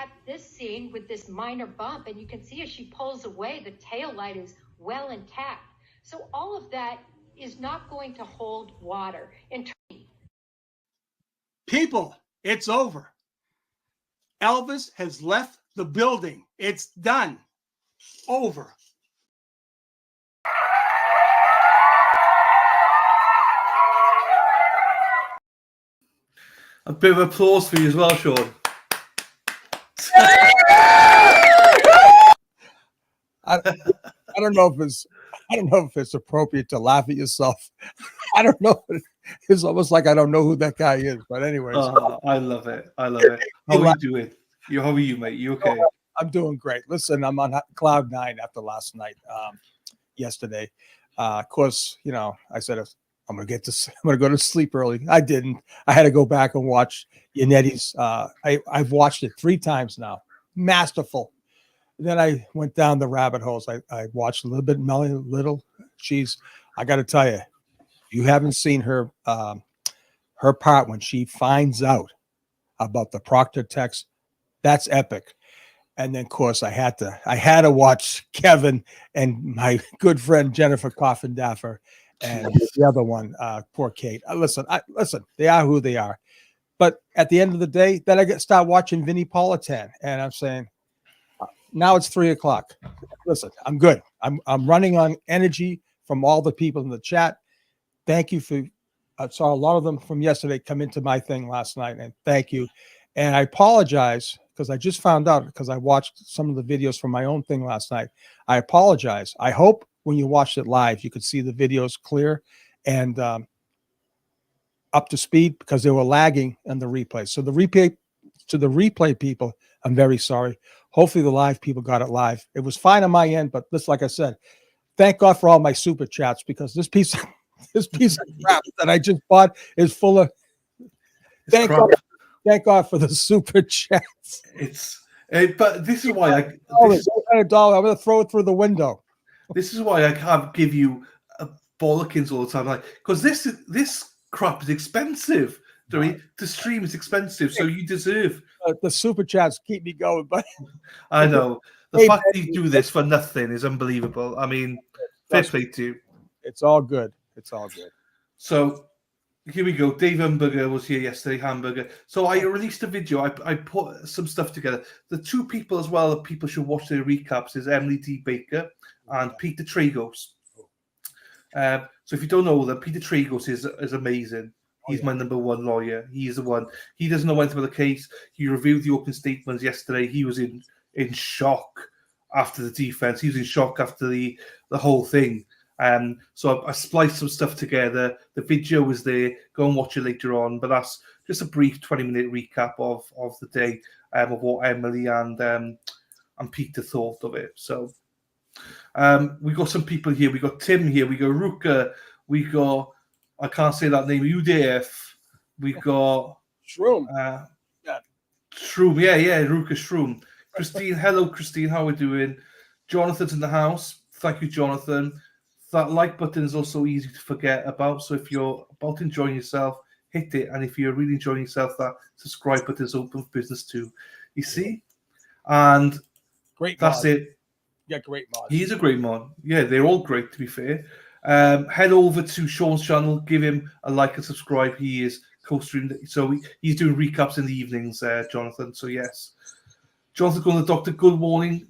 at this scene with this minor bump, and you can see as she pulls away, the tail light is well intact. So all of that is not going to hold water. People, it's over. Elvis has left the building. It's done. Over. A bit of applause for you as well, Sean. I don't know if it's appropriate to laugh at yourself. I don't know. It's almost like I don't know who that guy is. But anyways, I love it. I love it. How are you doing? How are you, mate? You okay? I'm doing great. Listen, I'm on cloud 9 after last night. Yesterday, of course, you know, I said I'm gonna go to sleep early. I didn't. I had to go back and watch Yanetti's. I've watched it 3 times now. Masterful. Then I went down the rabbit holes. I watched a little bit Melanie Little. I got to tell you, you haven't seen her her part when she finds out about the Proctor text. That's epic. And then, of course, I had to watch Kevin and my good friend Jennifer Coffindaffer and the other one, poor Kate. Listen, they are who they are. But at the end of the day, then I start watching Vinnie Politan, and I'm saying, now it's 3:00. Listen, I'm good. I'm running on energy from all the people in the chat. Thank you I saw a lot of them from yesterday come into my thing last night, and thank you. And I apologize because I just found out because I watched some of the videos from my own thing last night. I apologize. I hope when you watched it live, you could see the videos clear and up to speed because they were lagging in the replay. So the replay people, I'm very sorry. Hopefully the live people got it live. It was fine on my end, but this, like I said, thank God for all my super chats because this piece of crap that I just bought is full of. Thank God for the super chats. But this is why $1. I'm going to throw it through the window. This is why I can't give you bollockings all the time, like because this crap is expensive. To stream is expensive, so you deserve the super chats keep me going. But I know the fact that you do this for nothing is unbelievable. I mean, fair play to you. It's all good. It's all good. So here we go. Dave Hamburger was here yesterday. Hamburger. So I released a video. I put some stuff together. The 2 people as well that people should watch their recaps is Emily D. Baker and Peter Tragos. So if you don't know them, Peter Tragos is amazing. He's my number 1 lawyer. He is the one. He doesn't know anything about the case. He reviewed the open statements yesterday. He was in shock after the defense. He was in shock after the whole thing. So I spliced some stuff together. The video is there. Go and watch it later on. But that's just a brief 20-minute recap of the day of what Emily and Peter thought of it. So we got some people here. We got Tim here. We got Ruka. We got. I can't say that name. UDF. We got Shroom. Shroom. Yeah. Ruka Shroom. Christine. Hello, Christine. How are we doing? Jonathan's in the house. Thank you, Jonathan. That like button is also easy to forget about. So if you're about enjoying yourself, hit it. And if you're really enjoying yourself, that subscribe button is open for business too. You see? And great. That's mod. it. Yeah, great mod. He's a great mod. Yeah, they're all great, to be fair. Head over to Sean's channel, give him a like and subscribe. He is co-streaming, so he's doing recaps in the evenings, Jonathan. So yes, Jonathan going to the doctor. Good morning.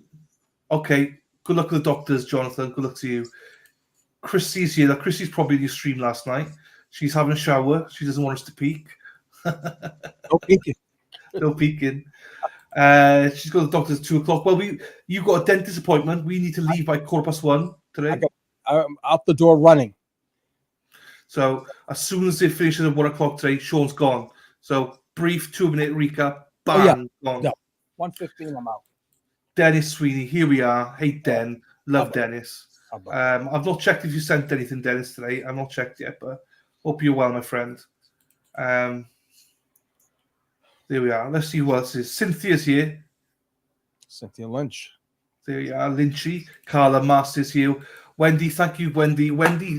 Okay, good luck with the doctors, Jonathan. Good luck to you. Christy's here. Christy's probably in your stream last night. She's having a shower. She doesn't want us to peek. No peeking. No peeking. She's got the doctor's at 2:00. Well, you got a dentist appointment. We need to leave by 1:15 today. I'm out the door running. So as soon as it finishes at 1:00 today, Sean's gone. So brief 2-minute recap. Bang, gone. No, 1:15. I'm out. Dennis Sweeney, here we are. Hey, Den, love Dennis. I've not checked if you sent anything, Dennis, today. I've not checked yet, but hope you're well, my friend. There we are. Let's see who else is. Cynthia's here. Cynthia Lynch. There you are. Lynchy. Carla Masters here. Wendy, thank you, Wendy.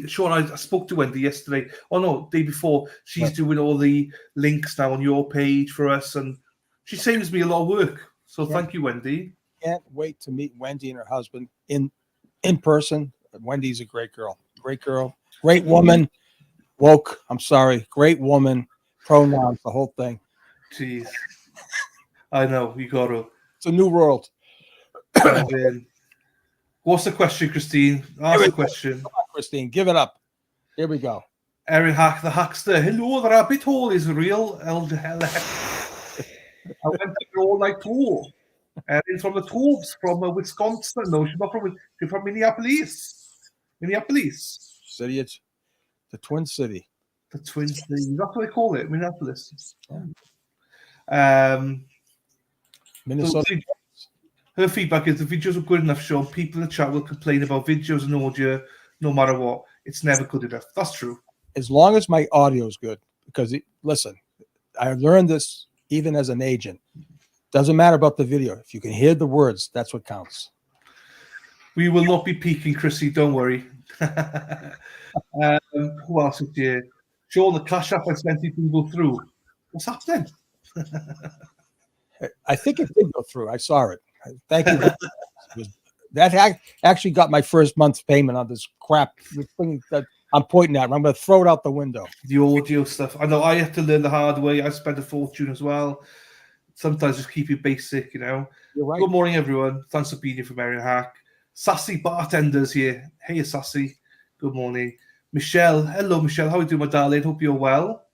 Sean, I spoke to Wendy yesterday. Oh, no, day before. She's doing all the links now on your page for us, and she saves me a lot of work. So thank you, Wendy. Can't wait to meet Wendy and her husband in person. Wendy's a great girl, great woman. Woke. I'm sorry, great woman. Pronouns, the whole thing. Jeez, I know you got to. It's a new world. What's the question, Christine? Ask the question. Come on, Christine, give it up. Here we go. Erin Hack, the Hackster. Hello, the rabbit hole is real. I went to the all-night tour. Erin from the Tubes, from Wisconsin. No, she's not from. She's from Minneapolis. City, it's the Twin City. The Twin Cities. That's what they call it, Minneapolis. Yeah. Minnesota. So her feedback is the videos are good enough, Sean. People in the chat will complain about videos and audio no matter what. It's never good enough. That's true. As long as my audio is good, because listen, I learned this even as an agent. Doesn't matter about the video. If you can hear the words, that's what counts. We will not be peaking, Chrissy. Don't worry. Who else is here? Sean, the cash app I sent you can go through. What's happening? I think it did go through. I saw it. Thank you. That actually got my first month's payment on this crap thing that I'm pointing at. I'm going to throw it out the window. The audio stuff. I know I have to learn the hard way. I spent a fortune as well. Sometimes just keep it basic, you know. You're right. Good morning, everyone. Thanks for being here from Erin Hack. Sassy Bartender's here. Hey, Sassy. Good morning. Michelle. Hello, Michelle. How are you doing, my darling? Hope you're well.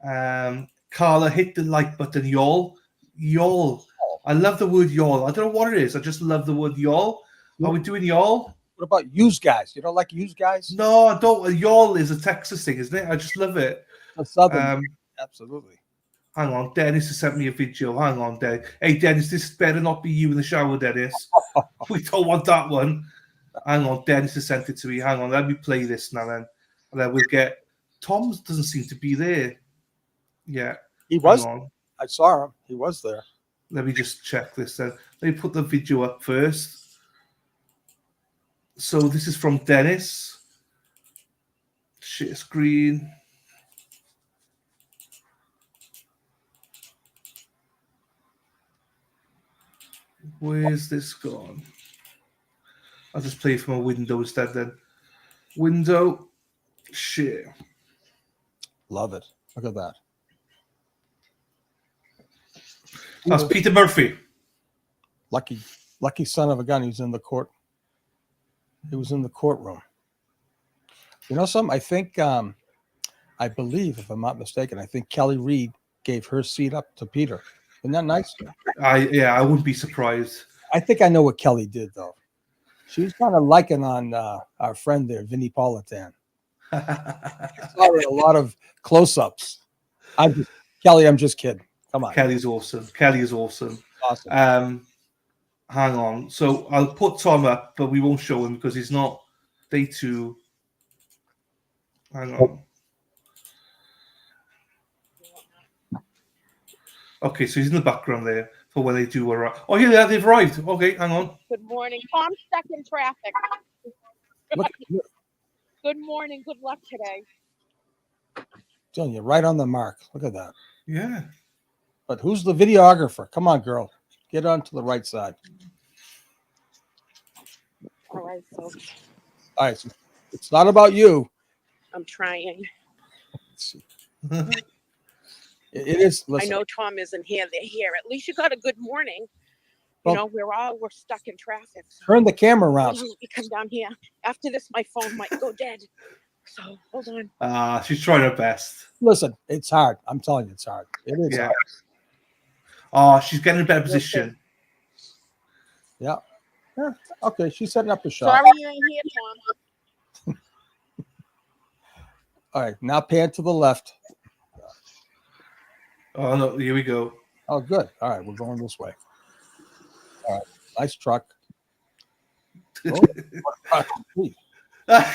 Carla, hit the like button, y'all. Y'all. I love the word y'all. I don't know what it is. I just love the word y'all. Are we doing y'all? What about use guys? You don't like use guys? No, I don't. Y'all is a Texas thing, isn't it? I just love it. Southern. Absolutely. Hang on. Dennis has sent me a video. Hang on, Dennis. Hey, Dennis, this better not be you in the shower, Dennis. We don't want that one. Hang on. Dennis has sent it to me. Hang on. Let me play this now then. And then we'll get... Tom doesn't seem to be there. Yeah. He was. I saw him. He was there. Let me just check this then. Let me put the video up first. So this is from Dennis. Share screen. Where's this gone? I'll just play from a window instead then. Window. Share. Love it. Look at that. That's Peter Murphy. Lucky son of a gun. He's in the court. He was in the courtroom. You know something? I think, I believe, if I'm not mistaken, I think Kelly Reed gave her seat up to Peter. Isn't that nice? I wouldn't be surprised. I think I know what Kelly did, though. She was kind of liking on our friend there, Vinnie Politan. I saw her in a lot of close-ups. Kelly, I'm just kidding. Come on. Kelly's awesome. Kelly is awesome. Awesome. Hang on. So I'll put Tom up, but we won't show him because he's not day 2. Hang on. Okay, so he's in the background there for when they do arrive. Oh, yeah, they've arrived. Okay, hang on. Good morning. Tom's stuck in traffic. Look. Good morning. Good luck today. Telling you, right on the mark. Look at that. Yeah. But who's the videographer? Come on, girl. Get on to the right side. All right, so All right. So it's not about you. I'm trying. Let's see. It is. Listen, I know Tom isn't here. They're here. At least you got a good morning. Well, We're stuck in traffic. So turn the camera around. let me come down here. After this, my phone might go dead. So hold on. She's trying her best. Listen, it's hard. I'm telling you, it's hard. It is hard. Oh, she's getting in a better position. Yeah. Okay, she's setting up the shot. Sorry you ain't here, Tom. All right, now pan to the left. Oh, no, here we go. Oh, good. All right, we're going this way. All right, nice truck.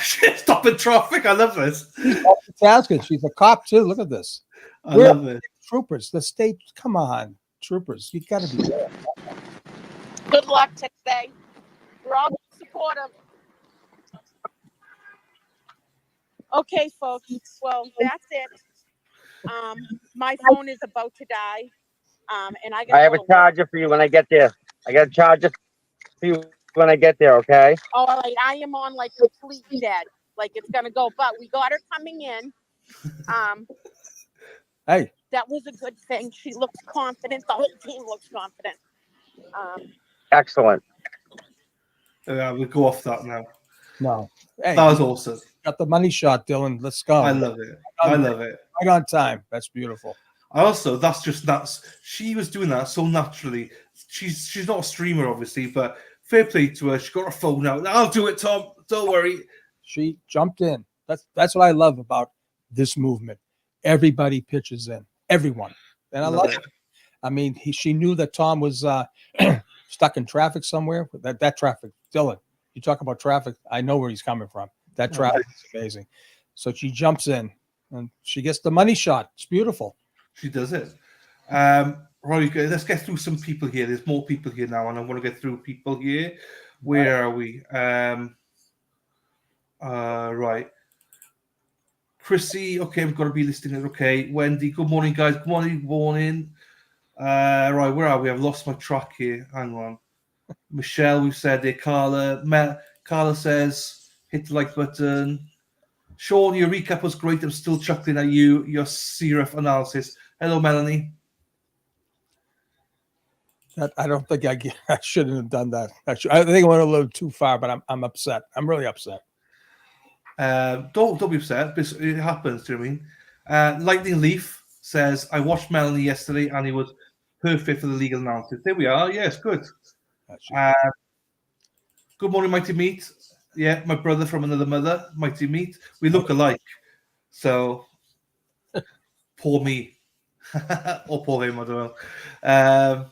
She's stopping traffic. I love this. She's multitasking. She's a cop, too. Look at this. I love it. Troopers, the state, come on, troopers. You got to be there. Good luck today. We're all supportive. Okay, folks. Well, that's it. My phone is about to die. And I I have a got charger for you when I get there. I got a charger for you when I get there, okay? all right. I am on like complete dead, like it's gonna go. But we got her coming in. Hey, That was a good thing. She looks confident. The whole team looks confident. Excellent. We'll go off that now. no. Hey, That was awesome. got the money shot, Dylan. Let's go. I love it. I love it. Right on time. That's beautiful. Also, that's just nuts. She was doing that so naturally. She's not a streamer, obviously, but fair play to her. She got her phone out. I'll do it, Tom. Don't worry. She jumped in. That's what I love about this movement. Everybody pitches in. Everyone. And I love it. I mean, she knew that Tom was stuck in traffic somewhere. That traffic, Dylan, you talk about traffic. I know where he's coming from. That traffic is amazing. So she jumps in and she gets the money shot. It's beautiful. She does it. Right, let's get through some people here. There's more people here now, and I want to get through people here. Where are we? Right. Chrissy, okay, we've got to be listing it. Okay. Wendy, good morning, guys. Good morning. Right, where are we? I've lost my track here. Hang on. Michelle, we've said it. Carla says, hit the like button. Sean, your recap was great. I'm still chuckling at you. Your Sarif analysis. Hello, Melanie. I don't think I shouldn't have done that. I think I went a little too far, but I'm upset. I'm really upset. Don't be upset. It happens. Do you know what I mean? Lightning Leaf says, I watched Melanie yesterday and he was perfect for the legal analysis. There we are. Yes, good. Good morning, Mighty Meat. Yeah, my brother from another mother, Mighty Meat. We look alike. So, poor me. Or poor him, I don't know.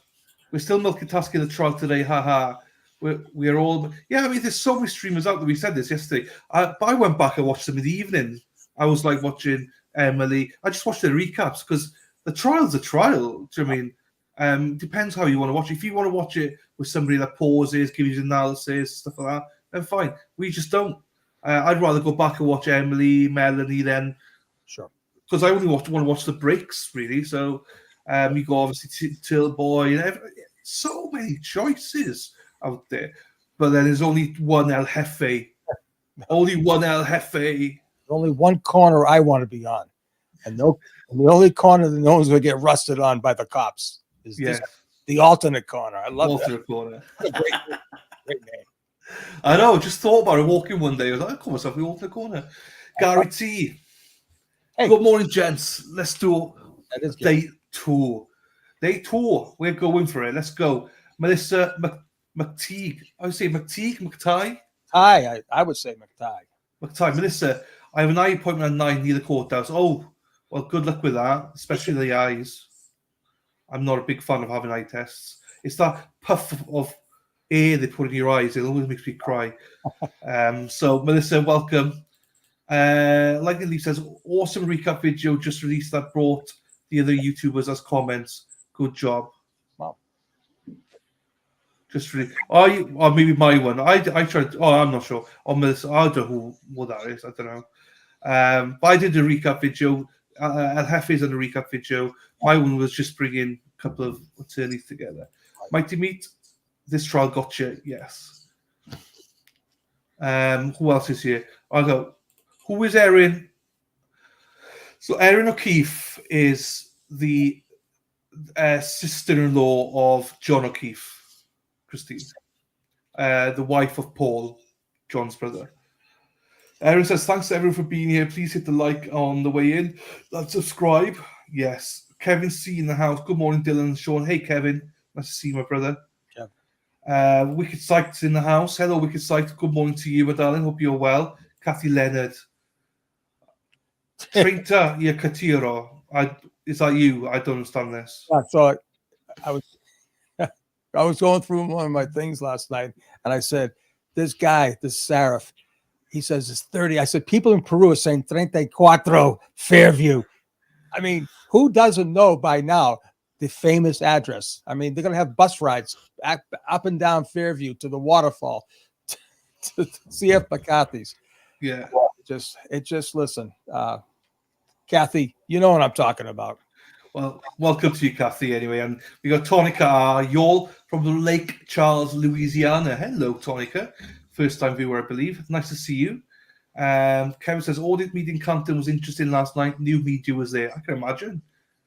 We're still multitasking the trial today. Haha. We're all... Yeah, I mean, there's so many streamers out there. We said this yesterday. But I went back and watched them in the evening. I was like watching Emily. I just watched the recaps because the trial's a trial. Do you know what I mean? Depends how you want to watch it. If you want to watch it with somebody that pauses, gives you analysis, stuff like that, then fine. We just don't. I'd rather go back and watch Emily, Melanie then. Sure. Because I only want to watch the breaks, really. So you go obviously Till Boy and so many choices out there. But then there's only one El Jefe. Only one El Jefe. Only one corner I want to be on. And the only corner that no one's going to get rusted on by the cops is the alternate corner. I love alternate corner. Great name. I know. Just thought about it walking one day. I was like, I call myself the alternate corner. Gary T. Hey. Good morning, gents. Let's do day 2. Day 2. We're going for it. Let's go. Melissa McTeague. I would say McTeague. Hi, I would say McTeague. Melissa, I have an eye appointment at 9 near the courthouse. Oh, well, good luck with that, especially the eyes. I'm not a big fan of having eye tests. It's that puff of air they put in your eyes. It always makes me cry. So, Melissa, welcome. Lightning Leaf says, awesome recap video just released that brought the other YouTubers as comments. Good job. Wow. Just really, or maybe my one. I tried. Oh, I'm not sure. Or Melissa, I don't know what that is. I don't know. But I did a recap video. El Jefe's on a recap video. My one was just bringing a couple of attorneys together. Mighty Meat, this trial got you. Yes. Who else is here? I'll go. Who is Erin? So Erin O'Keefe is the sister-in-law of John O'Keefe, Christine, the wife of Paul, John's brother. Erin says, thanks to everyone for being here. Please hit the like on the way in. Subscribe. Yes. Kevin C in the house. Good morning, Dylan and Sean. Hey, Kevin. Nice to see you, my brother. Yeah. Wicked Sykes in the house. Hello, Wicked Sykes. Good morning to you, my darling. Hope you're well. Kathy Leonard. Trinta Yakatiro. Is that you? I don't understand this. I thought I was going through one of my things last night, and I said, this guy, this Sarif, he says it's 30. I said, people in Peru are saying 34 Fairview. I mean, who doesn't know by now the famous address? I mean, they're going to have bus rides up and down Fairview to the waterfall to CF McCarthy's. Yeah. It just listen, Kathy, you know what I'm talking about. Well, welcome to you, Kathy, anyway. And we got Tonica R. Yall from Lake Charles, Louisiana. Hello, Tonica. First time viewer, I believe. Nice to see you. Kevin says, audit meeting Canton was interesting last night. New media was there. I can imagine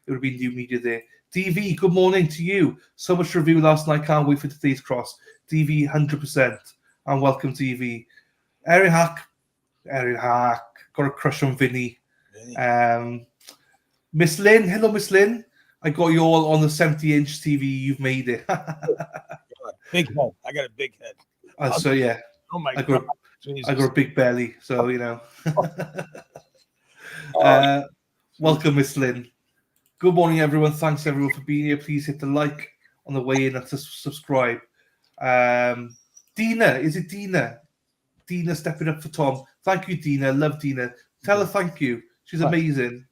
there would be new media there. DV, good morning to you. So much review last night. Can't wait for today's cross. DV, 100%. And welcome, DV. Erin Hack. Got a crush on Vinny. Miss Lynn. Hello, Miss Lynn. I got you all on the 70-inch TV. You've made it. Big head. I got a big head. So, yeah. Oh, my I God. got a big belly. So, you know. Welcome, Miss Lynn. Good morning, everyone. Thanks, everyone, for being here. Please hit the like on the way in and to subscribe. Dina, is it Dina? Dina stepping up for Tom. Thank you, Dina. Love Dina. Tell her thank you. She's amazing.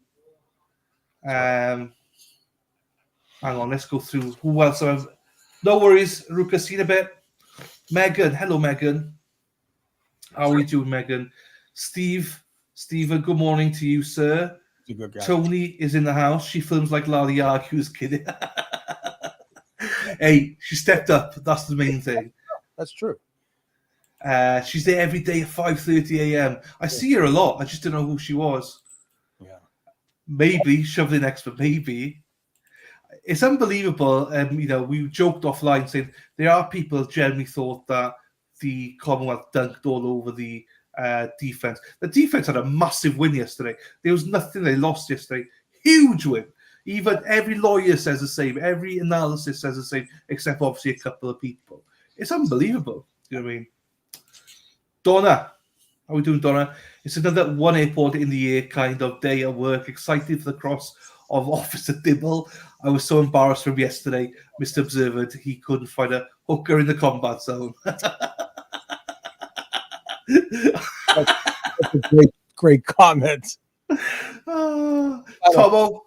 Hang on, let's go through. Who else? No worries, Ruka. See you in a bit. Megan. Hello, Megan. How are you doing, Megan? Stephen, good morning to you, sir. He's a good guy. Tony is in the house. She films like Larry Argues, kidding. Hey, she stepped up. That's the main thing. That's true. She's there every day at 5:30 a.m. I see her a lot. I just don't know who she was. Yeah. Maybe shoved in expert. Maybe it's unbelievable. You know, we joked offline saying there are people generally thought that the Commonwealth dunked all over the defense. The defense had a massive win yesterday. There was nothing they lost yesterday. Huge win. Even every lawyer says the same. Every analysis says the same, except obviously a couple of people. It's unbelievable. You know what I mean? Donna, how are we doing, Donna? It's another one airport in the year kind of day at work. Excited for the cross of Officer Dibble. I was so embarrassed from yesterday. Mr. Observer, he couldn't find a hooker in the combat zone. That's a great comment. Tomo, how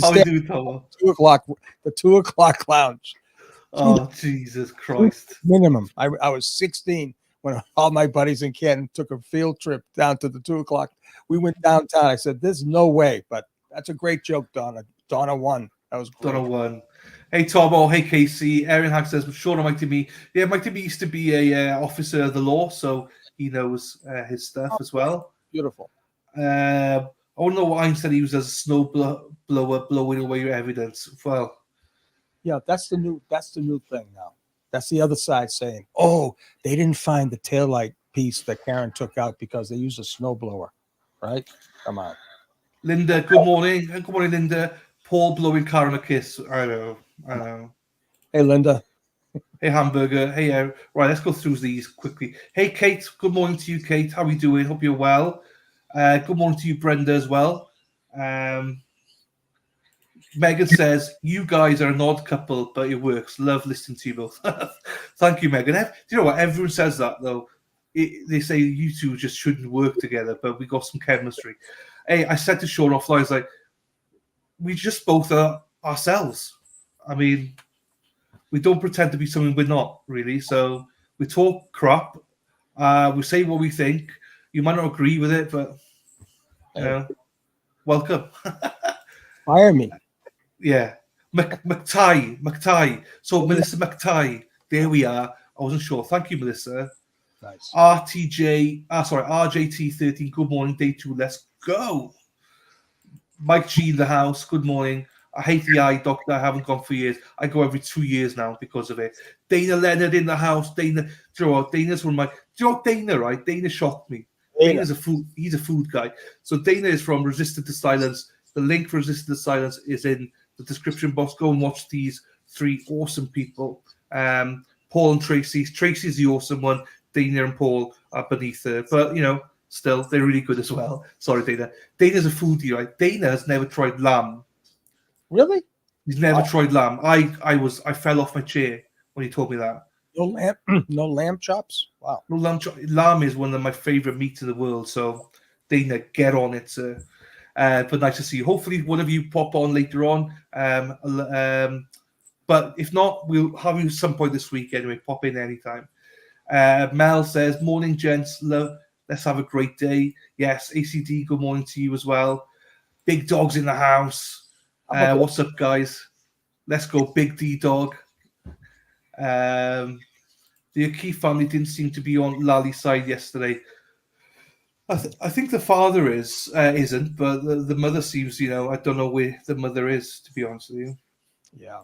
are you doing, Tomo? 2:00, the 2:00 lounge. Oh, Jesus Christ. Minimum. I was 16 when all my buddies in Canton took a field trip down to the 2:00. We went downtown. I said, there's no way, but that's a great joke, Donna. Donna won. That was great. Donna won. Hey, Tomo. Hey, Casey. Aaron Hack says, sure, Mike Timmy. Yeah, Mike Timmy used to be a officer of the law, so he knows his stuff as well. Beautiful. I want to know what Einstein used as a snow blower blowing away your evidence. Well, yeah, that's the new thing now. That's the other side saying, oh, they didn't find the taillight piece that Karen took out because they used a snowblower, right? Come on. Linda, good morning. Good morning, Linda. Paul blowing Karen a kiss. I know. Hey, Linda. Hey, Hamburger. Hey, right, let's go through these quickly. Hey, Kate. Good morning to you, Kate. How are you doing? Hope you're well. Good morning to you, Brenda, as well. Megan says, you guys are an odd couple, but it works. Love listening to you both. Thank you, Megan. Do you know what? Everyone says that, though. They say you two just shouldn't work together, but we got some chemistry. Hey, I said to Sean offline, I was like, we just both are ourselves. I mean, we don't pretend to be something we're not, really. So we talk crap. We say what we think. You might not agree with it, but, you know, welcome. Fire me. Yeah. McTie. So Melissa McTie. There we are. I wasn't sure. Thank you, Melissa. Nice. RJT13. Good morning. Day 2. Let's go. Mike G in the house. Good morning. I hate the eye doctor. I haven't gone for years. I go every 2 years now because of it. Dana Leonard in the house. Dana, do you know what? Dana's one of my. Do you know what Dana, right? Dana shocked me. Dana's a food. He's a food guy. So Dana is from Resisted to Silence. The link for Resisted to Silence is in the description box. Go and watch these 3 awesome people. Paul and Tracy. Tracy's the awesome one. Dana and Paul are beneath her. But, you know, still, they're really good as well. Sorry, Dana. Dana's a foodie, right? Dana has never tried lamb. Really? He's never tried lamb. I fell off my chair when he told me that. No lamb chops? Wow. No lamb chop. Lamb is one of my favorite meats in the world. So, Dana, get on it, sir. But nice to see you. Hopefully, one of you pop on later on. But if not, we'll have you some point this week anyway. Pop in anytime. Mel says, morning, gents. Let's have a great day. Yes, ACD, good morning to you as well. Big Dog's in the house. What's up, guys? Let's go, Big D Dog. The O'Keefe family didn't seem to be on Lally's side yesterday. I think the father isn't, but the mother seems, I don't know where the mother is, to be honest with you. Yeah.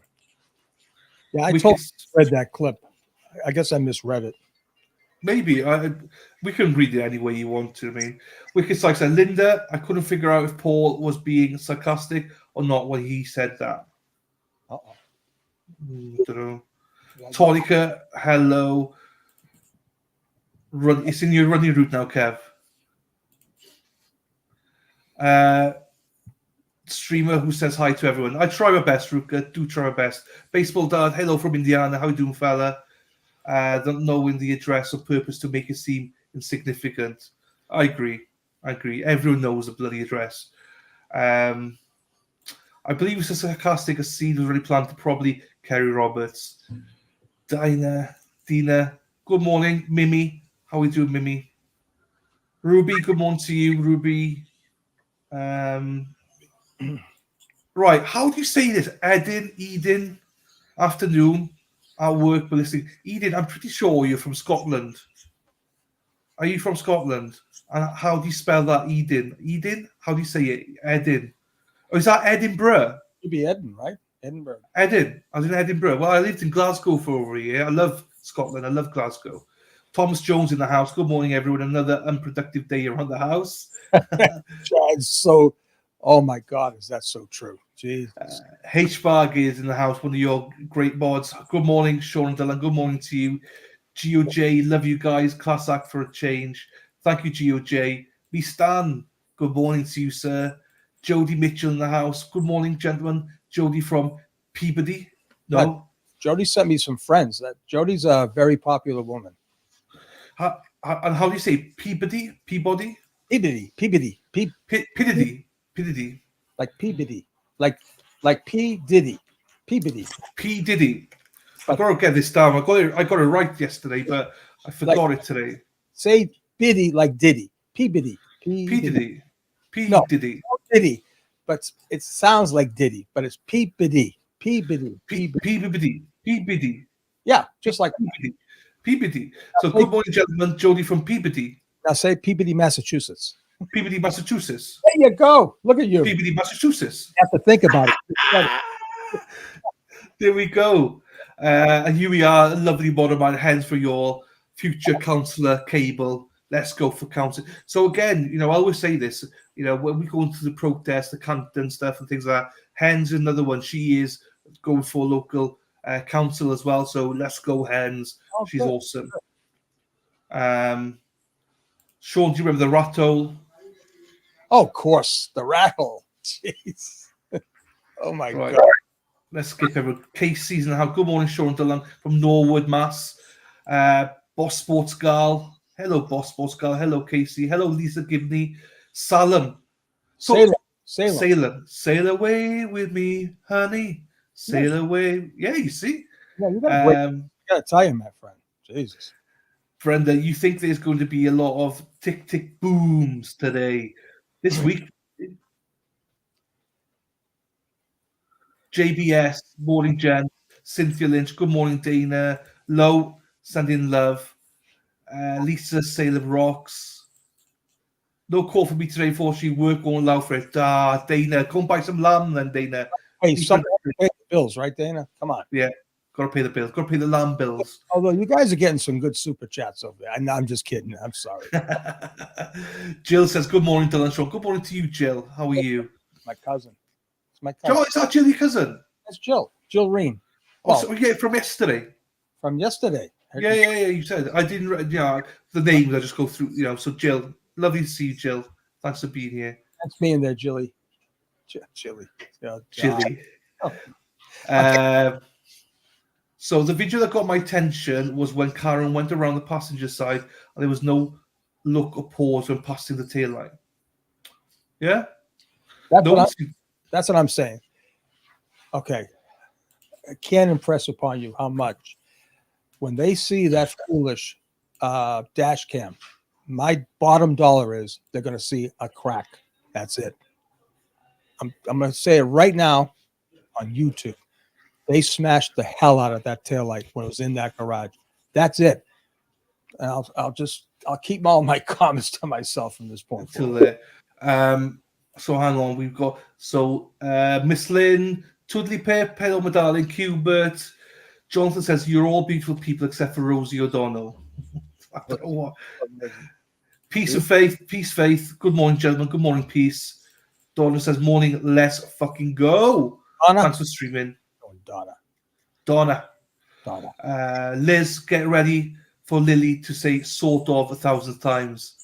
Yeah, I read that clip. I guess I misread it. Maybe. We can read it any way you want to. I mean, Wicked Sykes said, Linda, I couldn't figure out if Paul was being sarcastic or not when he said that. Uh-oh. Don't know. Tonica, hello. It's in your running route now, Kev. Streamer who says hi to everyone. I try my best, Ruka. Do try my best. Baseball Dad, hello from Indiana. How you doing, fella? Don't know in the address on purpose to make it seem insignificant. I agree. Everyone knows the bloody address. I believe it's a sarcastic. A seed was already planted, probably Kerry Roberts. Dina, good morning. Mimi, how are we doing, Mimi? Ruby, good morning to you, Ruby. Right, how do you say this? Eden, afternoon, at work, but listening. Eden, I'm pretty sure you're from Scotland. Are you from Scotland? And how do you spell that, Eden? Eden? How do you say it? Eden. Oh, is that Edinburgh? It'd be Eden, right? Edinburgh. Eden. I was in Edinburgh. Well, I lived in Glasgow for over a year. I love Scotland. I love Glasgow. Thomas Jones in the house. Good morning, everyone. Another unproductive day around the house. So, oh my God, is that so true? Jesus. H-Barg is in the house, one of your great mods. Good morning, Sean and Dylan. Good morning to you. GOJ, love you guys. Class act for a change. Thank you, GOJ. Me Stan, good morning to you, sir. Jody Mitchell in the house. Good morning, gentlemen. Jody from Peabody. No? Jody sent me some friends. Jody's a very popular woman. And how do you say Peabody? Peabody? Peabody. Peabody. Like Peabody. Like P. Diddy. Peabody. P. Diddy. I've got to get this down. I got it right yesterday, but I forgot it today. Say Biddy like Diddy. Peabody. P. Diddy. No, Diddy. Diddy. But it sounds like Diddy, but it's Peabody. Peabody. Yeah, just like Peabody. So good morning, gentlemen. Jody from Peabody. Now say Peabody, Massachusetts. Peabody, Massachusetts. There you go. Look at you. Peabody, Massachusetts. You have to think about it. There we go. And here we are, lovely bottom line, hands for your future councillor Cable. Let's go for council. So again, I always say this, when we go into the protest, the Canton stuff and things like that, Hen's another one. She is going for local council as well. So let's go, Hens. Oh, she's good. Awesome. Sean, do you remember the rat hole? Oh, of course, the rat hole. Jeez. Oh my God. Let's skip everyone. Casey's in the house. Good morning, Sean Dillon from Norwood, Mass. Boss Sports Gal. Hello, Boss Sports Gal. Hello, Casey. Hello, Lisa Gibney. Salem. Salem. Sail away with me, honey. Sail away. Yeah, you see. Yeah, you gotta tell you, my friend. Jesus. Brenda, you think there's going to be a lot of tick tick booms today, this week? JBS, morning, Jen. Cynthia Lynch, good morning, Dana. Low, sending love. Lisa, Salem Rocks. No call for me today, unfortunately. Work won't allow for it. Dana, come buy some lamb then, Dana. Hey, somebody pay the bills, right, Dana? Come on. Yeah, got to pay the bills. Got to pay the lamb bills. Although you guys are getting some good super chats over there. I'm just kidding. I'm sorry. Jill says, good morning, Dylan Shaw. Good morning to you, Jill. How are you? My cousin. It's my cousin. Joe, is that Jill, your cousin? That's Jill. Jill Reen. Oh, so we get it from yesterday. From yesterday. Yeah. You said I didn't. The names I just go through. So Jill, lovely to see you, Jill. Thanks for being here. That's me in there, Jilly. Chili. Chili. So the video that got my attention was when Karen went around the passenger side and there was no look or pause when passing the tail line. Yeah? That's what I'm saying. Okay. I can't impress upon you how much when they see that foolish dash cam, my bottom dollar is they're going to see a crack. That's it. I'm going to say it right now. on YouTube. They smashed the hell out of that taillight when it was in that garage. That's it. And I'll keep all my comments to myself from this point Until forward. there. So hang on, we've got Miss Lynn, Tudley Pip, hello, my darling, Cubert. Jonathan says you're all beautiful people except for Rosie O'Donnell. I don't know what. Peace and faith, peace, faith. Good morning, gentlemen. Good morning, peace. Donna says morning. Let's fucking go. Donna? Thanks for streaming. Oh, Donna. Liz, get ready for Lily to say sort of 1,000 times.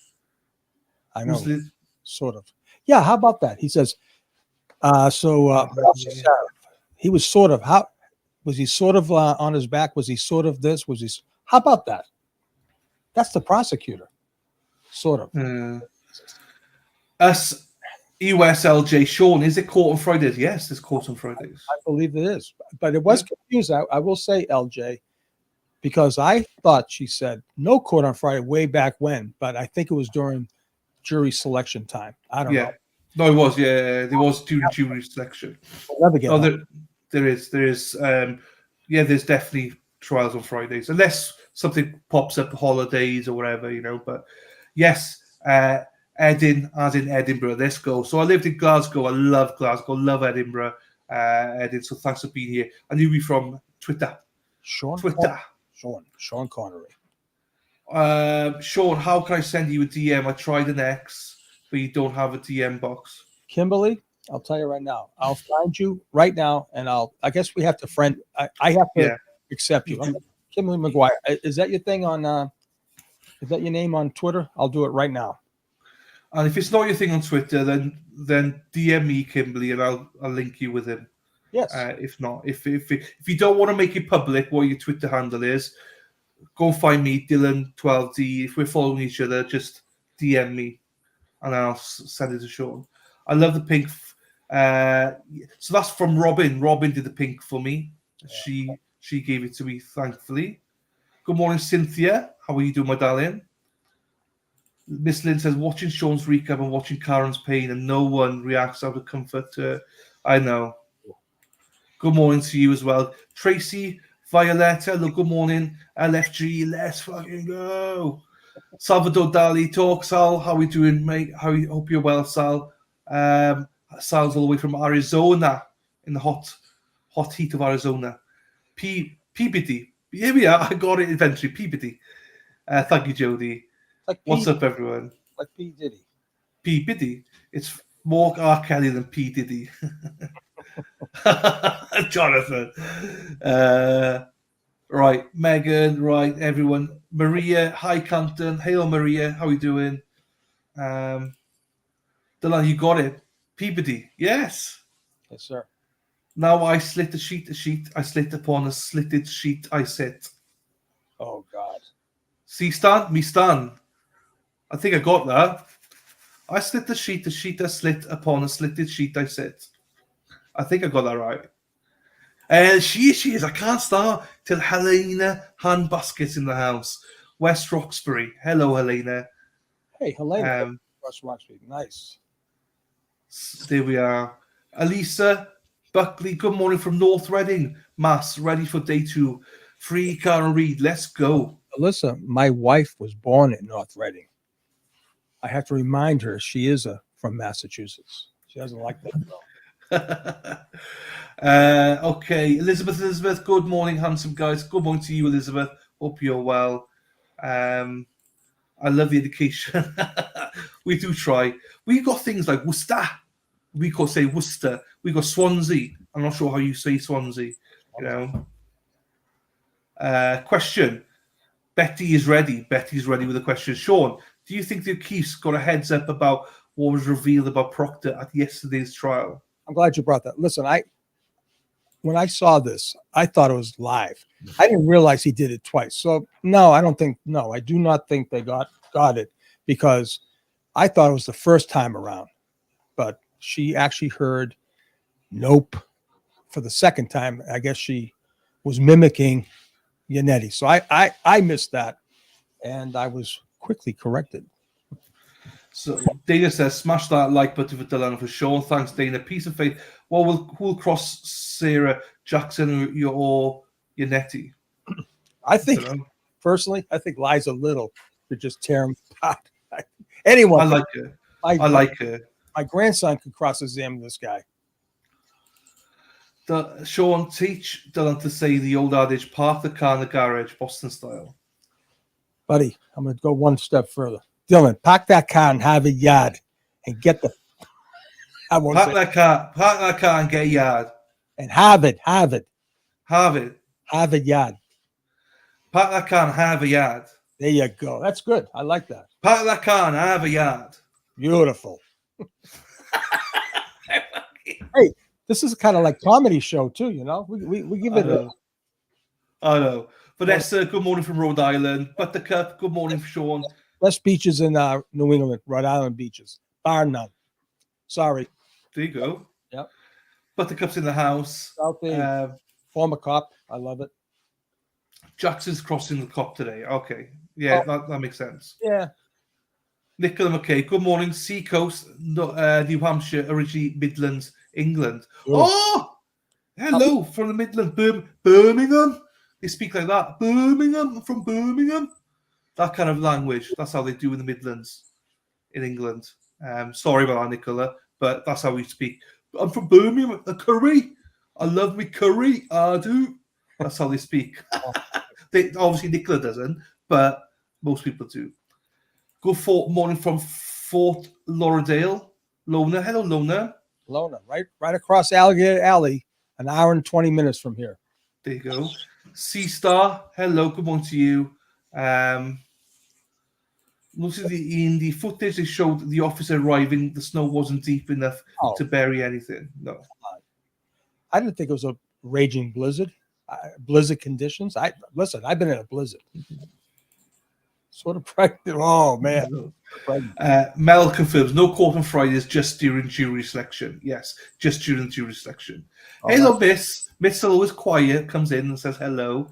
I know. Sort of. Yeah, how about that? He says, he was sort of, how was he sort of on his back? Was he sort of this? Was he, how about that? That's the prosecutor. Sort of. Us, USLJ, Sean, is it court on Fridays? Yes, it's court on Fridays. I believe it is. But it was confused. I will say, LJ, because I thought she said no court on Friday way back when, but I think it was during jury selection time. I don't know. No, it was. Yeah, there was during jury selection. There is. There's definitely trials on Fridays, unless something pops up, holidays or whatever, But yes, Edin, as in Edinburgh. Let's go. So I lived in Glasgow. I love Glasgow. Love Edinburgh. Edin. So thanks for being here. I knew you from Twitter. Sean Connery. Sean, how can I send you a DM? I tried an X, but you don't have a DM box. Kimberly, I'll tell you right now. I'll find you right now, and I guess we have to friend. I have to accept you. Kimberly McGuire. Is that your thing on? Is that your name on Twitter? I'll do it right now. And if it's not your thing on Twitter, then DM me, Kimberly, and I'll link you with him. Yes. If not, if you don't want to make it public what your Twitter handle is, go find me, Dylan12D. If we're following each other, just DM me, and I'll send it to Sean. I love the pink. So that's from Robin. Robin did the pink for me. Yeah. She gave it to me, thankfully. Good morning, Cynthia. How are you doing, my darling? Miss Lynn says, watching Sean's recap and watching Karen's pain, and no one reacts out of comfort to her. I know. Good morning to you as well. Tracy, Violetta, look, good morning. LFG, let's fucking go. Salvador Dali, talk, Sal. How are we doing, mate? Hope you're well, Sal. Sal's all the way from Arizona, in the hot heat of Arizona. PBD. Here we are. I got it eventually. PBD. Thank you, Jody. Like what's up, everyone? Like P. Diddy. P. Diddy. It's more R. Kelly than P. Diddy. Jonathan. Right. Megan. Right. Everyone. Maria. Hi, Canton. Hello, Maria. How are you doing? Dylan, you got it. Peabody. Yes. Yes, sir. Now I slit a sheet. I slit upon a slitted sheet I sit. Oh, God. See, Stan? Me, Stan. I think I got that. I slit the sheet I slit upon a slitted sheet I sit. I think I got that right. And she is. I can't start till Helena Handbasket's in the house. West Roxbury. Hello, Helena. Hey, Helena. West Roxbury. Nice. There we are. Elisa Buckley, good morning from North Reading. Mass, ready for day 2. Free Karen Reed, let's go. Alyssa, my wife was born in North Reading. I have to remind her she is from Massachusetts. She doesn't like that. Okay, Elizabeth, good morning, handsome guys. Good morning to you, Elizabeth. Hope you're well. I love the education. We do try. We got things like Worcester. We could say Worcester. We got Swansea. I'm not sure how you say Swansea. Question. Betty is ready. Betty's ready with a question. Sean, do you think the accused got a heads up about what was revealed about Proctor at yesterday's trial? I'm glad you brought that. Listen, when I saw this, I thought it was live. I didn't realize he did it twice. So I do not think they got it, because I thought it was the first time around. But she actually heard nope for the second time. I guess she was mimicking Yannetti. So I missed that, and I was quickly corrected. So Dana says, smash that like button for Delano for Sean. Thanks, Dana. Peace and faith. Well, who'll cross Sarah Jackson or Yannetti? I think, personally, I think Liza Little could just tear him apart. Anyone. I like her. I like her. My grandson could cross-examine this guy. Sean, teach Dylan to say the old adage, park the car in the garage, Boston style. Buddy, I'm going to go one step further. Dylan, park that car and have a yard and get the... Park that car and get a yard. And have a yard. Park that car and have a yard. There you go. That's good. I like that. Park that car and have a yard. Beautiful. Hey, this is kind of like comedy show too, you know. We give it I know. Vanessa, good morning from Rhode Island. Buttercup, good morning from Sean. Best beaches in New England, Rhode Island beaches, bar none. Sorry. There you go. Yep. Buttercup's in the house. Out there. Former cop. I love it. Jackson's crossing the cop today. Okay. Yeah, that makes sense. Yeah. Nicola McKay, good morning. Seacoast, New Hampshire, originally Midlands, England. Ooh. Oh, hello from the Midlands, Birmingham. They speak like that. Birmingham, from Birmingham. That kind of language. That's how they do in the Midlands in England. Sorry about that, Nicola, but that's how we speak. I'm from Birmingham, a curry. I love me curry. I do. That's how they speak. Obviously, Nicola doesn't, but most people do. Good morning from Fort Lauderdale. Lona. Hello, Lona. Lona, right across Alligator Alley, an hour and 20 minutes from here. There you go. Sea Star. Hello, good morning to you. In the footage, they showed the officer arriving. The snow wasn't deep enough to bury anything. No. I didn't think it was a raging blizzard. Blizzard conditions. I've been in a blizzard. Sort of pregnant. Oh man. Mel confirms no court on Fridays, just during jury selection. Yes, just during jury selection. Hello, Miss. Miss always quiet, comes in and says hello.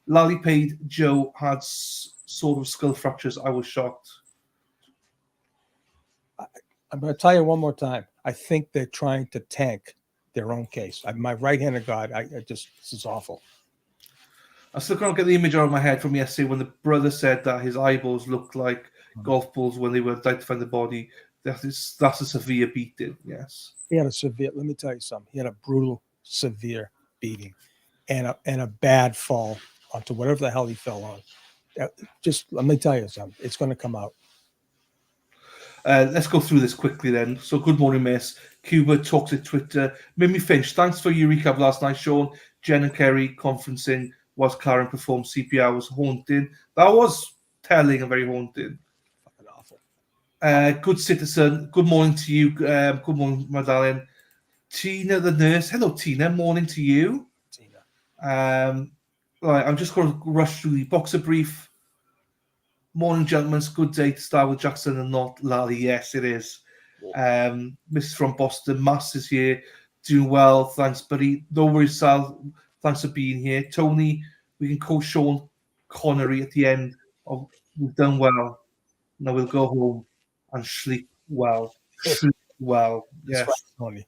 Lally paid Joe had sort of skull fractures. I was shocked. I'm going to tell you one more time. I think they're trying to tank their own case. My right-handed God, this is awful. I still can't get the image out of my head from yesterday when the brother said that his eyeballs looked like golf balls when they were identifying the body. That's a severe beating, yes. He had let me tell you something. He had a brutal, severe beating and a bad fall onto whatever the hell he fell on. Just let me tell you something. It's going to come out. Let's go through this quickly then. So, good morning, Miss. Cuba, Toxic Twitter. Mimi Finch, thanks for your recap last night, Sean. Jen and Kerry conferencing was Karen performed CPR was haunting. That was telling and very haunting. Fucking awful. Good citizen. Good morning to you. Good morning, my darling. Tina, the nurse. Hello, Tina. Morning to you. Tina. Right, I'm just going to rush through the boxer brief. Morning, gentlemen. Good day to start with Jackson and not Lally. Yes, it is. Mrs. from Boston. Mass is here. Doing well. Thanks, buddy. No worries, Sal. Thanks for being here. Tony, we can call Sean Connery at the end of we've done well. Now we'll go home and sleep well. Sleep well. Yes. Right, Tony.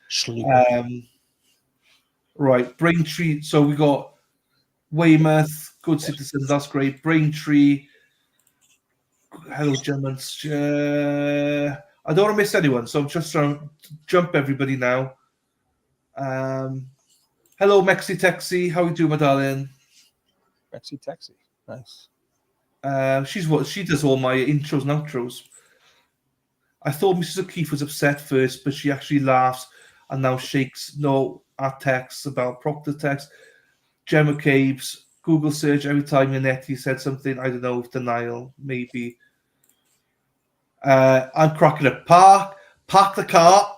Sleep. Right. Braintree. So we got Weymouth, good citizens. That's great. Braintree. Hello, gentlemen. I don't want to miss anyone, so I'm just trying to jump everybody now. Hello, Mexi Texi. How are you doing, my darling? Mexi Texi. Nice. She does all my intros and outros. I thought Mrs. O'Keefe was upset first, but she actually laughs and now shakes no at texts about Proctor text. Gemma Caves, Google search every time Yannetti said something. I don't know if denial, maybe. I'm cracking up. Park the car.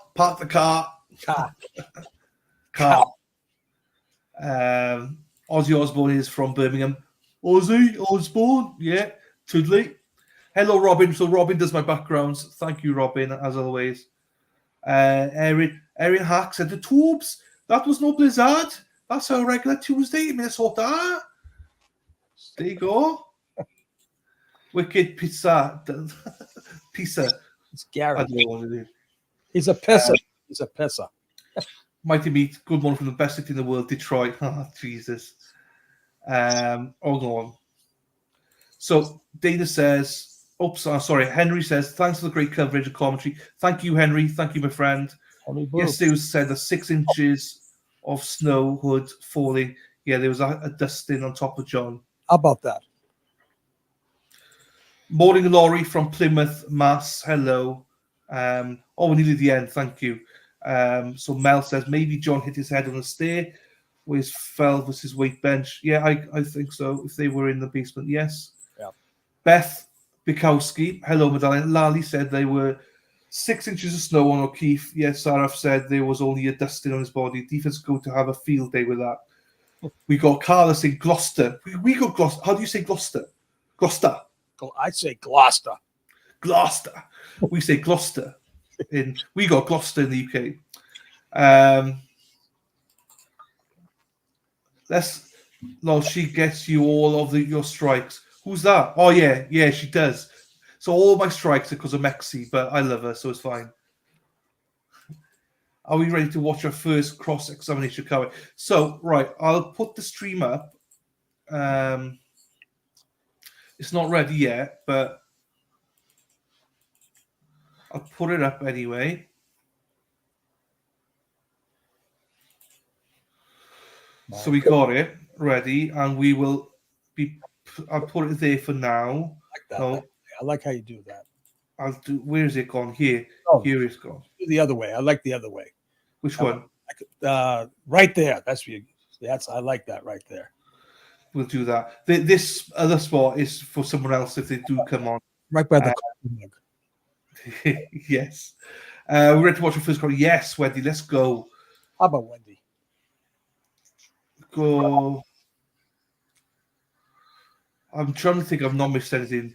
Car. Ozzy Osbourne is from Birmingham. Ozzy Osbourne, yeah, Toodley. Hello, Robin. So Robin does my backgrounds. Thank you, Robin, as always. Erin Hack said the tubes. That was no blizzard. That's a regular Tuesday in Minnesota. There you go. Wicked pizza. It's Gary. I don't know what it is. He's a pisser. Mighty Meat, good morning from the best city in the world, Detroit. Oh, Jesus. Hold on. So Dana says, sorry, Henry says, thanks for the great coverage and commentary. Thank you, Henry. Thank you, my friend. Yesterday was said that 6 inches of snow hood falling. Yeah, there was a dusting on top of John. How about that? Morning, Laurie from Plymouth, Mass. Hello. We needed the end. Thank you. So Mel says maybe John hit his head on the stair where his fell was his weight bench. Yeah, I think so. If they were in the basement, yes. Yeah. Beth Bukowski. Hello, Medallion. Lally said they were 6 inches of snow on O'Keefe. Yes, Sarif said there was only a dusting on his body. Defense go to have a field day with that. We got Carla saying Gloucester. We got Gloucester. How do you say Gloucester? Gloucester. I'd say Gloucester. Gloucester. We say Gloucester. We got Gloucester in the UK. She gets you all of your strikes. Who's that? Oh yeah, she does. So all my strikes are because of Mexi, but I love her, so it's fine. Are we ready to watch our first cross-examination cover? So, right, I'll put the stream up. It's not ready yet, but I'll put it up anyway. So we got it ready, and we will be. I'll put it there for now. I like how you do that. I'll do. Where is it gone? Here. Here it's gone. The other way. I like the other way. Which one? Right there. I like that right there. We'll do that. This other spot is for someone else if they do come on. Right by the mug. Yes. We're ready to watch the first call. Yes, Wendy. Let's go. How about Wendy? Go. I'm trying to think. I've not missed anything.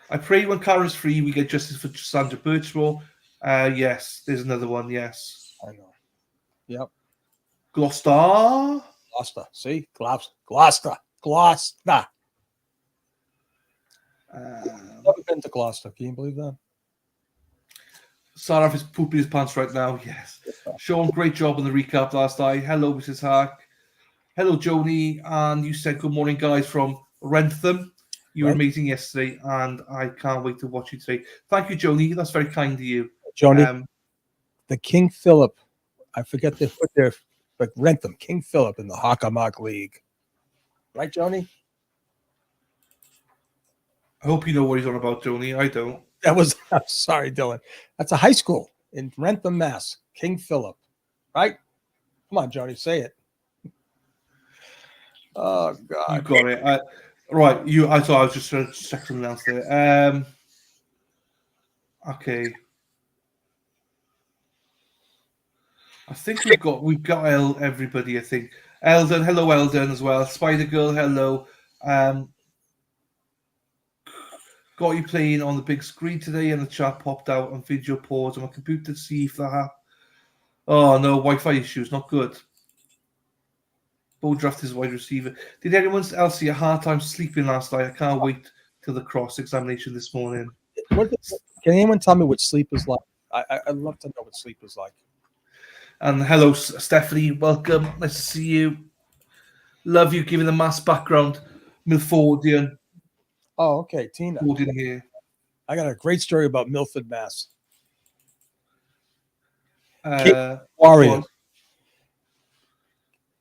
I pray when Karen's free, we get justice for Sandra Birchmore. Yes, there's another one. Yes. I know. Yep. Gloucester. See? Gloucester. Never been to Gloucester. Can you believe that? Sarif is pooping his pants right now. Yes. Sean, great job on the recap last night. Hello, Mrs. Hack. Hello, Joni. And you said good morning, guys, from Rentham. You were amazing yesterday, and I can't wait to watch you today. Thank you, Joni. That's very kind of you. Joni, the King Philip, I forget they put their, but Rentham, King Philip in the Hockomock League. Right, Joni? I hope you know what he's on about, Joni. I don't. I'm sorry, Dylan. That's a high school in Rentham, Mass. King Philip. Right? Come on, Joni, say it. Oh, God. You got it. Right. I thought I was just trying to check something else there. Okay. I think we've got everybody, I think. Eldon, hello, Eldon, as well. Spider Girl, hello. Got you playing on the big screen today, and the chat popped out on video pause on my computer to see if that happened. Oh, no, Wi-Fi issues, not good. Bo draft is wide receiver. Did anyone else see a hard time sleeping last night? I can't wait till the cross-examination this morning. Can anyone tell me what sleep is like? I'd love to know what sleep is like. And hello, Stephanie. Welcome. Nice to see you. Love you giving the mass background. Milfordian. Oh, okay. Tina. Milfordian here. I got a great story about Milford, Mass. Warrior.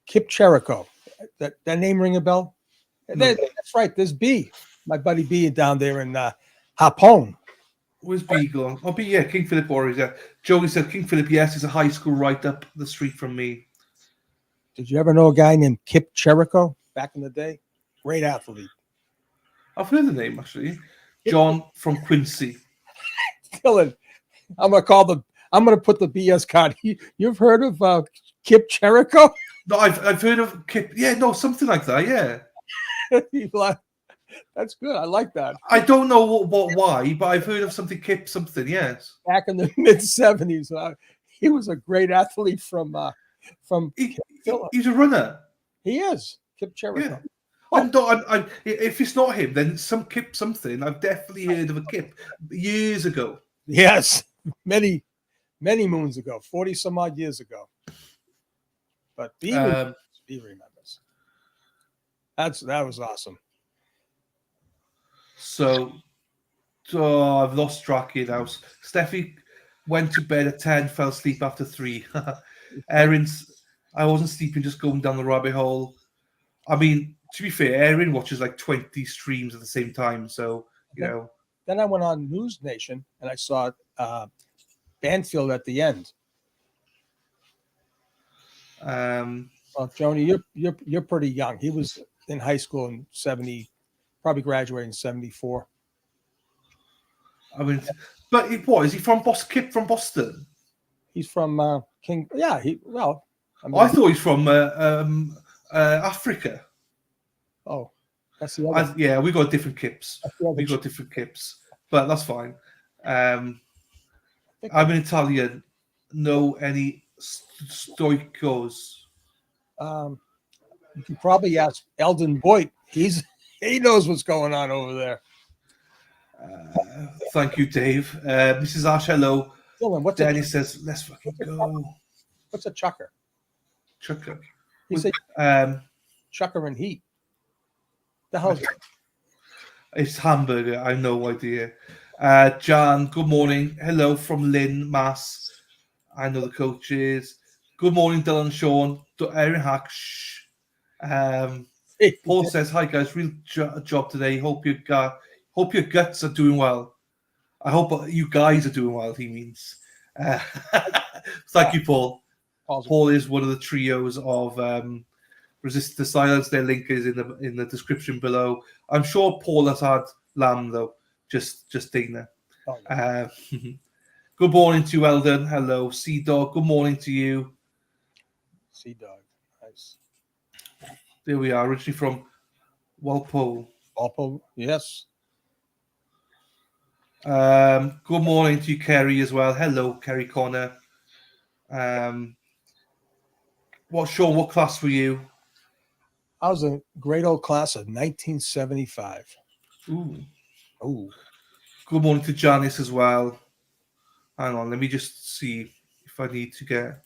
Kip Cherico. That name ring a bell? No. That's right. There's B. My buddy B down there in Harpone. Where's B going? Oh, B, yeah, King Philip Warriors, yeah. Joey said King Philip, yes, is a high school right up the street from me. Did you ever know a guy named Kip Cherico back in the day? Great athlete. I've heard the name, actually. John from Quincy. Dylan, I'm going to put the BS card. You've heard of Kip Cherico? No, I've heard of Kip. Yeah, no, something like that, yeah. That's good. I like that. I don't know why, but I've heard of something Kip something, yes. Back in the mid-'70s, he was a great athlete from he's a runner. He is. Kip Cherico. Yeah. Oh. If it's not him, then some Kip something. I've definitely heard of a Kip years ago. Yes, many moons ago, 40 some odd years ago. But he remembers. That was awesome. So I've lost track here now. Steffi went to bed at 10, fell asleep after 3. Erin's, I wasn't sleeping, just going down the rabbit hole. I mean, to be fair, Erin watches like 20 streams at the same time. So, you know. Then I went on News Nation and I saw Banfield at the end. Well, Joni, you're pretty young. He was in high school in 70, probably graduated in 74. I mean, but is he from Kip from Boston? He's from King. Yeah, I thought he's from Africa. Oh, that's the other. Yeah, we got different Kips. We got different Kips, but that's fine. I'm an Italian. Know any stoicos? You can probably ask Eldon Boyd. He knows what's going on over there. Thank you, Dave. Mrs. Ash, hello. Dylan, Danny says, let's fucking go. What's a chucker? Chucker. He said chucker and heat. The hell? It's hamburger. I have no idea. Jan, good morning. Hello from Lynn, Mass. I know the coaches. Good morning, Dylan, Sean, Erin Hack. Shh. Paul says, hi guys, real job today. Hope your guts are doing well. I hope you guys are doing well, he means. Thank you, Paul. Paul is one of the trios of Resist the Silence. Their link is in the description below. I'm sure Paul has had lamb though. Just Dana. Oh, yeah. Good morning to you, Eldon. Hello, Sea Dog. Good morning to you. Sea Dog. Nice. There we are, originally from Walpole. Walpole, yes. Good morning to you, Kerry, as well. Hello, Kerry Connor. Sean, what class were you? I was a grade old class of 1975. Ooh. Good morning to Janice as well. Hang on, let me just see if I need to get...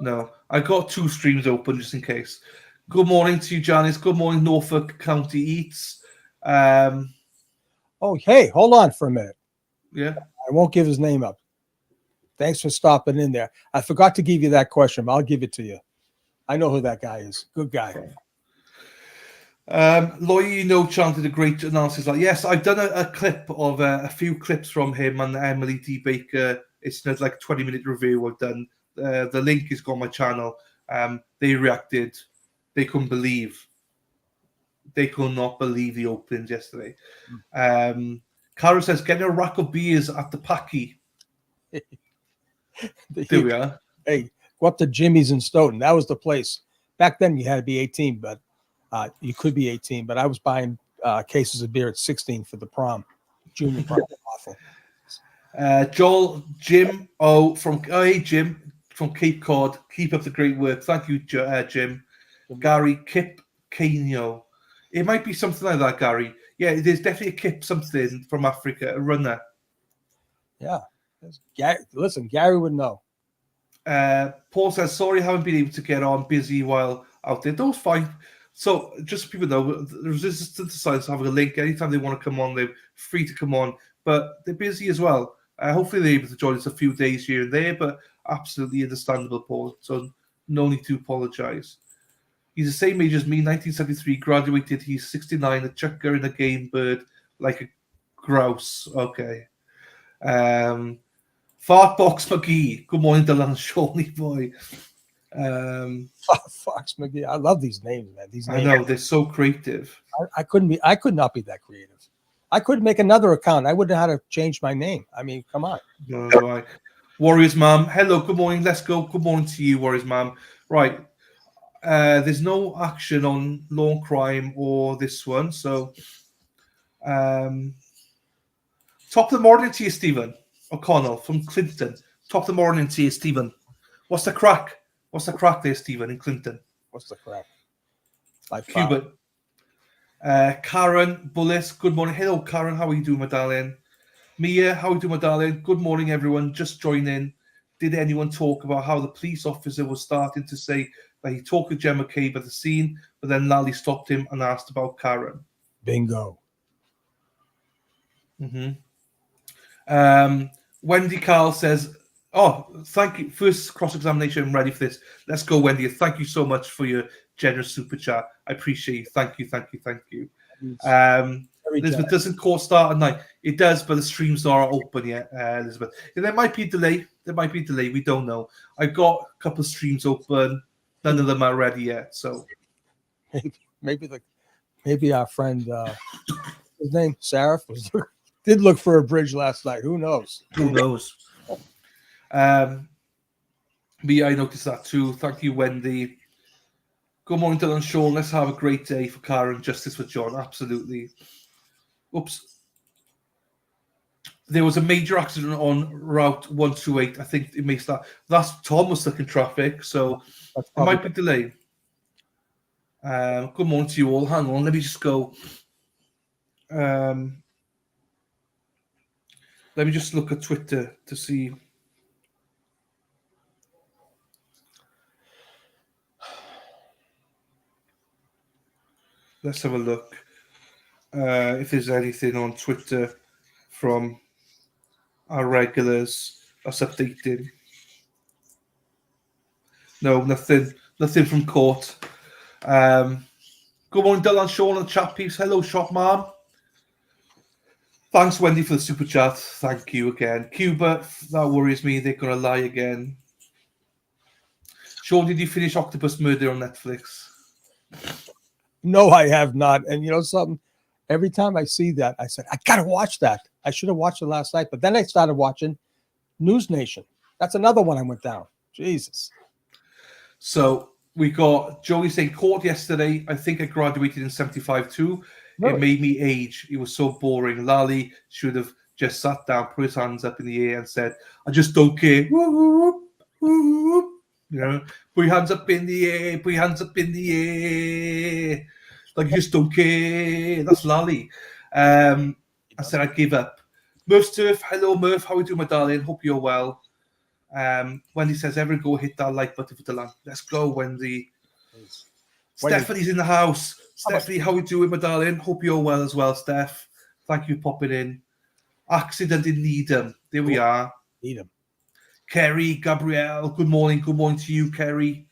No, I got 2 streams open just in case. Good morning to you, Janice. Good morning, Norfolk County Eats. Oh, hey, hold on for a minute. Yeah. I won't give his name up. Thanks for stopping in there. I forgot to give you that question, but I'll give it to you. I know who that guy is. Good guy. Lawyer, chanted a great analysis. Yes, I've done a clip of a few clips from him and Emily D. Baker. It's like a 20-minute review I've done. The link is on my channel. They reacted. They couldn't believe. They could not believe the openings yesterday. Carol says, getting a rack of beers at the Packy. There we are. Hey, go up to Jimmy's in Stoughton. That was the place. Back then, you had to be 18, but you could be 18. But I was buying cases of beer at 16 for the prom, junior prom. Awful. Joel, Jim, hey, Jim from Cape Cod. Keep up the great work. Thank you, Jim. Gary, Kip Canio. It might be something like that, Gary. Yeah, there's definitely a Kip something from Africa, a runner. Yeah. Listen, Gary would know. Paul says, sorry, I haven't been able to get on, busy while out there. Those fine. So just so people know, the Resistance to Science having a link. Anytime they want to come on, they're free to come on. But they're busy as well. Hopefully they're able to join us a few days here and there, but absolutely understandable, Paul. So no need to apologize. He's the same age as me, 1973, graduated. He's 69, a chucker and a game bird, like a grouse. Okay. Fartbox McGee. Good morning, Dylan Shawnee boy. Fox McGee. I love these names, man. These names. I know, they're so creative. I could not be that creative. I couldn't make another account. I wouldn't know how to change my name. I mean, come on. No, right. Warriors Mom. Hello, good morning. Let's go. Good morning to you, Warriors Mom. Right. There's no action on law and crime or this one. So top of the morning to you, Stephen O'Connell from Clinton. Top of the morning to you, Stephen. What's the crack? What's the crack there, Stephen, in Clinton? What's the crack? Cuban. Karen Bullis, good morning. Hello, Karen. How are you doing, my darling? Mia, how are you doing, my darling? Good morning, everyone. Just joining. Did anyone talk about how the police officer was starting to say that he talked to Gemma Cave at the scene, but then Lally stopped him and asked about Karen? Bingo. Wendy Carl says, oh, thank you. First cross-examination, I'm ready for this. Let's go, Wendy. Thank you so much for your generous super chat. I appreciate you. Thank you. Elizabeth, doesn't court start at 9? It does, but the streams are open yet, Elizabeth. Yeah, there might be a delay. We don't know. I've got a couple of streams open. None of them are ready yet. So maybe our friend, his name Sarif, did look for a bridge last night. Who knows? Me, I noticed that too. Thank you, Wendy. Good morning, Dylan and Sean. Let's have a great day for Karen. Justice for John. Absolutely. Oops. There was a major accident on Route 128. I think it makes that. That's Tom was stuck in traffic, so it might be delayed. Good morning to you all. Hang on, let me just go. Let me just look at Twitter to see. Let's have a look if there's anything on Twitter from our regulars that's updating. No, nothing from court. Good morning, Dylan, Sean, and chat peeps. Hello, shop mom. Thanks, Wendy, for the super chat. Thank you again. Cuba, that worries me. They're going to lie again. Sean, did you finish Octopus Murder on Netflix? No, I have not. And you know something? Every time I see that, I said, I got to watch that. I should have watched it last night. But then I started watching News Nation. That's another one I went down. Jesus. So we got Joey saying court yesterday. I think I graduated in 75 too. Really? It made me age. It was so boring. Lally should have just sat down, put his hands up in the air and said, I just don't care. Woo, woo, woo. You know, put your hands up in the air, put your hands up in the air. Like you just don't care. That's Lally. I said I give up. Murph Turf, hello Murph. How are you doing, my darling? Hope you're well. Wendy says, everyone go hit that like button for the land. Let's go, Wendy. Stephanie's in the house. Stephanie, how are you doing, my darling? Hope you're well as well, Steph. Thank you for popping in. Accident in Needham. There we are. Needham. Kerry, Gabrielle, good morning. Good morning to you, Kerry.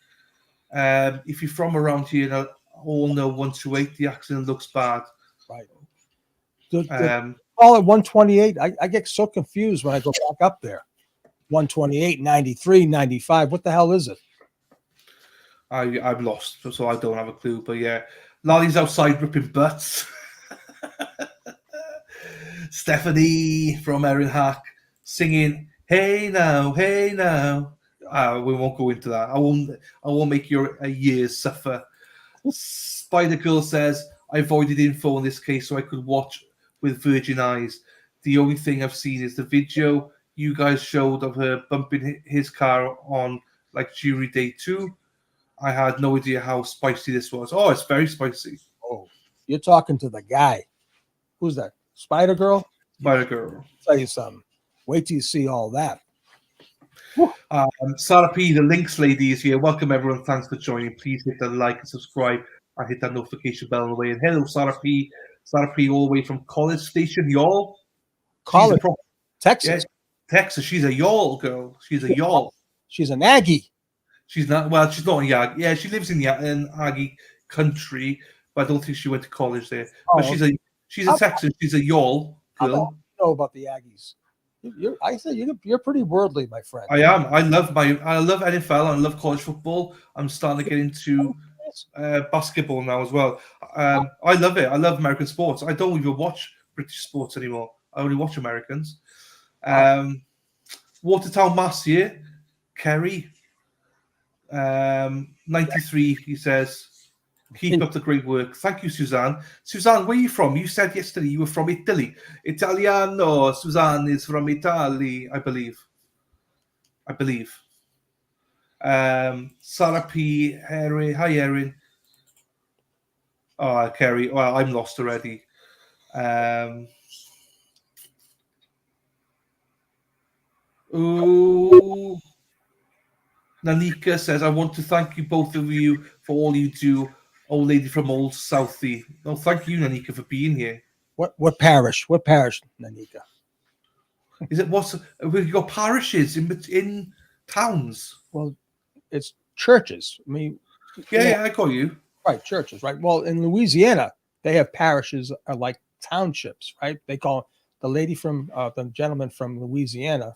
If you're from around here, all know 128, the accident looks bad. Right. Call it 128. I get so confused when I go back up there. 128, 93, 95. What the hell is it? I'm lost, so I don't have a clue. But yeah, Lally's outside ripping butts. Stephanie from Erin Hack singing, "Hey now, hey now." We won't go into that. I won't make your years suffer. Spider Girl says, I avoided info on this case so I could watch with virgin eyes. The only thing I've seen is the video you guys showed of her bumping his car on like jury day 2. I had no idea how spicy this was. Oh, it's very spicy. Oh, you're talking to the guy. Who's that? Spider Girl? Spider Girl. I'll tell you something. Wait till you see all that. Sarah P, the links lady is here. Welcome everyone. Thanks for joining. Please hit that like and subscribe and hit that notification bell on the way. And hello, Sarah P. Sarah P all the way from College Station, y'all. College, Texas. Yeah, Texas. She's a y'all girl. She's a y'all. She's an Aggie. She's not. Well, she's not a Yag. Yeah, she lives in Aggie country, but I don't think she went to college there. But she's a Texan. She's a y'all girl. I know about the Aggies. I say you're pretty worldly, my friend. I am. I love NFL. I love college football. I'm starting to get into basketball now as well. I love it. I love American sports. I don't even watch British sports anymore. I only watch Americans. Watertown, Mass here. Kerry. 93, he says. Keep up the great work. Thank you, Suzanne. Suzanne, where are you from? You said yesterday you were from Italy. Italiano. Suzanne is from Italy, I believe. Sarah P. Harry. Hi, Erin. Oh, Kerry. Well, I'm lost already. Ooh. Nanika says, I want to thank you, both of you, for all you do. Old lady from Old Southie. Oh, thank you, Nanika, for being here. What parish? What parish, Nanika? Is it what's we've got parishes in towns? Well, it's churches. I mean, Yeah, I got you. right, churches, right? Well, in Louisiana, they have parishes are like townships, right? They call the lady from the gentleman from Louisiana,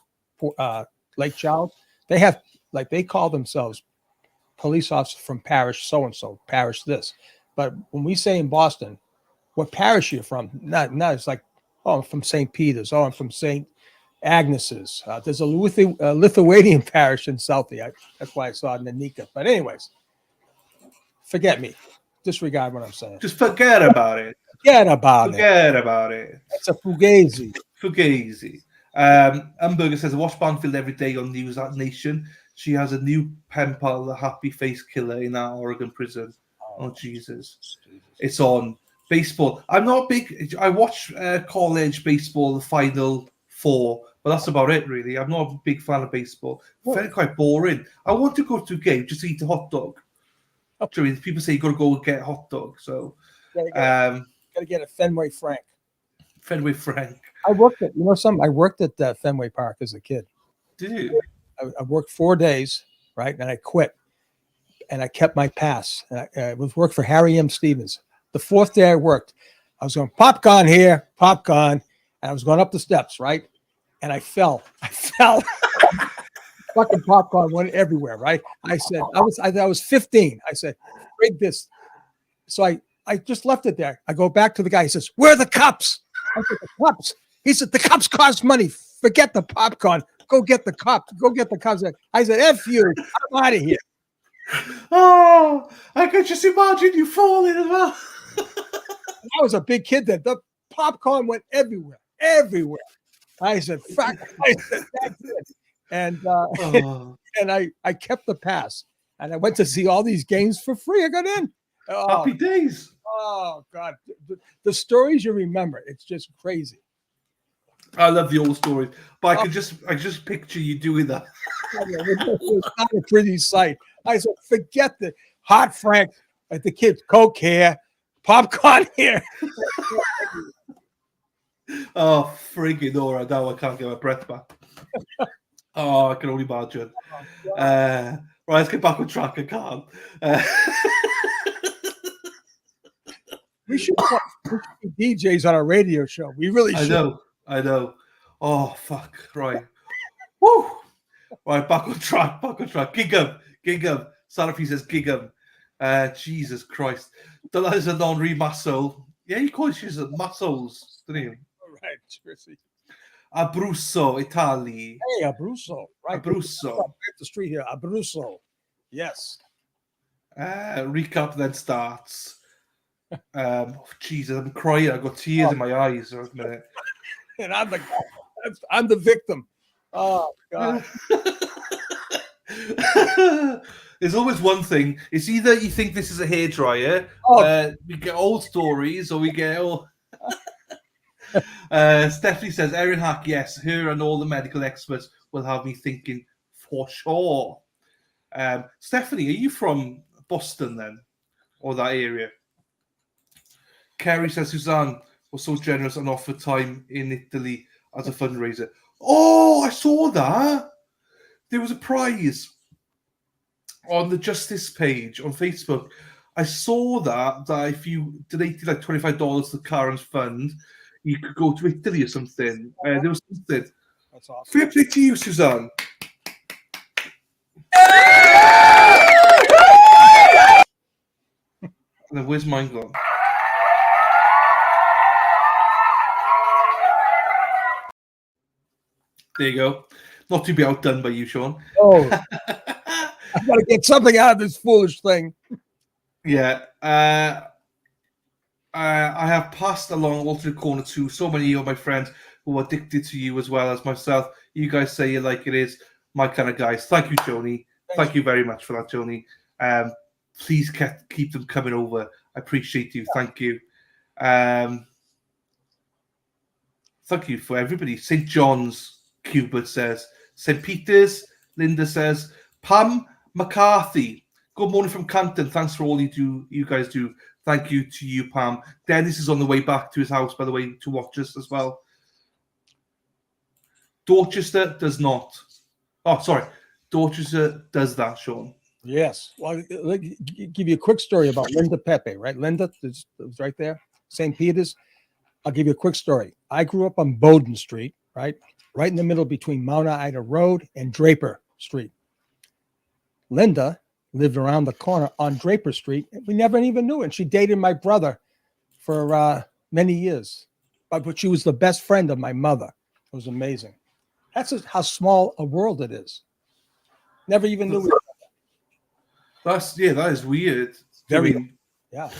Lake Charles. They have like they call themselves police officer from parish so and so, parish this. But when we say in Boston, what parish you're from? Not it's like, oh, I'm from St. Peter's. Oh, I'm from St. Agnes's. There's a Lithuanian parish in Southie. That's why I saw Nanika. But anyways, forget me. Disregard what I'm saying. Just forget about it. Forget about it. It's a fugazi. Fugazi. Umberger says, I watch Banfield every day on News Nation. She has a new pen pal, the happy face killer in our Oregon prison. Oh, Jesus. It's on. Baseball. I'm not big. I watch college baseball, the Final Four, but that's about it, really. I'm not a big fan of baseball. Very quite boring. I want to go to a game just to eat a hot dog. Okay. People say you got to go get a hot dog. So, gotta get a Fenway Frank. Fenway Frank. I worked at I worked at Fenway Park as a kid. Did you? I worked 4 days, right, and I quit, and I kept my pass. And I was work for Harry M. Stevens. The 4th day I worked, I was going popcorn here, popcorn, and I was going up the steps, right, and I fell. Fucking popcorn went everywhere, right? I said I was 15. I said, "Rig this." So I just left it there. I go back to the guy. He says, "Where are the cups?" I said, "The cups." He said, "The cups cost money. Forget the popcorn. Go get the cups. Go get the cups." I said, "F you. I'm out of here." Oh, I could just imagine you falling as well. I was a big kid then. The popcorn went everywhere. I said, "Fuck." I said, "That's it." And and I kept the pass, and I went to see all these games for free. I got in. Happy days. Oh God, the stories you remember, it's just crazy. I love the old stories, but I just picture you doing that. It's not a pretty sight. I said, forget the hot Frank at the kids, Coke here, popcorn here. Oh, friggin' Nora, now I can't get my breath back. Oh, I can only imagine. Right, let's get back on track. I can't. We should be DJs on a radio show. We really should. I know. Oh, fuck. Right. Woo. Right, back on track. Gig 'em. Sarif says gig 'em. Jesus Christ. That is a non-remuscle. Yeah, he calls you muscles, didn't he? Right, seriously. Abruzzo, Italy. Hey, Abruzzo. Right. Abruzzo. Right up the street here. Abruzzo. Yes. Recap then starts. Jesus, I'm crying. I've got tears in my eyes for a minute. And I'm the victim. Oh God. There's always one thing. It's either you think this is a hairdryer, we get old stories, or we get all. Stephanie says, Erin Hack, yes, her and all the medical experts will have me thinking for sure. Stephanie, are you from Boston then? Or that area? Kerry says, Suzanne was so generous and offered time in Italy as a fundraiser. Oh, I saw that. There was a prize on the Justice page on Facebook. I saw that if you donated like $25 to Karen's fund, you could go to Italy or something. There was something. That's awesome. Fair play to you, Suzanne. And then where's mine gone? There you go. Not to be outdone by you, Sean. Oh, I've got to get something out of this foolish thing. Yeah. I have passed along Alternate Corner to so many of my friends who are addicted to you as well as myself. You guys say it like it is. My kind of guys. Thank you, Joni. Thank you very much for that, Joni. Please keep them coming over. I appreciate you. Thank you. Thank you for everybody. St. John's, Cubert says. St. Peter's, Linda says. Pam McCarthy, good morning from Canton. Thanks for all you guys do. Thank you to you, Pam. Dennis is on the way back to his house, by the way, to watch us as well. Dorchester does not. Oh, sorry. Dorchester does that, Sean. Yes. Well, let me give you a quick story about Linda Pepe, right? Linda is right there, St. Peter's. I'll give you a quick story. I grew up on Bowden Street, right in the middle between Mount Ida Road and Draper Street. Linda lived around the corner on Draper Street. We never even knew it. And she dated my brother for many years. But she was the best friend of my mother. It was amazing. That's just how small a world it is. Never even knew. That is weird. Yeah.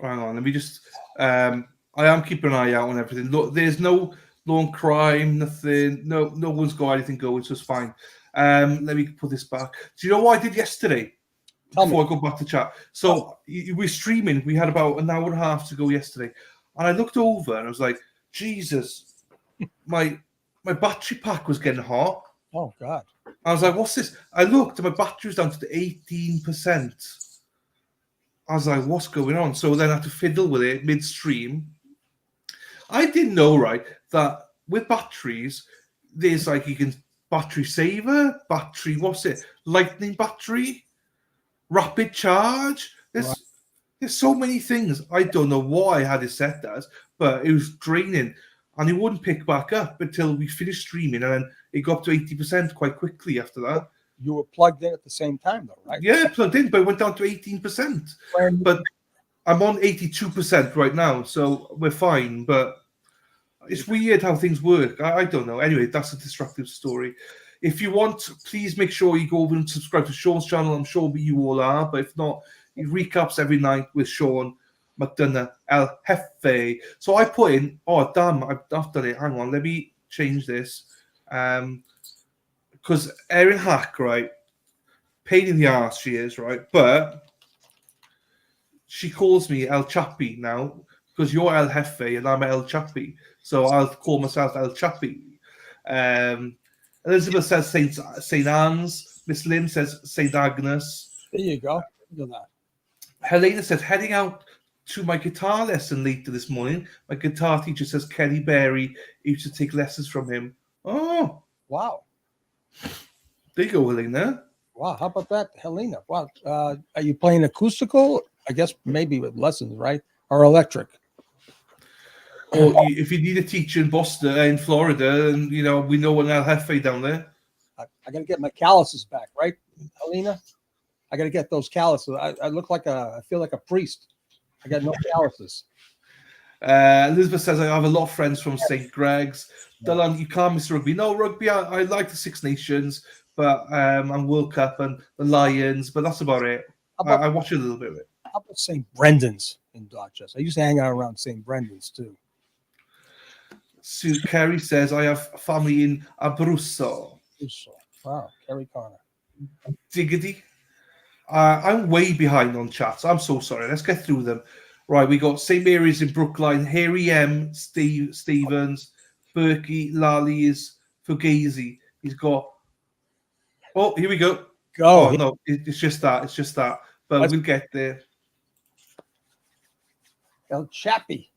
Hang on, let me just. I am keeping an eye out on everything. Look, there's no known crime, nothing. No one's got anything going, so it's fine. Let me put this back. Do you know what I did yesterday? Before I go back to chat. So we're streaming. We had about an hour and a half to go yesterday, and I looked over and I was like, Jesus, my battery pack was getting hot. Oh God. I was like, what's this? I looked and my battery was down to 18%. I was like, what's going on? So then I had to fiddle with it midstream. I didn't know, right, that with batteries, there's like you can battery saver, lightning battery, rapid charge. There's so many things. I don't know what I had it set as, but it was draining. And it wouldn't pick back up until we finished streaming, and then it got up to 80% quite quickly after that. You were plugged in at the same time, though, right? Yeah, plugged in, but it went down to 18%. But I'm on 82% right now, so we're fine. But it's weird how things work. I don't know. Anyway, that's a destructive story. If you want, please make sure you go over and subscribe to Sean's channel. I'm sure you all are, but if not, he recaps every night with Sean McDonough, El Jefe. So I put in, oh, damn, I've done it. Hang on, let me change this. Because Erin Hack, right, pain in the arse she is, right? But she calls me El Chappy now because you're El Jefe and I'm El Chappy. So I'll call myself El Chappy. Elizabeth says St. Anne's. Miss Lynn says St. Agnes. There you go. Look at that. Helena says, heading out to my guitar lesson later this morning. My guitar teacher says Kelly Berry used to take lessons from him. Oh, wow. There you go, Helena. Wow, how about that, Helena? Wow. Are you playing acoustical? I guess maybe with lessons, right? Or electric? Or if you need a teacher in Boston, in Florida, and we know an El Jefe down there. I got to get my calluses back, right, Helena? I got to get those calluses. I feel like a priest. I got no calluses. Elizabeth says, I have a lot of friends from St. Greg's. Dylan, you can't miss rugby. No, rugby, I like the Six Nations, but and World Cup and the Lions, but that's about it. I watch a little bit of it. How about St. Brendan's in Dorchester? I used to hang out around St. Brendan's too. Sue Kerry says, I have family in Abruzzo. Wow, Kerry Connor. Diggity. I'm way behind on chats. I'm so sorry. Let's get through them. Right, we got St. Mary's in Brookline, Harry M, Stevens, Berkey, Lally's, Fugazi. He's got. Oh, here we go. Go. Oh, no, it's just that. But we'll get there. El Chappy.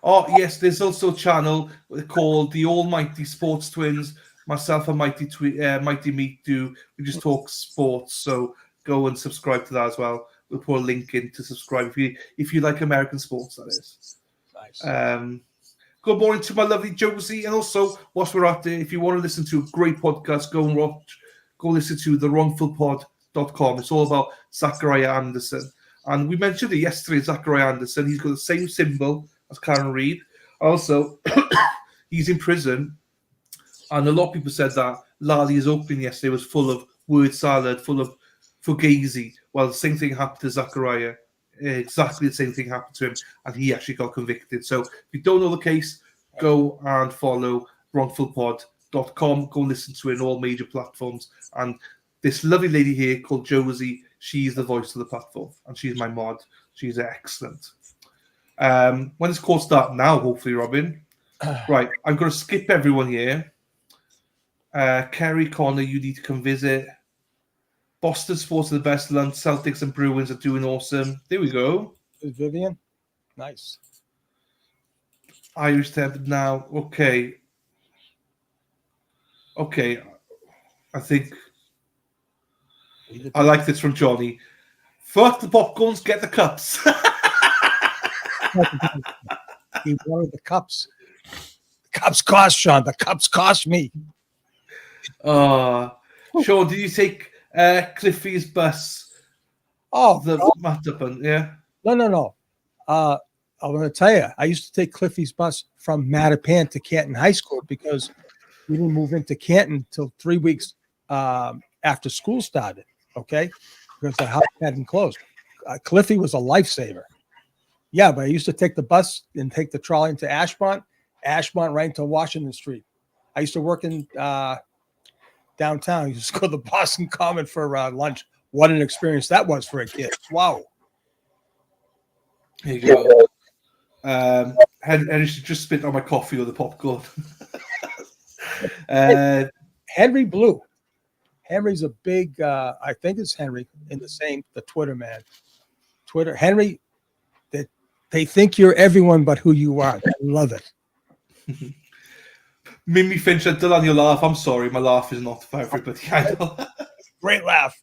Oh, yes, there's also a channel called The Almighty Sports Twins. Myself and Mighty Meat do. We just talk sports, so go and subscribe to that as well. We'll put a link in to subscribe if you like American sports, that is. Nice. Good morning to my lovely Josie. And also, whilst we're at it, if you want to listen to a great podcast, go listen to thewrongfulpod.com. It's all about Zachariah Anderson. And we mentioned it yesterday, Zachariah Anderson. He's got the same symbol as Karen Reid. Also, he's in prison. And a lot of people said that Lali's opening yesterday was full of word salad, full of fugazi. Well, the same thing happened to Zachariah. Exactly the same thing happened to him, and he actually got convicted. So if you don't know the case, go and follow wrongfulpod.com. Go listen to it on all major platforms. And this lovely lady here called Josie, she's the voice of the platform, and she's my mod. She's excellent. When does court start? Now, hopefully, Robin. Right, I'm going to skip everyone here. Kerry Connor, you need to come visit. Boston sports are the best. London Celtics and Bruins are doing awesome. There we go. Is Vivian? Nice. Irish temp now. Okay. I think I like this from Johnny. Fuck the popcorns, get the cups. He wanted the cups. The cups cost, Sean. The cups cost me. Sean, did you take Cliffy's bus? Oh, The Mattapan, yeah. No. I'm going to tell you, I used to take Cliffy's bus from Mattapan to Canton High School because we didn't move into Canton until 3 weeks after school started, okay? Because the house hadn't closed. Cliffy was a lifesaver. Yeah, but I used to take the bus and take the trolley into Ashmont right into Washington Street. I used to work in downtown. I used to go to the Boston Common for lunch. What an experience that was for a kid. Wow. Here you go. Henry just spit on my coffee or the popcorn. Henry Blue. Henry's a big, I think it's Henry in the Twitter man. Twitter. Henry, that they think you're everyone but who you are. I love it. Mimi Finch, I did on your laugh. I'm sorry, my laugh is not for everybody. I know. Great laugh.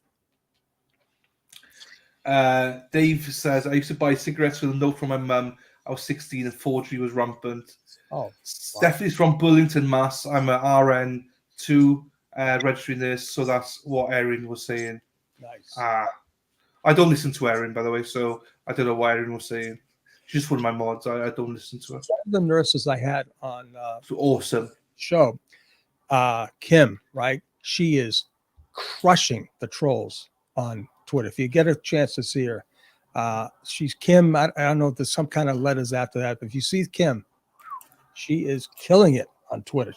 Dave says, I used to buy cigarettes with a note from my mum. I was 16 and forgery was rampant. Oh, Stephanie's from Burlington, Mass. I'm an RN2 registering nurse, so that's what Erin was saying. Nice. I don't listen to Erin, by the way, so I don't know what Erin was saying. She's just one of my mods. I don't listen to her. One of the nurses I had on awesome show, Kim, right? She is crushing the trolls on Twitter. If you get a chance to see her, she's Kim. I don't know if there's some kind of letters after that, but if you see Kim, she is killing it on Twitter.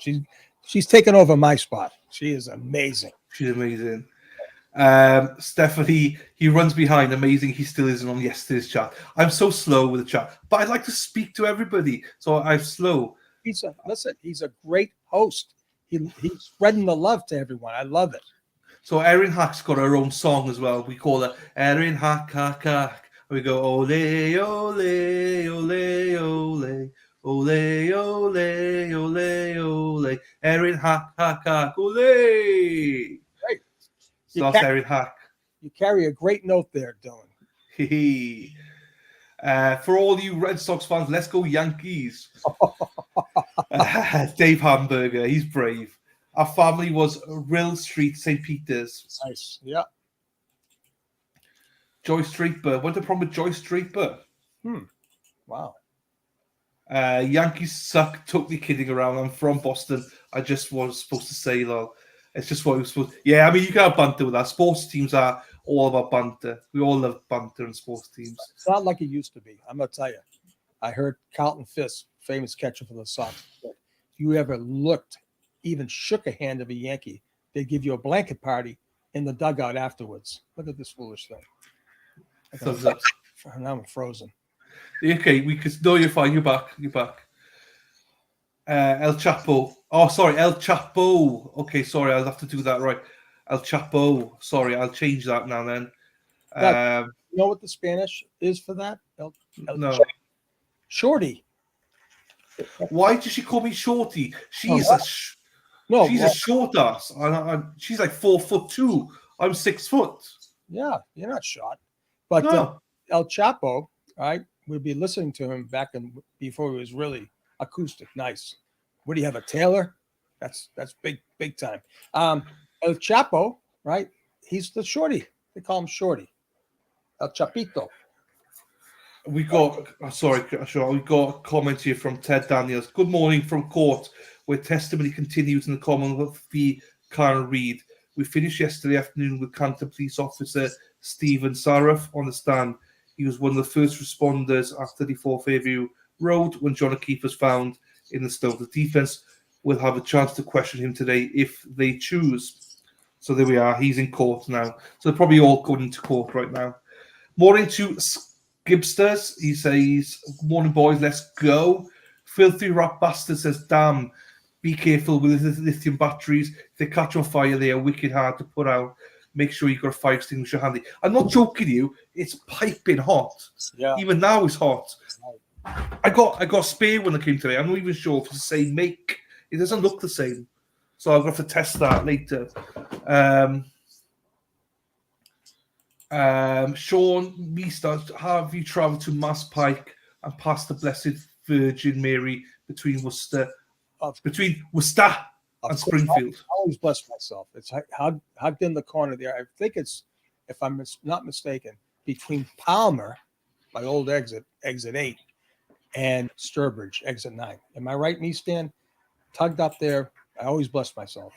She's taken over my spot. She is amazing. She's amazing. Stephanie, he runs behind. Amazing. He still isn't on yesterday's chat. I'm so slow with the chat, but I'd like to speak to everybody, so I'm slow. He's a great host. He's spreading the love to everyone. I love it. So Erin Hack's got her own song as well. We call her Erin Hack, Hack, Hack. We go ole, ole, ole, ole, ole, ole, ole, ole. Erin Hack, Hack, Hack, ole. Great. So that's Erin Hack. You carry a great note there, Dylan. For all you Red Sox fans, let's go Yankees. Dave Hamburger, he's brave. Our family was Rill Street, St. Peter's. Nice. Yeah. Joyce Draper. Went to prom with Joyce Draper. Wow. Yankees suck. Totally kidding around. I'm from Boston. I just was supposed to say, lol. It's just what we were supposed to. Yeah, I mean, you can have banter with that. Sports teams are all about banter. We all love banter in sports teams. It's not like it used to be. I'm going to tell you. I heard Carlton Fisk, famous catcher for the Sox. If you ever looked, even shook a hand of a Yankee, they'd give you a blanket party in the dugout afterwards. Look at this foolish thing. Now I'm frozen. Okay, no, you're fine. You're back. El Chapo. Oh, sorry, El Chapo. Okay, sorry, I'll have to do that right. El Chapo. Sorry, I'll change that now then. You know what the Spanish is for that? No. Shorty. Why does she call me Shorty? She's a short ass. She's like 4'2". I'm 6 foot. Yeah, you're not short. But no. El Chapo, right? We'd be listening to him before he was really acoustic. Nice. What do you have, a Taylor? That's big time. El Chapo, right? He's the shorty. They call him Shorty. El Chapito. We got a comment here from Ted Daniels. Good morning from court, where testimony continues in the Commonwealth v. Karen Reid. We finished yesterday afternoon with Canton Police Officer Stephen Sarif on the stand. He was one of the first responders at 34 Fairview Road when John O'Keefe was found in the snow. The defence will have a chance to question him today if they choose. So there we are. He's in court now. So they're probably all going into court right now. Morning to Gibsters. He says, morning, boys. Let's go. Filthy rat bastard says, damn. Be careful with the lithium batteries. If they catch on fire, they are wicked hard to put out. make sure you've got a fire extinguisher handy. I'm not joking you. It's piping hot. Yeah. Even now it's hot. I got a spare one that came today. I'm not even sure if it's the same make. It doesn't look the same. So I'll have to test that later. Sean Meester, have you travelled to Mass Pike and past the Blessed Virgin Mary between Worcester and Springfield? I always bless myself. It's hugged in the corner there. I think it's, if I'm not mistaken, between Palmer, my old exit 8, and Sturbridge, exit 9. Am I right, me, Stan? Tugged up there. I always bless myself.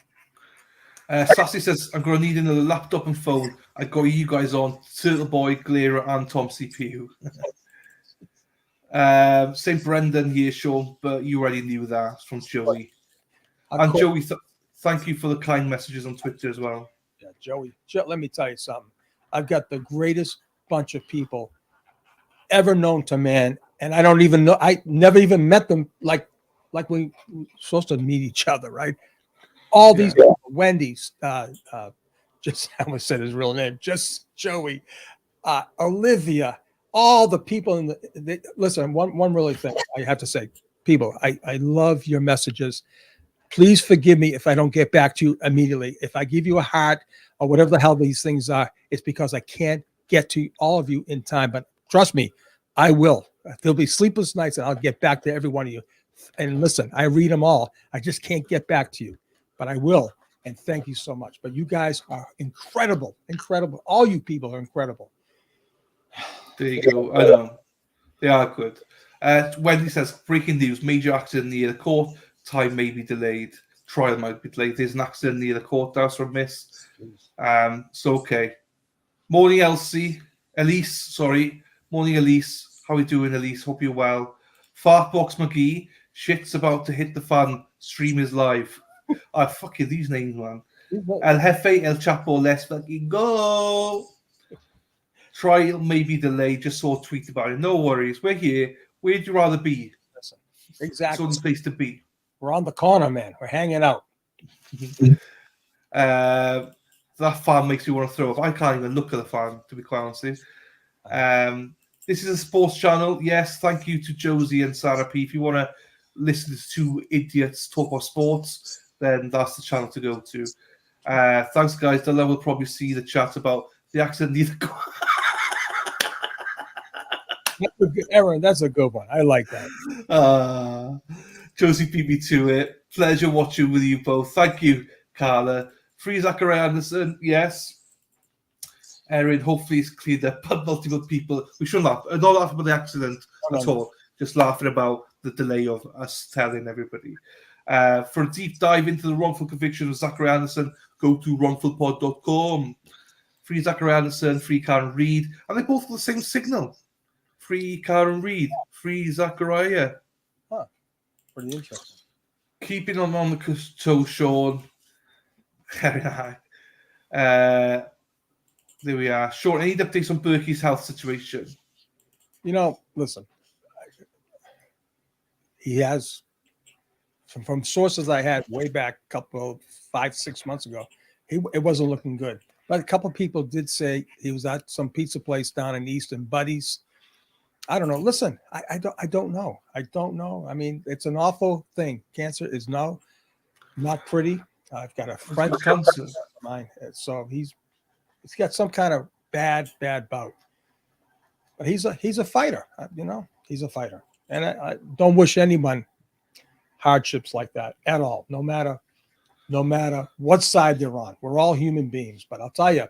Sassy says, I'm going to need another laptop and phone. I got you guys on Turtle Boy, Glera, and Tom CPU. St. Brendan here, Sean, but you already knew that. It's from Joey. And Joey, thank you for the kind messages on Twitter as well. Yeah, Joey, let me tell you something. I've got the greatest bunch of people ever known to man, and I don't even know. I never even met them like we were supposed to meet each other, right? All these people, Wendy's, just I almost said his real name, just Joey, Olivia, all the people in the listen. One really thing I have to say, people, I love your messages. Please forgive me if I don't get back to you immediately. If I give you a heart or whatever the hell these things are, it's because I can't get to all of you in time. But trust me, I will. There'll be sleepless nights, and I'll get back to every one of you. And listen, I read them all. I just can't get back to you, but I will. And thank you so much. But you guys are incredible, incredible. All you people are incredible. There you go. I know. They are good. Wendy says, breaking news, major accident near the court. Time may be delayed. Trial might be delayed. There's an accident near the courthouse or miss. So, okay. Morning, Elise, sorry. Morning, Elise. How are you doing, Elise? Hope you're well. Fartbox McGee. Shit's about to hit the fan. Stream is live. Fuck you, these names, man. El Jefe, El Chapo, let's fucking go. Trial may be delayed. Just saw a tweet about it. No worries. We're here. Where'd you rather be? Listen, exactly. It's the place to be. We're on the corner, man. We're hanging out. That fan makes me want to throw up. I can't even look at the fan, to be quite honest. This is a sports channel. Yes, thank you to Josie and Sarah P. If you want to listen to two idiots talk about sports, then that's the channel to go to. Thanks, guys. Della will probably see the chat about the accident. Aaron, that's a good one. I like that. Josie beat me to it. Pleasure watching with you both. Thank you, Carla. Free Zachary Anderson, yes. Erin, hopefully it's cleared up. But multiple people. We shouldn't laugh. Not laughing about the accident at all. Just laughing about the delay of us telling everybody. For a deep dive into the wrongful conviction of Zachary Anderson, go to wrongfulpod.com. Free Zachary Anderson, free Karen Reid. And they both have the same signal. Free Karen Reid, free Zachariah. Pretty interesting. Keeping on the toe, Sean. There we are. Sean, any updates on Berkey's health situation? You know, listen. He has, from sources I had way back, 5-6 months ago, it wasn't looking good. But a couple of people did say he was at some pizza place down in Easton, Buddy's. I don't know. Listen, I don't know. I don't know. I mean, it's an awful thing. Cancer is not pretty. I've got a friend of mine, so he's got some kind of bad bout. But he's a fighter. You know, he's a fighter, and I don't wish anyone hardships like that at all. No matter what side they're on, we're all human beings. But I'll tell you,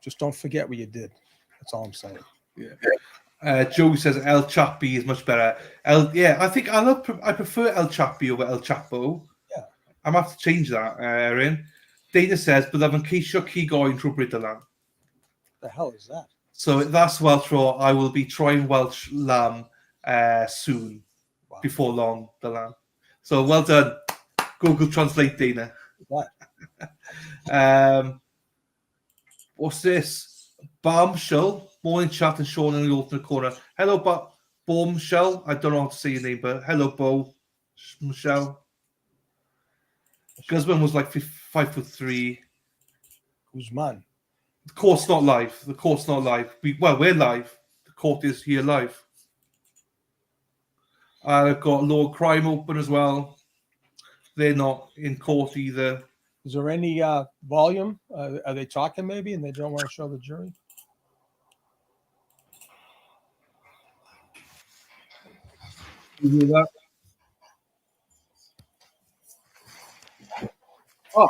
just don't forget what you did. That's all I'm saying. Yeah. Joey says El Chappy is much better. I think I prefer El Chappy over El Chapo. Yeah, I'm gonna have to change that, Erin. Dana says, "Byddaf yn ceisio cigoen trwy Brydalan." The hell is that? So that's Welsh for I will be trying Welsh lamb soon. Wow. Before long, the lamb. So well done. Google Translate, Dana. What? What's this? Bombshell. Morning chat and Sean in the alternate corner. Hello, Bombshell. I don't know how to say your name, but hello, Bo. Michelle. Guzman was like 5'3". Guzman. The court's not live. The court's not live. We're live. The court is here live. I've got Law Crime open as well. They're not in court either. Is there any volume? Are they talking maybe and they don't want to show the jury? You hear that? Oh.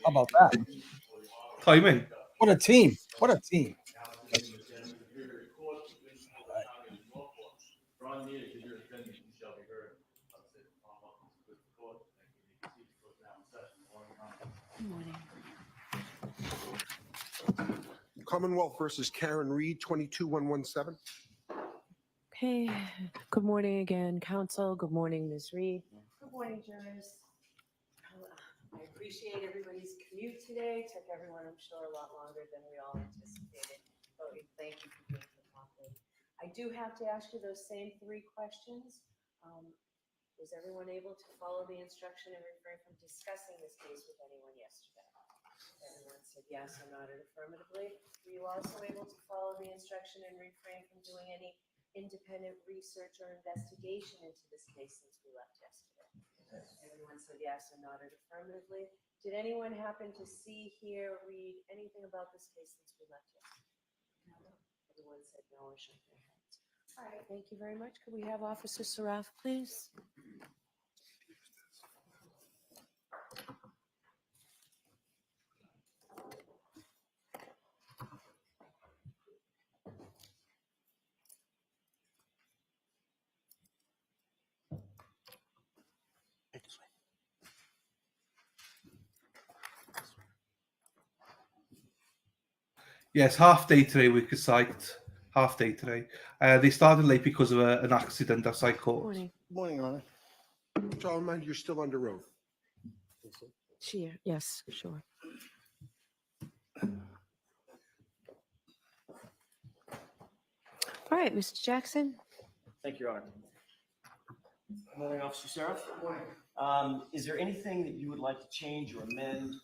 How about that? Timing. What a team. What a team. Commonwealth versus Karen Reed, 22117. Okay, good morning again, council. Good morning, Ms. Reed. Good morning, jurors. I appreciate everybody's commute today. Took everyone, I'm sure, a lot longer than we all anticipated. So thank you for being so promptly. I do have to ask you those same 3 questions. Was everyone able to follow the instruction and refrain from discussing this case with anyone yesterday? Everyone said yes or nodded affirmatively. Were you also able to follow the instruction and refrain from doing any independent research or investigation into this case since we left yesterday? Everyone said yes or nodded affirmatively. Did anyone happen to see, hear, read anything about this case since we left yesterday? No. Everyone said no or shook their heads. All right, thank you very much. Could we have Officer Sarif, please? Yes, half day today, we could cite. Half day today. They started late because of an accident outside court. Morning. Morning, Your Honor. Gentlemen, you're still under oath. Yes, sure. All right, Mr. Jackson. Thank you, Your Honor. Good morning, Officer Sarif. Good morning. Is there anything that you would like to change or amend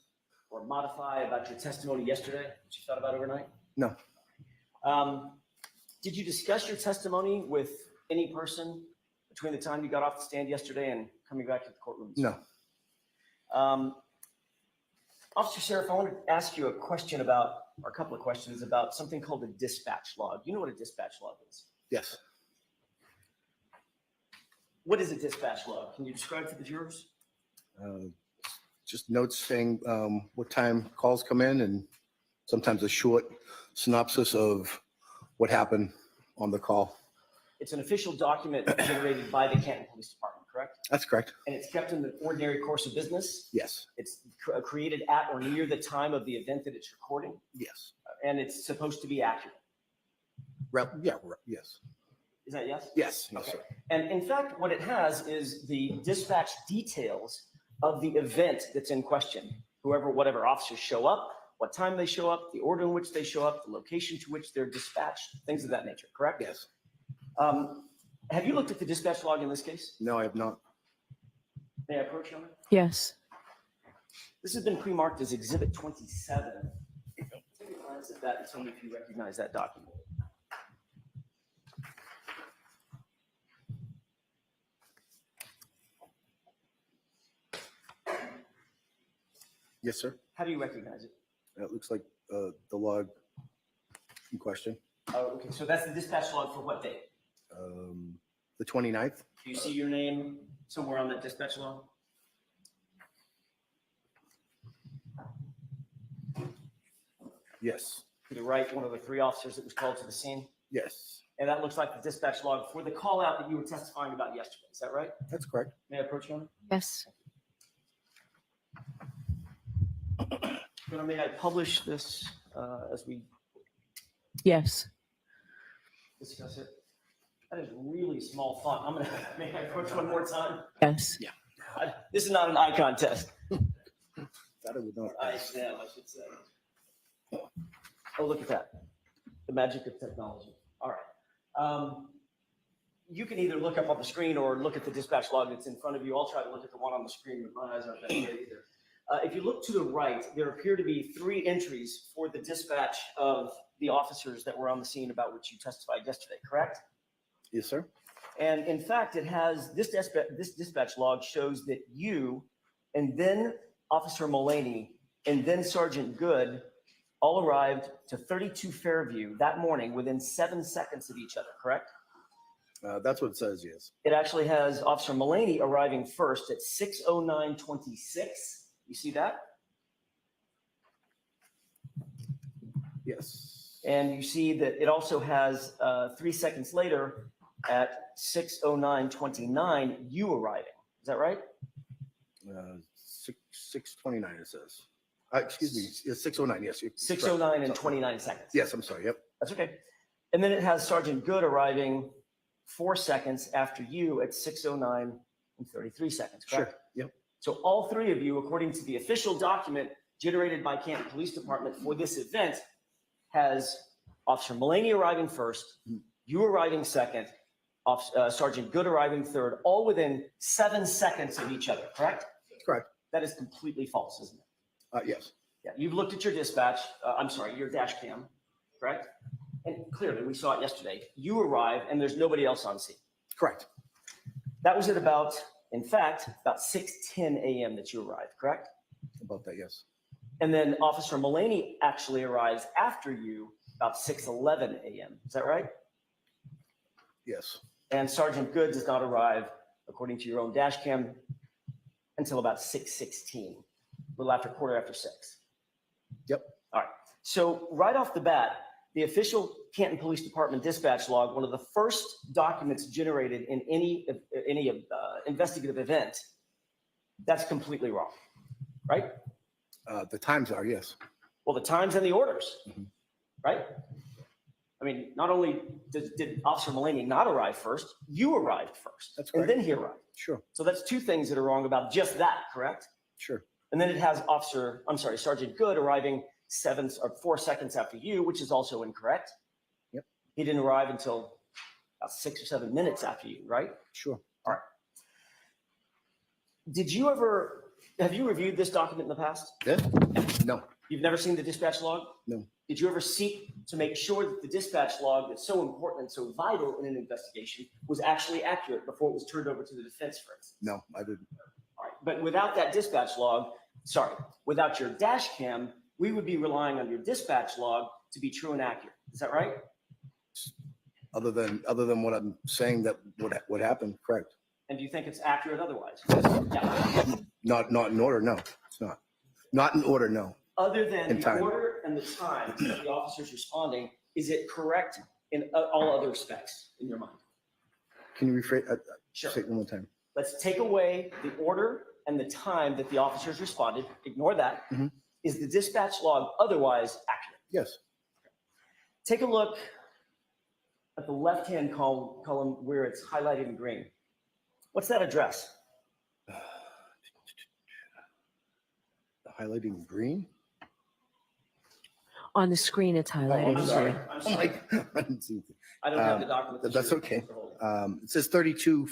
or modify about your testimony yesterday that you thought about overnight? No. Did you discuss your testimony with any person between the time you got off the stand yesterday and coming back to the courtroom? No. Officer Sarif, I want to ask you a question about, or a couple of questions about something called a dispatch log. You know what a dispatch log is? Yes. What is a dispatch log? Can you describe to the jurors? Just notes saying what time calls come in and sometimes a short synopsis of what happened on the call. It's an official document generated by the Canton Police Department, correct? That's correct. And it's kept in the ordinary course of business? Yes. It's created at or near the time of the event that it's recording? Yes. And it's supposed to be accurate? Yes. Is that yes? Yes. Yes, Okay. sir. And in fact, what it has is the dispatch details of the event that's in question. Whatever officers show up, what time they show up, the order in which they show up, the location to which they're dispatched, things of that nature, correct? Yes. Have you looked at the dispatch log in this case? No, I have not. May I approach you on it? Yes. This has been pre-marked as Exhibit 27. Take a glance at that and tell me if you recognize that document. Yes, sir. How do you recognize it? It looks like the log in question. Oh, okay, so that's the dispatch log for what date? The 29th. Do you see your name somewhere on that dispatch log? Yes. To the right, one of the 3 officers that was called to the scene? Yes. And that looks like the dispatch log for the call out that you were testifying about yesterday. Is that right? That's correct. May I approach you on it? Yes. May I publish this as we Yes. discuss it? That is really small font. May I approach one more time? Yes. Yeah. This is not an eye contest. That I would not. I am, I should say. Oh, look at that. The magic of technology. All right. You can either look up on the screen or look at the dispatch log that's in front of you. I'll try to look at the one on the screen, but my eyes aren't that good either. If you look to the right, there appear to be 3 entries for the dispatch of the officers that were on the scene about which you testified yesterday, correct? Yes, sir. And in fact, it has this dispatch log shows that you and then Officer Mullaney and then Sergeant Good all arrived to 32 Fairview that morning within 7 seconds of each other, correct? That's what it says, yes. It actually has Officer Mullaney arriving first at 6:09:26. You see that? Yes. And you see that it also has 3 seconds later at 6:09:29, you arriving. Is that right? 6:29 it says. Excuse me, it's 6:09, yes. 6:09 and 29 seconds. Yes, I'm sorry, yep. That's okay. And then it has Sergeant Good arriving 4 seconds after you at 6:09 and 33 seconds, correct? Sure, yep. So all 3 of you, according to the official document generated by Canton Police Department for this event, has Officer Mullaney arriving first, you arriving second, Sergeant Good arriving third, all within 7 seconds of each other, correct? Correct. That is completely false, isn't it? Yes. Yeah, you've looked at your dispatch, your dash cam, correct? And clearly, we saw it yesterday. You arrive and there's nobody else on scene. Correct. That was at about 6:10 a.m. that you arrived, correct? About that, yes. And then Officer Mullaney actually arrives after you about 6:11 a.m. Is that right? Yes. And Sergeant Good does not arrive, according to your own dash cam, until about 6:16, a little after 6:15. Yep. All right. So right off the bat, the official Canton Police Department dispatch log, one of the first documents generated in any investigative event, that's completely wrong, right? The times are, yes. Well, the times and the orders, right? I mean, not only did Officer Mullaney not arrive first, you arrived first. That's and correct. then he arrived. Sure, So that's 2 things that are wrong about just that, correct? sure. And then it has Sergeant Good arriving 4 seconds after you, which is also incorrect. Yep. He didn't arrive until about 6 or 7 minutes after you, right? Sure. All right. Have you reviewed this document in the past? Yeah? No, You've never seen the dispatch log? no, Did you ever seek to make sure that the dispatch log that's so important and so vital in an investigation was actually accurate before it was turned over to the defense, for instance? no, I didn't. All right. But without that dispatch log, without your dash cam, we would be relying on your dispatch log to be true and accurate. Is that right? Other than what I'm saying that what happened, correct. And do you think it's accurate otherwise? Yes. Yeah. Not in order, no, it's not. Not in order, no. Other than In the time. order and the time that the officer's responding, is it correct in all other respects in your mind? Can you rephrase, Sure. say it one more time? Let's take away the order and the time that the officers responded. Ignore that. Mhm. Is the dispatch log otherwise accurate? Yes. Take a look at the left-hand column where it's highlighted in green. What's that address? Highlighting green? On the screen, it's highlighted. I'm sorry. Oh my, I didn't see it. I don't have the document. That's okay. It says 32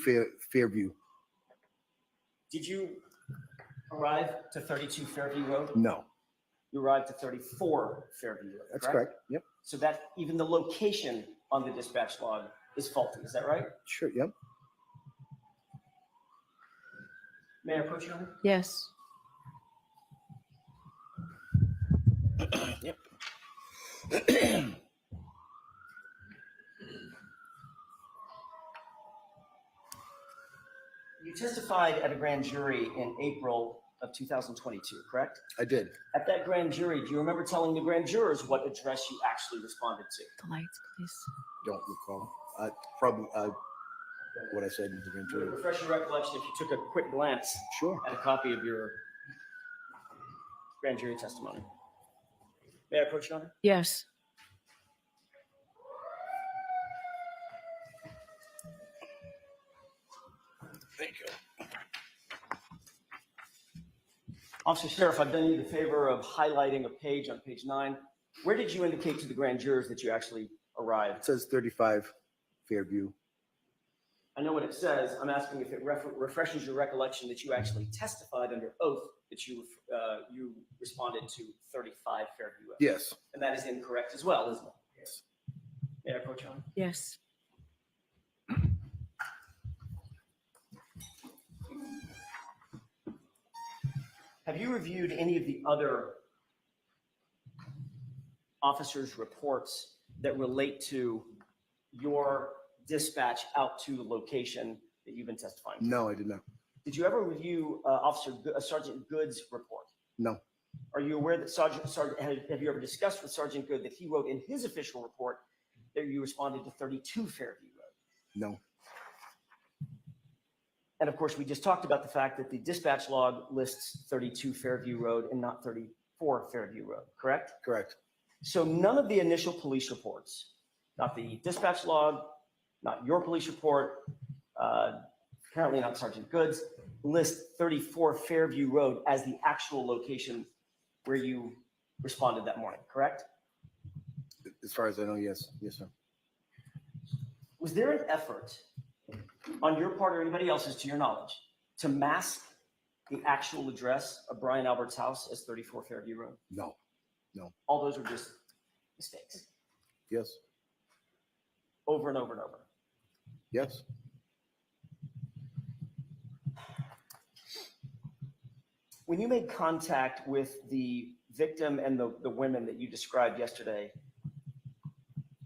Fairview. Did you arrive to 32 Fairview Road? No, You arrived to 34 Fairview Road, that's correct. Yep, So that even the location on the dispatch log is faulty, is that right? sure, yep. May I approach you on it? Yes. Yep. You testified at a grand jury in April of 2022, correct? I did. At that grand jury, do you remember telling the grand jurors what address you actually responded to? The lights, please. Don't recall. Probably what I said in the grand Would it jury. refresh your recollection if you took a quick glance Sure. at a copy of your grand jury testimony? May I approach you on it? Yes. Thank you. Officer Sheriff, I've done you the favor of highlighting a page on page 9. Where did you indicate to the grand jurors that you actually It arrived? says 35 Fairview. I know what it says. I'm asking if it refreshes your recollection that you actually testified under oath that you responded to 35 Fairview Road. Yes. And that is incorrect as well, isn't it? Yes. May I approach on? Yes. Have you reviewed any of the other officers' reports that relate to your dispatch out to the location that you've been testifying to? No, I did not. Did you ever review Sergeant Good's report? No. Are you aware that have you ever discussed with Sergeant Good that he wrote in his official report that you responded to 32 Fairview Road? No. And of course, we just talked about the fact that the dispatch log lists 32 Fairview Road and not 34 Fairview Road, correct? Correct. So none of the initial police reports, not the dispatch log, not your police report, apparently not Sergeant Good's, list 34 Fairview Road as the actual location where you responded that morning, correct? As far as I know, yes. Yes, sir. Was there an effort on your part or anybody else's, to your knowledge, to mask the actual address of Brian Albert's house as 34 Fairview Road? No. No. All those were just mistakes, Yes. over and over and over. Yes. When you made contact with the victim and the women that you described yesterday,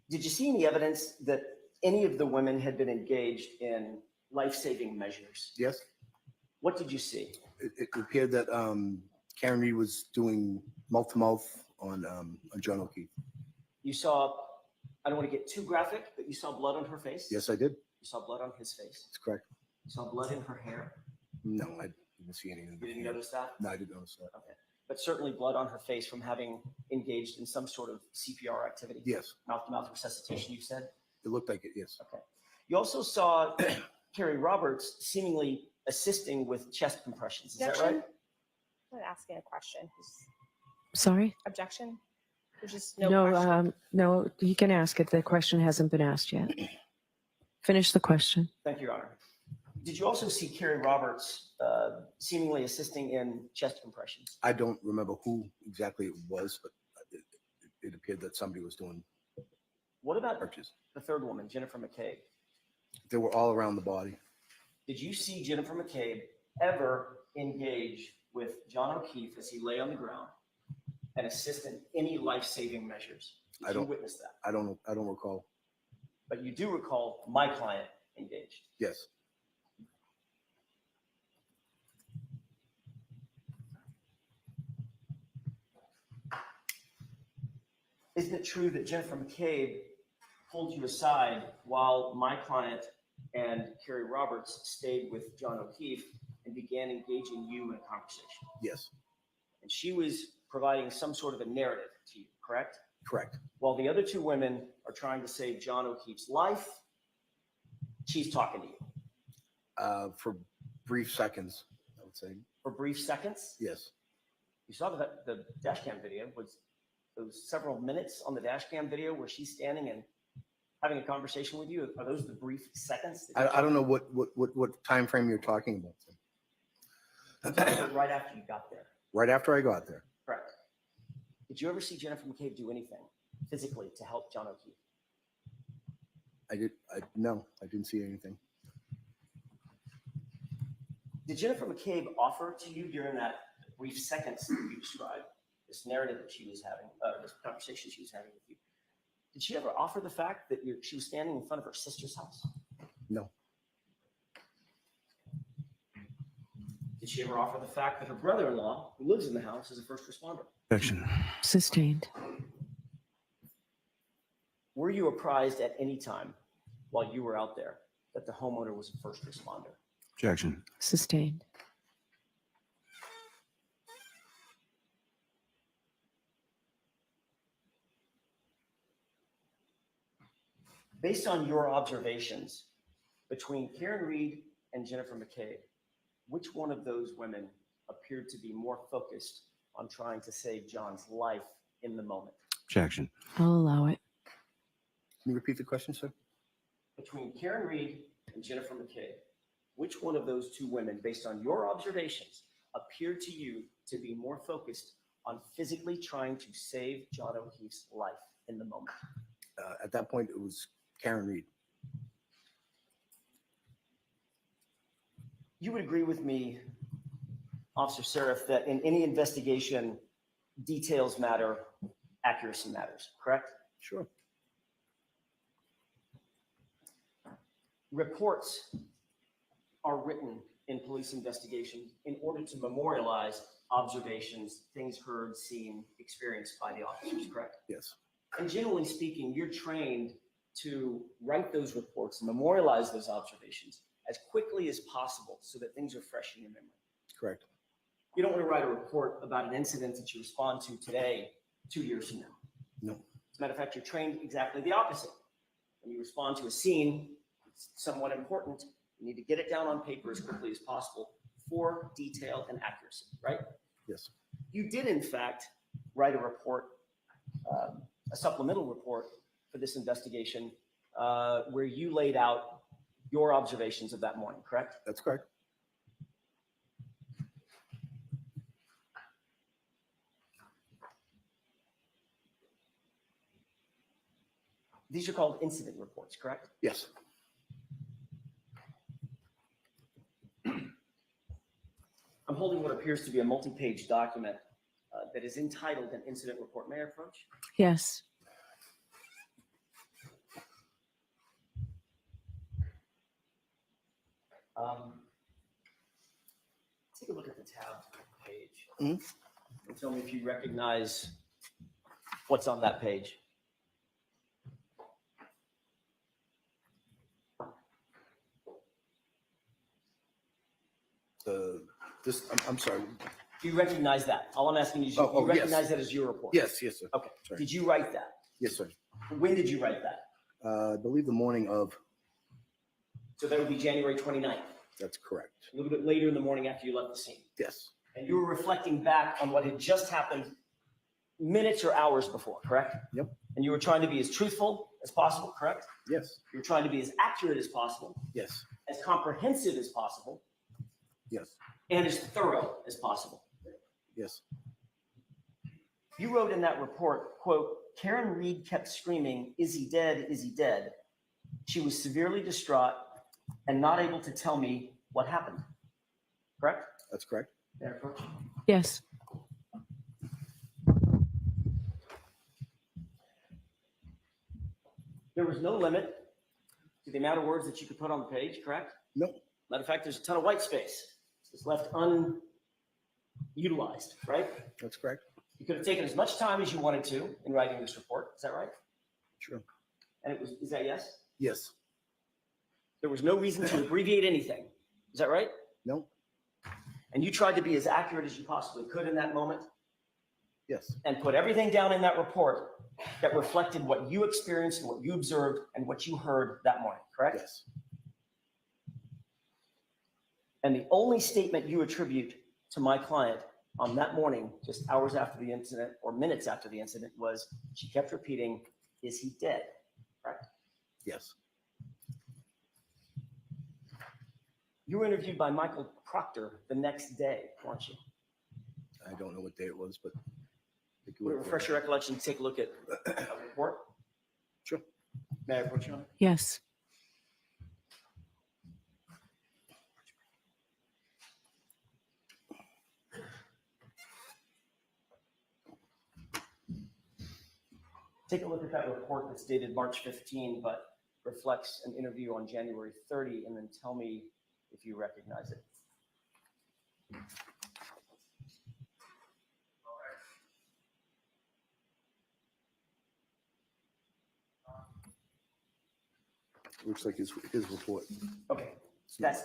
did you see any evidence that any of the women had been engaged in life-saving measures? Yes. What did you see? It appeared that Karen Reed was doing mouth-to-mouth on John O'Keefe. You saw, I don't want to get too graphic, but you saw blood on her face? Yes, I did. You saw blood on his face? That's correct. You saw blood in her hair? No, I didn't see anything. You didn't notice that? No, I didn't notice that. Okay. But certainly blood on her face from having engaged in some sort of CPR activity? Yes. Mouth-to-mouth resuscitation, you said? It looked like it, yes. Okay. You also saw Carrie Roberts seemingly assisting with chest compressions. Is that right? Objection? I'm asking a question. Sorry? Objection? There's just No, no question. no, he can ask it. The question hasn't been asked yet. Finish the question. Thank you, Your Honor. Did you also see Carrie Roberts seemingly assisting in chest compressions? I don't remember who exactly it was, but it appeared that somebody was doing What about purchase. the third woman, Jennifer McCabe? They were all around the body. Did you see Jennifer McCabe ever engage with John O'Keefe as he lay on the ground and assist in any life-saving measures? Did you witness that? I don't recall. But you do recall my client engaged. Yes. Isn't it true that Jennifer McCabe pulled you aside while my client and Carrie Roberts stayed with John O'Keefe and began engaging you in a conversation? Yes. And she was providing some sort of a narrative to you, correct? Correct. While the other two women are trying to save John O'Keefe's life, she's talking to you. For brief seconds, I would say. For brief seconds? Yes. You saw the dash cam video. Was those several minutes on the dash cam video where she's standing and having a conversation with you? Are those the brief seconds? I don't know what time frame you're talking about. Right after you got there. Right after I got there. Correct. Did you ever see Jennifer McCabe do anything physically to help John O'Keefe? No, I didn't see anything. Did Jennifer McCabe offer to you during that brief seconds that you described, this narrative that she was having, this conversation she was having with you, did she ever offer the fact that she was standing in front of her sister's house? No. Did she ever offer the fact that her brother-in-law, who lives in the house, is a first responder? Objection. Sustained. Were you apprised at any time while you were out there that the homeowner was a first responder? Objection. Sustained. Based on your observations between Karen Reed and Jennifer McCabe, which one of those women appeared to be more focused on trying to save John's life in the moment? Objection. I'll allow it. Can you repeat the question, sir? Between Karen Reed and Jennifer McCabe, which one of those two women, based on your observations, appeared to you to be more focused on physically trying to save John O'Keefe's life in the moment? At that point, it was Karen Reed. You would agree with me, Officer Sarif, that in any investigation, details matter, accuracy matters, correct? Sure. Reports are written in police investigations in order to memorialize observations, things heard, seen, experienced by the officers, correct? Yes. And generally speaking, you're trained to write those reports and memorialize those observations as quickly as possible so that things are fresh in your memory. Correct. You don't want to write a report about an incident that you respond to today, 2 years from now. No. As a matter of fact, you're trained exactly the opposite. When you respond to a scene, it's somewhat important. You need to get it down on paper as quickly as possible for detail and accuracy, right? Yes. You did, in fact, write a report, a supplemental report for this investigation where you laid out your observations of that morning, correct? That's correct. These are called incident reports, correct? Yes. I'm holding what appears to be a multi-page document that is entitled an incident report. May I approach? Yes. Take a look at the tab page Mhm. and tell me if you recognize what's on that page. I'm sorry. Do you recognize that? All I'm asking you is, you yes. recognize that as your report? Yes, yes, sir. Okay. Sorry. Did you write that? Yes, sir. When did you write that? I believe the morning of. So that would be January 29th, That's correct. a little bit later in the morning after you left the scene. Yes. And you were reflecting back on what had just happened minutes or hours before, correct? Yep. And you were trying to be as truthful as possible, correct? Yes. You were trying to be as accurate as possible, Yes. as comprehensive as possible, Yes. and as thorough as possible. Yes. You wrote in that report, quote, Karen Reed kept screaming, "Is he dead? Is he dead?" She was severely distraught and not able to tell me what happened. Correct? That's correct. May I approach? Yes. There was no limit to the amount of words that you could put on the page, correct? No. Matter of fact, there's a ton of white space. It's left unutilized, right? That's correct. You could have taken as much time as you wanted to in writing this report. Is that right? True. And it was, is that yes? Yes. There was no reason to abbreviate anything. Is that right? No. And you tried to be as accurate as you possibly could in that moment Yes. and put everything down in that report that reflected what you experienced and what you observed and what you heard that morning, correct? Yes. And the only statement you attribute to my client on that morning, just hours after the incident or minutes after the incident, was she kept repeating, "Is he dead?" Correct? Yes. You were interviewed by Michael Proctor the next day, weren't you? I don't know what day it was, but. Would it refresh your recollection to take a look at a report? Sure. May I approach you on it? Yes. Take a look at that report that's dated March 15, but reflects an interview on January 30, and then tell me if you recognize it. Looks like his report. Okay, that's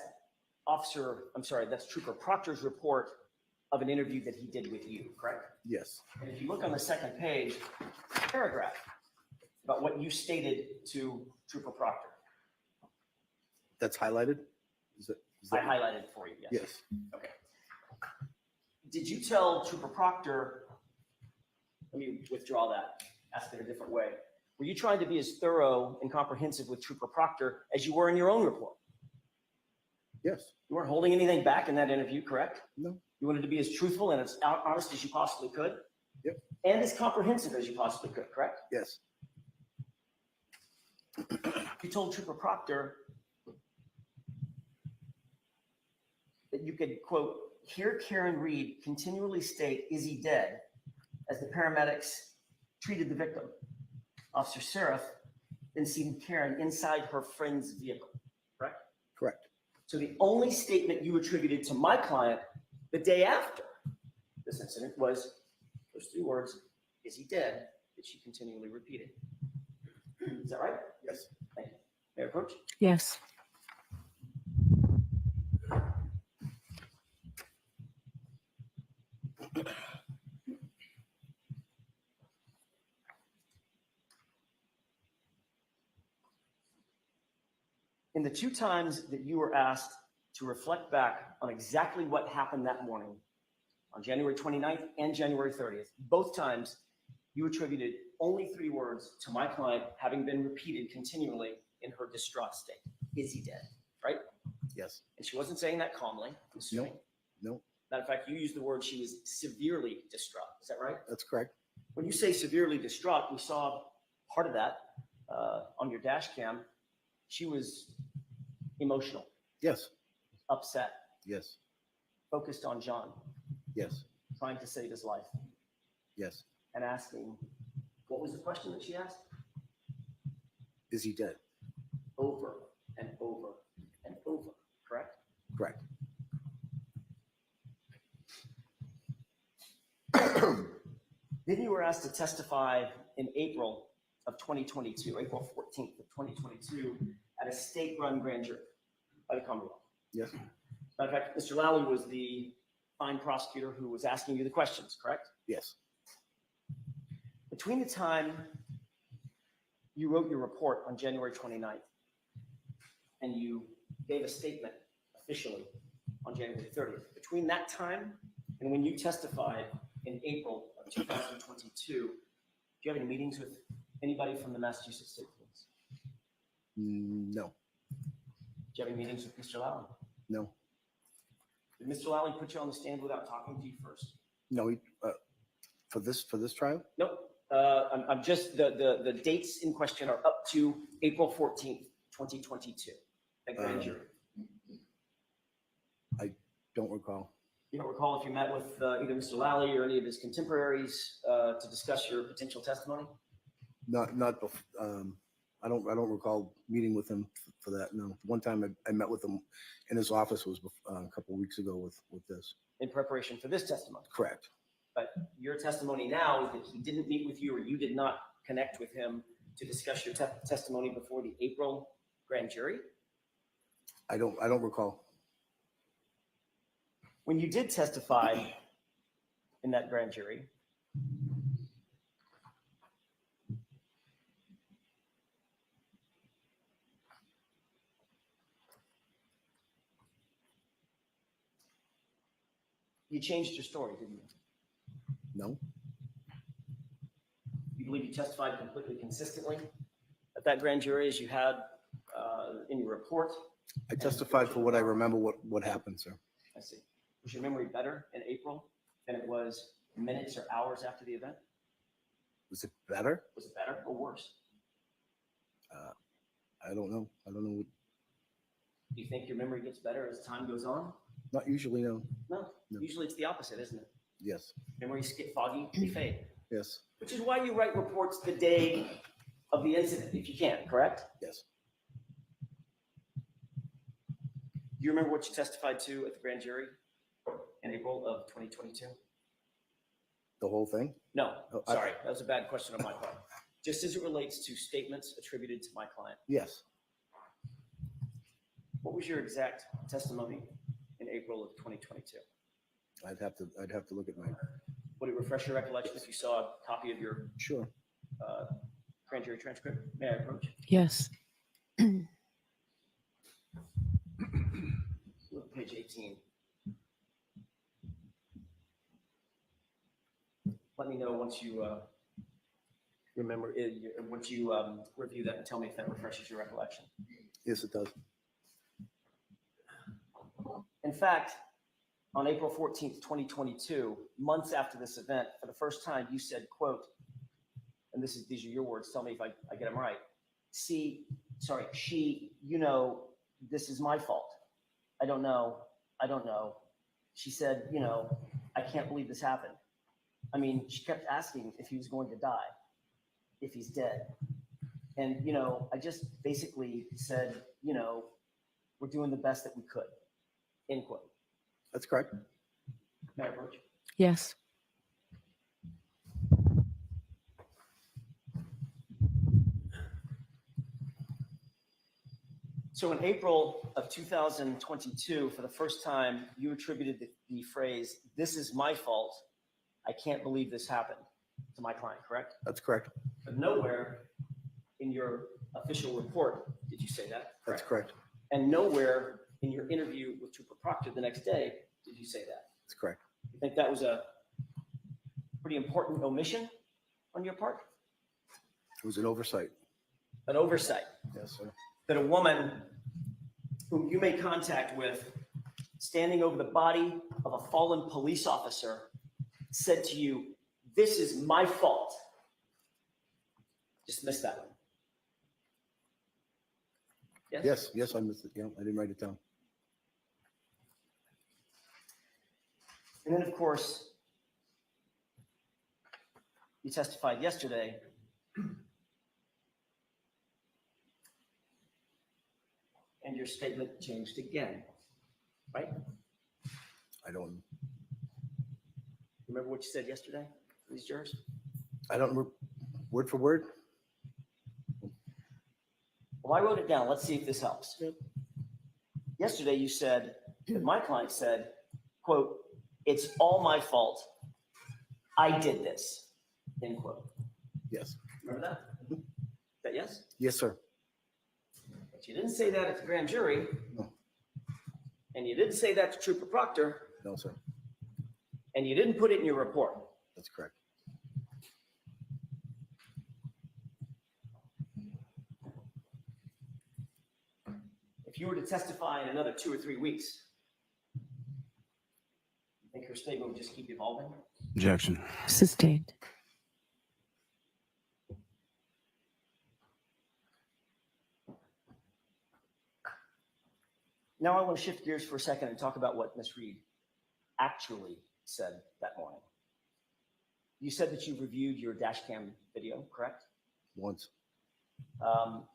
that's Trooper Proctor's report of an interview that he did with you, correct? Yes. And if you look on the second page, paragraph about what you stated to Trooper Proctor. That's highlighted? Is I that? highlighted it for you, yes. Yes. Okay. Did you tell Trooper Proctor, let me withdraw that, ask it a different way. Were you trying to be as thorough and comprehensive with Trooper Proctor as you were in your own report? Yes. You weren't holding anything back in that interview, correct? No. You wanted to be as truthful and as honest as you possibly could. Yep. And as comprehensive as you possibly could, correct? Yes. You told Trooper Proctor that you could, quote, hear Karen Reed continually state, "Is he dead?" as the paramedics treated the victim. Officer Sarif then seen Karen inside her friend's vehicle, correct? Correct. So the only statement you attributed to my client the day after this incident was those 3 words, "Is he dead?" that she continually repeated. Is that right? Yes. Thank you. May I approach? Yes. In the 2 times that you were asked to reflect back on exactly what happened that morning, on January 29th and January 30th, both times you attributed only 3 words to my client having been repeated continually in her distraught state. "Is he dead?" Right? Yes. And she wasn't saying that calmly, I'm assuming. No, Matter of fact, you used the word she was severely distraught. Is that right? that's correct. When you say severely distraught, we saw part of that on your dash cam. She was emotional, Yes. upset, Yes. focused on John, Yes. trying to save his life, Yes. and asking, what was the question that she asked? Is he dead? Over and over and over, correct? Correct. Then you were asked to testify in April of 2022, April 14th of 2022, at a state-run grand jury by the Commonwealth. Yes. Matter of fact, Mr. Lally was the fine prosecutor who was asking you the questions, correct? Yes. Between the time you wrote your report on January 29th and you gave a statement officially on January 30th, between that time and when you testified in April of 2022, do you have any meetings with anybody from the Massachusetts State Police? No. Do you have any meetings with Mr. Lally? No. Did Mr. Lally put you on the stand without talking to you first? No. For this trial? Nope. I'm just, the dates in question are up to April 14th, 2022, at grand jury. I don't recall. You don't recall if you met with either Mr. Lally or any of his contemporaries to discuss your potential testimony? Not. I don't recall meeting with him for that. No. One time I met with him in his office was a couple of weeks ago with this. In preparation for this testimony? Correct. But your testimony now is that he didn't meet with you or you did not connect with him to discuss your testimony before the April grand jury? I don't recall. When you did testify in that grand jury, you changed your story, didn't you? No. You believe you testified completely consistently at that grand jury as you had in your report? I testified for what I remember what happened, sir. I see. Was your memory better in April than it was minutes or hours after the event? Was it better? Was it better or worse? I don't know. I don't know. Do you think your memory gets better as time goes on? Not usually, no. No. Usually it's the opposite, isn't it? Yes. Memories get foggy, they fade. Yes. Which is why you write reports the day of the incident, if you can, correct? Yes. Do you remember what you testified to at the grand jury in April of 2022? The whole thing? No, Oh, sorry, that was a bad question on my part. Just as it relates to statements attributed to my client, Yes. what was your exact testimony in April of 2022? I'd have to look at my. Would it refresh your recollection if you saw a copy of your Sure. grand jury transcript? May I approach? Yes. Look at page 18. Let me know once you remember it, once you review that and tell me if that refreshes your recollection. Yes, it does. In fact, on April 14th, 2022, months after this event, for the first time, you said, quote, and these are your words, tell me if I get them right. She, this is my fault. I don't know. She said, I can't believe this happened. I mean, she kept asking if he was going to die, if he's dead. And, I just basically said, we're doing the best that we could, end quote. That's correct. Mayor Birch. Yes. So in April of 2022, for the first time, you attributed the phrase, "This is my fault. I can't believe this happened," to my client, correct? That's correct. But nowhere in your official report did you say that. That's correct. And nowhere in your interview with Trooper Proctor the next day did you say that. That's correct. You think that was a pretty important omission on your part? It was an oversight. An oversight. Yes, sir. That a woman whom you made contact with, standing over the body of a fallen police officer, said to you, "This is my fault." Just missed that one. Yes? Yes, I missed it. Yeah, I didn't write it down. And then, of course, you testified yesterday and your statement changed again, right? I don't. Remember what you said yesterday to these jurors? I don't remember word for word. Well, I wrote it down. Let's see if this helps. Yep. Yesterday, you said that my client said, quote, "It's all my fault. I did this," end quote. Yes. Remember that? Is that yes? Yes, sir. But you didn't say that at the grand jury. No. And you didn't say that to Trooper Proctor. No, sir. And you didn't put it in your report. That's correct. If you were to testify in another 2 or 3 weeks, you think her statement would just keep evolving? Objection. Sustained. Now I want to shift gears for a second and talk about what Ms. Reed actually said that morning. You said that you reviewed your dash cam video, correct? Once. Do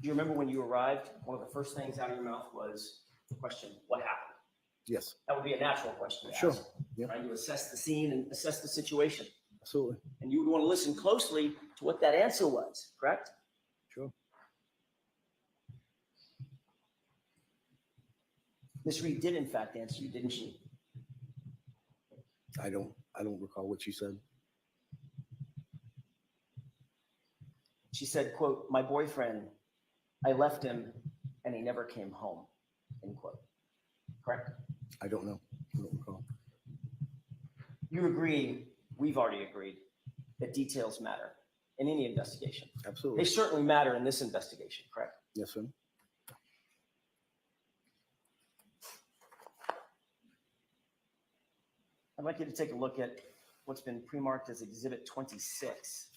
you remember when you arrived, one of the first things out of your mouth was the question, what happened? Yes. That would be a natural question to Sure. ask, Yeah. trying to assess the scene and assess the situation. Absolutely. And you would want to listen closely to what that answer was, correct? Sure. Ms. Reed did in fact answer you, didn't she? I don't recall what she said. She said, quote, "My boyfriend, I left him and he never came home," end quote. Correct? I don't know. I don't recall. You agree, we've already agreed, that details matter in any investigation. Absolutely. They certainly matter in this investigation, correct? Yes, sir. I'd like you to take a look at what's been pre-marked as Exhibit 26.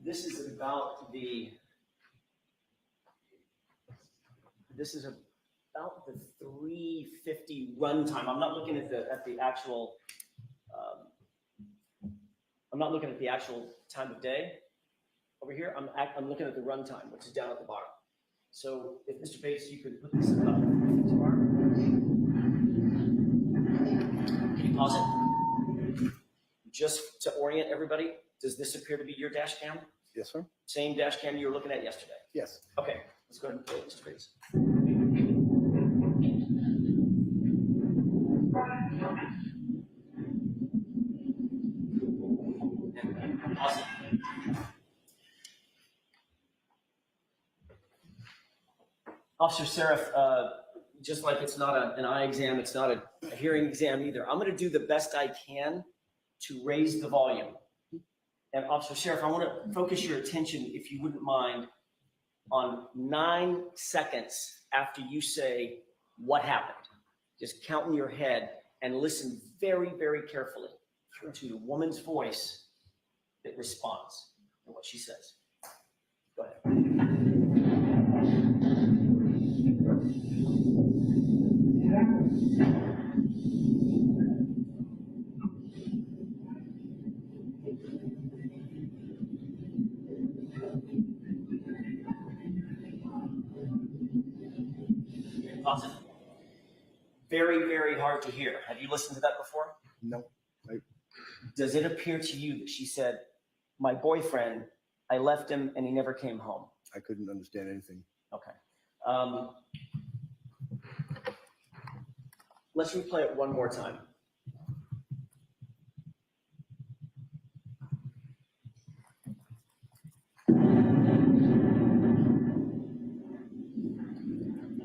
This is about the 3:50 runtime. I'm not looking at the actual. I'm not looking at the actual time of day over here. I'm looking at the runtime, which is down at the bottom. So if Mr. Bates, you could put this up. Can you pause it? Just to orient everybody, does this appear to be your dash cam? Yes, sir. Same dash cam you were looking at yesterday? Yes. Okay, let's go ahead and play it, Mr. Bates. Awesome. Officer Sarif, just like it's not an eye exam, it's not a hearing exam either. I'm going to do the best I can to raise the volume. And Officer Sarif, I want to focus your attention, if you wouldn't mind, on 9 seconds after you say what happened. Just count in your head and listen very, very carefully to the woman's voice that responds and what she says. Go ahead. Awesome. Very, very hard to hear. Have you listened to that before? No. Does it appear to you that she said, my boyfriend, I left him and he never came home? I couldn't understand anything. Okay. Let's replay it one more time.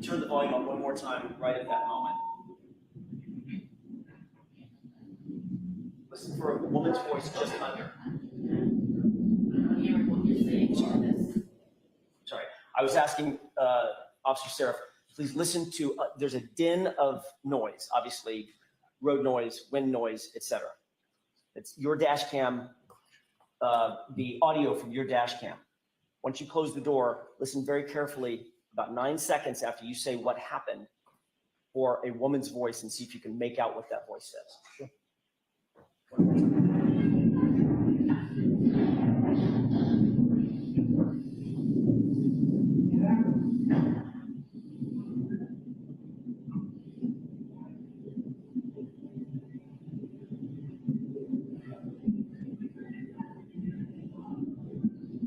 Turn the volume up one more time right at that moment. Listen for a woman's voice just under. Sorry, I was asking Officer Sarif, please listen to, there's a din of noise, obviously road noise, wind noise, etc. It's your dash cam, the audio from your dash cam. Once you close the door, listen very carefully about 9 seconds after you say what happened for a woman's voice and see if you can make out what that voice says. Sure.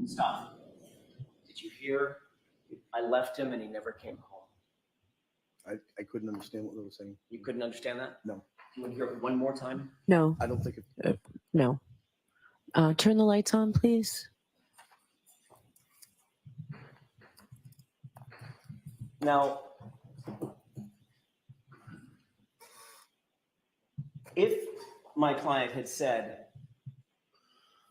Stop. Did you hear? I left him and he never came home. I couldn't understand what they were saying. You couldn't understand that? No. You want to hear it one more time? No, I don't think it. no. Turn the lights on, please. Now, if my client had said,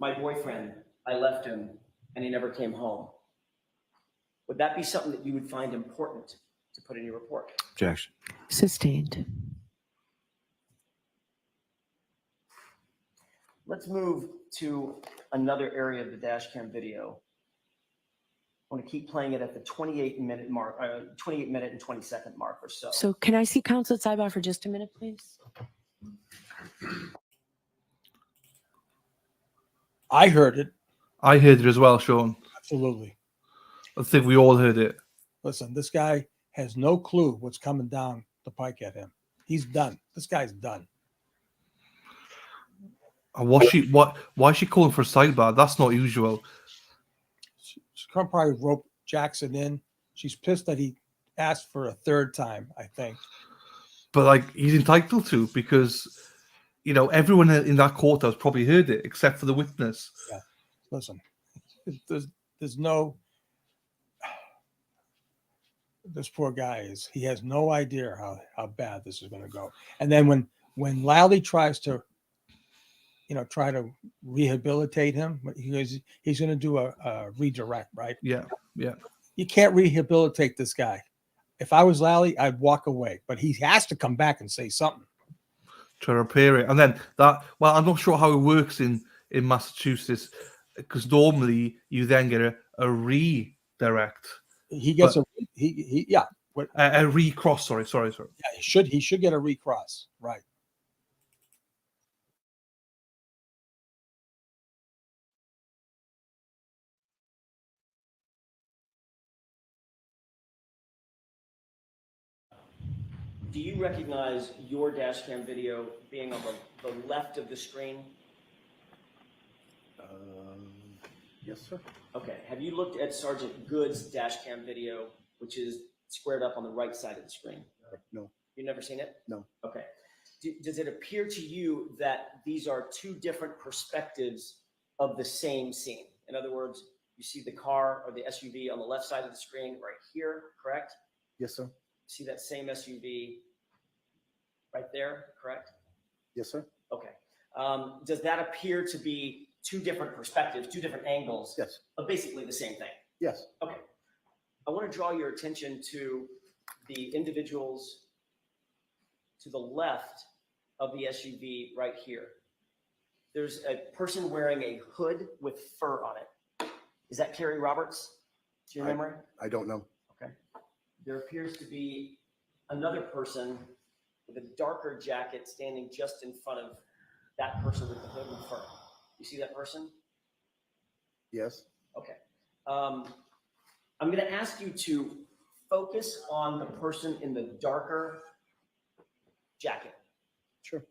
my boyfriend, I left him and he never came home, would that be something that you would find important to put in your report? Objection. Sustained. Let's move to another area of the dash cam video. I want to keep playing it at the 28-minute mark, 28-minute and 20-second mark or so. So can I see counsel at sidebar for just a minute, please? I heard it. I heard it as well, Sean. Absolutely. I think we all heard it. Listen, this guy has no clue what's coming down the pike at him. He's done. This guy's done. And why is she calling for a sidebar? That's not usual. She probably rope Jackson in. She's pissed that he asked for a third time, I think. But like, he's entitled to, because everyone in that courthouse probably heard it except for the witness. Yeah. Listen, there's no. This poor guy he has no idea how bad this is going to go. And then when Lally tries to, try to rehabilitate him, he's going to do a redirect, right? Yeah, yeah. You can't rehabilitate this guy. If I was Lally, I'd walk away, but he has to come back and say something. To repair it. And then I'm not sure how it works in Massachusetts, because normally you then get a redirect. He gets a recross. Sorry. Yeah, he should get a recross, right? Do you recognize your dash cam video being on the left of the screen? Yes, sir. Okay. Have you looked at Sergeant Good's dash cam video, which is squared up on the right side of the screen? No. You've never seen it? No. Okay. Does it appear to you that these are two different perspectives of the same scene? In other words, you see the car or the SUV on the left side of the screen right here, correct? Yes, sir. See that same SUV right there, correct? Yes, sir. Okay. Does that appear to be two different perspectives, two different angles Yes. of basically the same thing? Yes. Okay. I want to draw your attention to the individuals to the left of the SUV right here. There's a person wearing a hood with fur on it. Is that Carrie Roberts? To your memory? I don't know. Okay. There appears to be another person with a darker jacket standing just in front of that person with the hood and fur. You see that person? Yes. Okay. I'm going to ask you to focus on the person in the darker jacket. Sure.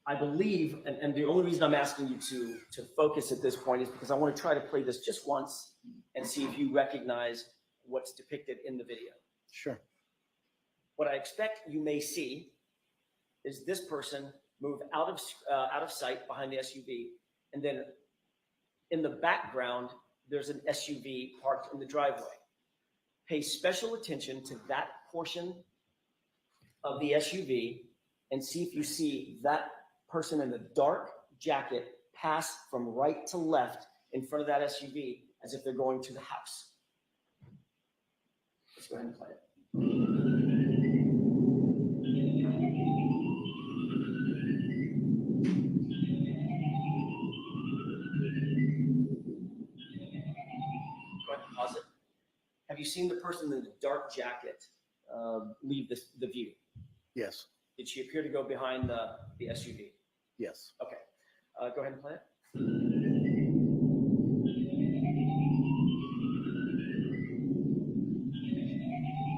I believe, and the only reason I'm asking you to focus at this point is because I want to try to play this just once and see if you recognize what's depicted in the video. Sure. What I expect you may see is this person move out of sight behind the SUV, and then in the background, there's an SUV parked in the driveway. Pay special attention to that portion of the SUV and see if you see that person in the dark jacket pass from right to left in front of that SUV as if they're going to the house. Let's go ahead and play it. Go ahead and pause it. Have you seen the person in the dark jacket leave the view? Yes. Did she appear to go behind the SUV? Yes. Okay. Go ahead and play it.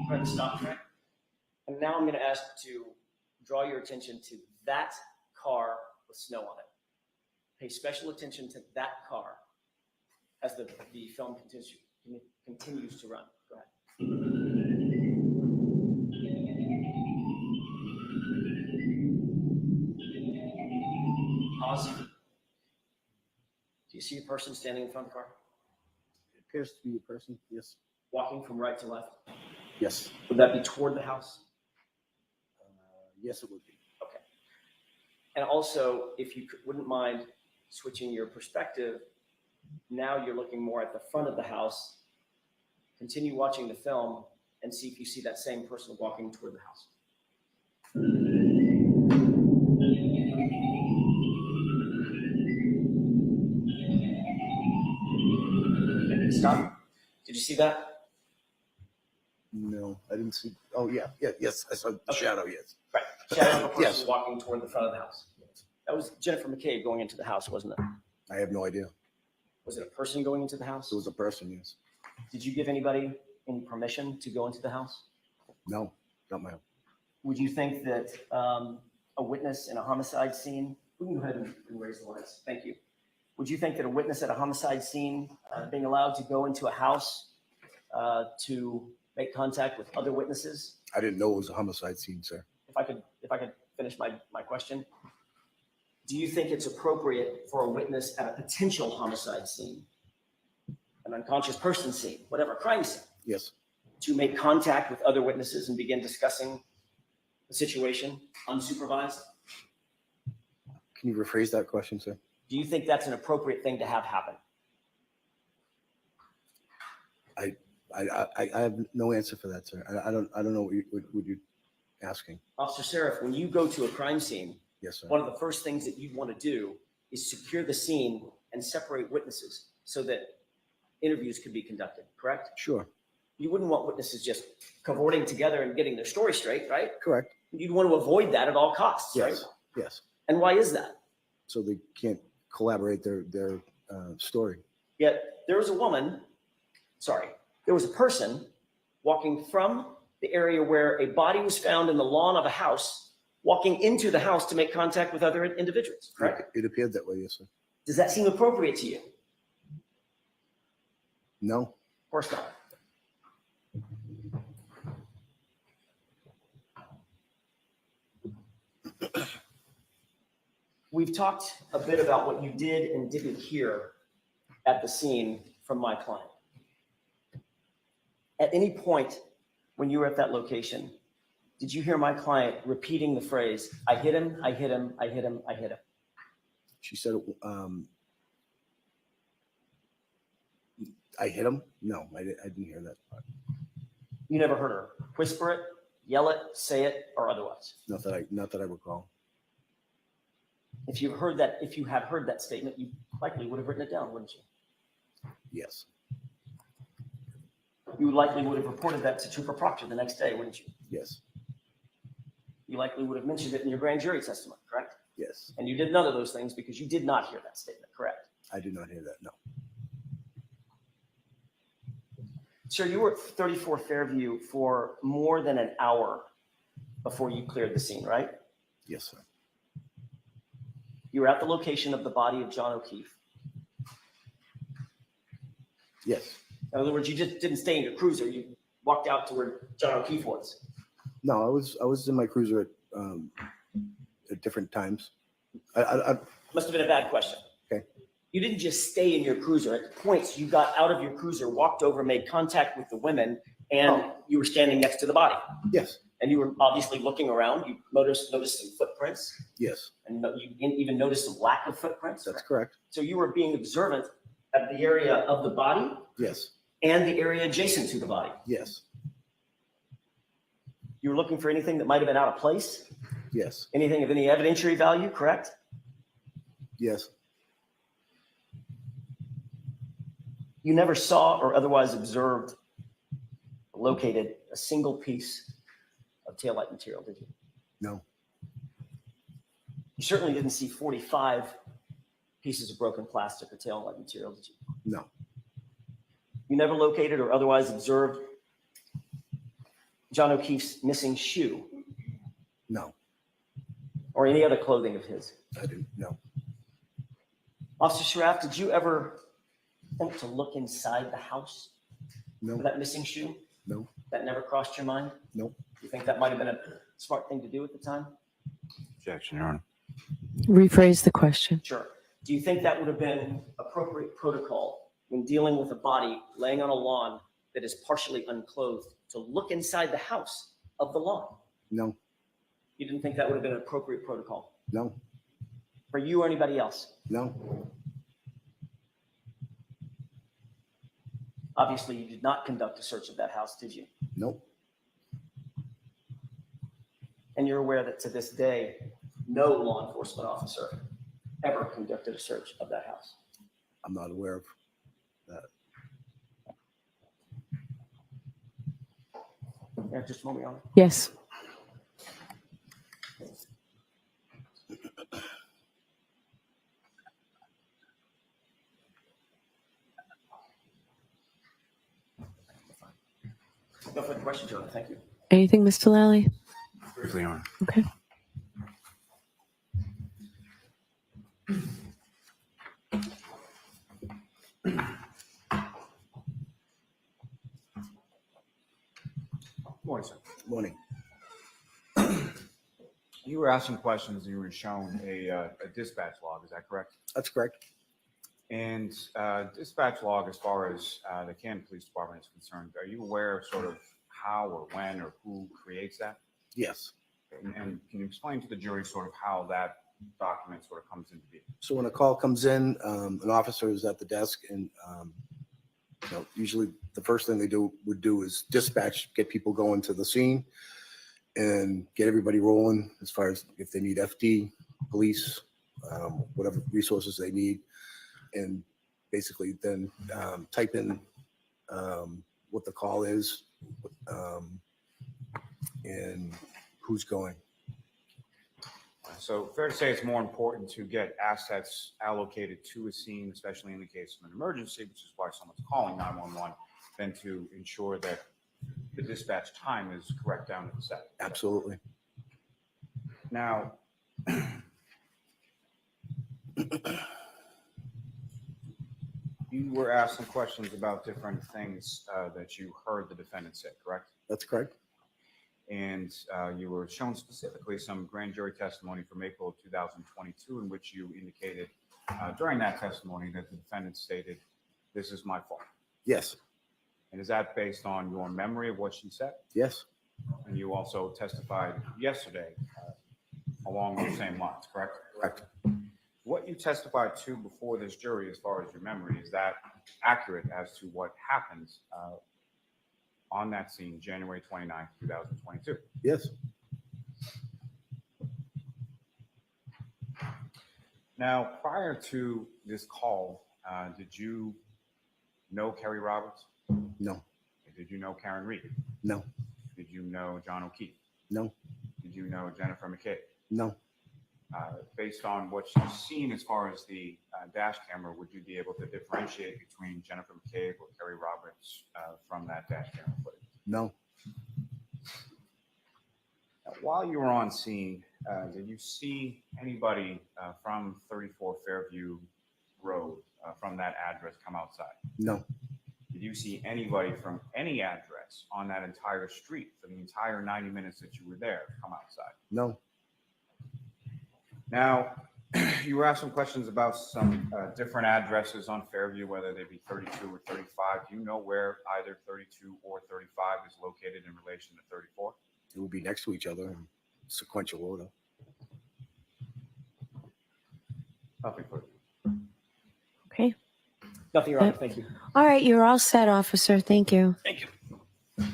Go ahead and stop track. And now I'm going to ask you to draw your attention to that car with snow on it. Pay special attention to that car as the film continues to run. Go ahead. Pause. Do you see a person standing in front of the car? It appears to be a person. Yes. Walking from right to left? Yes. Would that be toward the house? Yes, it would be. Okay. And also, if you wouldn't mind switching your perspective, now you're looking more at the front of the house. Continue watching the film and see if you see that same person walking toward the house. Okay, stop. Did you see that? No, I didn't see. Oh, yeah. Yeah. Yes. I saw the shadow. Yes. Right. Shadow of a person Yes. walking toward the front of the house. That was Jennifer McCabe going into the house, wasn't it? I have no idea. Was it a person going into the house? It was a person. Yes. Did you give anybody any permission to go into the house? No, not my own. Would you think that a witness in a homicide scene, we can go ahead and raise the lights. Thank you. Would you think that a witness at a homicide scene being allowed to go into a house to make contact with other witnesses? I didn't know it was a homicide scene, sir. If I could finish my question. Do you think it's appropriate for a witness at a potential homicide scene, an unconscious person scene, whatever, crime scene, Yes. to make contact with other witnesses and begin discussing the situation unsupervised? Can you rephrase that question, sir? Do you think that's an appropriate thing to have happen? I have no answer for that, sir. I don't know what you're asking. Officer Sarif, when you go to a crime scene, Yes, sir. one of the first things that you'd want to do is secure the scene and separate witnesses so that interviews could be conducted, correct? Sure. You wouldn't want witnesses just cavorting together and getting their story straight, right? Correct. You'd want to avoid that at all costs, right? Yes. Yes. And why is that? So they can't collaborate their story. Yet there was a person walking from the area where a body was found in the lawn of a house, walking into the house to make contact with other individuals, correct? It appeared that way, yes, sir. Does that seem appropriate to you? No. Of course not. We've talked a bit about what you did and didn't hear at the scene from my client. At any point when you were at that location, did you hear my client repeating the phrase, I hit him, I hit him, I hit him, I hit him? She said, I hit him? No, I didn't hear that part. You never heard her whisper it, yell it, say it, or otherwise? Not that I recall. If you had heard that statement, you likely would have written it down, wouldn't you? Yes. You likely would have reported that to Trooper Proctor the next day, wouldn't you? Yes. You likely would have mentioned it in your grand jury testimony, correct? Yes. And you did none of those things because you did not hear that statement, correct? I did not hear that. No. Sir, you were at 34 Fairview for more than an hour before you cleared the scene, right? Yes, sir. You were at the location of the body of John O'Keefe. Yes. In other words, you just didn't stay in your cruiser. You walked out to where John O'Keefe was. No, I was in my cruiser at different times. I Must have been a bad question. Okay. You didn't just stay in your cruiser. At points, you got out of your cruiser, walked over, made contact with the women, and you were standing next to the body. Yes. And you were obviously looking around. You noticed some footprints. Yes. And you even noticed some lack of footprints. That's correct. So you were being observant at the area of the body Yes. and the area adjacent to the body. Yes. You were looking for anything that might have been out of place? Yes. Anything of any evidentiary value, correct? Yes. You never saw or otherwise observed, located a single piece of taillight material, did you? No. You certainly didn't see 45 pieces of broken plastic or taillight material, did you? No. You never located or otherwise observed John O'Keefe's missing shoe No. or any other clothing of his? I didn't. No. Officer Sarif, did you ever think to look inside the house No. for that missing shoe? No. That never crossed your mind? No. You think that might have been a smart thing to do at the time? Objection, Your Honor. Rephrase the question. Sure. Do you think that would have been appropriate protocol when dealing with a body laying on a lawn that is partially unclothed to look inside the house of the lawn? No. You didn't think that would have been an appropriate protocol No. for you or anybody else? No. Obviously, you did not conduct a search of that house, did you? Nope. And you're aware that to this day, no law enforcement officer ever conducted a search of that house? I'm not aware of that. Yeah, just a moment, Your Honor. Yes. No further questions, Your Honor. Thank you. Anything, Mr. Lally? Briefly, Your Honor. Okay. Morning, sir. Morning. You were asking questions and you were shown a dispatch log, is that correct? That's correct. And dispatch log, as far as the Canton Police Department is concerned, are you aware of sort of how or when or who creates that? Yes. And can you explain to the jury sort of how that document sort of comes into being? So when a call comes in, an officer is at the desk, and usually the first thing they would do is dispatch, get people going to the scene, and get everybody rolling as far as if they need FD, police, whatever resources they need, and basically then type in what the call is and who's going. So fair to say it's more important to get assets allocated to a scene, especially in the case of an emergency, which is why someone's calling 911, than to ensure that the dispatch time is correct down to the second. Absolutely. Now, you were asked some questions about different things that you heard the defendant say, correct? That's correct. And you were shown specifically some grand jury testimony from April of 2022, in which you indicated during that testimony that the defendant stated, "This is my fault." Yes. And is that based on your memory of what she said? Yes, And you also testified yesterday along those same lines, correct? correct. What you testified to before this jury, as far as your memory, is that accurate as to what happened on that scene, January 29th, 2022? Yes, Now, prior to this call, did you know Kerry Roberts? no, Did you know Karen Reed? no, Did you know John O'Keefe? no, Did you know Jennifer McCabe? no. Based on what you've seen as far as the dash camera, would you be able to differentiate between Jennifer McCabe or Kerry Roberts from that dash camera footage? No, Now, while you were on scene, did you see anybody from 34 Fairview Road from that address come outside? no, Did you see anybody from any address on that entire street for the entire 90 minutes that you were there come outside? no, Now, you were asked some questions about some different addresses on Fairview, whether they be 32 or 35. Do you know where either 32 or 35 is located in relation to 34? it will be next to each other in sequential order. Nothing further. Okay. Nothing, Your Honor. Thank you. All right, you're all set, officer. Thank you. Thank you.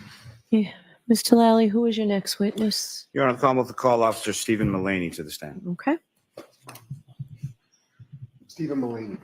Yeah. Mr. Lally, who is your next witness? Your Honor, Commonwealth to call Officer Stephen Mullaney to the stand. Okay. Stephen Mullaney.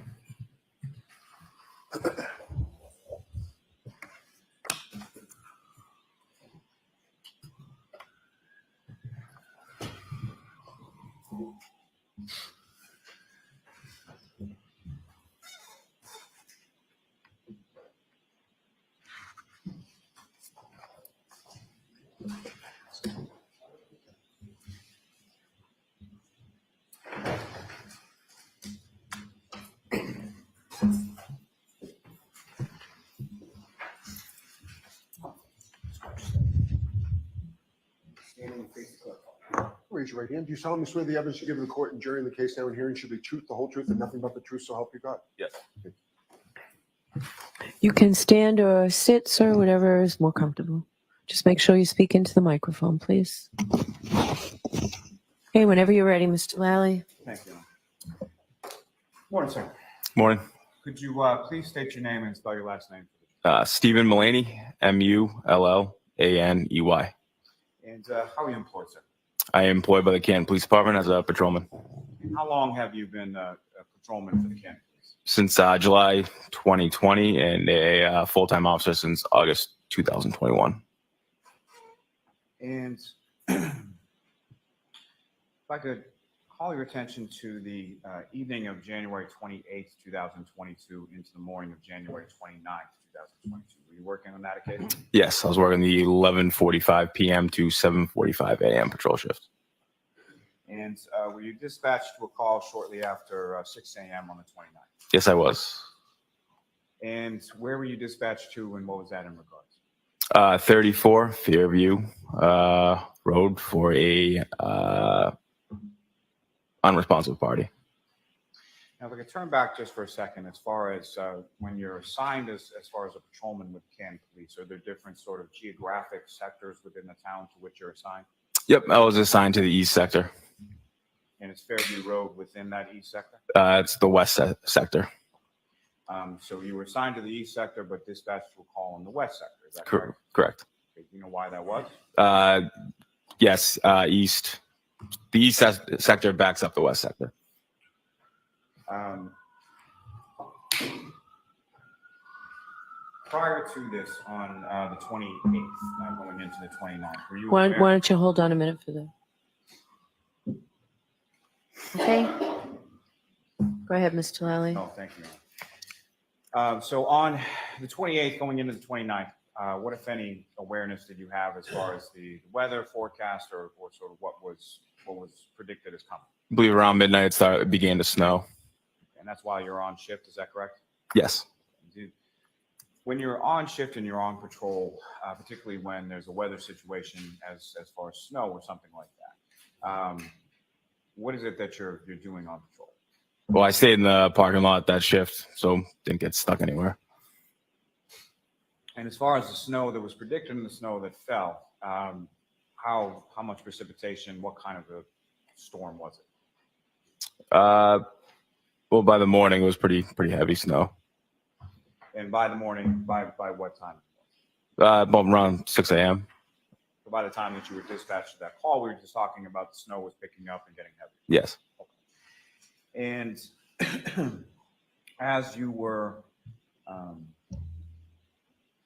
Raise your right hand. Do you solemnly swear the evidence you give in the court and jury in the case now and hearing should be truth, the whole truth, and nothing but the truth, so help you God? Yes. You can stand or sit, sir, whatever is more comfortable. Just make sure you speak into the microphone, please. Okay, whenever you're ready, Mr. Lally. Thank you. Morning, sir. Morning. Could you please state your name and spell your last name? Stephen Mullaney, Mullaney. And how are you employed, sir? I am employed by the Canton Police Department as a patrolman. And how long have you been a patrolman for the Canton Police? Since July 2020 and a full-time officer since August 2021. And if I could call your attention to the evening of January 28th, 2022 into the morning of January 29th, 2022. Were you working on that occasion? Yes, I was working the 11:45 p.m. to 7:45 a.m. patrol shift. And were you dispatched to a call shortly after 6 a.m. on the 29th? Yes, I was. And where were you dispatched to and what was that in regards? 34 Fairview Road for a unresponsive party. Now, if I could turn back just for a second, as far as when you're assigned as far as a patrolman with Canton Police, are there different sort of geographic sectors within the town to which you're assigned? Yep, I was assigned to the east sector. And it's Fairview Road within that east sector? It's the west sector. So you were assigned to the east sector, but dispatched to a call in the west sector. Is that correct? Correct. Okay, do you know why that was? Yes, east. The east sector backs up the west sector. Prior to this, on the 28th, going into the 29th, were you Why aware? don't you hold on a minute for that? Okay. Go ahead, Mr. Lally. No, thank you. So on the 28th, going into the 29th, what, if any, awareness did you have as far as the weather forecast or sort of what was predicted as coming? I believe around midnight it began to snow. And that's why you're on shift, is that correct? Yes. When you're on shift and you're on patrol, particularly when there's a weather situation as far as snow or something like that, what is it that you're doing on patrol? Well, I stayed in the parking lot that shift, so didn't get stuck anywhere. And as far as the snow that was predicted and the snow that fell, how much precipitation, what kind of a storm was it? Well, by the morning, it was pretty heavy snow. And by the morning, by what time? About around 6 a.m. So by the time that you were dispatched to that call, we were just talking about the snow was picking up and getting heavy. Yes. And as you were,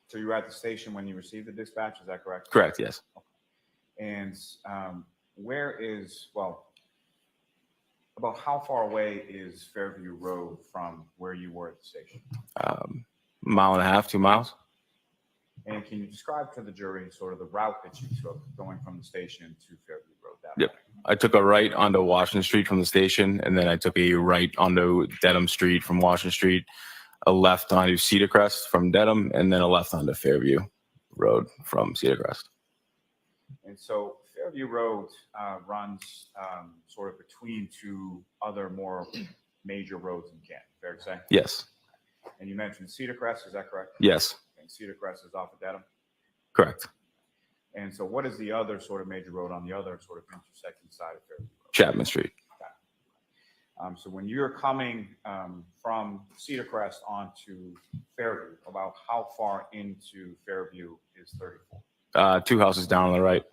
so you were at the station when you received the dispatch, is that correct? Correct, yes. And where is, well, about how far away is Fairview Road from where you were at the station? Mile and a half, 2 miles. And can you describe to the jury sort of the route that you took going from the station to Fairview Road? Yep. I took a right onto Washington Street from the station, and then I took a right onto Dedham Street from Washington Street, a left onto Cedar Crest from Dedham, and then a left onto Fairview Road from Cedar Crest. And so Fairview Road runs sort of between two other more major roads in Canton, fair to say? Yes. And you mentioned Cedar Crest, is that correct? Yes. And Cedar Crest is off of Dedham? Correct. And so what is the other sort of major road on the other sort of intersecting side of Fairview Road? Chapman Street. So when you're coming from Cedar Crest onto Fairview, about how far into Fairview is 34? 2 houses down on the right.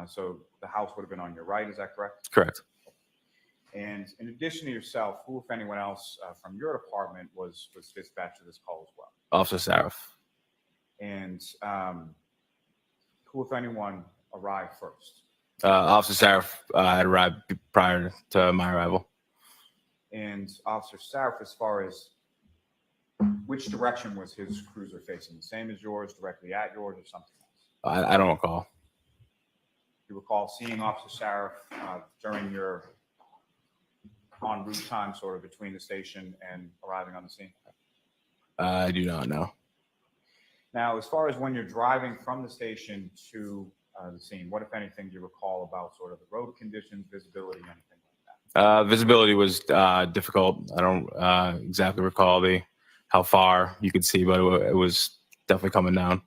So the house would have been on your right, is that correct? Correct. And in addition to yourself, who, if anyone else from your department was dispatched to this call as well? Officer Sarif. And who, if anyone, arrived first? Officer Sarif had arrived prior to my arrival. And Officer Sarif, as far as which direction was his cruiser facing? The same as yours, directly at yours, or something else? I don't recall. You recall seeing Officer Sarif during your en route time, sort of between the station and arriving on the scene? I do not know. Now, as far as when you're driving from the station to the scene, what, if anything, do you recall about sort of the road conditions, visibility, anything like that? Visibility was difficult. I don't exactly recall how far you could see, but it was definitely coming down.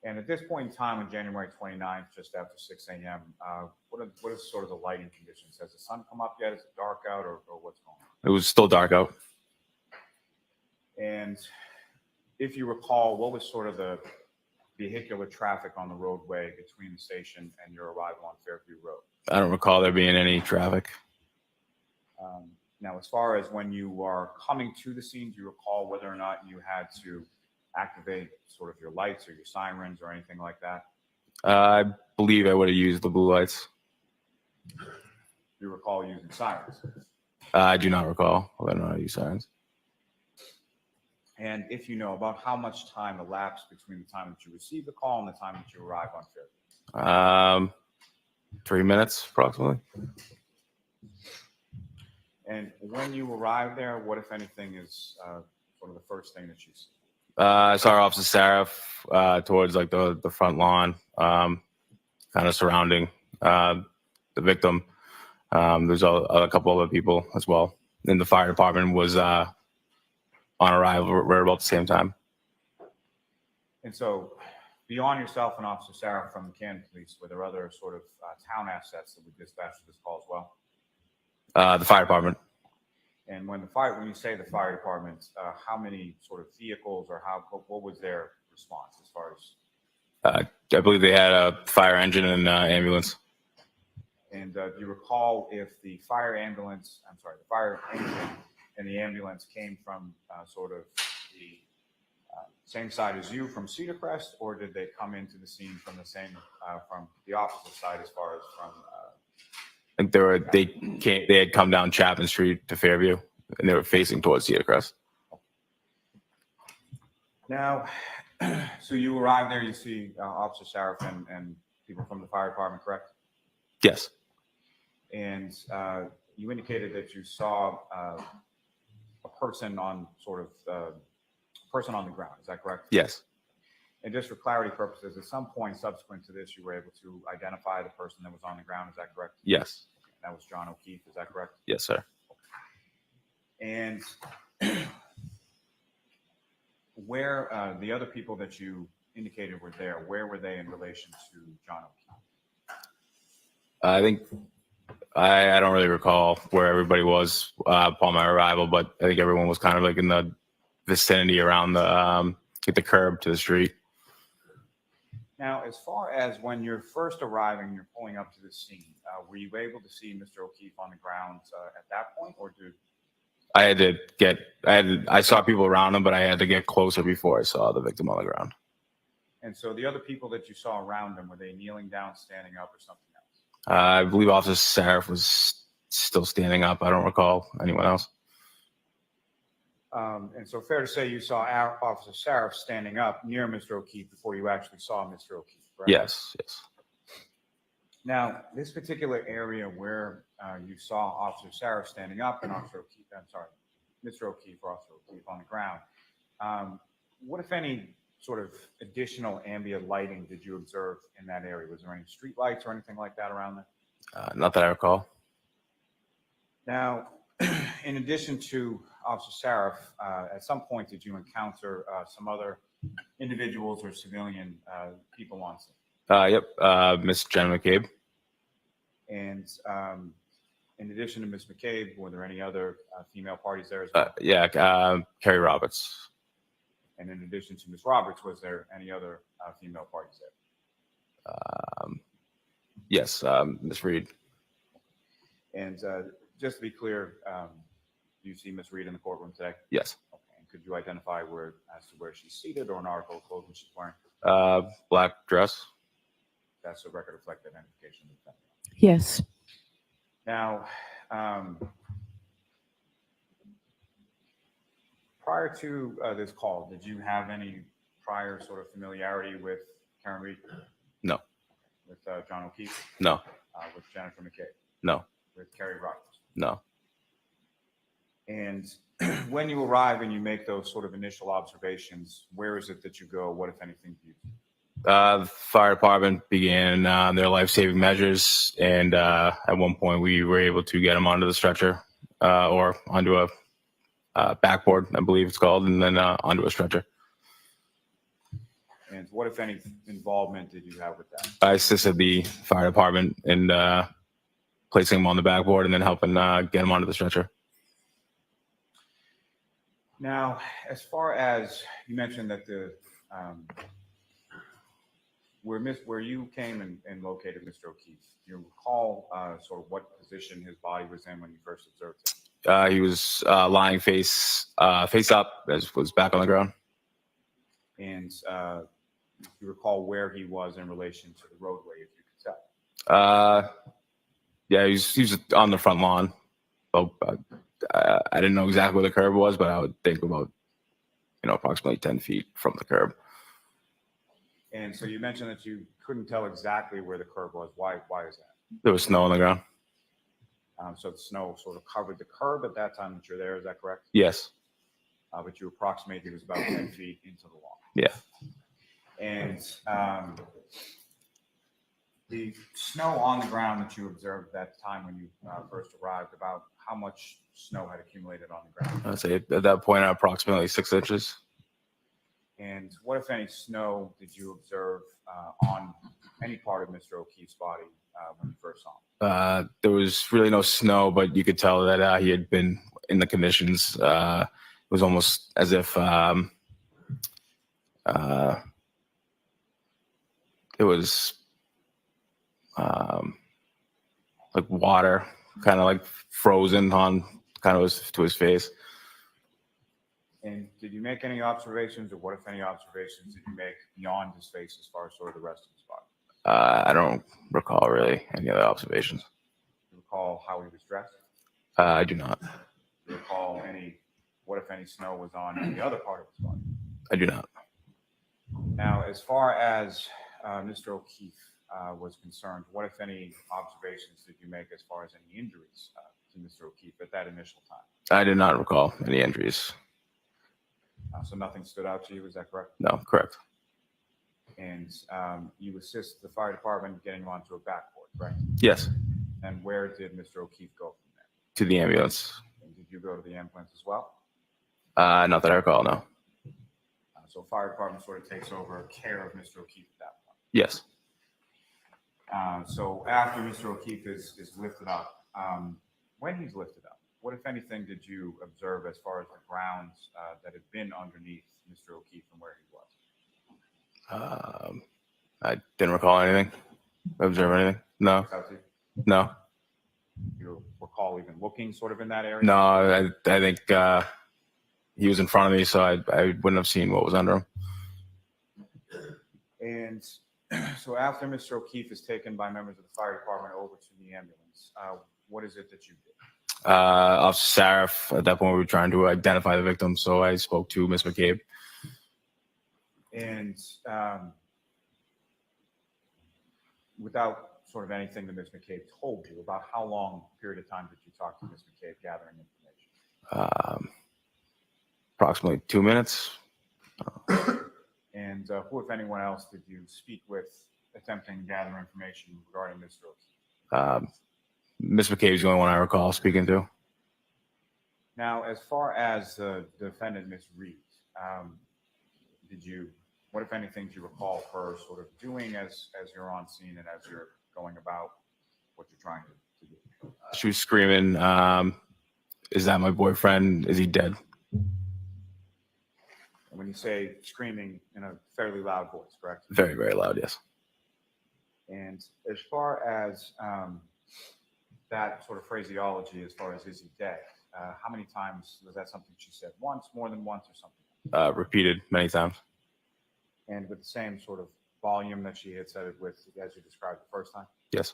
And at this point in time, on January 29th, just after 6 a.m., what is sort of the lighting conditions? Has the sun come up yet? Is it dark out, or what's going on? It was still dark out. And if you recall, what was sort of the vehicular traffic on the roadway between the station and your arrival on Fairview Road? I don't recall there being any traffic. Now, as far as when you are coming to the scene, do you recall whether or not you had to activate sort of your lights or your sirens or anything like that? I believe I would have used the blue lights. Do you recall using sirens? I do not recall whether or not I used sirens. And if you know, about how much time elapsed between the time that you received the call and the time that you arrived on Fairview? 3 minutes, approximately. And when you arrive there, what, if anything, is sort of the first thing that you see? I saw Officer Sarif towards like the front lawn, kind of surrounding the victim. There's a couple other people as well. And the fire department was on arrival right about the same time. And so beyond yourself and Officer Sarif from the Canton Police, were there other sort of town assets that we dispatched to this call as well? The fire department. And when you say the fire department, how many sort of vehicles or what was their response as far as? I believe they had a fire engine and ambulance. And do you recall if the fire engine and the ambulance came from sort of the same side as you from Cedar Crest, or did they come into the scene from from the opposite side as far as from? I think they had come down Chapman Street to Fairview, and they were facing towards Cedar Crest. Now, so you arrive there, you see Officer Sarif and people from the fire department, correct? Yes. And you indicated that you saw a person on the ground. Is that correct? Yes. And just for clarity purposes, at some point subsequent to this, you were able to identify the person that was on the ground. Is that correct? Yes. That was John O'Keefe. Is that correct? Yes, sir. And where the other people that you indicated were there, where were they in relation to John O'Keefe? I think I don't really recall where everybody was upon my arrival, but I think everyone was kind of like in the vicinity around the curb to the street. Now, as far as when you're first arriving, you're pulling up to the scene, were you able to see Mr. O'Keefe on the ground at that point, or did? I saw people around him, but I had to get closer before I saw the victim on the ground. And so the other people that you saw around him, were they kneeling down, standing up, or something else? I believe Officer Sarif was still standing up. I don't recall anyone else. And so fair to say you saw our Officer Sarif standing up near Mr. O'Keefe before you actually saw Mr. O'Keefe, correct? Yes, yes. Now, this particular area where you saw Officer Sarif standing up and Officer O'Keefe, Mr. O'Keefe or Officer O'Keefe on the ground, what, if any, sort of additional ambient lighting did you observe in that area? Was there any street lights or anything like that around there? Not that I recall. Now, in addition to Officer Sarif, at some point did you encounter some other individuals or civilian people on scene? Yep, Miss Jen McCabe. And in addition to Miss McCabe, were there any other female parties there as well? Carrie Roberts. And in addition to Miss Roberts, was there any other female parties there? Yes, Miss Reed. And just to be clear, do you see Miss Reed in the courtroom today? Yes. Okay. And could you identify as to where she's seated or an article of clothing she's wearing? Black dress. That's a record reflect identification. Yes. Now, prior to this call, did you have any prior sort of familiarity with Karen Reed? No. With John O'Keefe? No. With Jennifer McCabe? No. With Carrie Roberts? No. And when you arrive and you make those sort of initial observations, where is it that you go? What, if anything, do you do? The fire department began their life-saving measures, and at one point we were able to get him onto the stretcher or onto a backboard, I believe it's called, and then onto a stretcher. And what, if any, involvement did you have with that? I assisted the fire department in placing him on the backboard and then helping get him onto the stretcher. Now, as far as you mentioned that the where you came and located Mr. O'Keefe, do you recall sort of what position his body was in when you first observed him? He was lying face up, as was back on the ground. And do you recall where he was in relation to the roadway, if you could tell? Yeah, he was on the front lawn. Well, I didn't know exactly where the curb was, but I would think about, approximately 10 feet from the curb. And so you mentioned that you couldn't tell exactly where the curb was. Why is that? There was snow on the ground. So the snow sort of covered the curb at that time that you're there. Is that correct? Yes. But you approximate it was about 10 feet into the lawn. Yeah. And the snow on the ground that you observed at that time when you first arrived, about how much snow had accumulated on the ground? I'd say at that point, approximately 6 inches. And what, if any, snow did you observe on any part of Mr. O'Keefe's body when you first saw him? There was really no snow, but you could tell that he had been in the conditions. It was almost as if it was like water, kind of like frozen on kind of to his face. And did you make any observations, or what, if any, observations did you make beyond his face as far as sort of the rest of his body? I don't recall really any other observations. Do you recall how he was dressed? I do not. Do you recall what, if any, snow was on any other part of his body? I do not. Now, as far as Mr. O'Keefe was concerned, what, if any, observations did you make as far as any injuries to Mr. O'Keefe at that initial time? I did not recall any injuries. So nothing stood out to you, is that correct? No, correct. And you assist the fire department getting him onto a backboard, right? Yes. And where did Mr. O'Keefe go from there? To the ambulance. And did you go to the ambulance as well? Not that I recall, no. So fire department sort of takes over care of Mr. O'Keefe at that point. Yes. So after Mr. O'Keefe is lifted up, when he's lifted up, what, if anything, did you observe as far as the grounds that had been underneath Mr. O'Keefe and where he was? I didn't recall anything. Observe anything? No. No. You recall even looking sort of in that area? No, I think he was in front of me, so I wouldn't have seen what was under him. And so after Mr. O'Keefe is taken by members of the fire department over to the ambulance, what is it that you did? Officer Sarif, at that point, we were trying to identify the victim, so I spoke to Ms. McCabe. And without sort of anything that Ms. McCabe told you, about how long period of time did you talk to Ms. McCabe gathering information? Approximately 2 minutes. And who, if anyone else, did you speak with attempting to gather information regarding Mr. O'Keefe? Ms. McCabe is the only one I recall speaking to. Now, as far as the defendant, Ms. Reed, what, if anything, do you recall her sort of doing as you're on scene and as you're going about what you're trying to do? She was screaming, "Is that my boyfriend? Is he dead?" And when you say screaming, in a fairly loud voice, correct? Very, very loud, yes. And as far as that sort of phraseology, as far as is he dead, how many times was that something she said? Once, more than once, or something? Repeated many times. And with the same sort of volume that she had said it with, as you described the first time? Yes.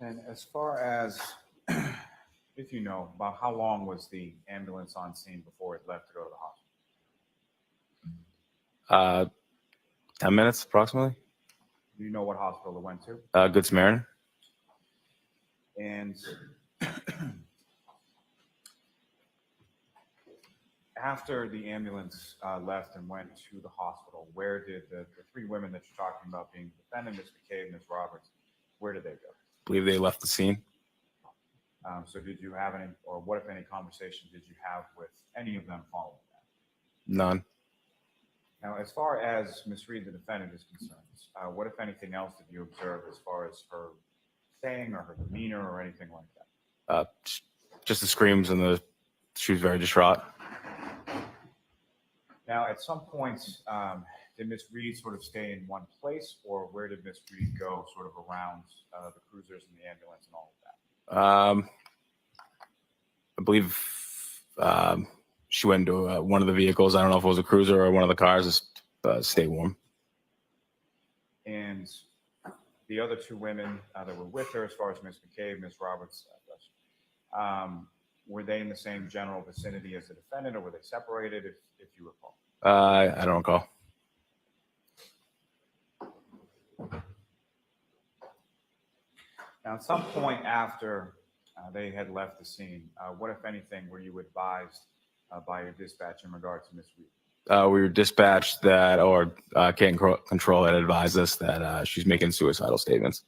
And as far as, if you know, about how long was the ambulance on scene before it left to go to the hospital? 10 minutes, approximately. Do you know what hospital it went to? Good Samaritan. And after the ambulance left and went to the hospital, where did the three women that you're talking about, being the defendant, Ms. McCabe, Ms. Roberts, where did they go? I believe they left the scene. So did you have any, or what, if any, conversation did you have with any of them following that? None. Now, as far as Ms. Reed, the defendant, is concerned, what, if anything else, did you observe as far as her saying or her demeanor or anything like that? Just the screams and she was very distraught. Now, at some point, did Ms. Reed sort of stay in one place, or where did Ms. Reed go sort of around the cruisers and the ambulance and all of that? I believe she went into one of the vehicles. I don't know if it was a cruiser or one of the cars, just stay warm. And the other two women that were with her, as far as Ms. McCabe, Ms. Roberts, were they in the same general vicinity as the defendant, or were they separated, if you recall? I don't recall. Now, at some point after they had left the scene, what, if anything, were you advised by your dispatch in regard to Ms. Reed? We were dispatched that, or Can't Control had advised us that she's making suicidal statements.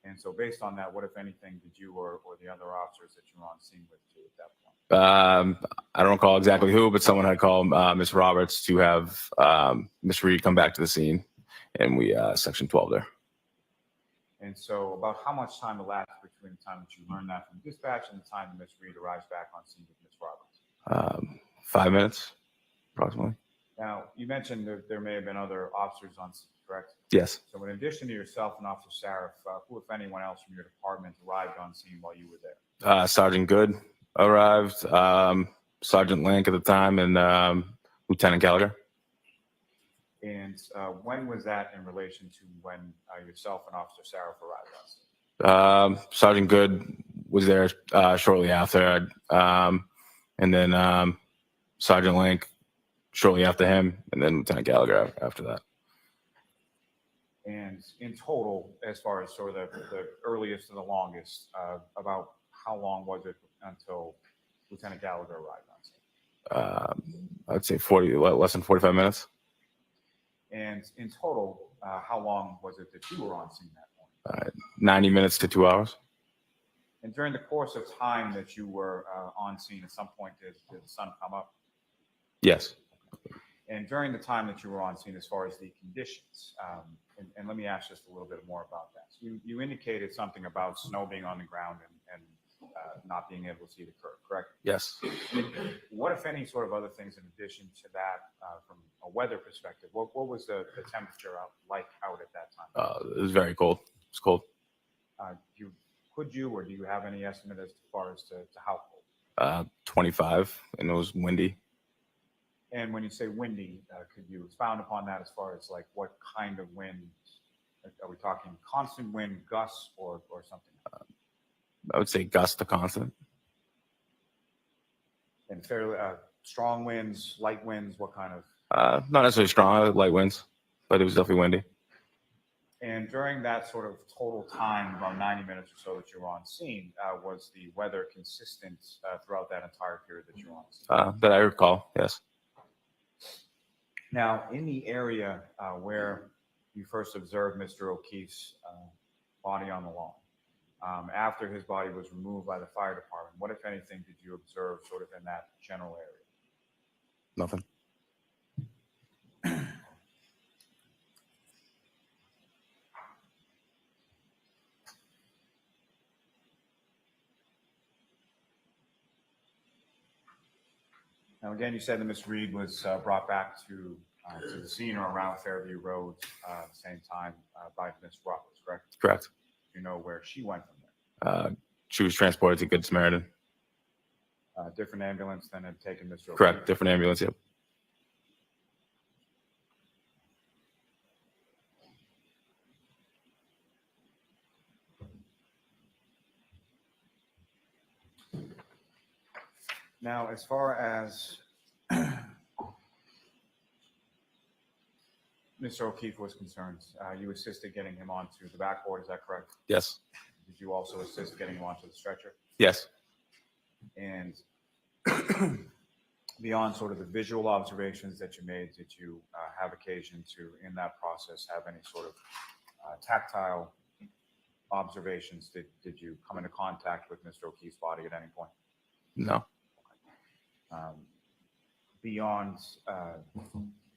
And so based on that, what, if anything, did you or the other officers that you were on scene with do at that point? I don't recall exactly who, but someone had called Ms. Roberts to have Ms. Reed come back to the scene, and we section 12 there. And so about how much time elapsed between the time that you learned that from dispatch and the time that Ms. Reed arrives back on scene with Ms. Roberts? 5 minutes, approximately. Now, you mentioned that there may have been other officers on scene, correct? Yes. So in addition to yourself and Officer Sarif, who, if anyone else from your department, arrived on scene while you were there? Sergeant Good arrived, Sergeant Link at the time, and Lieutenant Gallagher. And when was that in relation to when yourself and Officer Sarif arrived on scene? Sergeant Good was there shortly after, and then Sergeant Link shortly after him, and then Lieutenant Gallagher after that. And in total, as far as sort of the earliest and the longest, about how long was it until Lieutenant Gallagher arrived I'd say less than 45 minutes. And in total, how long was it that you were on scene that morning? 90 minutes to 2 hours. And during the course of time that you were on scene, at some point, did the sun come up? Yes. And during the time that you were on scene, as far as the conditions, and let me ask just a little bit more about that. So you indicated something about snow being on the ground and not being able to see the curb, correct? Yes. What, if any, sort of other things in addition to that, from a weather perspective, what was the temperature out at that time? It was very cold. It was cold. Could you or do you have any estimate as far as to how cold? 25, and it was windy. And when you say windy, could you expound upon that as far as like what kind of wind? Are we talking constant wind, gusts, or something? I would say gust to constant. And fairly strong winds, light winds, what kind of? Not necessarily strong, light winds, but it was definitely windy. And during that sort of total time, about 90 minutes or so that you were on scene, was the weather consistent throughout that entire period that you were on scene? That I recall, yes. Now, in the area where you first observed Mr. O'Keefe's body on the lawn, after his body was removed by the fire department, what, if anything, did you observe sort of in that general area? Nothing. Now, again, you said that Ms. Reed was brought back to the scene or around Fairview Road at the same time by Ms. Roberts, correct? Correct. Do you know where she went from there? She was transported to Good Samaritan. Different ambulance than had taken Mr. O'Keefe? Correct. Different ambulance, yep. Now, as far as Mr. O'Keefe was concerned, you assisted getting him onto the backboard, is that correct? Yes. Did you also assist getting him onto the stretcher? Yes. And beyond sort of the visual observations that you made, did you have occasion to, in that process, have any sort of tactile observations? Did you come into contact with Mr. O'Keefe's body at any point? No. Beyond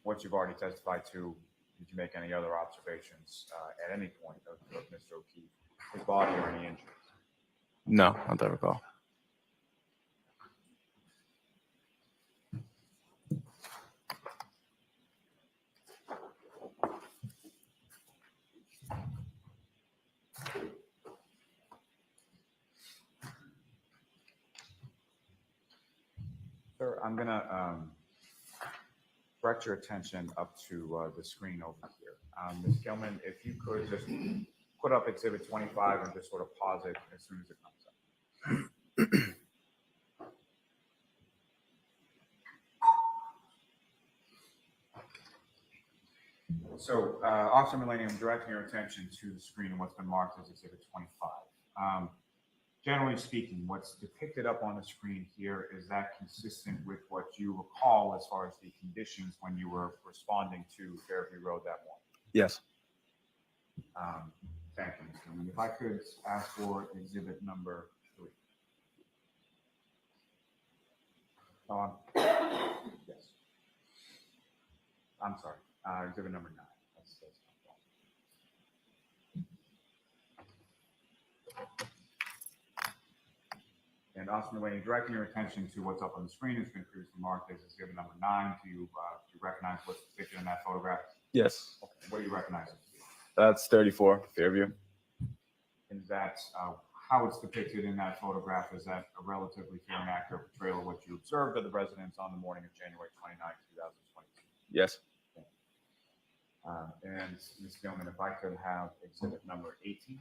what you've already testified to, did you make any other observations at any point of Mr. O'Keefe, his body, or any injuries? No, not that I recall. Sir, I'm going to direct your attention up to the screen over here. Ms. Gilman, if you could just put up Exhibit 25 and just sort of pause it as soon as it comes up. So, Officer Mullaney, I'm directing your attention to the screen and what's been marked as Exhibit 25. Generally speaking, what's depicted up on the screen here, is that consistent with what you recall as far as the conditions when you were responding to Fairview Road that morning? Yes. Thank you, Mr. Chairman. If I could ask for exhibit number 3. Yes. I'm sorry. Exhibit number 9. And Officer Mullaney, directing your attention to what's up on the screen has been previously marked as exhibit number 9. Do you recognize what's depicted in that photograph? Yes. Okay. What do you recognize it to be? That's 34, Fairview. And that's how it's depicted in that photograph. Is that a relatively fair and accurate portrayal of what you observed of the residents on the morning of January 29, 2022? Yes. And Ms. Gilman, if I could have exhibit number 18.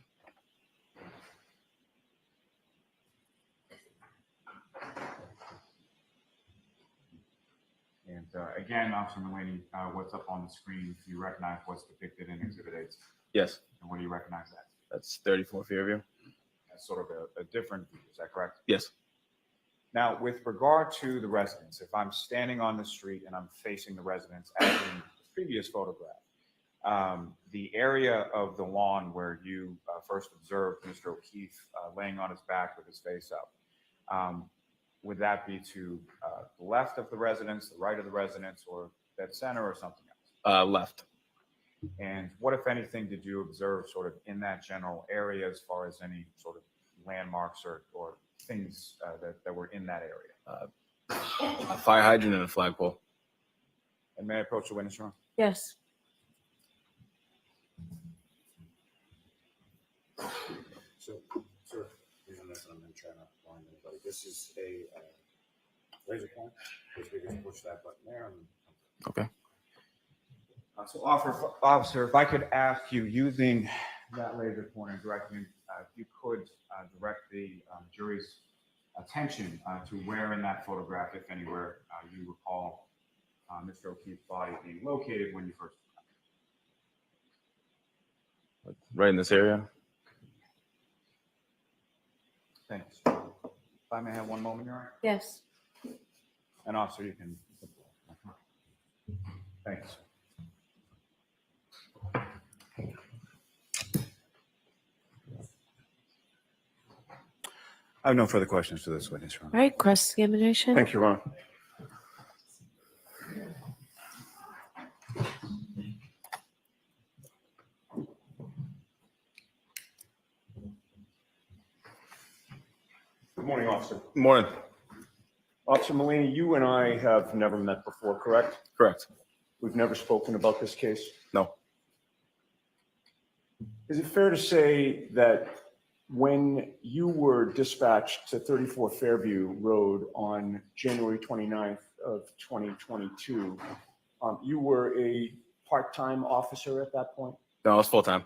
And again, Officer Mullaney, what's up on the screen? Do you recognize what's depicted in Exhibit 8? Yes. And what do you recognize that? That's 34 Fairview. That's sort of a different view, is that correct? Yes. Now, with regard to the residence, if I'm standing on the street and I'm facing the residence as in the previous photograph, the area of the lawn where you first observed Mr. O'Keefe laying on his back with his face up, would that be to the left of the residence, the right of the residence, or dead center, or something else? Left. And what, if anything, did you observe sort of in that general area as far as any sort of landmarks or things that were in that area? A fire hydrant and a flagpole. And may I approach the witness room? Yes. So, sir, I'm trying to find anybody. This is a laser point. Just we can push that button there. Okay. So, officer, if I could ask you, using that laser pointer directly, if you could direct the jury's attention to where in that photograph, if anywhere, you recall Mr. O'Keefe's body being located when you first. Right in this area. Thanks. If I may have one moment, Your Honor. Yes. And officer, you can. Thanks. I have no further questions to this witness, Your Honor. All right, cross-examination. Thank you, Ron. Good morning, officer. Good morning. Officer Mullaney, you and I have never met before, correct? Correct. We've never spoken about this case? No. Is it fair to say that when you were dispatched to 34 Fairview Road on January 29th of 2022, you were a part-time officer at that point? No, I was full-time.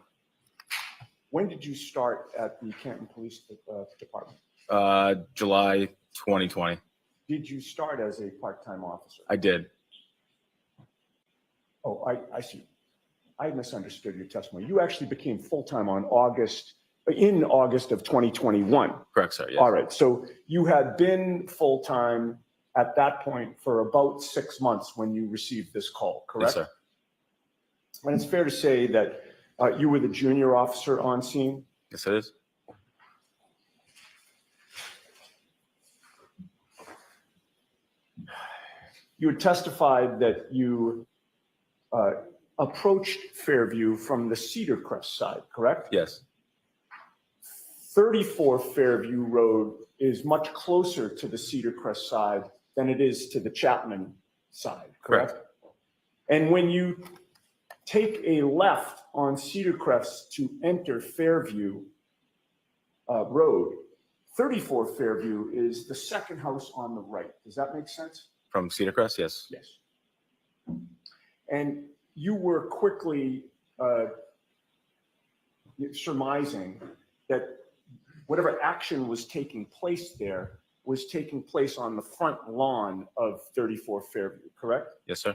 When did you start at the Canton Police Department? July 2020. Did you start as a part-time officer? I did. Oh, I see. I misunderstood your testimony. You actually became full-time in August of 2021. Correct, sir. Yes. All right. So you had been full-time at that point for about 6 months when you received this call, correct? Yes, sir. And it's fair to say that you were the junior officer on scene? Yes, it is. You had testified that you approached Fairview from the Cedar Crest side, correct? Yes. 34 Fairview Road is much closer to the Cedar Crest side than it is to the Chapman side, correct? And when you take a left on Cedar Crest to enter Fairview Road, 34 Fairview is the second house on the right. Does that make sense? From Cedar Crest, yes. Yes. And you were quickly surmising that whatever action was taking place there was taking place on the front lawn of 34 Fairview, correct? Yes, sir.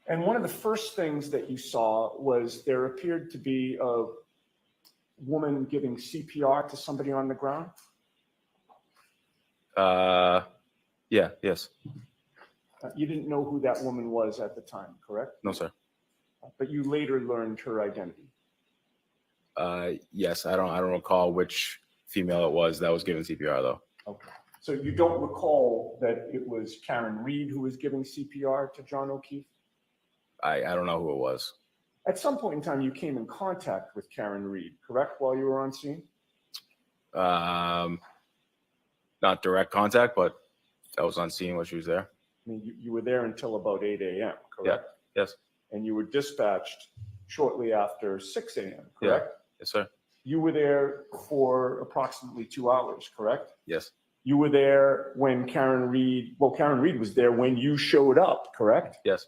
And one of the first things that you saw was there appeared to be a woman giving CPR to somebody on the ground. Yeah, yes. You didn't know who that woman was at the time, correct? No, sir. But you later learned her identity. Yes, I don't recall which female it was that was giving CPR though. Okay. So you don't recall that it was Karen Reed who was giving CPR to John O'Keefe? I don't know who it was. At some point in time, you came in contact with Karen Reed, correct, while you were on scene? Not direct contact, but I was on scene when she was there. I mean, you were there until about 8 a.m., correct? Yeah. Yes. And you were dispatched shortly after 6 a.m., correct? Yes, sir. You were there for approximately 2 hours, correct? Yes. You were there when Karen Reed was there when you showed up, correct? Yes.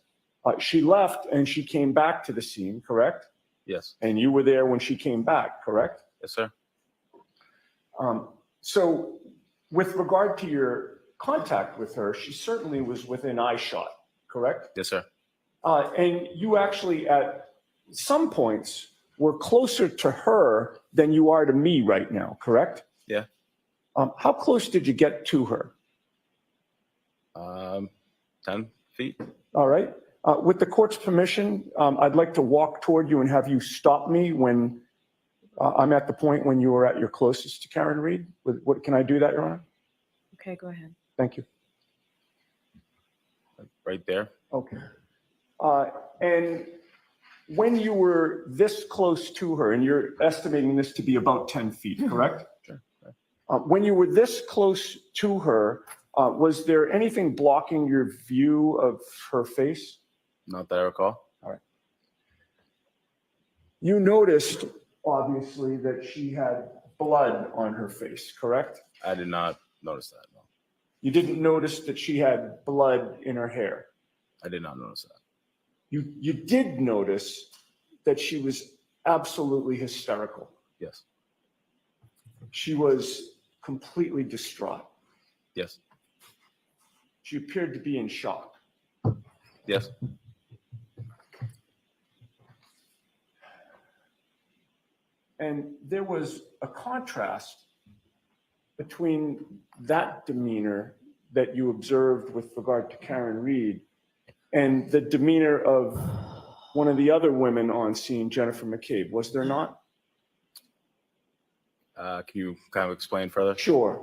She left and she came back to the scene, correct? Yes. And you were there when she came back, correct? Yes, sir. So with regard to your contact with her, she certainly was within eyeshot, correct? Yes, sir. And you actually at some points were closer to her than you are to me right now, correct? Yeah. How close did you get to her? 10 feet. All right. With the court's permission, I'd like to walk toward you and have you stop me when I'm at the point when you were at your closest to Karen Reed. Can I do that, Your Honor? Okay, go ahead. Thank you. Right there. Okay. And when you were this close to her, and you're estimating this to be about 10 feet, correct? Sure. When you were this close to her, was there anything blocking your view of her face? Not that I recall. All right. You noticed, obviously, that she had blood on her face, correct? I did not notice that. No. You didn't notice that she had blood in her hair? I did not notice that. You did notice that she was absolutely hysterical. Yes. She was completely distraught. Yes. She appeared to be in shock. Yes. And there was a contrast between that demeanor that you observed with regard to Karen Reed and the demeanor of one of the other women on scene, Jennifer McCabe, was there not? Can you kind of explain further? Sure.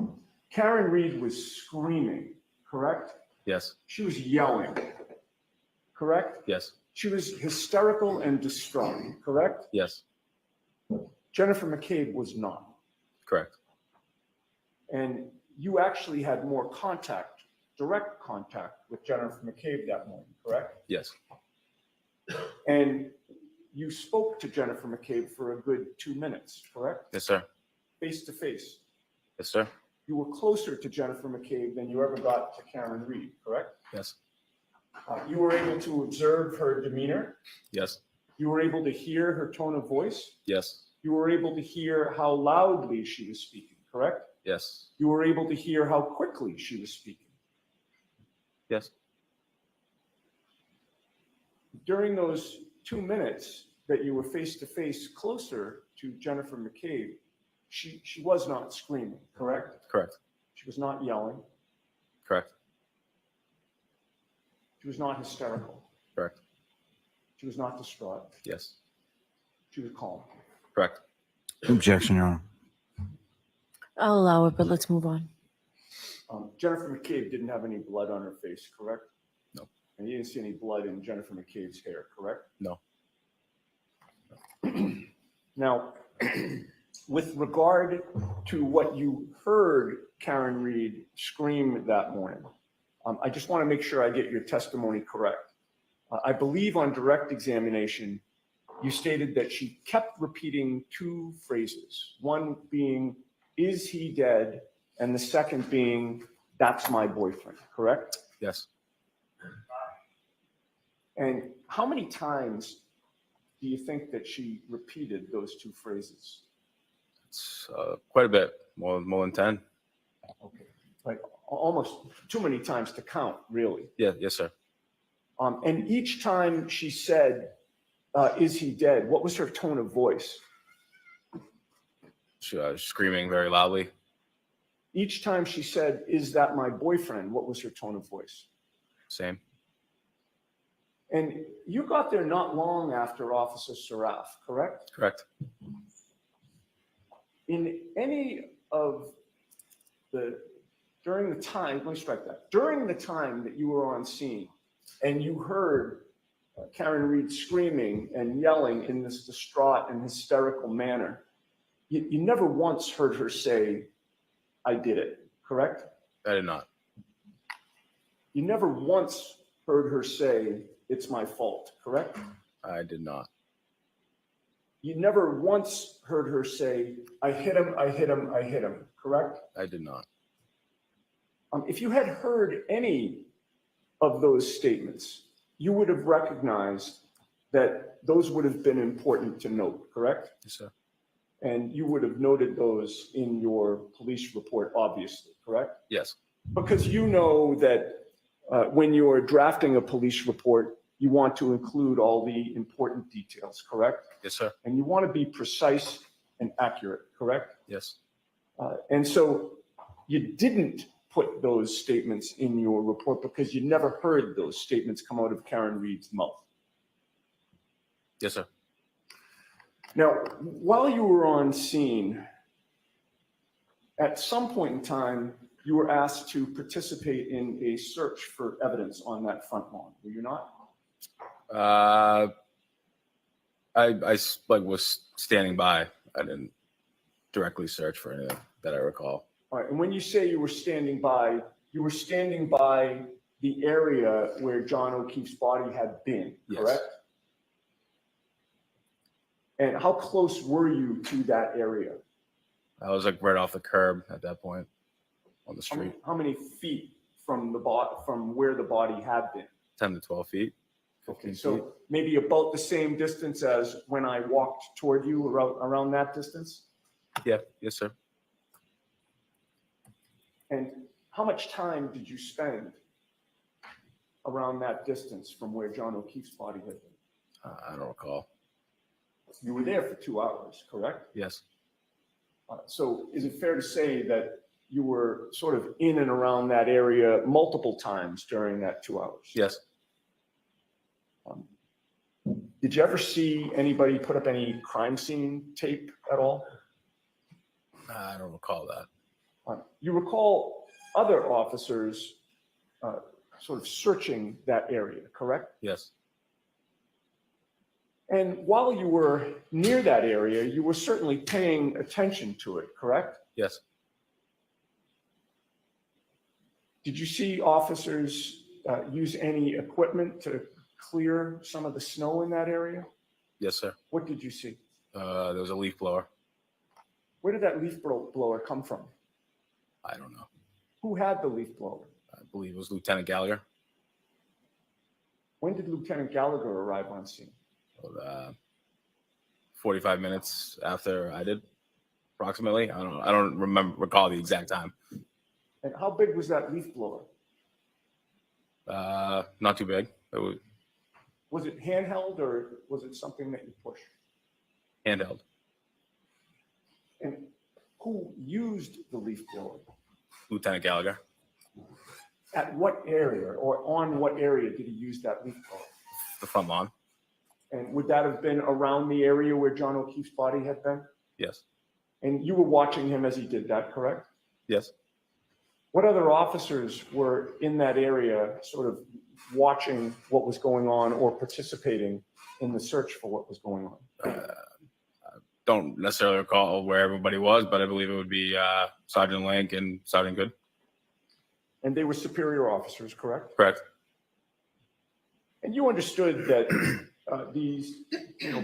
Karen Reed was screaming, correct? Yes. She was yelling, correct? Yes. She was hysterical and distraught, correct? Yes. Jennifer McCabe was not. Correct. And you actually had more contact, direct contact with Jennifer McCabe that morning, correct? Yes. And you spoke to Jennifer McCabe for a good 2 minutes, correct? Yes, sir. Face to face. Yes, sir. You were closer to Jennifer McCabe than you ever got to Karen Reed, correct? Yes. You were able to observe her demeanor. Yes. You were able to hear her tone of voice. Yes. You were able to hear how loudly she was speaking, correct? Yes. You were able to hear how quickly she was speaking. Yes. During those 2 minutes that you were face to face closer to Jennifer McCabe, she was not screaming, correct? Correct. She was not yelling. Correct. She was not hysterical. Correct. She was not distraught. Yes. She was calm. Correct. Objection, Your Honor. I'll allow it, but let's move on. Jennifer McCabe didn't have any blood on her face, correct? No. And you didn't see any blood in Jennifer McCabe's hair, correct? No. Now, with regard to what you heard Karen Reed scream that morning, I just want to make sure I get your testimony correct. I believe on direct examination, you stated that she kept repeating two phrases, one being, "Is he dead?" and the second being, "That's my boyfriend," correct? Yes. And how many times do you think that she repeated those two phrases? It's quite a bit, more than 10. Okay, like almost too many times to count, really. Yeah, yes, sir. And each time she said, "Is he dead?" what was her tone of voice? She screaming very loudly. Each time she said, "Is that my boyfriend?" what was her tone of voice? Same. And you got there not long after Officer Sarif, correct? Correct. In any of during the time, let me strike that, during the time that you were on scene and you heard Karen Reed screaming and yelling in this distraught and hysterical manner, you never once heard her say, "I did it," correct? I did not. You never once heard her say, "It's my fault," correct? I did not. You never once heard her say, "I hit him, I hit him, I hit him," correct? I did not. If you had heard any of those statements, you would have recognized that those would have been important to note, correct? Yes, sir. And you would have noted those in your police report, obviously, correct? Yes. Because you know that when you're drafting a police report, you want to include all the important details, correct? Yes, sir. And you want to be precise and accurate, correct? Yes. And so you didn't put those statements in your report because you never heard those statements come out of Karen Reed's mouth. Yes, sir. Now, while you were on scene, at some point in time, you were asked to participate in a search for evidence on that front lawn, were you not? I was standing by. I didn't directly search for anything that I recall. All right, and when you say you were standing by the area where John O'Keefe's body had been, correct? Yes. And how close were you to that area? I was like right off the curb at that point on the street. How many feet from where the body had been? 10 to 12 feet. Okay, so maybe about the same distance as when I walked toward you, around that distance? Yeah, yes, sir. And how much time did you spend around that distance from where John O'Keefe's body had been? I don't recall. You were there for 2 hours, correct? Yes. So is it fair to say that you were sort of in and around that area multiple times during that 2 hours? Yes. Did you ever see anybody put up any crime scene tape at all? I don't recall that. You recall other officers sort of searching that area, correct? Yes. And while you were near that area, you were certainly paying attention to it, correct? Yes. Did you see officers use any equipment to clear some of the snow in that area? Yes, sir. What did you see? There was a leaf blower. Where did that leaf blower come from? I don't know. Who had the leaf blower? I believe it was Lieutenant Gallagher. When did Lieutenant Gallagher arrive on scene? 45 minutes after I did, approximately. I don't recall the exact time. And how big was that leaf blower? Not too big. Was it handheld or was it something that you pushed? Handheld. And who used the leaf blower? Lieutenant Gallagher. At what area or on what area did he use that leaf blower? The front lawn. And would that have been around the area where John O'Keefe's body had been? Yes. And you were watching him as he did that, correct? Yes. What other officers were in that area sort of watching what was going on or participating in the search for what was going on? I don't necessarily recall where everybody was, but I believe it would be Sergeant Link and Sergeant Good. And they were superior officers, correct? Correct. And you understood that these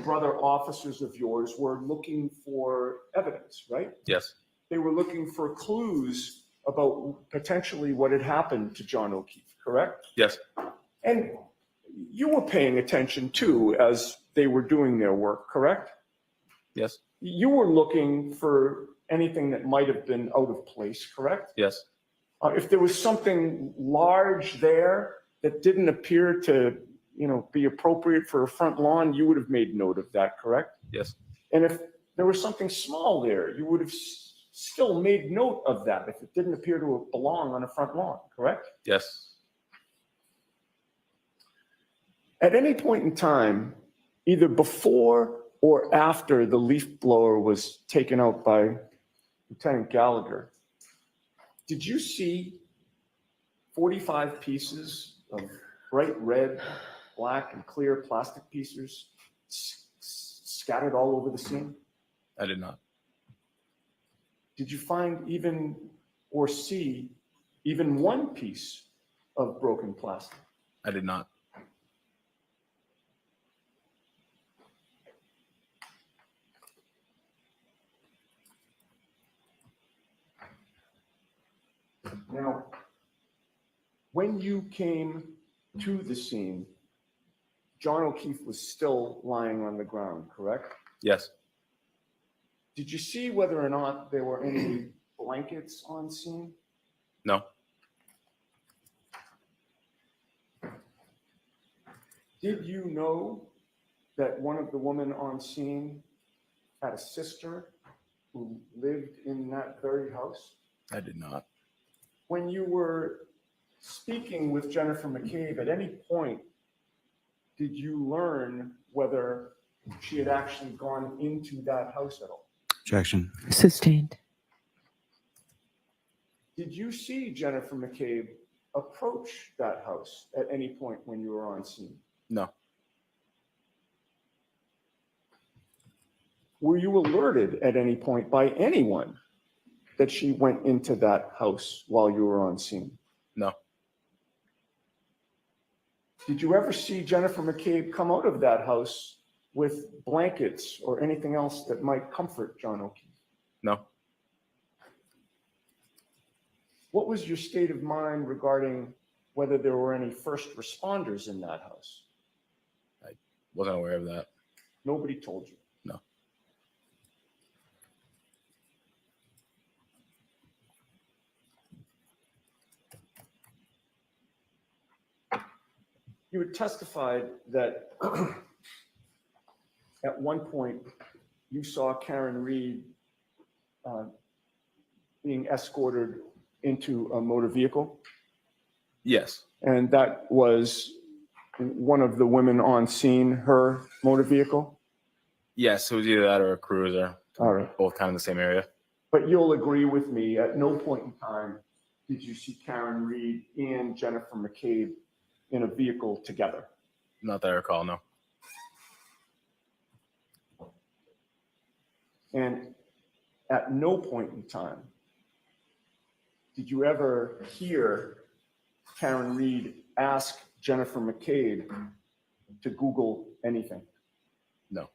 brother officers of yours were looking for evidence, right? Yes. They were looking for clues about potentially what had happened to John O'Keefe, correct? Yes. And you were paying attention too as they were doing their work, correct? Yes. You were looking for anything that might have been out of place, correct? Yes. If there was something large there that didn't appear to, be appropriate for a front lawn, you would have made note of that, correct? Yes. And if there was something small there, you would have still made note of that if it didn't appear to belong on a front lawn, correct? Yes. At any point in time, either before or after the leaf blower was taken out by Lieutenant Gallagher, did you see 45 pieces of bright red, black, and clear plastic pieces scattered all over the scene? I did not. Did you find even or see even one piece of broken plastic? I did not. Now, when you came to the scene, John O'Keefe was still lying on the ground, correct? Yes. Did you see whether or not there were any blankets on scene? No. Did you know that one of the women on scene had a sister who lived in that very house? I did not. when you were speaking with Jennifer McCabe, at any point, did you learn whether she had actually gone into that house at all? Objection. Sustained. Did you see Jennifer McCabe approach that house at any point when you were on scene? No. Were you alerted at any point by anyone that she went into that house while you were on scene? No. Did you ever see Jennifer McCabe come out of that house with blankets or anything else that might comfort John O'Keefe? No. What was your state of mind regarding whether there were any first responders in that house? I wasn't aware of that. Nobody told you? No. You had testified that at one point you saw Karen Reed being escorted into a motor vehicle, Yes. and that was one of the women on scene, her motor vehicle? Yes, it was either that or a cruiser. All right. Both kind of the same area. But you'll agree with me, at no point in time did you see Karen Reed and Jennifer McCabe in a vehicle together? Not that I recall, no. And at no point in time did you ever hear Karen Reed ask Jennifer McCabe to Google anything? No.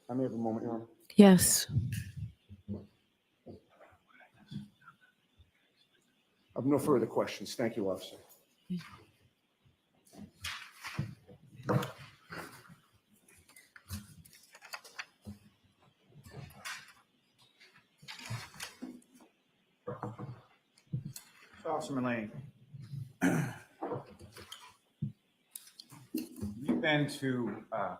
I may have a moment, Your Honor. Yes. I have no further questions. Thank you, officer. Officer Mullaney, you've been to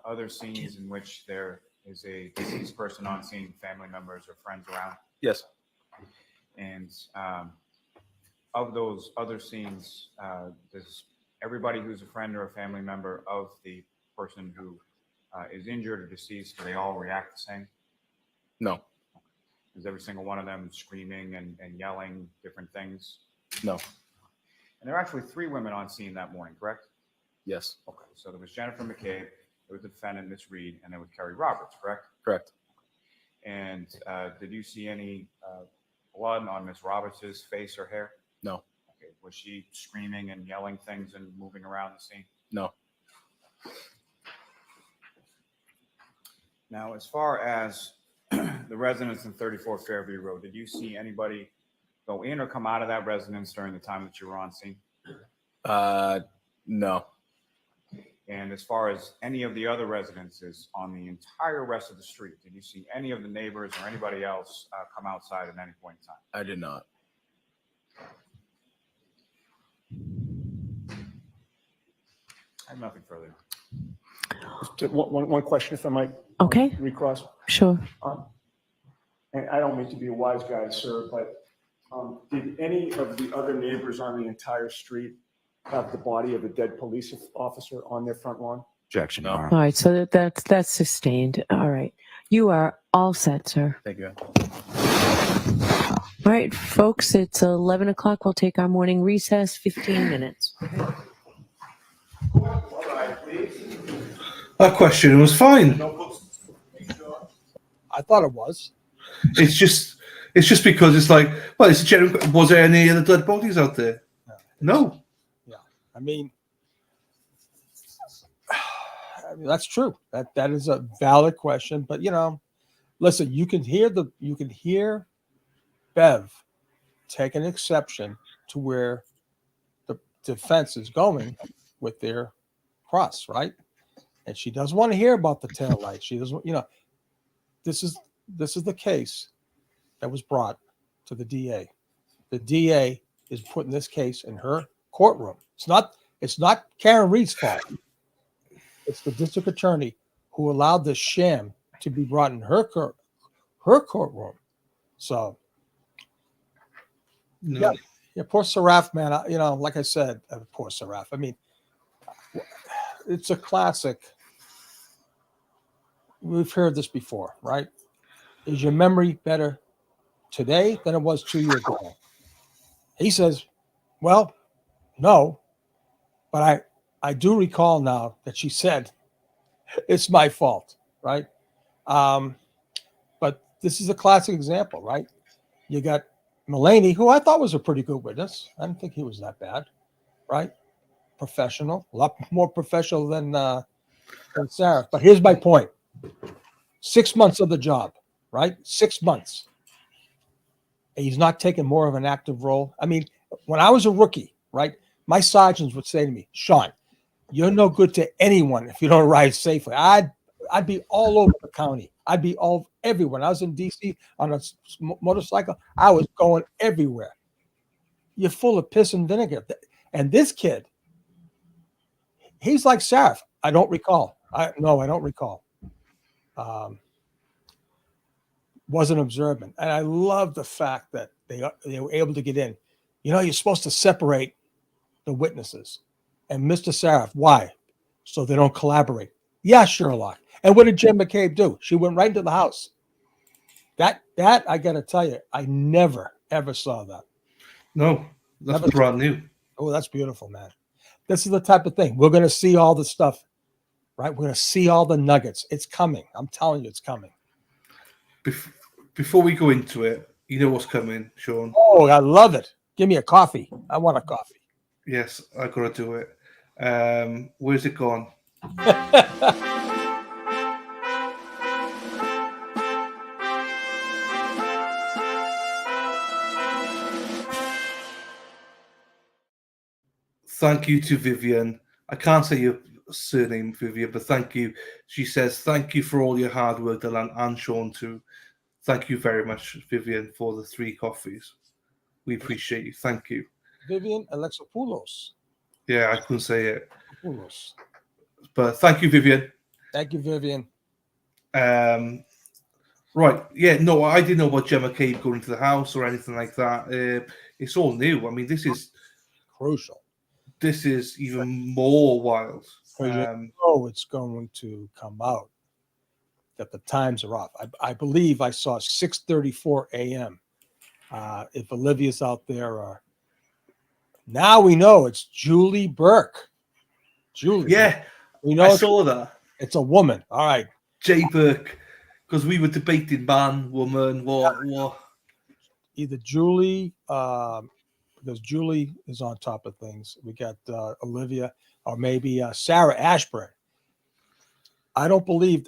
other scenes in which there is a deceased person on scene, family members or friends around? Yes. And of those other scenes, does everybody who's a friend or a family member of the person who is injured or deceased, do they all react the same? No. Is every single one of them screaming and yelling different things? No. And there are actually 3 women on scene that morning, correct? Yes. Okay, so there was Jennifer McCabe, there was the defendant, Miss Reed, and there was Kerry Roberts, correct? Correct. And did you see any blood on Miss Roberts's face or hair? No. Okay, was she screaming and yelling things and moving around the scene? No. Now, as far as the residents in 34 Fairview Road, did you see anybody go in or come out of that residence during the time that you were on scene? No. And as far as any of the other residences on the entire rest of the street, did you see any of the neighbors or anybody else come outside at any point in time? I did not. I have nothing further. Just one question, if I might. Okay. Recross. Sure. And I don't mean to be a wise guy, sir, but did any of the other neighbors on the entire street have the body of a dead police officer on their front lawn? Objection. No. Your Honor. All right. So that's sustained. All right. You are all set, sir. Thank you. All right, folks, it's 11 o'clock. We'll take our morning recess, 15 minutes. That question was fine. I thought it was. It's just because it's like, well, it's a genuine. Was there any other dead bodies out there? No. Yeah. I mean, that's true. That is a valid question. But listen, you can hear Bev take an exception to where the defense is going with their cross, right? And she doesn't want to hear about the taillight. She doesn't, this is the case that was brought to the DA. The DA is putting this case in her courtroom. It's not Karen Reed's fault. It's the district attorney who allowed this sham to be brought in her courtroom. So, No. Yeah, poor Sarif, man. Like I said, poor Sarif. I mean, it's a classic. We've heard this before, right? Is your memory better today than it was 2 years ago? He says, well, no, but I do recall now that she said it's my fault, right? But this is a classic example, right? You got Mullaney, who I thought was a pretty good witness. I didn't think he was that bad, right? Professional, a lot more professional than Sarif. But here's my point. 6 months of the job, right? 6 months. And he's not taking more of an active role. I mean, when I was a rookie, right, my sergeants would say to me, Sean, you're no good to anyone if you don't ride safely. I'd be all over the county. I'd be all everywhere. When I was in D.C. on a motorcycle, I was going everywhere. You're full of piss and vinegar. And this kid, he's like Sarif. I don't recall. I don't recall. Wasn't observant. And I love the fact that they were able to get in. You're supposed to separate the witnesses. And Mr. Sarif, why? So they don't collaborate. Yeah, Sherlock. And what did Jen McCabe do? She went right into the house. That I got to tell you, I never, ever saw that. No, that's brand new. Oh, that's beautiful, man. This is the type of thing. We're going to see all the stuff, right? We're going to see all the nuggets. It's coming. I'm telling you, it's coming. Before we go into it, you know what's coming, Sean? Oh, I love it. Give me a coffee. I want a coffee. Yes, I got to do it. Where's it gone? Thank you to Vivian. I can't say your surname, Vivian, but thank you. She says, thank you for all your hard work, Dylan, and Sean too. Thank you very much, Vivian, for the 3 coffees. We appreciate you. Thank you. Vivian Alexopoulos. Yeah, I couldn't say it. Poulos. But thank you, Vivian. Thank you, Vivian. Right. Yeah, no, I didn't know about Gemma Cave going into the house or anything like that. It's all new. I mean, this is crucial. This is even more wild. It's going to come out that the times are off. I believe I saw 6:34 a.m. If Olivia's out there, now we know it's Julie Burke. Julie. Yeah, we know I saw that. It's a woman. All right. J. Burke, because we were debating man, woman, what. Either Julie, because Julie is on top of things. We got Olivia, or maybe Sarah Ashburn. I don't believe.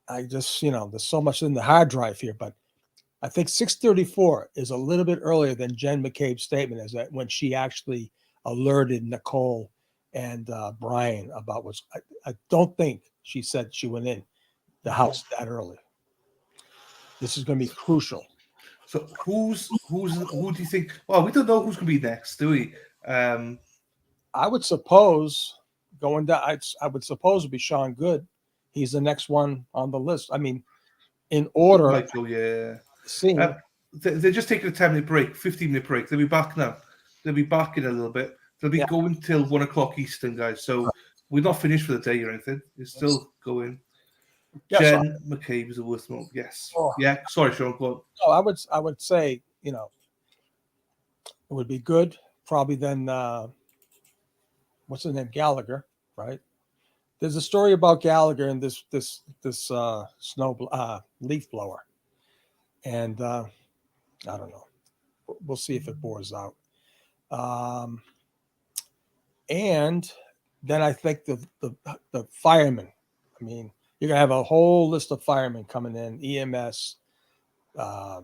I just, there's so much in the hard drive here, but I think 6:34 is a little bit earlier than Jen McCabe's statement, is that when she actually alerted Nicole and Brian about what's. I don't think she said she went in the house that early. This is going to be crucial. So who do you think? Well, we don't know who's going to be next, do we? I would suppose going down. I would suppose it'd be Sean Good. He's the next one on the list. I mean, in order. Michael, yeah. See, they're just taking a 10-minute break, 15-minute break. They'll be back now. They'll be back in a little bit. They'll be going till 1 o'clock Eastern, guys. So we're not finished for the day or anything. It's still going. Yeah, Jen McCabe is a worth more. Yes. Oh. Yeah. Sorry, Sean. Go on. No, I would say, it would be good. Probably then, what's his name? Gallagher, right? There's a story about Gallagher and this leaf blower, and I don't know. We'll see if it bores out. And then I think the firemen. I mean, you're gonna have a whole list of firemen coming in, EMS, the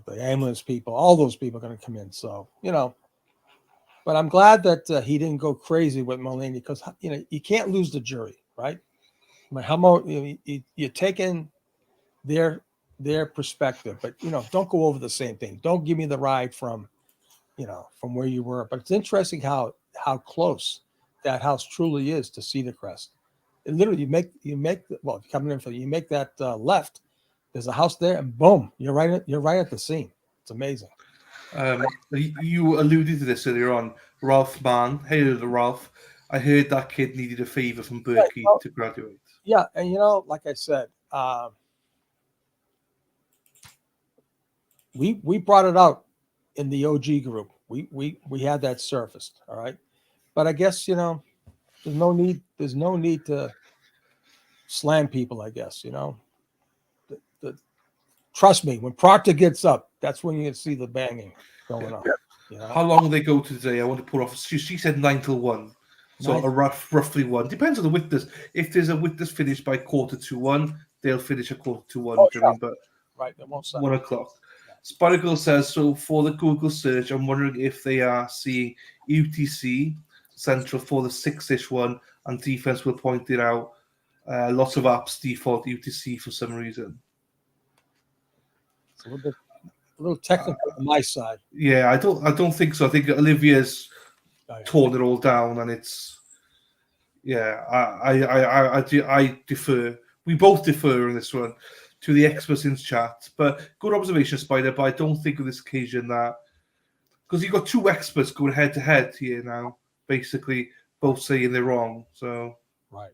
ambulance people, all those people are gonna come in. So but I'm glad that he didn't go crazy with Mullaney, because you can't lose the jury, right? I mean, how much you're taking their perspective, but don't go over the same thing. Don't give me the ride from where you were. But it's interesting how close that house truly is to Cedar Crest. It literally, you make coming in you make that left. There's a house there, and boom, you're right at the scene. It's amazing. You alluded to this earlier on. Ralph Mann. Hey, little Ralph. I heard that kid needed a favor from Berkey to graduate. Yeah, and like I said, we brought it out in the OG group. We had that surfaced, all right. But I guess there's no need to slam people. I guess trust me, when Proctor gets up, that's when you can see the banging going on. How long they go to today? I want to put off. She said 9 till 1. So roughly 1. Depends on the witness. If there's a witness finished by 1:45, they'll finish at 1:45. Oh, yeah. But right, they won't stop. 1 o'clock. Sparkle says, so for the Google search, I'm wondering if they are seeing UTC central for the 6-ish one, and defense will point it out. Lots of apps default UTC for some reason. It's a little technical on my side. Yeah, I don't think so. I think Olivia's torn it all down, and it's I defer. We both defer in this one to the experts in chat. But good observation, Spider. But I don't think on this occasion that, because you've got two experts going head to head here now, basically both saying they're wrong. So right.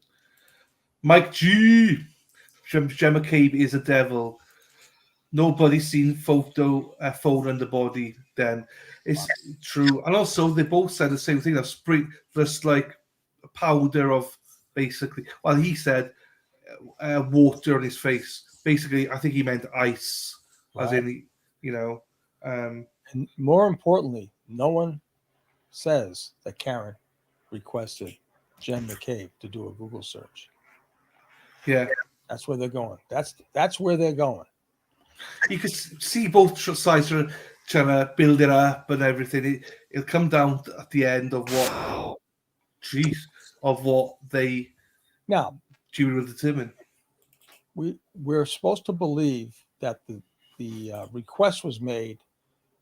Mike G. Gemma Cabe is a devil. Nobody's seen phone under body. Then it's true, and also they both said the same thing. That spring, just like powder of basically. Well, he said water on his face. Basically, I think he meant ice, as in And more importantly, no one says that Karen requested Jen McCabe to do a Google search. Yeah, that's where they're going. That's where they're going. You could see both sides are trying to build it up and everything. It'll come down at the end of what they jury will determine. We're supposed to believe that the request was made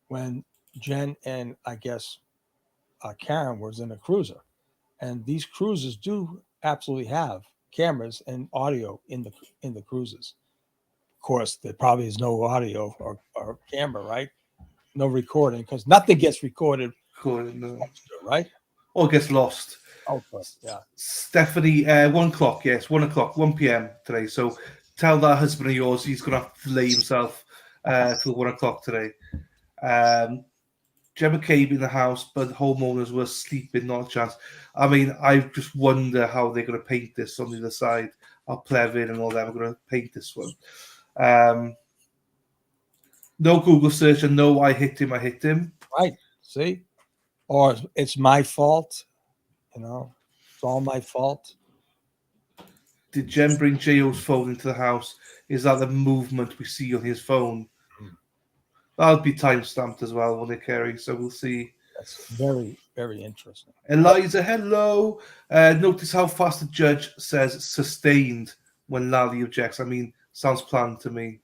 when Jen and I guess Karen was in a cruiser, and these cruisers do absolutely have cameras and audio in the cruises. Of course, there probably is no audio or camera, right? No recording, because nothing gets recorded. Right? Or gets lost. Oh, yeah. Stephanie, 1 o'clock, yes, 1 o'clock, 1 p.m. today. So tell that husband of yours he's going to have to delay himself till 1 o'clock today. Gemma came in the house, but homeowners were sleeping, not a chance. I mean, I just wonder how they're going to paint this on the other side. How Plevin and all that are going to paint this one. No Google search, and no, I hit him. Right. See? Or it's my fault. It's all my fault. Did Jen bring J.O.'s phone into the house? Is that the movement we see on his phone? That'll be time-stamped as well, won't it, Kerry? So we'll see. That's very, very interesting. Eliza, hello. Notice how fast the judge says sustained when Lally objects. I mean, sounds planned to me.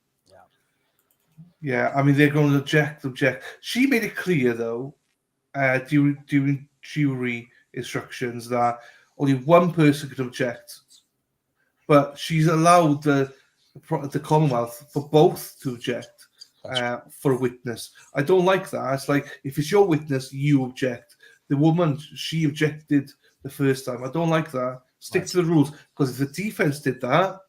Yeah, I mean, they're going to object. She made it clear, though, during jury instructions that only one person could object. But she's allowed the Commonwealth for both to object for a witness. I don't like that. It's like, if it's your witness, you object. The woman, she objected the first time. I don't like that. Stick to the rules. Because if the defense did that,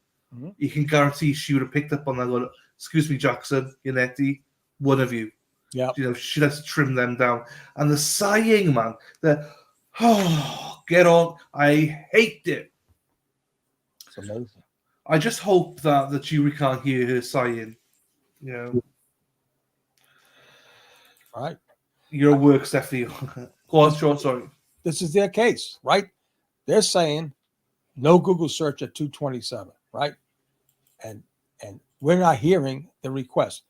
you can guarantee she would have picked up on that. Going, excuse me, Jackson, Yannetti, one of you. Yeah. She has to trim them down. And the sighing, man, get on. I hate it. It's amazing. I just hope that the jury can't hear her sighing. All right. Your work, Stephanie. Go on, Sean, sorry. This is their case, right? They're saying no Google search at 2:27, right? And we're not hearing the request.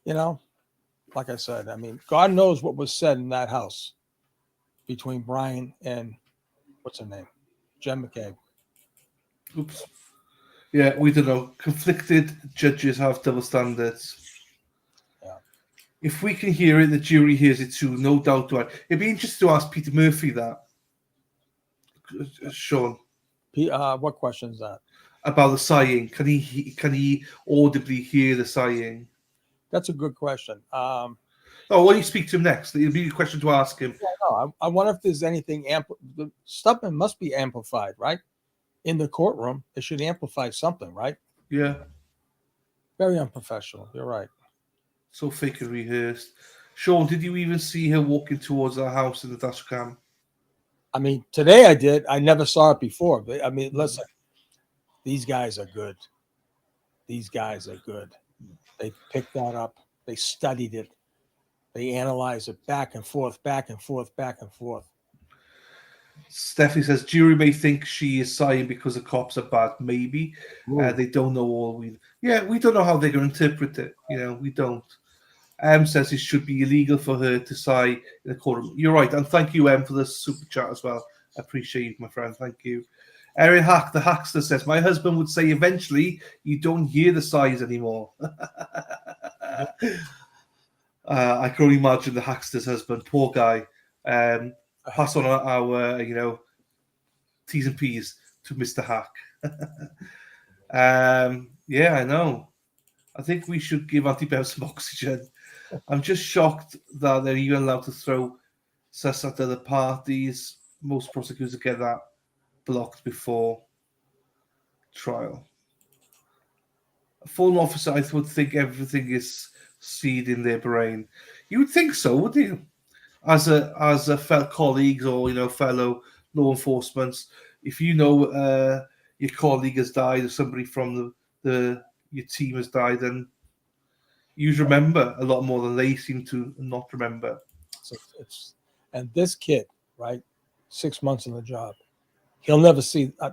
Like I said, I mean, God knows what was said in that house between Brian and what's her name? Jen McCabe. Oops. Yeah, we don't know. Conflicted judges have double standards. Yeah. If we can hear it, the jury hears it too. No doubt. It'd be interesting to ask Peter Murphy that. Sean. What question is that? About the sighing. Can he audibly hear the sighing? That's a good question. Oh, when you speak to him next, it'll be a question to ask him. Yeah, no, I wonder if there's anything the stuff must be amplified, right? In the courtroom, it should amplify something, right? Yeah. Very unprofessional. You're right. So fake and rehearsed. Sean, did you even see her walking towards our house in the dash cam? I mean, today I did. I never saw it before. But I mean, listen, these guys are good. These guys are good. They picked that up. They studied it. They analyze it back and forth, back and forth, back and forth. Stephanie says, jury may think she is sighing because the cops are bad. Maybe. They don't know all we... Yeah, we don't know how they're going to interpret it. You know, we don't. Says it should be illegal for her to sigh in the courtroom. You're right. And thank you, for the super chat as well. I appreciate you, my friend. Thank you. Erin Hack, the Hackster, says, my husband would say eventually you don't hear the sighs anymore. I can only imagine the Hackster's husband. Poor guy. Pass on our T's and P's to Mr. Hack. Yeah, I know. I think we should give Anti-Bev some oxygen. I'm just shocked that they're even allowed to throw sus at other parties. Most prosecutors get that blocked before trial. A full officer, I would think everything is seed in their brain. You would think so, wouldn't you? As a fellow colleagues or fellow law enforcement, if you know your colleague has died or somebody from your team has died, then you remember a lot more than they seem to not remember. So and this kid, right, 6 months on the job, he'll never see. I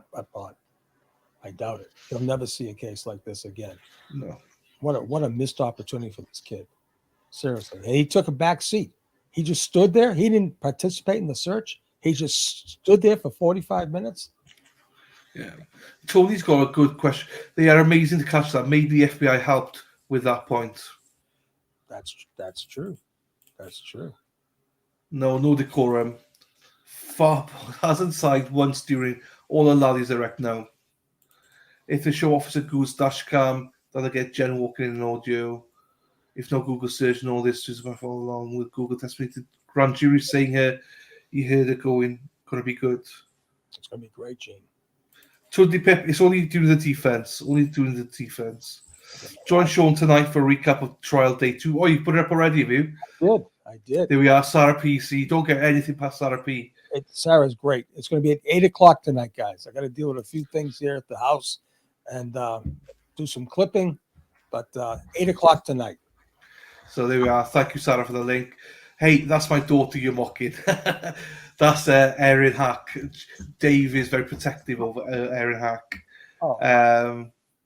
doubt it. He'll never see a case like this again. No. What a missed opportunity for this kid. Seriously, and he took a back seat. He just stood there. He didn't participate in the search. He just stood there for 45 minutes. Yeah. Tony's got a good question. They are amazing to catch that. Maybe the FBI helped with that point. That's true. That's true. No decorum. Farp hasn't signed once during all the Lally's direct now. If the show officer goes dash cam, then they get Jen walking in audio. If no Google search and all this, just follow along with Google testimony. The grand jury saying here, you heard it going to be good. It's going to be great, Gene. Totally Pip, it's only doing the defense. Join Sean tonight for a recap of trial day 2. Oh, you put it up already, have you? I did. There we are, Sarah P. See, don't get anything past Sarah P. Sarah's great. It's going to be at 8 o'clock tonight, guys. I got to deal with a few things here at the house and do some clipping, but 8 o'clock tonight. So there we are. Thank you, Sarah, for the link. Hey, that's my daughter you're mocking. That's Erin Hack. Dave is very protective of Erin Hack. Oh.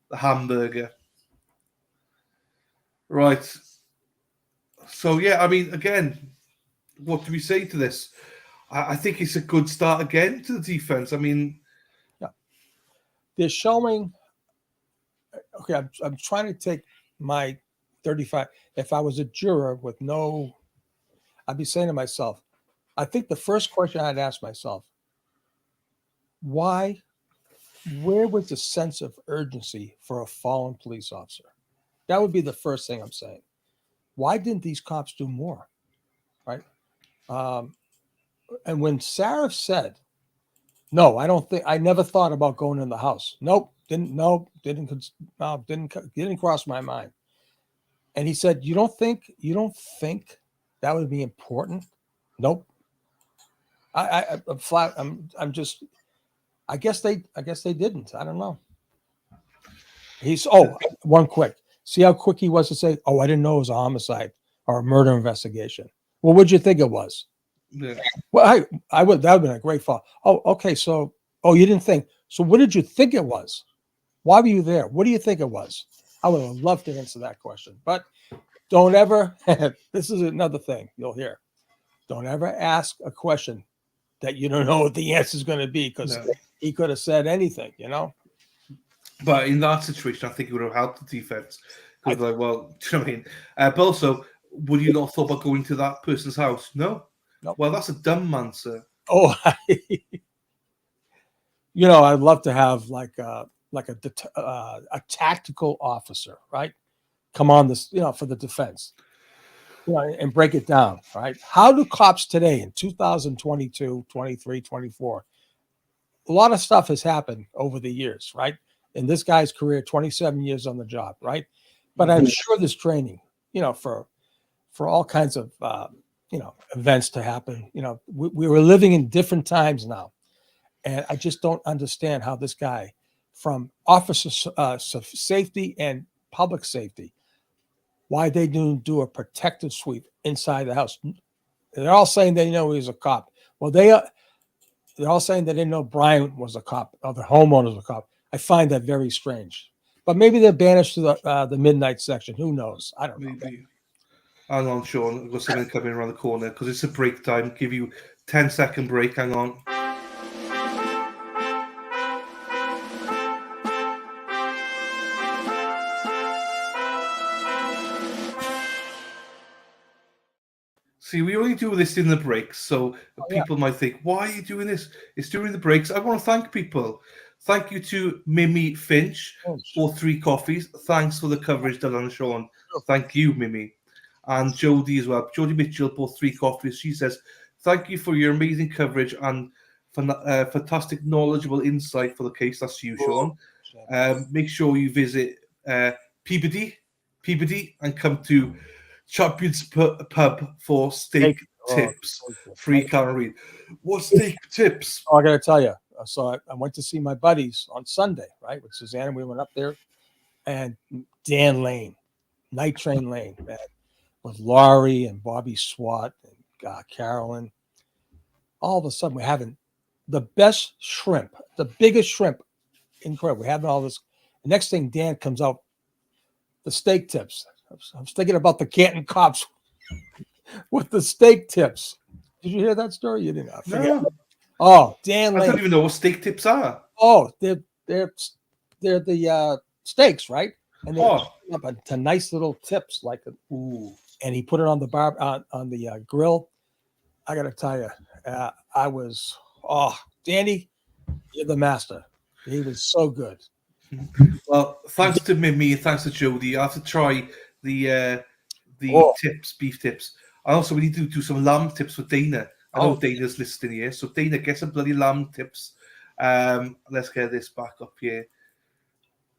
The hamburger. Right. So, yeah, I mean, again, what do we say to this? I think it's a good start again to the defense. I mean, yeah, they're showing. Okay, I'm trying to take my 35. If I was a juror with I'd be saying to myself, I think the first question I'd ask myself, where was the sense of urgency for a fallen police officer? That would be the first thing I'm saying. Why didn't these cops do more? Right? And when Sarif said, no, I never thought about going in the house. Didn't cross my mind. And he said, you don't think that would be important? Nope. I'm flat. I'm just, I guess they didn't. I don't know. One quick. See how quick he was to say, I didn't know it was a homicide or a murder investigation. Well, what'd you think it was? Yeah. Well, that would have been a great fall. Oh, okay. So, you didn't think. So what did you think it was? Why were you there? What do you think it was? I would have loved to answer that question, but don't ever, this is another thing you'll hear. Don't ever ask a question that you don't know what the answer is going to be, because he could have said anything, But in that situation, I think it would have helped the defense. Because, do you know what I mean? But also, would you not thought about going to that person's house? No. Nope. Well, that's a dumb answer. I'd love to have like a tactical officer, right? Come on, this, for the defense. and break it down, right? How do cops today in 2022, 23, 24, a lot of stuff has happened over the years, right? In this guy's career, 27 years on the job, right? But I'm sure there's training, for all kinds of, events to happen. We were living in different times now. And I just don't understand how this guy from officer safety and public safety, why they didn't do a protective sweep inside the house. They're all saying they know he's a cop. Well, they're all saying they didn't know Brian was a cop, or the homeowner was a cop. I find that very strange. But maybe they're banished to the midnight section. Who knows? I don't know. Maybe. Hang on, Sean. I've got something coming around the corner because it's a break time. Give you 10-second break. Hang on. See, we only do this in the breaks, so people might think, why are you doing this? It's during the breaks. I want to thank people. Thank you to Mimi Finch for 3 coffees. Thanks for the coverage done on Sean. Thank you, Mimi. And Jody as well. Jody Mitchell bought 3 coffees. She says, thank you for your amazing coverage and fantastic, knowledgeable insight for the case. That's you, Sean. Make sure you visit Peabody and come to Champions Pub for steak tips. Free calorie. What steak tips? I got to tell you. So I went to see my buddies on Sunday, right, with Susanna. We went up there, and Dan Lane, Night Train Lane, man, with Laurie and Bobby Swat and Carolyn. All of a sudden, we're having the best shrimp, the biggest shrimp. Incredible. We're having all this. The next thing, Dan comes out, the steak tips. I was thinking about the Canton cops with the steak tips. Did you hear that story? You didn't. I forget. No. Oh, Dan Lane. I don't even know what steak tips are. Oh, they're the steaks, right? And they're up to nice little tips, like and he put it on the on the grill. I got to tell you, Danny, you're the master. He was so good. Well, thanks to Mimi and thanks to Jody. I have to try the tips, beef tips. I also we need to do some lamb tips for Dana. I know Dana's listening here, so Dana, get some bloody lamb tips. Let's get this back up here.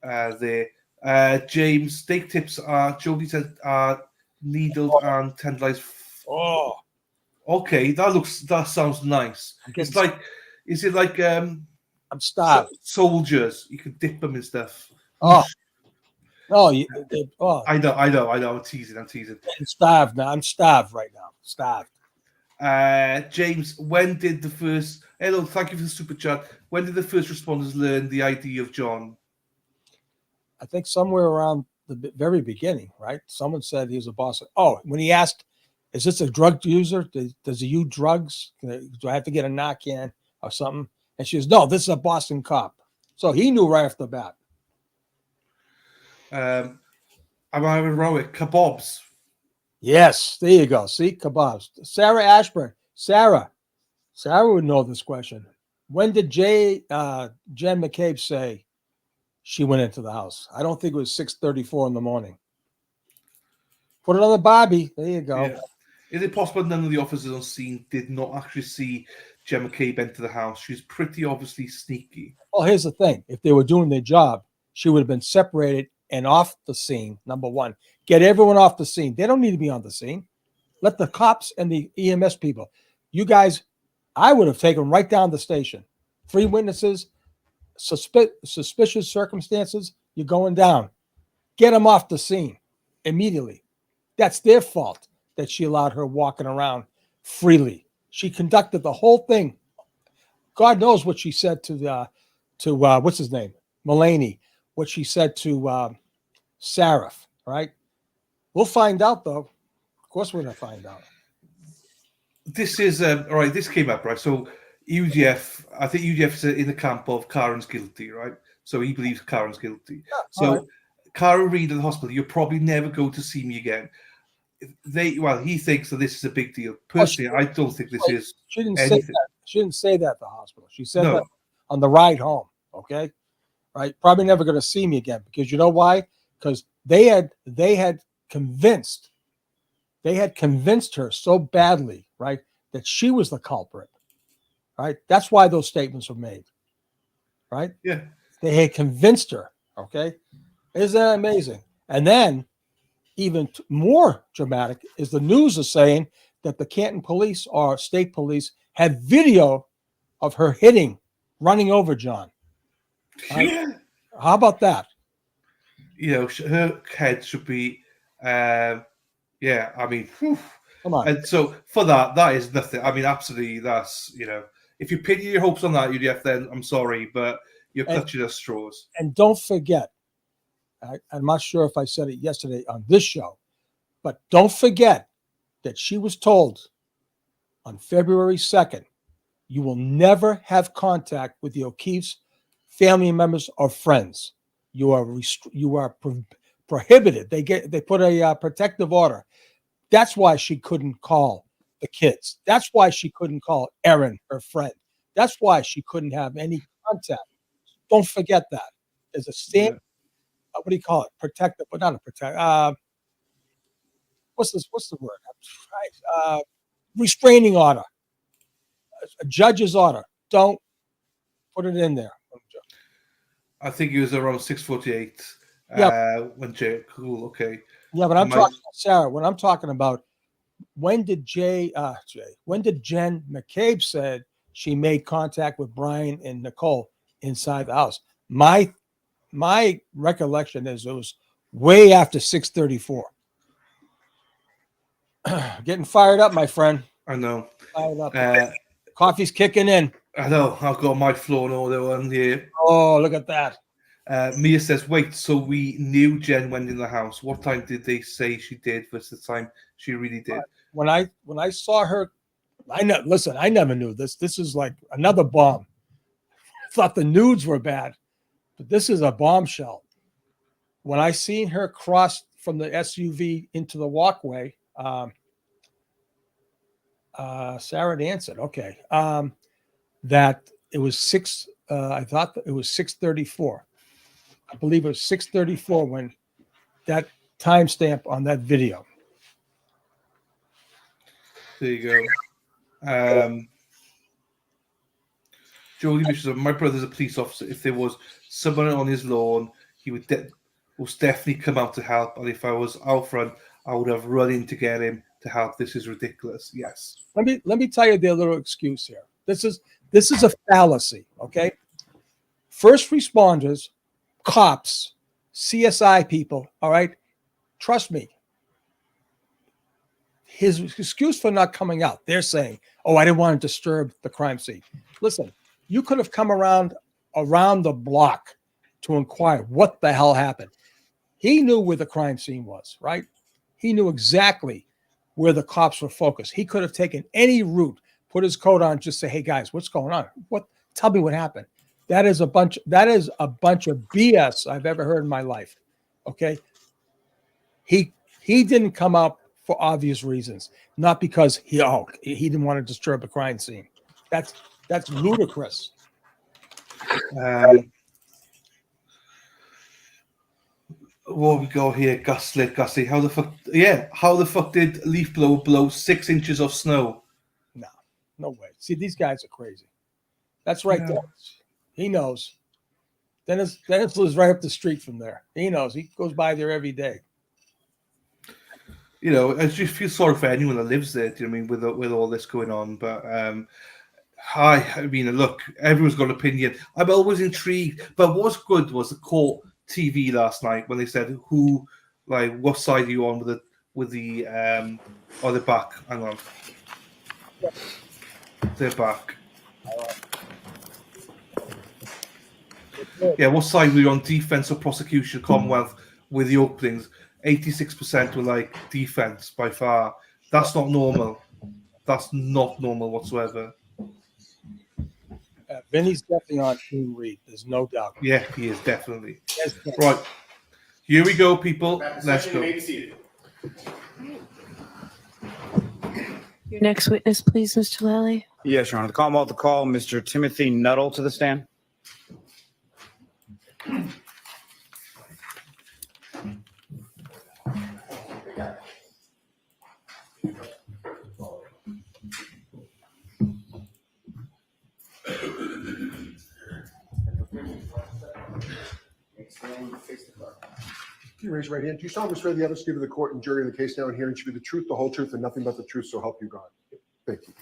There, James, steak tips are Jody said are needled and tenderized. Oh, okay, that sounds nice. It's like, is it like I'm starved. Soldiers, you can dip them and stuff. Oh, I know. I'm teasing. I'm starved now. I'm starved right now. Starved. James, when did the first? Hello, thank you for the super chat. When did the first responders learn the ID of John? I think somewhere around the very beginning, right? Someone said he was a boss. Oh, when he asked, "Is this a drug user? Does he use drugs? Do I have to get a Narcan or something?" And she goes, "No, this is a Boston cop." So he knew right off the bat. Am I heroic? Kebabs. Yes, there you go. See, kebabs. Sarah Ashburn. Sarah would know this question. When did Jen McCabe say she went into the house? I don't think it was 6:34 in the morning. Put it on the Bobby. There you go. Yeah. Is it possible none of the officers on scene did not actually see Jen McCabe enter the house? She's pretty obviously sneaky. Well, here's the thing. If they were doing their job, she would have been separated and off the scene, number one. Get everyone off the scene. They don't need to be on the scene. Let the cops and the EMS people. You guys, I would have taken right down the station. 3 witnesses, suspicious circumstances, you're going down. Get them off the scene immediately. That's their fault that she allowed her walking around freely. She conducted the whole thing. God knows what she said to what's his name? Mullaney. What she said to Sarif, right? We'll find out, though. Of course, we're going to find out. This is all right. This came up, right? So UGF, I think UGF is in the camp of Karen's guilty, right? So he believes Karen's guilty. Yeah, so Karen Reid at the hospital, you'll probably never go to see me again. He thinks that this is a big deal. Personally, I don't think this is. She didn't say that. She didn't say that at the hospital. She said that on the ride home. Okay, right? Probably never going to see me again because you know why? Because they had convinced They had convinced her so badly, right, that she was the culprit, right? That's why those statements were made, right? Yeah. They had convinced her, okay? Isn't that amazing? And then, even more dramatic, is the news is saying that the Canton police or state police had video of her running over John. Yeah. How about that? You know, her head should be, yeah, I mean, whew. Come on. And so for that is nothing. I mean, absolutely, that's, you know, if you pin your hopes on that, UDF, then I'm sorry, but you're clutching at straws. And don't forget, I'm not sure if I said it yesterday on this show, but don't forget that she was told on February 2nd, you will never have contact with the O'Keefe's family members or friends. You are prohibited. They put a protective order. That's why she couldn't call the kids. That's why she couldn't call Erin, her friend. That's why she couldn't have any contact. Don't forget that. There's a stamp. What do you call it? Protective, but not a protect. What's the word? Restraining order. A judge's order. Don't put it in there. I think it was around 6:48. When Jay. Cool. Okay. Yeah, but I'm talking, Sarah. When I'm talking about when did Jen McCabe said she made contact with Brian and Nicole inside the house? My recollection is it was way after 6:34. Getting fired up, my friend. I know. Fired up. Coffee's kicking in. I know. I've got my floor order on here. Oh, look at that. Mia says, wait, so we knew Jen went in the house. What time did they say she did versus the time she really did? When I saw her, I never knew this. This is like another bomb. I thought the nudes were bad, but this is a bombshell. When I seen her cross from the SUV into the walkway, Sarah answered, okay, that it was I thought that it was 6:34. I believe it was 6:34 when that timestamp on that video. There you go. Jody Bishop, my brother's a police officer. If there was someone on his lawn, he would most definitely come out to help. And if I was out front, I would have run in to get him to help. This is ridiculous. Yes. Let me tell you their little excuse here. This is a fallacy. Okay. First responders, cops, CSI people. All right. Trust me. His excuse for not coming out, they're saying, oh, I didn't want to disturb the crime scene. Listen, you could have come around the block to inquire what the hell happened. He knew where the crime scene was, right? He knew exactly where the cops were focused. He could have taken any route, put his coat on, just say, hey guys, what's going on? Tell me what happened. That is a bunch of BS I've ever heard in my life. Okay. He didn't come out for obvious reasons, not because he didn't want to disturb the crime scene. That's ludicrous. What we got here? Gussie. How the fuck? Yeah. How the fuck did leaf blow 6 inches of snow? No way. See, these guys are crazy. That's right. Yeah. He knows. Dennis lives right up the street from there. He knows. He goes by there every day. You know, I just feel sorry for anyone that lives there. Do you know what I mean? With all this going on, but I mean, look, everyone's got an opinion. I'm always intrigued. But what was good was the court TV last night when they said what side are you on with the or the back? Hang on, they're back. Yeah, what side were you on? Defense or prosecution? Commonwealth with the openings. 86% were like defense by far. That's not normal. That's not normal whatsoever. Vinny's definitely on Team Reed. There's no doubt. Yeah, he is definitely. Right. Here we go, people. Let's go. Your next witness, please, Mr. Lally. Yes, Your Honor. The Commonwealth to call Mr. Timothy Nuttall to the stand. Can you raise your right hand? Do you solemnly swear the evidence given to the court and jury in the case now and hearing should be the truth, the whole truth, and nothing but the truth, so help you God? Thank you.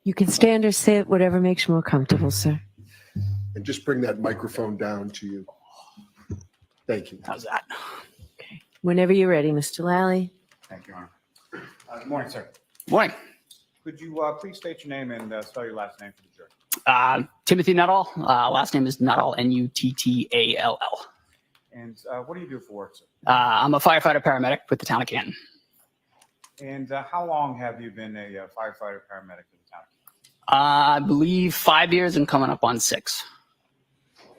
You can stand or sit, whatever makes you more comfortable, sir. And just bring that microphone down to you. Thank you. How's that? Whenever you're ready, Mr. Lally. Thank you, Your Honor. Good morning, sir. Morning. Could you please state your name and spell your last name for the jury? Timothy Nuttall. Last name is Nuttall, Nuttall. And what do you do for work, sir? I'm a firefighter paramedic with the town of Canton. And how long have you been a firefighter paramedic in the town? I believe 5 years and coming up on 6.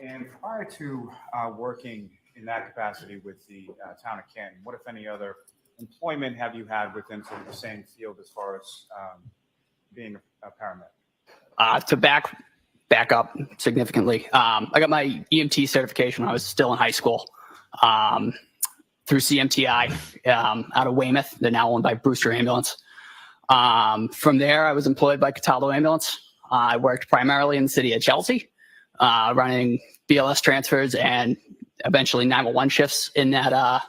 And prior to working in that capacity with the town of Canton, what, if any, other employment have you had within sort of the same field as far as being a paramedic? To back up significantly, I got my EMT certification when I was still in high school through CMTI out of Weymouth. They're now owned by Brewster Ambulance. From there, I was employed by Cataldo Ambulance. I worked primarily in the city of Chelsea, running BLS transfers and eventually 911 shifts in that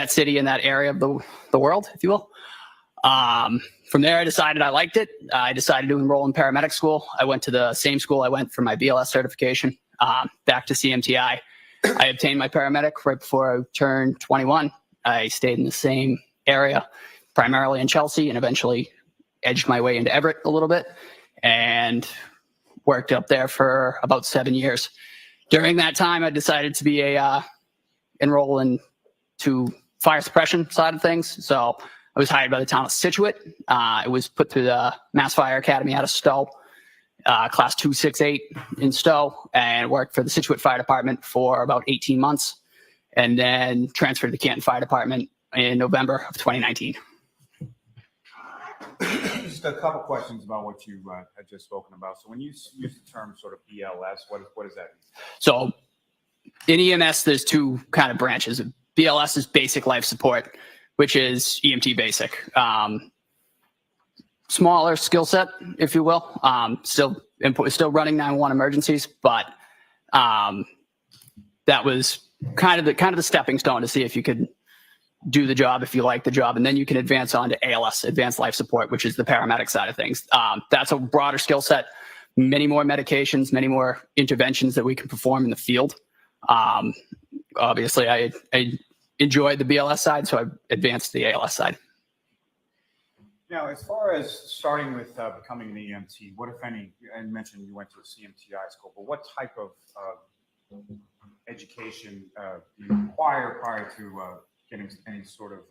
city, in that area of the world, if you will. From there, I decided I liked it. I decided to enroll in paramedic school. I went to the same school I went for my BLS certification, back to CMTI. I obtained my paramedic right before I turned 21. I stayed in the same area, primarily in Chelsea, and eventually edged my way into Everett a little bit and worked up there for about 7 years. During that time, I decided to be enroll into fire suppression side of things. So I was hired by the town of Scituate. It was put through the Mass Fire Academy out of Stowe, class 268 in Stowe, and worked for the Scituate Fire Department for about 18 months, and then transferred to the Canton Fire Department in November of 2019. Just a couple questions about what you had just spoken about. So when you use the term sort of BLS, what does that mean? So in EMS, there's two kind of branches. BLS is basic life support, which is EMT basic. Smaller skill set, if you will. Still running 911 emergencies, but that was kind of the stepping stone to see if you could do the job, if you like the job, and then you can advance on to ALS, advanced life support, which is the paramedic side of things. That's a broader skill set, many more medications, many more interventions that we can perform in the field. Obviously, I enjoyed the BLS side, so I advanced to the ALS side. Now, as far as starting with becoming an EMT, what, if any, and mentioned you went to a CMTI school, but what type of education do you require prior to getting any sort of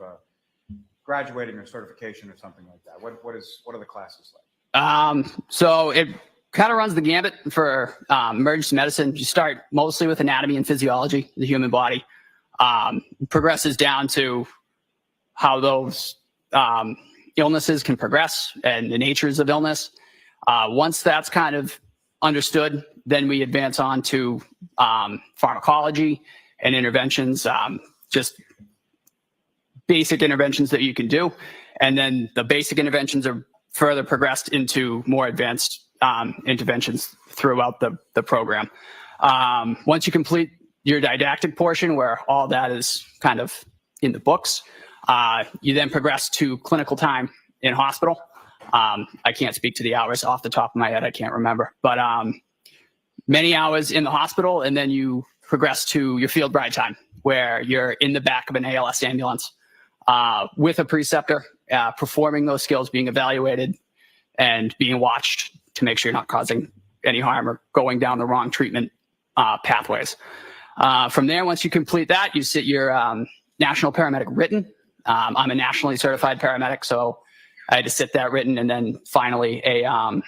graduating or certification or something like that? What are the classes like? So it kind of runs the gambit for emergency medicine. You start mostly with anatomy and physiology, the human body, progresses down to how those illnesses can progress and the natures of illness. Once that's kind of understood, then we advance on to pharmacology and interventions, just basic interventions that you can do. And then the basic interventions are further progressed into more advanced interventions throughout the program. Once you complete your didactic portion, where all that is kind of in the books, you then progress to clinical time in hospital. I can't speak to the hours off the top of my head. I can't remember, but many hours in the hospital, and then you progress to your field ride time, where you're in the back of an ALS ambulance with a preceptor, performing those skills, being evaluated and being watched to make sure you're not causing any harm or going down the wrong treatment pathways. From there, once you complete that, you sit your national paramedic written. I'm a nationally certified paramedic, so I had to sit that written, and then finally a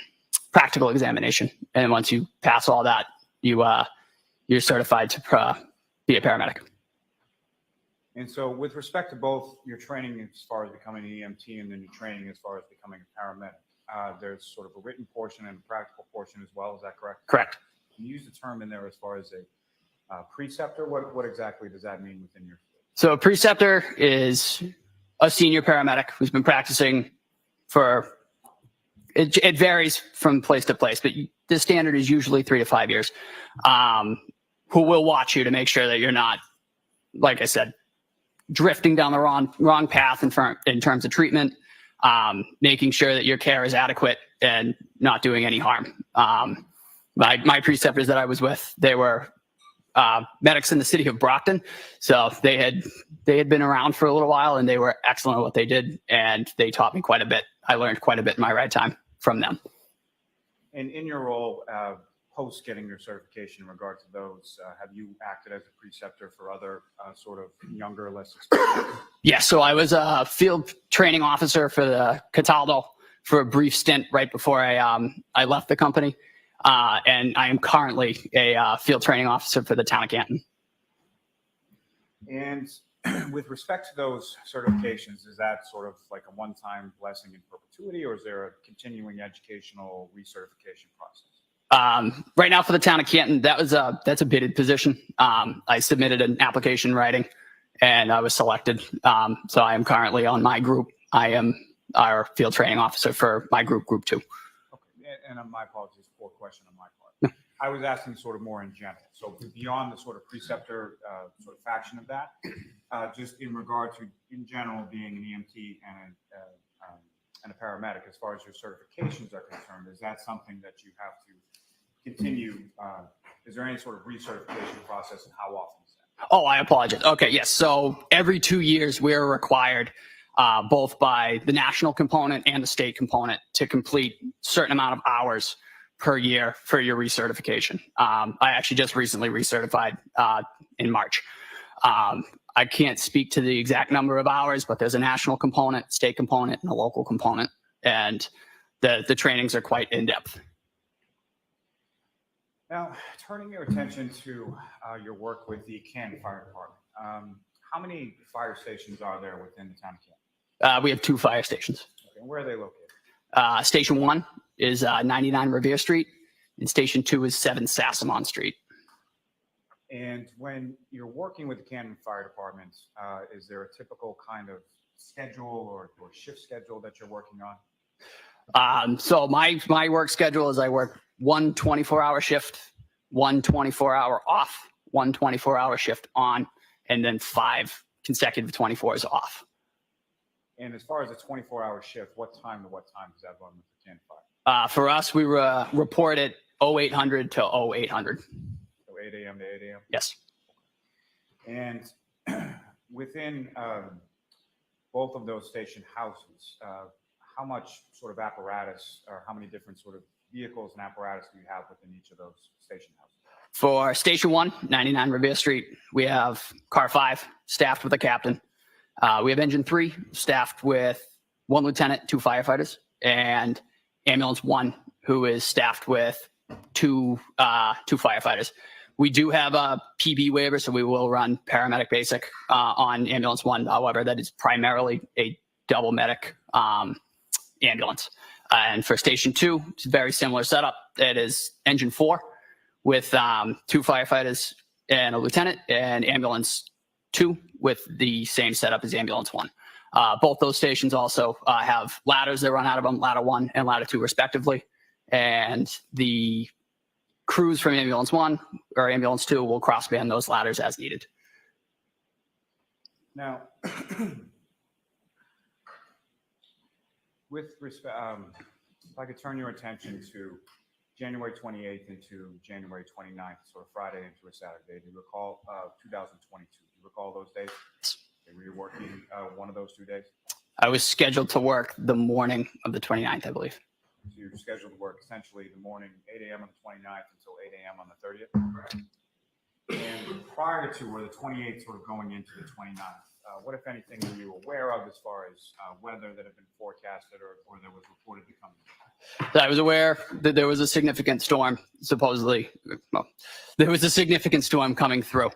practical examination. And once you pass all that, you're certified to be a paramedic. And so with respect to both your training as far as becoming an EMT and then your training as far as becoming a paramedic, there's sort of a written portion and a practical portion as well. Is that correct? Correct. Can you use the term in there as far as a preceptor? What exactly does that mean within your field? So a preceptor is a senior paramedic who's been practicing for, it varies from place to place, but the standard is usually 3 to 5 years, who will watch you to make sure that you're not like I said, drifting down the wrong path in terms of treatment, making sure that your care is adequate and not doing any harm. My preceptors that I was with, they were medics in the city of Brockton, so they had been around for a little while, and they were excellent at what they did, and they taught me quite a bit. I learned quite a bit in my ride time from them. And in your role, post getting your certification in regard to those, have you acted as a preceptor for other sort of younger, less experienced? Yeah, so I was a field training officer for the Cataldo for a brief stint right before I left the company. And I am currently a field training officer for the town of Canton. And with respect to those certifications, is that sort of like a one-time blessing in perpetuity, or is there a continuing educational recertification process? Right now for the town of Canton, that's a bidded position. I submitted an application writing and I was selected. So I am currently on my group. I am our field training officer for my group 2. Okay. And my apologies, poor question on my part. I was asking sort of more in general. So beyond the sort of preceptor sort of faction of that, just in regard to, in general, being an EMT and a paramedic, as far as your certifications are concerned, is that something that you have to continue? Is there any sort of recertification process, and how often is that? Oh, I apologize. Okay, yes. So every 2 years, we're required, both by the national component and the state component, to complete a certain amount of hours per year for your recertification. I actually just recently recertified in March. I can't speak to the exact number of hours, but there's a national component, state component, and a local component, and the trainings are quite in-depth. Now, turning your attention to your work with the Canton Fire Department, how many fire stations are there within the town of Canton? We have 2 fire stations. Okay, and where are they located? Station 1 is 99 Revere Street, and Station 2 is 7 Sassamon Street. And when you're working with the Canton Fire Department, is there a typical kind of schedule or shift schedule that you're working on? So my work schedule is I work 1 24-hour shift, 1 24-hour off, 1 24-hour shift on, and then 5 consecutive 24s off. And as far as a 24-hour shift, what time to what time does that run with the Canton Fire? For us, we report at 0800 to 0800. So 8 a.m. to 8 a.m.? Yes. And within both of those station houses, how much sort of apparatus, or how many different sort of vehicles and apparatus do you have within each of those station houses? For Station 1, 99 Revere Street, we have Car 5 staffed with a captain. We have Engine 3 staffed with 1 lieutenant, 2 firefighters, and Ambulance 1, who is staffed with 2 firefighters. We do have a PB waiver, so we will run paramedic basic on Ambulance 1. However, that is primarily a double medic ambulance. And for Station 2, it's a very similar setup. It is Engine 4 with 2 firefighters and a lieutenant, and Ambulance 2 with the same setup as Ambulance 1. Both those stations also have ladders that run out of them, Ladder 1 and Ladder 2 respectively. And the crews from Ambulance 1 or Ambulance 2 will cross-band those ladders as needed. Now, with respect, if I could turn your attention to January 28th into January 29th, sort of Friday into a Saturday, do you recall 2022? Do you recall those days? Were you working one of those 2 days? I was scheduled to work the morning of the 29th, I believe. So you were scheduled to work essentially the morning, 8 a.m. on the 29th until 8 a.m. on the 30th? Correct. And prior to, or the 28th sort of going into the 29th, what, if anything, were you aware of as far as weather that had been forecasted or that was reported to come? I was aware that there was a significant storm, supposedly. Well, there was a significant storm coming through.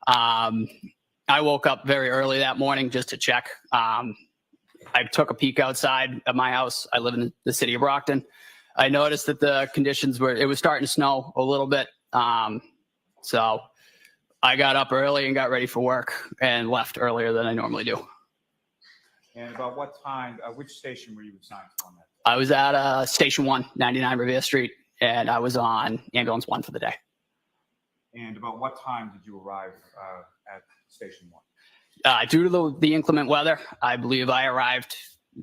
I woke up very early that morning just to check. I took a peek outside of my house. I live in the city of Brockton. I noticed that the conditions it was starting to snow a little bit. So I got up early and got ready for work and left earlier than I normally do. And about what time, which station were you assigned to on that? I was at Station 1, 99 Revere Street, and I was on Ambulance 1 for the day. And about what time did you arrive at Station 1? Due to the inclement weather, I believe I arrived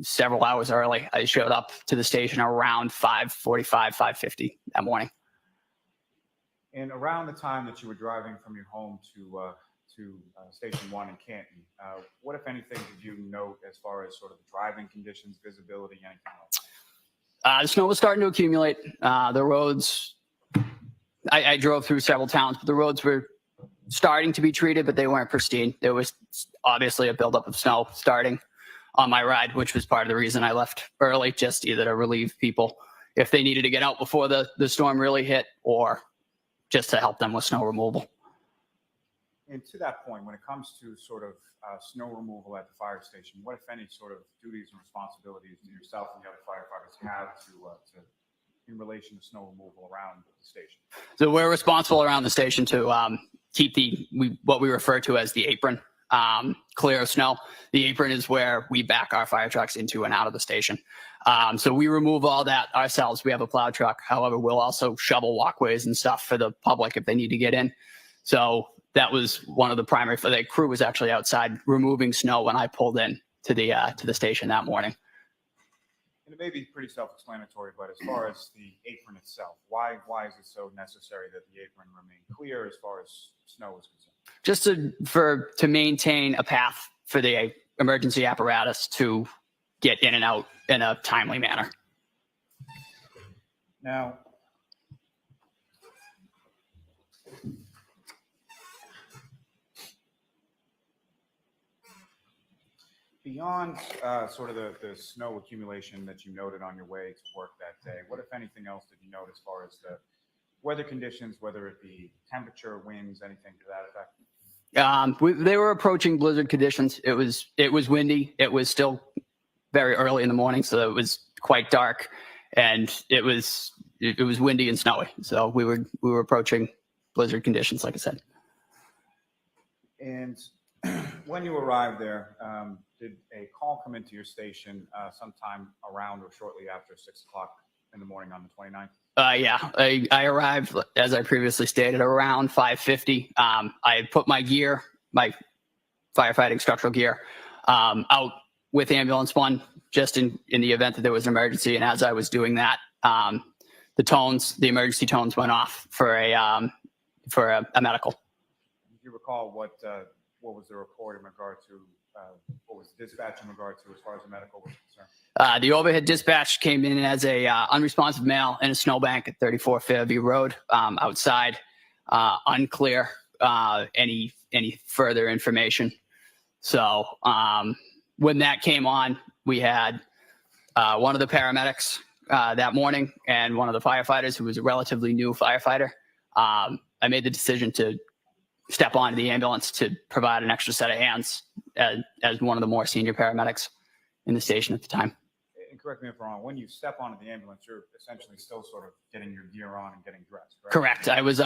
several hours early. I showed up to the station around 5:45, 5:50 that morning. And around the time that you were driving from your home to Station 1 in Canton, what, if anything, did you note as far as sort of the driving conditions, visibility, anything else? The snow was starting to accumulate. The roads, I drove through several towns, but the roads were starting to be treated, but they weren't pristine. There was obviously a buildup of snow starting on my ride, which was part of the reason I left early, just either to relieve people if they needed to get out before the storm really hit, or just to help them with snow removal. And to that point, when it comes to sort of snow removal at the fire station, what, if any, sort of duties and responsibilities do yourself and the other firefighters have to in relation to snow removal around the station? So we're responsible around the station to keep what we refer to as the apron clear of snow. The apron is where we back our fire trucks into and out of the station. So we remove all that ourselves. We have a plow truck. However, we'll also shovel walkways and stuff for the public if they need to get in. So that was one of the primary. The crew was actually outside removing snow when I pulled in to the station that morning. And it may be pretty self-explanatory, but as far as the apron itself, why is it so necessary that the apron remain clear as far as snow is concerned? Just to maintain a path for the emergency apparatus to get in and out in a timely manner. Now, beyond sort of the snow accumulation that you noted on your way to work that day, what, if anything else, did you note as far as the weather conditions, whether it be temperature, winds, anything to that effect? They were approaching blizzard conditions. It was windy. It was still very early in the morning, so it was quite dark, and it was windy and snowy. So we were approaching blizzard conditions, like I said. And when you arrived there, did a call come into your station sometime around or shortly after 6 o'clock in the morning on the 29th? Yeah, I arrived, as I previously stated, around 5:50. I had put my gear, my firefighting structural gear, out with ambulance 1, just in the event that there was an emergency. And as I was doing that, the emergency tones went off for a medical. Do you recall what was the report in regard to, what was the dispatch in regard to as far as the medical was concerned? The overhead dispatch came in as a unresponsive male in a snowbank at 34 Fairview Road, outside. Unclear any further information. So when that came on, we had one of the paramedics that morning and one of the firefighters who was a relatively new firefighter. I made the decision to step onto the ambulance to provide an extra set of hands as one of the more senior paramedics in the station at the time. And correct me if I'm wrong, when you step onto the ambulance, you're essentially still sort of getting your gear on and getting dressed, right? Correct. I was,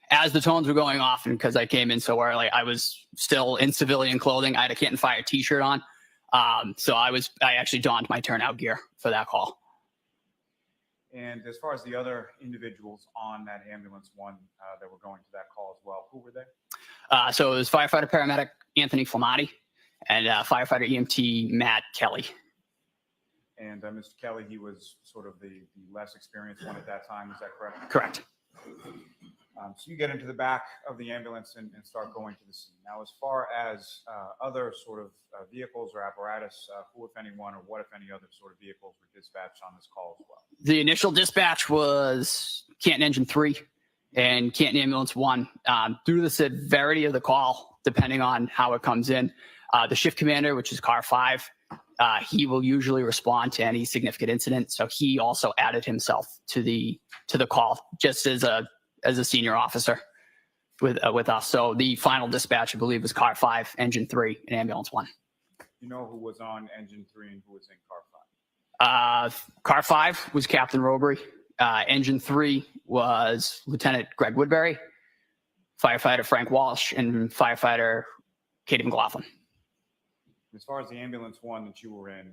as the tones were going off, and because I came in so early, I was still in civilian clothing. I had a Canton Fire t-shirt on. So I actually donned my turnout gear for that call. And as far as the other individuals on that ambulance 1 that were going to that call as well, who were they? So it was firefighter paramedic Anthony Flematti and firefighter EMT Matt Kelly. And Mr. Kelly, he was sort of the less experienced one at that time. Is that correct? Correct. So you get into the back of the ambulance and start going to the scene. Now, as far as other sort of vehicles or apparatus, who, if anyone, or what, if any, other sort of vehicles were dispatched on this call as well? The initial dispatch was Canton Engine 3 and Canton Ambulance 1. Due to the severity of the call, depending on how it comes in, the shift commander, which is car 5, he will usually respond to any significant incident. So he also added himself to the call, just as a senior officer with us. So the final dispatch, I believe, was car 5, engine 3, and ambulance 1. You know who was on engine 3 and who was in car 5? Car 5 was Captain Robry. Engine 3 was Lieutenant Greg Woodbury, firefighter Frank Walsh, and firefighter Katie McLaughlin. As far as the ambulance 1 that you were in,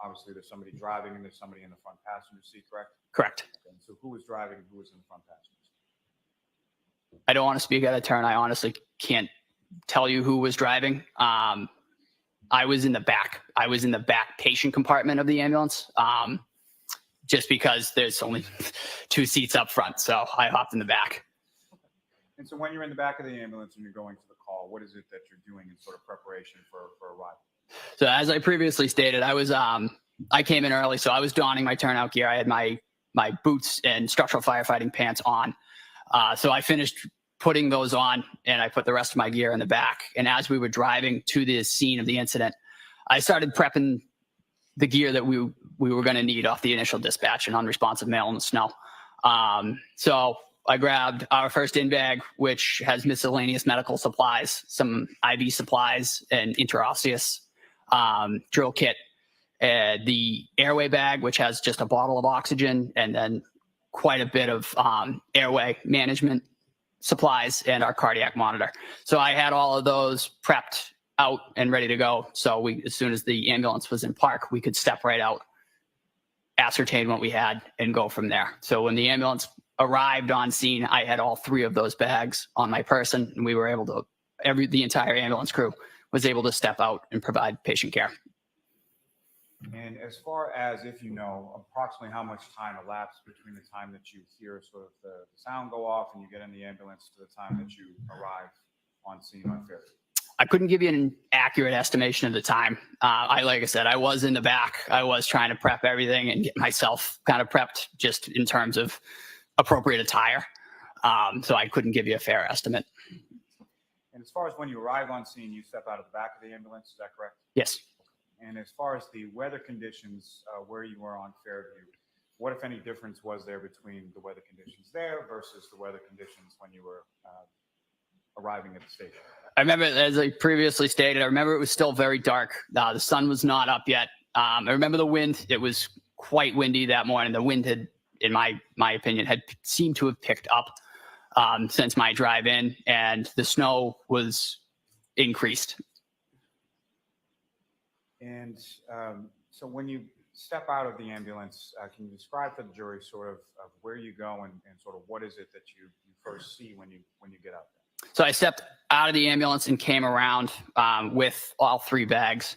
obviously there's somebody driving and there's somebody in the front passenger seat, correct? Correct. Okay. So who was driving and who was in the front passenger seat? I don't want to speak out of turn. I honestly can't tell you who was driving. I was in the back. I was in the back patient compartment of the ambulance, just because there's only 2 seats up front. So I hopped in the back. And so when you're in the back of the ambulance and you're going to the call, what is it that you're doing in sort of preparation for arrival? So as I previously stated, I came in early, so I was donning my turnout gear. I had my boots and structural firefighting pants on. So I finished putting those on, and I put the rest of my gear in the back. And as we were driving to the scene of the incident, I started prepping the gear that we were going to need off the initial dispatch and unresponsive mail in the snow. So I grabbed our first in bag, which has miscellaneous medical supplies, some IV supplies, and interosseous drill kit. The airway bag, which has just a bottle of oxygen, and then quite a bit of airway management supplies, and our cardiac monitor. So I had all of those prepped out and ready to go. So as soon as the ambulance was in park, we could step right out, ascertain what we had, and go from there. So when the ambulance arrived on scene, I had all 3 of those bags on my person, and we were able to, the entire ambulance crew was able to step out and provide patient care. And as far as, if you know, approximately how much time elapsed between the time that you hear sort of the sound go off and you get in the ambulance to the time that you arrive on scene on Fairview? I couldn't give you an accurate estimation of the time. Like I said, I was in the back. I was trying to prep everything and get myself kind of prepped just in terms of appropriate attire. So I couldn't give you a fair estimate. And as far as when you arrive on scene, you step out of the back of the ambulance, is that correct? Yes. And as far as the weather conditions where you were on Fairview, what, if any, difference was there between the weather conditions there versus the weather conditions when you were arriving at the station? I remember, as I previously stated, I remember it was still very dark. The sun was not up yet. I remember the wind. It was quite windy that morning. The wind had, in my opinion, had seemed to have picked up since my drive in, and the snow was increased. And so when you step out of the ambulance, can you describe to the jury sort of where you go and sort of what is it that you first see when you get out there? So I stepped out of the ambulance and came around with all 3 bags.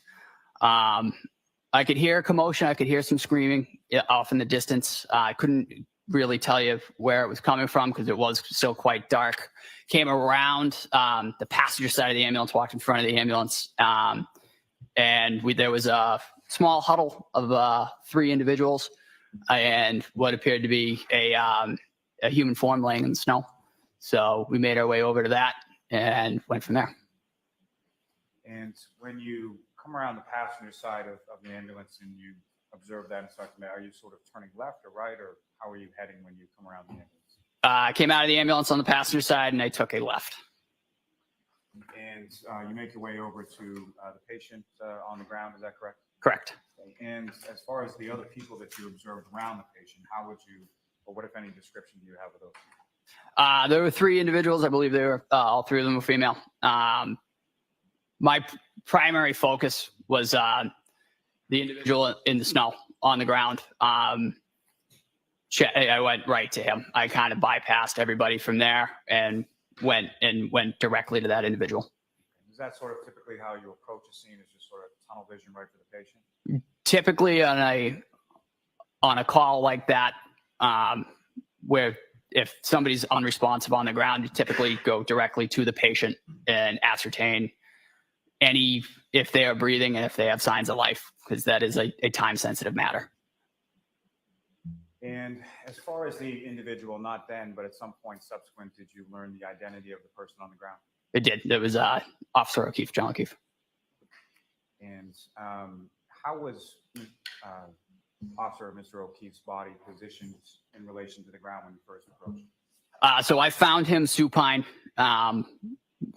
I could hear a commotion. I could hear some screaming off in the distance. I couldn't really tell you where it was coming from because it was still quite dark. Came around the passenger side of the ambulance, walked in front of the ambulance. And there was a small huddle of 3 individuals and what appeared to be a human form laying in the snow. So we made our way over to that and went from there. And when you come around the passenger side of the ambulance and you observe that and start to, are you sort of turning left or right, or how are you heading when you come around the ambulance? I came out of the ambulance on the passenger side and I took a left. And you make your way over to the patient on the ground, is that correct? Correct. And as far as the other people that you observed around the patient, how would you, or what, if any, description do you have of those people? There were 3 individuals. I believe they were all 3 of them were female. My primary focus was the individual in the snow on the ground. I went right to him. I kind of bypassed everybody from there and went directly to that individual. Is that sort of typically how you approach a scene, is just sort of tunnel vision right for the patient? Typically on a call like that, where if somebody's unresponsive on the ground, you typically go directly to the patient and ascertain if they are breathing and if they have signs of life, because that is a time-sensitive matter. And as far as the individual, not then, but at some point subsequent, did you learn the identity of the person on the ground? It did. It was Officer O'Keefe, John O'Keefe. And how was Officer Mr. O'Keefe's body positioned in relation to the ground when you first approached? So I found him supine,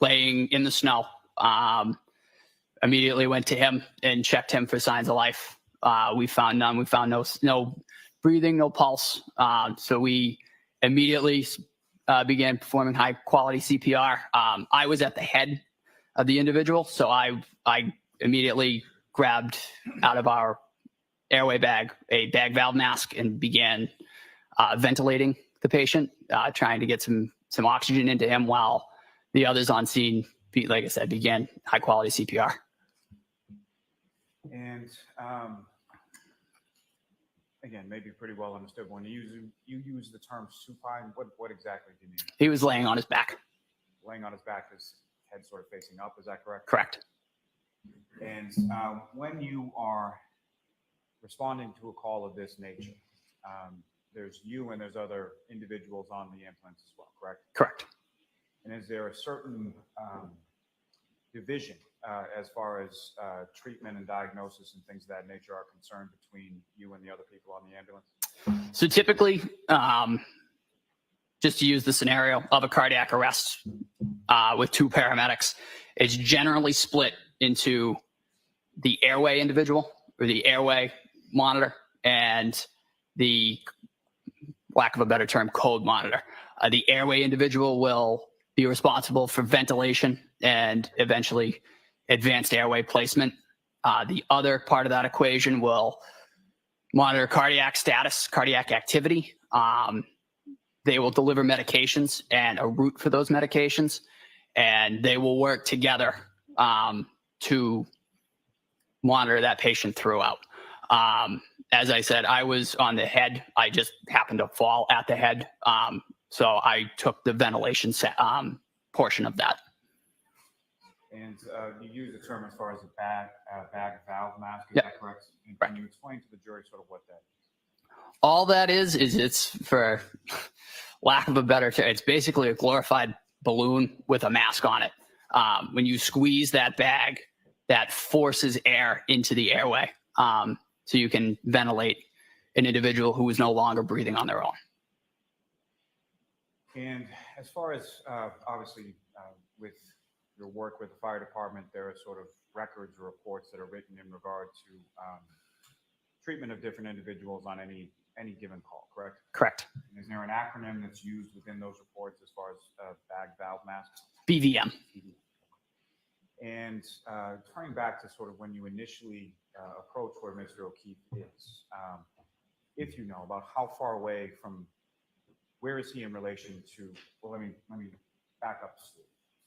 laying in the snow. Immediately went to him and checked him for signs of life. We found none. We found no breathing, no pulse. So we immediately began performing high quality CPR. I was at the head of the individual, so I immediately grabbed out of our airway bag a bag valve mask and began ventilating the patient, trying to get some oxygen into him while the others on scene like I said, began high quality CPR. And again, maybe pretty well understood. When you use the term supine, what exactly do you mean? He was laying on his back. Laying on his back, his head sort of facing up. Is that correct? Correct. And when you are responding to a call of this nature, there's you and there's other individuals on the ambulance as well, correct? Correct. And is there a certain division as far as treatment and diagnosis and things of that nature are concerned between you and the other people on the ambulance? So typically, just to use the scenario of a cardiac arrest with 2 paramedics, it's generally split into the airway individual or the airway monitor and the, lack of a better term, code monitor. The airway individual will be responsible for ventilation and eventually advanced airway placement. The other part of that equation will monitor cardiac status, cardiac activity. They will deliver medications and a route for those medications, and they will work together to monitor that patient throughout. As I said, I was on the head. I just happened to fall at the head. So I took the ventilation portion of that. And you use the term as far as a bag valve mask, is Yep. that correct? And can you explain to the jury sort of what that is? All that is it's, for lack of a better term, it's basically a glorified balloon with a mask on it. When you squeeze that bag, that forces air into the airway. So you can ventilate an individual who is no longer breathing on their own. And as far as obviously with your work with the fire department, there are sort of records or reports that are written in regard to treatment of different individuals on any given call, correct? Correct. And is there an acronym that's used within those reports as far as bag valve mask? BVM. And turning back to sort of when you initially approach where Mr. O'Keefe is, if you know about how far away from, where is he in relation to, well, let me back up.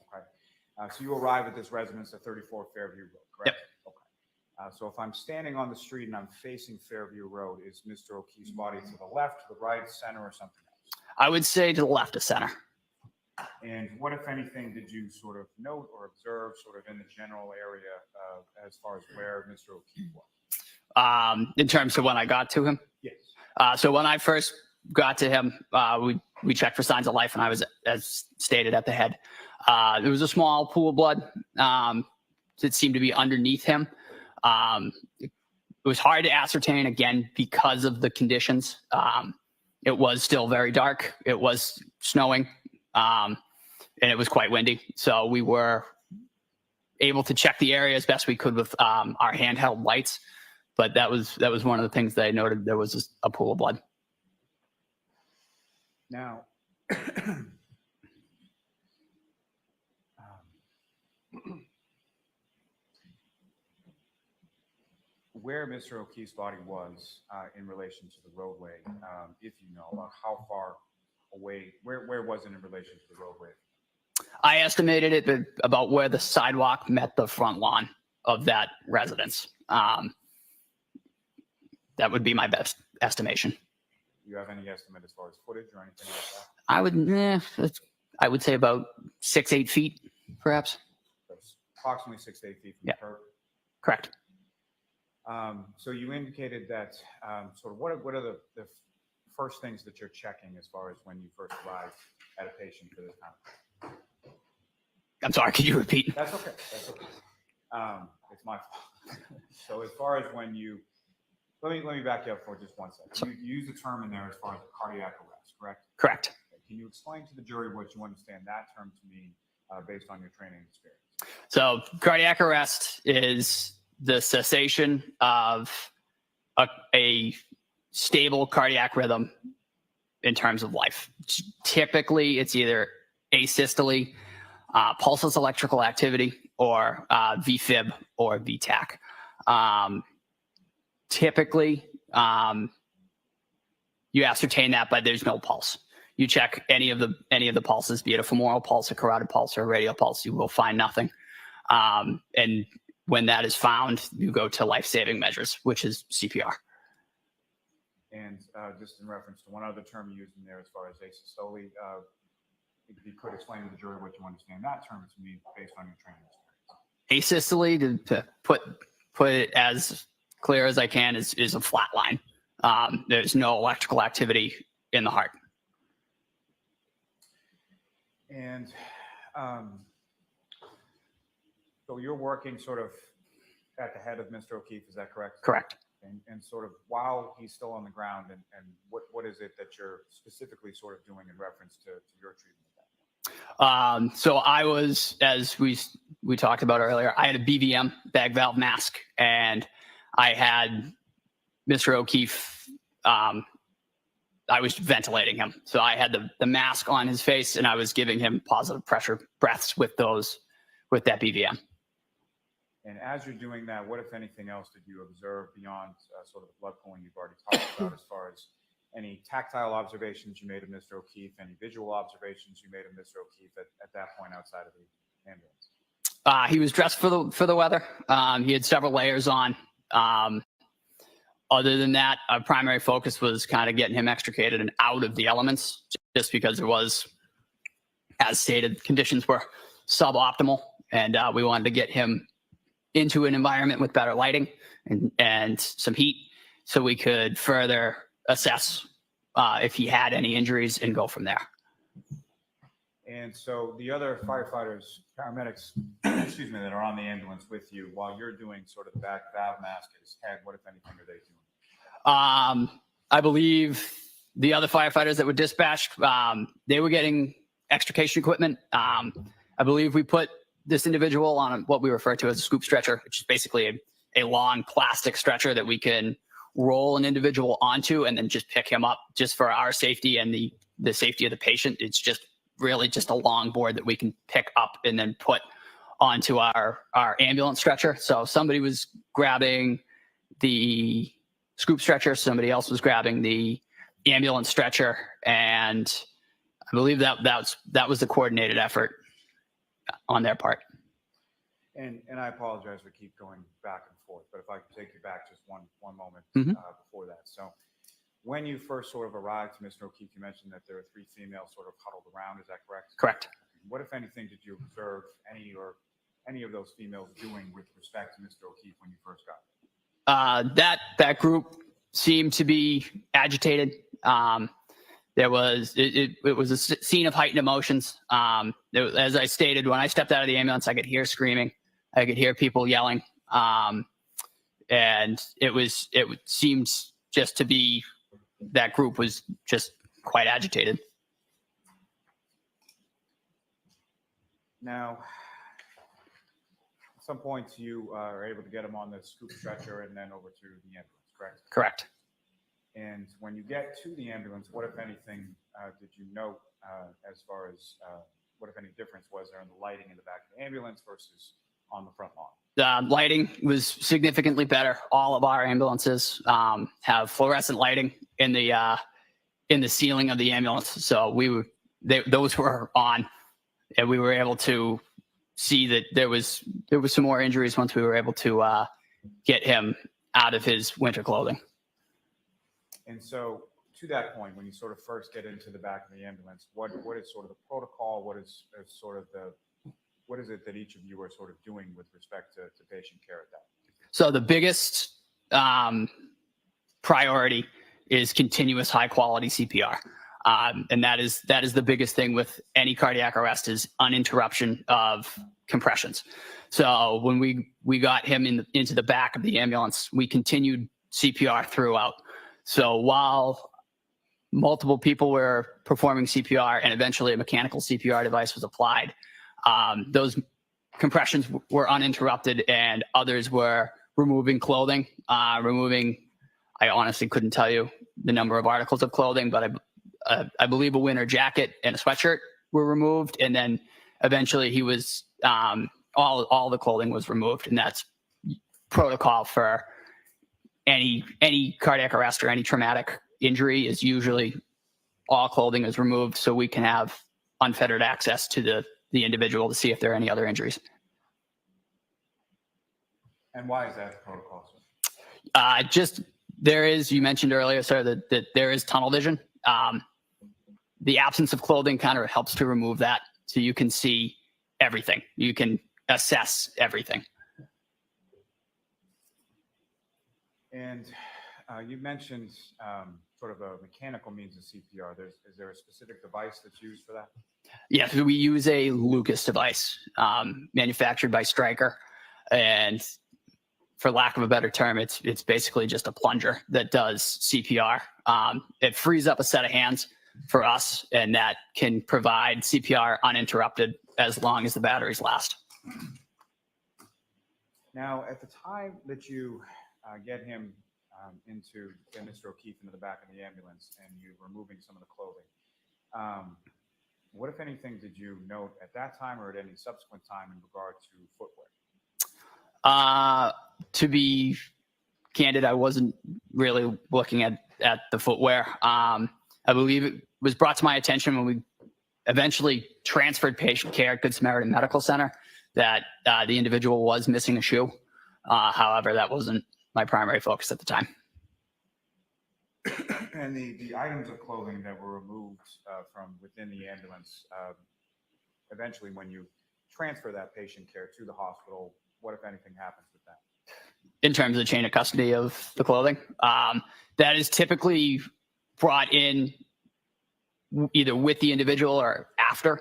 Okay. So you arrive at this residence at 34 Fairview Road, correct? Yep. Okay. So if I'm standing on the street and I'm facing Fairview Road, is Mr. O'Keefe's body to the left, to the right, center, or something else? I would say to the left of center. And what, if anything, did you sort of note or observe sort of in the general area as far as where Mr. O'Keefe was? In terms of when I got to him? Yes. So when I first got to him, we checked for signs of life, and I was, as stated, at the head. There was a small pool of blood that seemed to be underneath him. It was hard to ascertain, again, because of the conditions. It was still very dark. It was snowing. And it was quite windy. So we were able to check the area as best we could with our handheld lights. But that was one of the things that I noted. There was a pool of blood. Now, where Mr. O'Keefe's body was in relation to the roadway, if you know about how far away, where was it in relation to the roadway? I estimated it about where the sidewalk met the front lawn of that residence. That would be my best estimation. Do you have any estimate as far as footage or anything like that? I would say about 6-8 feet, perhaps. That's approximately 6 to 8 feet from Yeah. the curb. Correct. So you indicated that sort of what are the first things that you're checking as far as when you first arrive at a patient for this kind of thing? I'm sorry, could you repeat? That's okay. That's okay. It's my fault. So as far as when you, let me back you up for just 1 second. You use the term in there as far as cardiac arrest, correct? Correct. Can you explain to the jury what you understand that term to mean based on your training and experience? So cardiac arrest is the cessation of a stable cardiac rhythm in terms of life. Typically, it's either asystole, pulseless electrical activity, or VFib or VTAC. Typically, you ascertain that by there's no pulse. you check any of the pulses, be it a femoral pulse, a carotid pulse, or a radial pulse, you will find nothing. And when that is found, you go to life-saving measures, which is CPR. And just in reference to one other term you used in there as far as asystole, if you could explain to the jury what you understand that term to mean based on your training experience. Asystole, to put it as clear as I can, is a flat line. There's no electrical activity in the heart. And so you're working sort of at the head of Mr. O'Keefe, is that correct? Correct. And sort of while he's still on the ground, and what is it that you're specifically sort of doing in reference to your treatment? So I was, as we talked about earlier, I had a BVM, bag valve mask, and I had Mr. O'Keefe, I was ventilating him. So I had the mask on his face, and I was giving him positive pressure breaths with that BVM. And as you're doing that, what, if anything else, did you observe beyond sort of the blood pooling you've already talked about, as far as any tactile observations you made of Mr. O'Keefe, any visual observations you made of Mr. O'Keefe at that point outside of the ambulance? He was dressed for the weather. He had several layers on. Other than that, our primary focus was kind of getting him extricated and out of the elements, just because there was, as stated, conditions were suboptimal, and we wanted to get him into an environment with better lighting and some heat, so we could further assess if he had any injuries and go from there. And so the other firefighters, paramedics, excuse me, that are on the ambulance with you, while you're doing sort of the back valve mask at his head, what, if anything, are they doing? I believe the other firefighters that were dispatched, they were getting extrication equipment. I believe we put this individual on what we refer to as a scoop stretcher, which is basically a long plastic stretcher that we can roll an individual onto and then just pick him up, just for our safety and the safety of the patient. It's just really just a long board that we can pick up and then put onto our ambulance stretcher. So somebody was grabbing the scoop stretcher, somebody else was grabbing the ambulance stretcher, and I believe that was a coordinated effort on their part. And I apologize for keep going back and forth, but if I could take you back just one moment before that. So when you first sort of arrived to Mr. O'Keefe, you mentioned that there were 3 females sort of huddled around. Is that correct? Correct. What, if anything, did you observe any of those females doing with respect to Mr. O'Keefe when you first got there? That group seemed to be agitated. It was a scene of heightened emotions. As I stated, when I stepped out of the ambulance, I could hear screaming, I could hear people yelling, and it seemed just to be, that group was just quite agitated. Now, at some point, you are able to get him on the scoop stretcher and then over to the ambulance, correct? Correct. And when you get to the ambulance, what, if anything, did you note as far as what, if any, difference was there in the lighting in the back of the ambulance versus on the front lawn? The lighting was significantly better. All of our ambulances have fluorescent lighting in the ceiling of the ambulance, so those were on, and we were able to see that there was some more injuries once we were able to get him out of his winter clothing. And so, to that point, when you sort of first get into the back of the ambulance, what is sort of the protocol? What is it that each of you are sort of doing with respect to patient care at that? So the biggest priority is continuous high quality CPR. And that is the biggest thing with any cardiac arrest, is uninterruption of compressions. So when we got him into the back of the ambulance, we continued CPR throughout. So while multiple people were performing CPR and eventually a mechanical CPR device was applied, those compressions were uninterrupted, and others were removing clothing, I honestly couldn't tell you the number of articles of clothing, but I believe a winter jacket and a sweatshirt were removed. And then eventually he was, all the clothing was removed, and that's protocol for any cardiac arrest or any traumatic injury, is usually all clothing is removed so we can have unfettered access to the individual to see if there are any other injuries. And why is that the protocol, sir? You mentioned earlier, sir, that there is tunnel vision. The absence of clothing kind of helps to remove that, so you can see everything. You can assess everything. And you mentioned sort of a mechanical means of CPR. Is there a specific device that's used for that? Yes, we use a Lucas device manufactured by Stryker, and for lack of a better term, it's basically just a plunger that does CPR. It frees up a set of hands for us, and that can provide CPR uninterrupted as long as the batteries last. Now, at the time that you get him get Mr. O'Keefe into the back of the ambulance and you're removing some of the clothing, what, if anything, did you note at that time or at any subsequent time in regard to footwear? To be candid, I wasn't really looking at the footwear. I believe it was brought to my attention when we eventually transferred patient care at Good Samaritan Medical Center that the individual was missing a shoe. However, that wasn't my primary focus at the time. And the items of clothing that were removed from within the ambulance, eventually when you transfer that patient care to the hospital, what, if anything, happens with that? In terms of the chain of custody of the clothing, that is typically brought in either with the individual or after,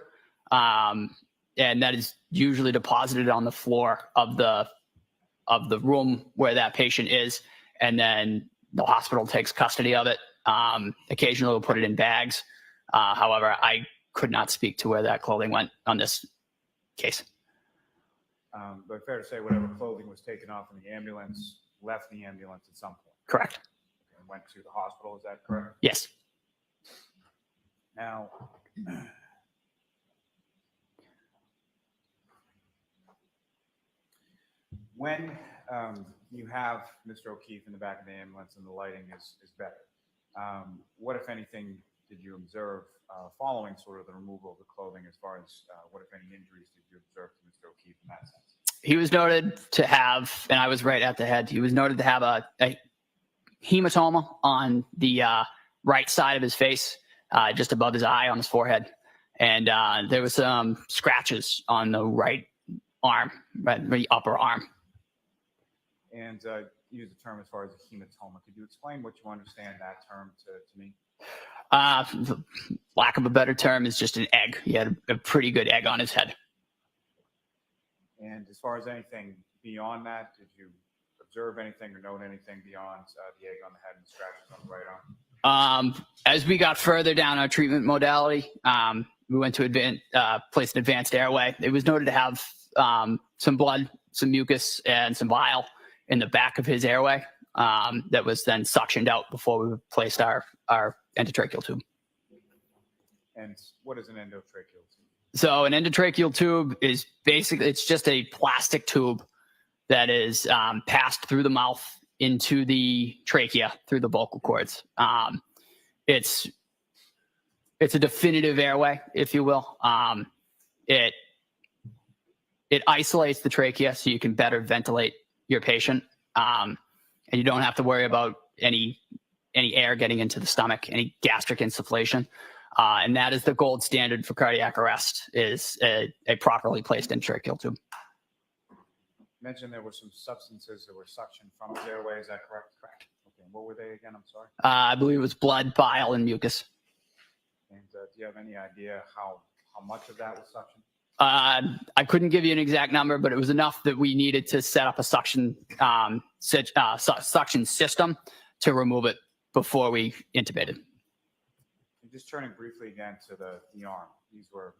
and that is usually deposited on the floor of the room where that patient is, and then the hospital takes custody of it. Occasionally we'll put it in bags. However, I could not speak to where that clothing went on this case. But fair to say whatever clothing was taken off in the ambulance left the ambulance at some point. Correct. And went to the hospital, is that correct? Yes. Now, when you have Mr. O'Keefe in the back of the ambulance and the lighting is better, what, if anything, did you observe following sort of the removal of the clothing, as far as what, if any, injuries did you observe to Mr. O'Keefe in that sense? He was noted to have, and I was right at the head, he was noted to have a hematoma on the right side of his face, just above his eye on his forehead. And there was some scratches on the right arm, the upper arm. And use the term as far as a hematoma. Could you explain what you understand that term to me? Lack of a better term, is just an egg. He had a pretty good egg on his head. And as far as anything beyond that, did you observe anything or note anything beyond the egg on the head and scratches on the right arm? As we got further down our treatment modality, we went to place an advanced airway. It was noted to have some blood, some mucus, and some bile in the back of his airway that was then suctioned out before we placed our endotracheal tube. And what is an endotracheal tube? So an endotracheal tube is basically, it's just a plastic tube that is passed through the mouth into the trachea through the vocal cords. It's a definitive airway, if you will. It isolates the trachea so you can better ventilate your patient, and you don't have to worry about any air getting into the stomach, any gastric insufflation. And that is the gold standard for cardiac arrest, is a properly placed endotracheal tube. You mentioned there were some substances that were suctioned from his airway. Is that correct? Correct. Okay. What were they again? I'm sorry. I believe it was blood, bile, and mucus. And do you have any idea how much of that was suctioned? I couldn't give you an exact number, but it was enough that we needed to set up a suction system to remove it before we intubated. Just turning briefly again to the arm. These were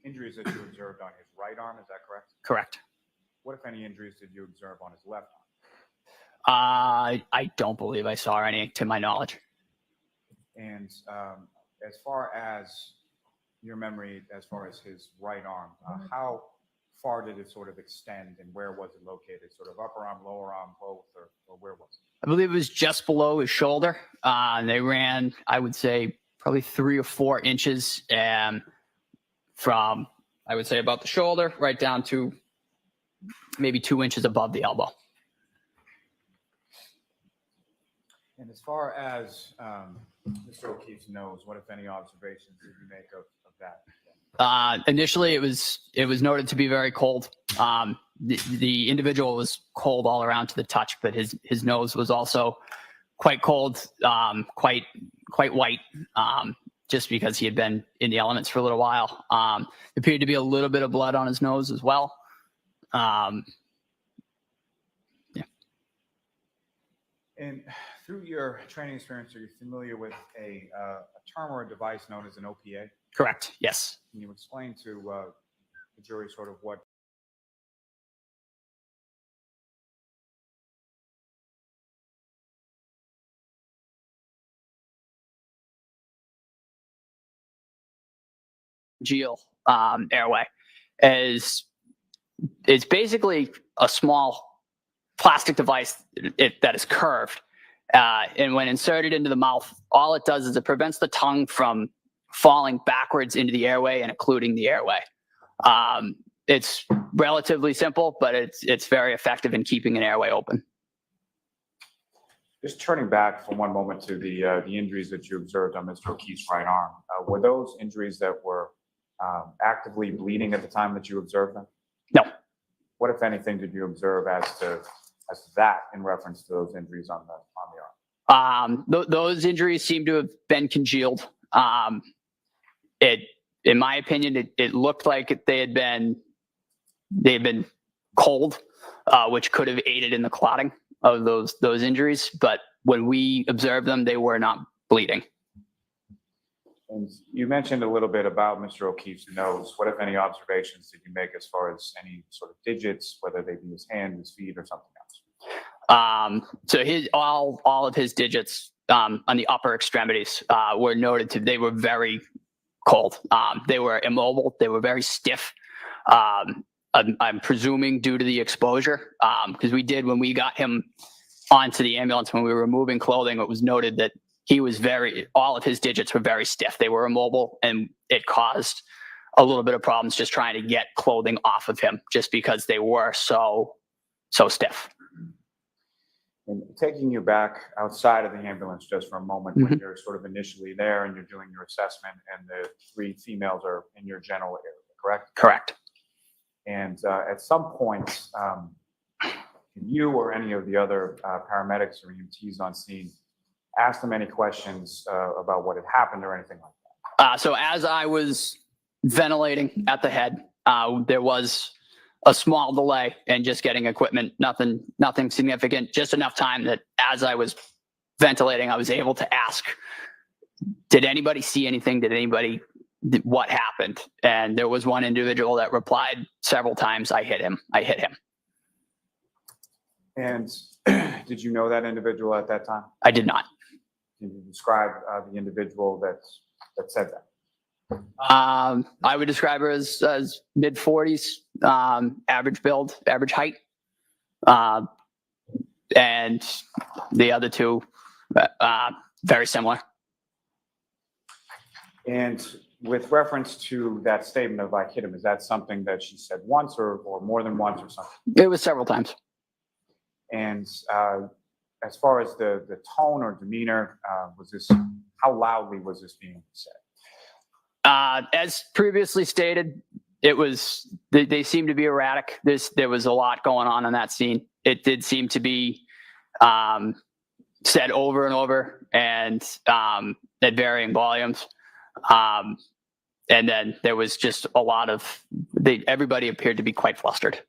injuries that you observed on his right arm. Is that correct? Correct. What, if any, injuries did you observe on his left arm? I don't believe I saw any, to my knowledge. And as far as your memory, as far as his right arm, how far did it sort of extend, and where was it located? Sort of upper arm, lower arm, both, or where was it? I believe it was just below his shoulder. They ran, I would say, probably 3 or 4 inches from, I would say, about the shoulder right down to maybe 2 inches above the elbow. And as far as Mr. O'Keefe's nose, what, if any, observations did you make of that? Initially, it was noted to be very cold. The individual was cold all around to the touch, but his nose was also quite cold, quite white, just because he had been in the elements for a little while. There appeared to be a little bit of blood on his nose as well. And through your training experience, are you familiar with a term or a device known as an OPA? Correct. Yes. Can you explain to the jury sort of what? Airway is basically a small plastic device that is curved, and when inserted into the mouth, all it does is it prevents the tongue from falling backwards into the airway and occluding the airway. It's relatively simple, but it's very effective in keeping an airway open. Just turning back for one moment to the injuries that you observed on Mr. O'Keefe's right arm, were those injuries that were actively bleeding at the time that you observed them? No. What, if anything, did you observe as to that in reference to those injuries on the arm? Those injuries seem to have been congealed. In my opinion, it looked like they had been cold, which could have aided in the clotting of those injuries. But when we observed them, they were not bleeding. And you mentioned a little bit about Mr. O'Keefe's nose. What, if any, observations did you make as far as any sort of digits, whether they be his hand, his feet, or something else? So all of his digits on the upper extremities were noted to, they were very cold. They were immobile. They were very stiff. I'm presuming due to the exposure, because when we got him onto the ambulance, when we were removing clothing, it was noted that all of his digits were very stiff. They were immobile, and it caused a little bit of problems just trying to get clothing off of him, just because they were so stiff. And taking you back outside of the ambulance just for a moment, when you're sort of initially there and you're doing your assessment, and the 3 females are in your general area, correct? Correct. And at some point, you or any of the other paramedics or EMTs on scene ask them any questions about what had happened or anything like that? So as I was ventilating at the head, there was a small delay in just getting equipment, nothing significant, just enough time that as I was ventilating, I was able to ask, did anybody see anything? What happened? And there was one individual that replied several times, I hit him. And did you know that individual at that time? I did not. Can you describe the individual that said that? I would describe her as mid-40s, average build, average height. And the other 2, very similar. And with reference to that statement of I hit him, is that something that she said once or more than once or something? It was several times. And as far as the tone or demeanor, how loudly was this being said? As previously stated, they seemed to be erratic. There was a lot going on in that scene. It did seem to be said over and over and at varying volumes. And then there was just a lot of, everybody appeared to be quite flustered.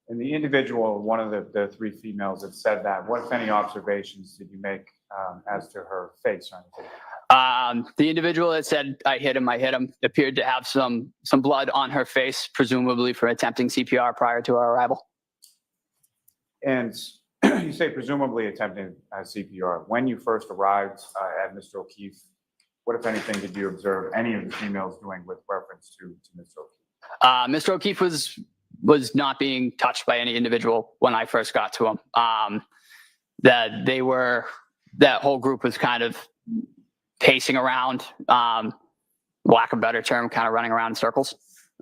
And the individual, one of the 3 females that said that, what, if any, observations did you make as to her face or anything? The individual that said, I hit him, appeared to have some blood on her face, presumably for attempting CPR prior to our arrival. And you say presumably attempting CPR. When you first arrived at Mr. O'Keefe, what, if anything, did you observe any of the females doing with reference to Mr. O'Keefe? Mr. O'Keefe was not being touched by any individual when I first got to him. That whole group was kind of pacing around, lack of a better term, kind of running around in circles.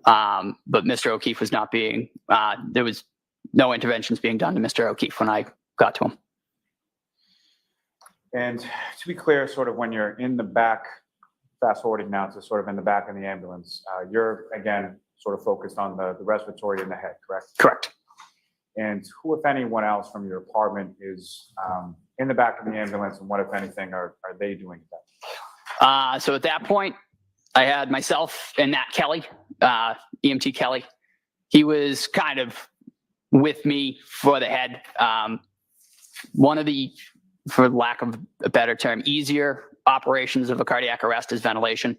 But Mr. O'Keefe was not being, there was no interventions being done to Mr. O'Keefe when I got to him. And to be clear, sort of when you're in the back, fast forwarding now to sort of in the back of the ambulance, you're again sort of focused on the respiratory in the head, correct? Correct. And who, if anyone else from your apartment, is in the back of the ambulance, and what, if anything, are they doing that? So at that point, I had myself and Nat Kelly, EMT Kelly. He was kind of with me for the head. One of the, for lack of a better term, easier operations of a cardiac arrest is ventilation.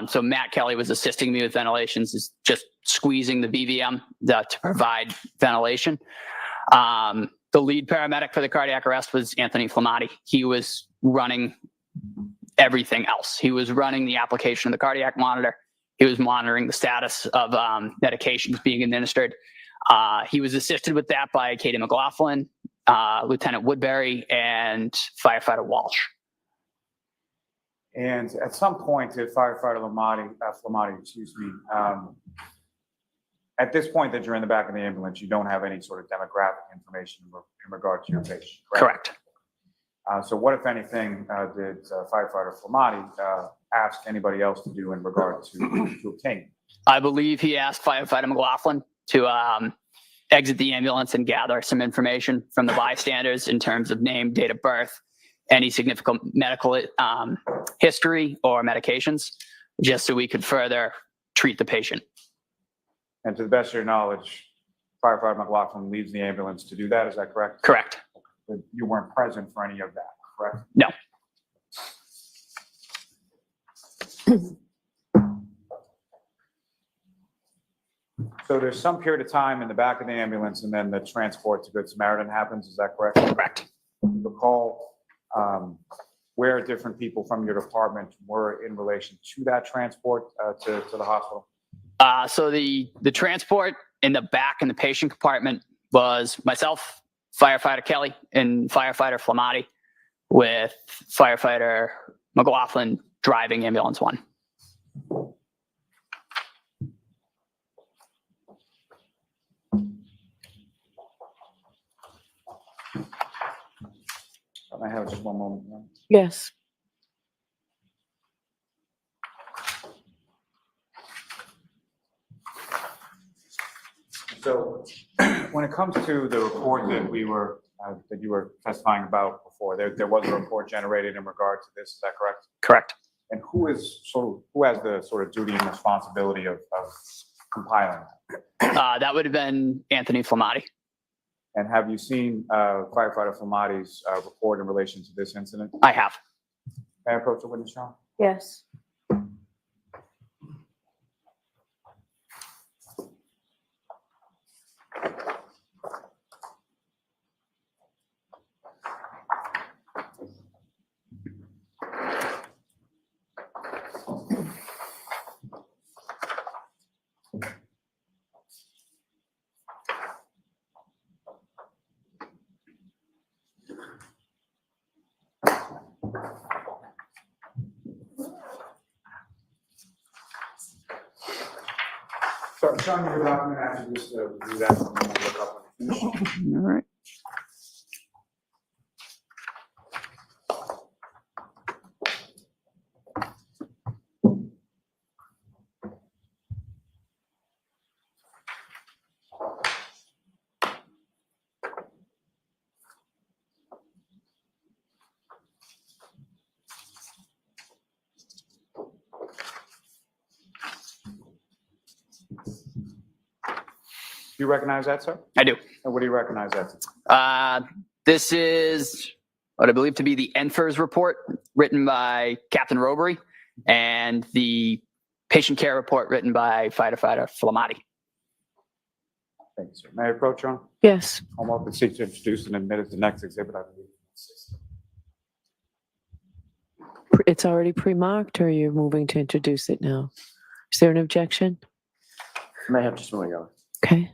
So Matt Kelly was assisting me with ventilations, is just squeezing the BVM to provide ventilation. The lead paramedic for the cardiac arrest was Anthony Flematti. He was running everything else. He was running the application of the cardiac monitor. He was monitoring the status of medications being administered. He was assisted with that by Katie McLaughlin, Lieutenant Woodbury, and Firefighter Walsh. And at some point, if Firefighter Flematti, excuse me, at this point that you're in the back of the ambulance, you don't have any sort of demographic information in regard to your patient, correct? Correct. So what, if anything, did Firefighter Flematti ask anybody else to do in regard to obtain? I believe he asked Firefighter McLaughlin to exit the ambulance and gather some information from the bystanders in terms of name, date of birth, any significant medical history or medications, just so we could further treat the patient. And to the best of your knowledge, Firefighter McLaughlin leaves the ambulance to do that, is that correct? Correct. But you weren't present for any of that, correct? No. So there's some period of time in the back of the ambulance, and then the transport to Good Samaritan happens, is that correct? Correct. Recall where different people from your department were in relation to that transport to the hospital? So the transport in the back in the patient compartment was myself, Firefighter Kelly, and Firefighter Flematti, with Firefighter McLaughlin driving ambulance 1. I have just one moment. Yes. So when it comes to the report that we were that you were testifying about before, there was a report generated in regard to this, is that correct? Correct. And who has the sort of duty and responsibility of compiling that? That would have been Anthony Flematti. And have you seen Firefighter Flematti's report in relation to this incident? I have. May I approach the witness, John? Yes. So, Sean, your document actually just do that and then we'll look up when you finish. All right. Do you recognize that, sir? I do. And what do you recognize that? This is what I believe to be the NFIRS report written by Captain Robery and the patient care report written by Firefighter Flematti. Thank you, sir. May I approach, John? Yes. I'm open to seek to introduce and admit as the next exhibit, I believe. It's already pre-marked, or you're moving to introduce it now? Is there an objection? May have just one go. Okay.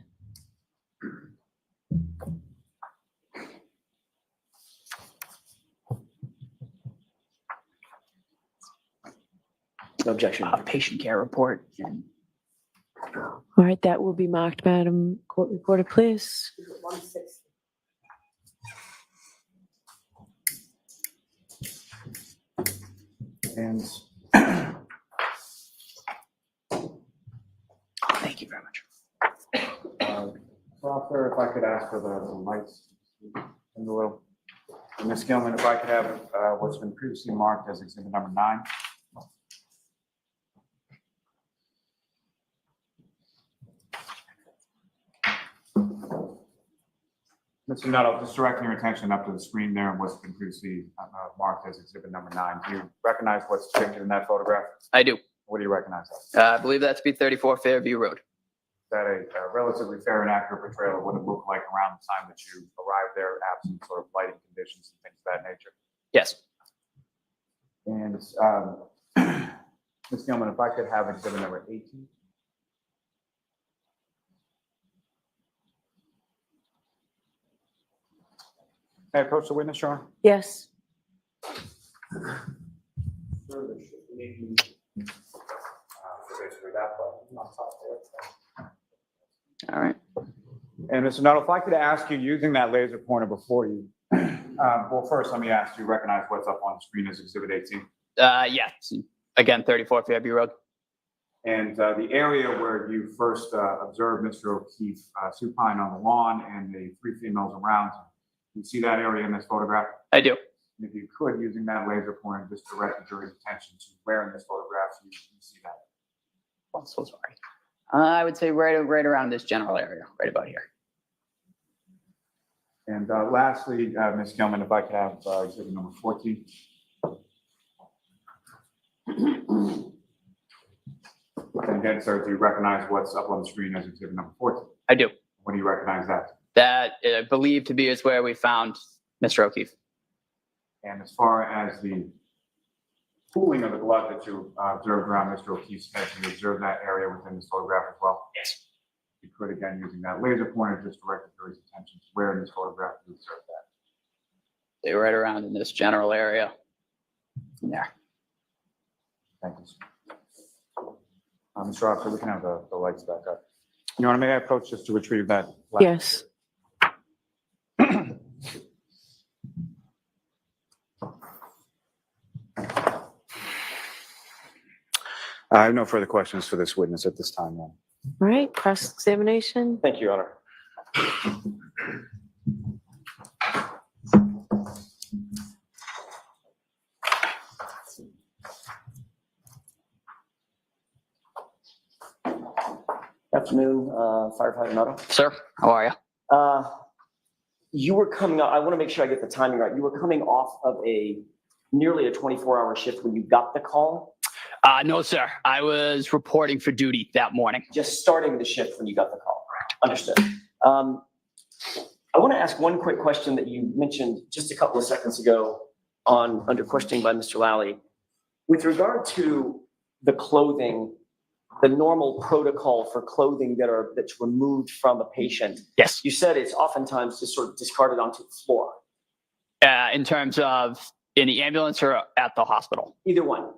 No objection. Patient care report. All right, that will be marked, Madam Court Reporter, please. And Thank you very much. Officer, if I could ask for the lights in the little. Ms. Gilman, if I could have what's been previously marked as exhibit number 9. Mr. Nuttall, just directing your attention up to the screen there and what's been previously marked as exhibit number 9. Do you recognize what's depicted in that photograph? I do. What do you recognize? I believe that's B34 Fairview Road. Is that a relatively fair and accurate portrayal of what it looked like around the time that you arrived there, absent sort of lighting conditions and things of that nature? Yes. And Ms. Gilman, if I could have exhibit number 18. May I approach the witness, Your Honor? Yes. All right. And Mr. Nuttall, if I could ask you, using that laser pointer before you, well, first let me ask, do you recognize what's up on the screen as exhibit 18? Yeah. Again, 34 Fairview Road. And the area where you first observed Mr. O'Keefe supine on the lawn and the 3 females around him. You see that area in this photograph? I do. And if you could, using that laser pointer, just direct the jury's attention to where in this photograph you see that. I'm so sorry. I would say right around this general area, right about here. And lastly, Ms. Gilman, if I could have exhibit number 14. And again, sir, do you recognize what's up on the screen as exhibit number 14? I do. What do you recognize that? That I believe to be is where we found Mr. O'Keefe. And as far as the pooling of the blood that you observed around Mr. O'Keefe's head, do you observe that area within this photograph as well? Yes. You could, again, using that laser pointer, just direct the jury's attention to where in this photograph you observe that. They were right around in this general area. There. Thank you. Mr. Officer, we can have the lights back up. Your Honor, may I approach just to retrieve that? Yes. I have no further questions for this witness at this time, ma'am. All right, cross-examination. Thank you, Your Honor. Afternoon, Firefighter Nuttall. Sir, how are you? You were coming up, I want to make sure I get the timing right. You were coming off of nearly a 24-hour shift when you got the call? No, sir. I was reporting for duty that morning. Just starting the shift when you got the call. Understood. I want to ask one quick question that you mentioned just a couple of seconds ago under questioning by Mr. Lally. With regard to the clothing, the normal protocol for clothing that's removed from a patient. Yes. You said it's oftentimes just sort of discarded onto the floor. In terms of in the ambulance or at the hospital? Either one.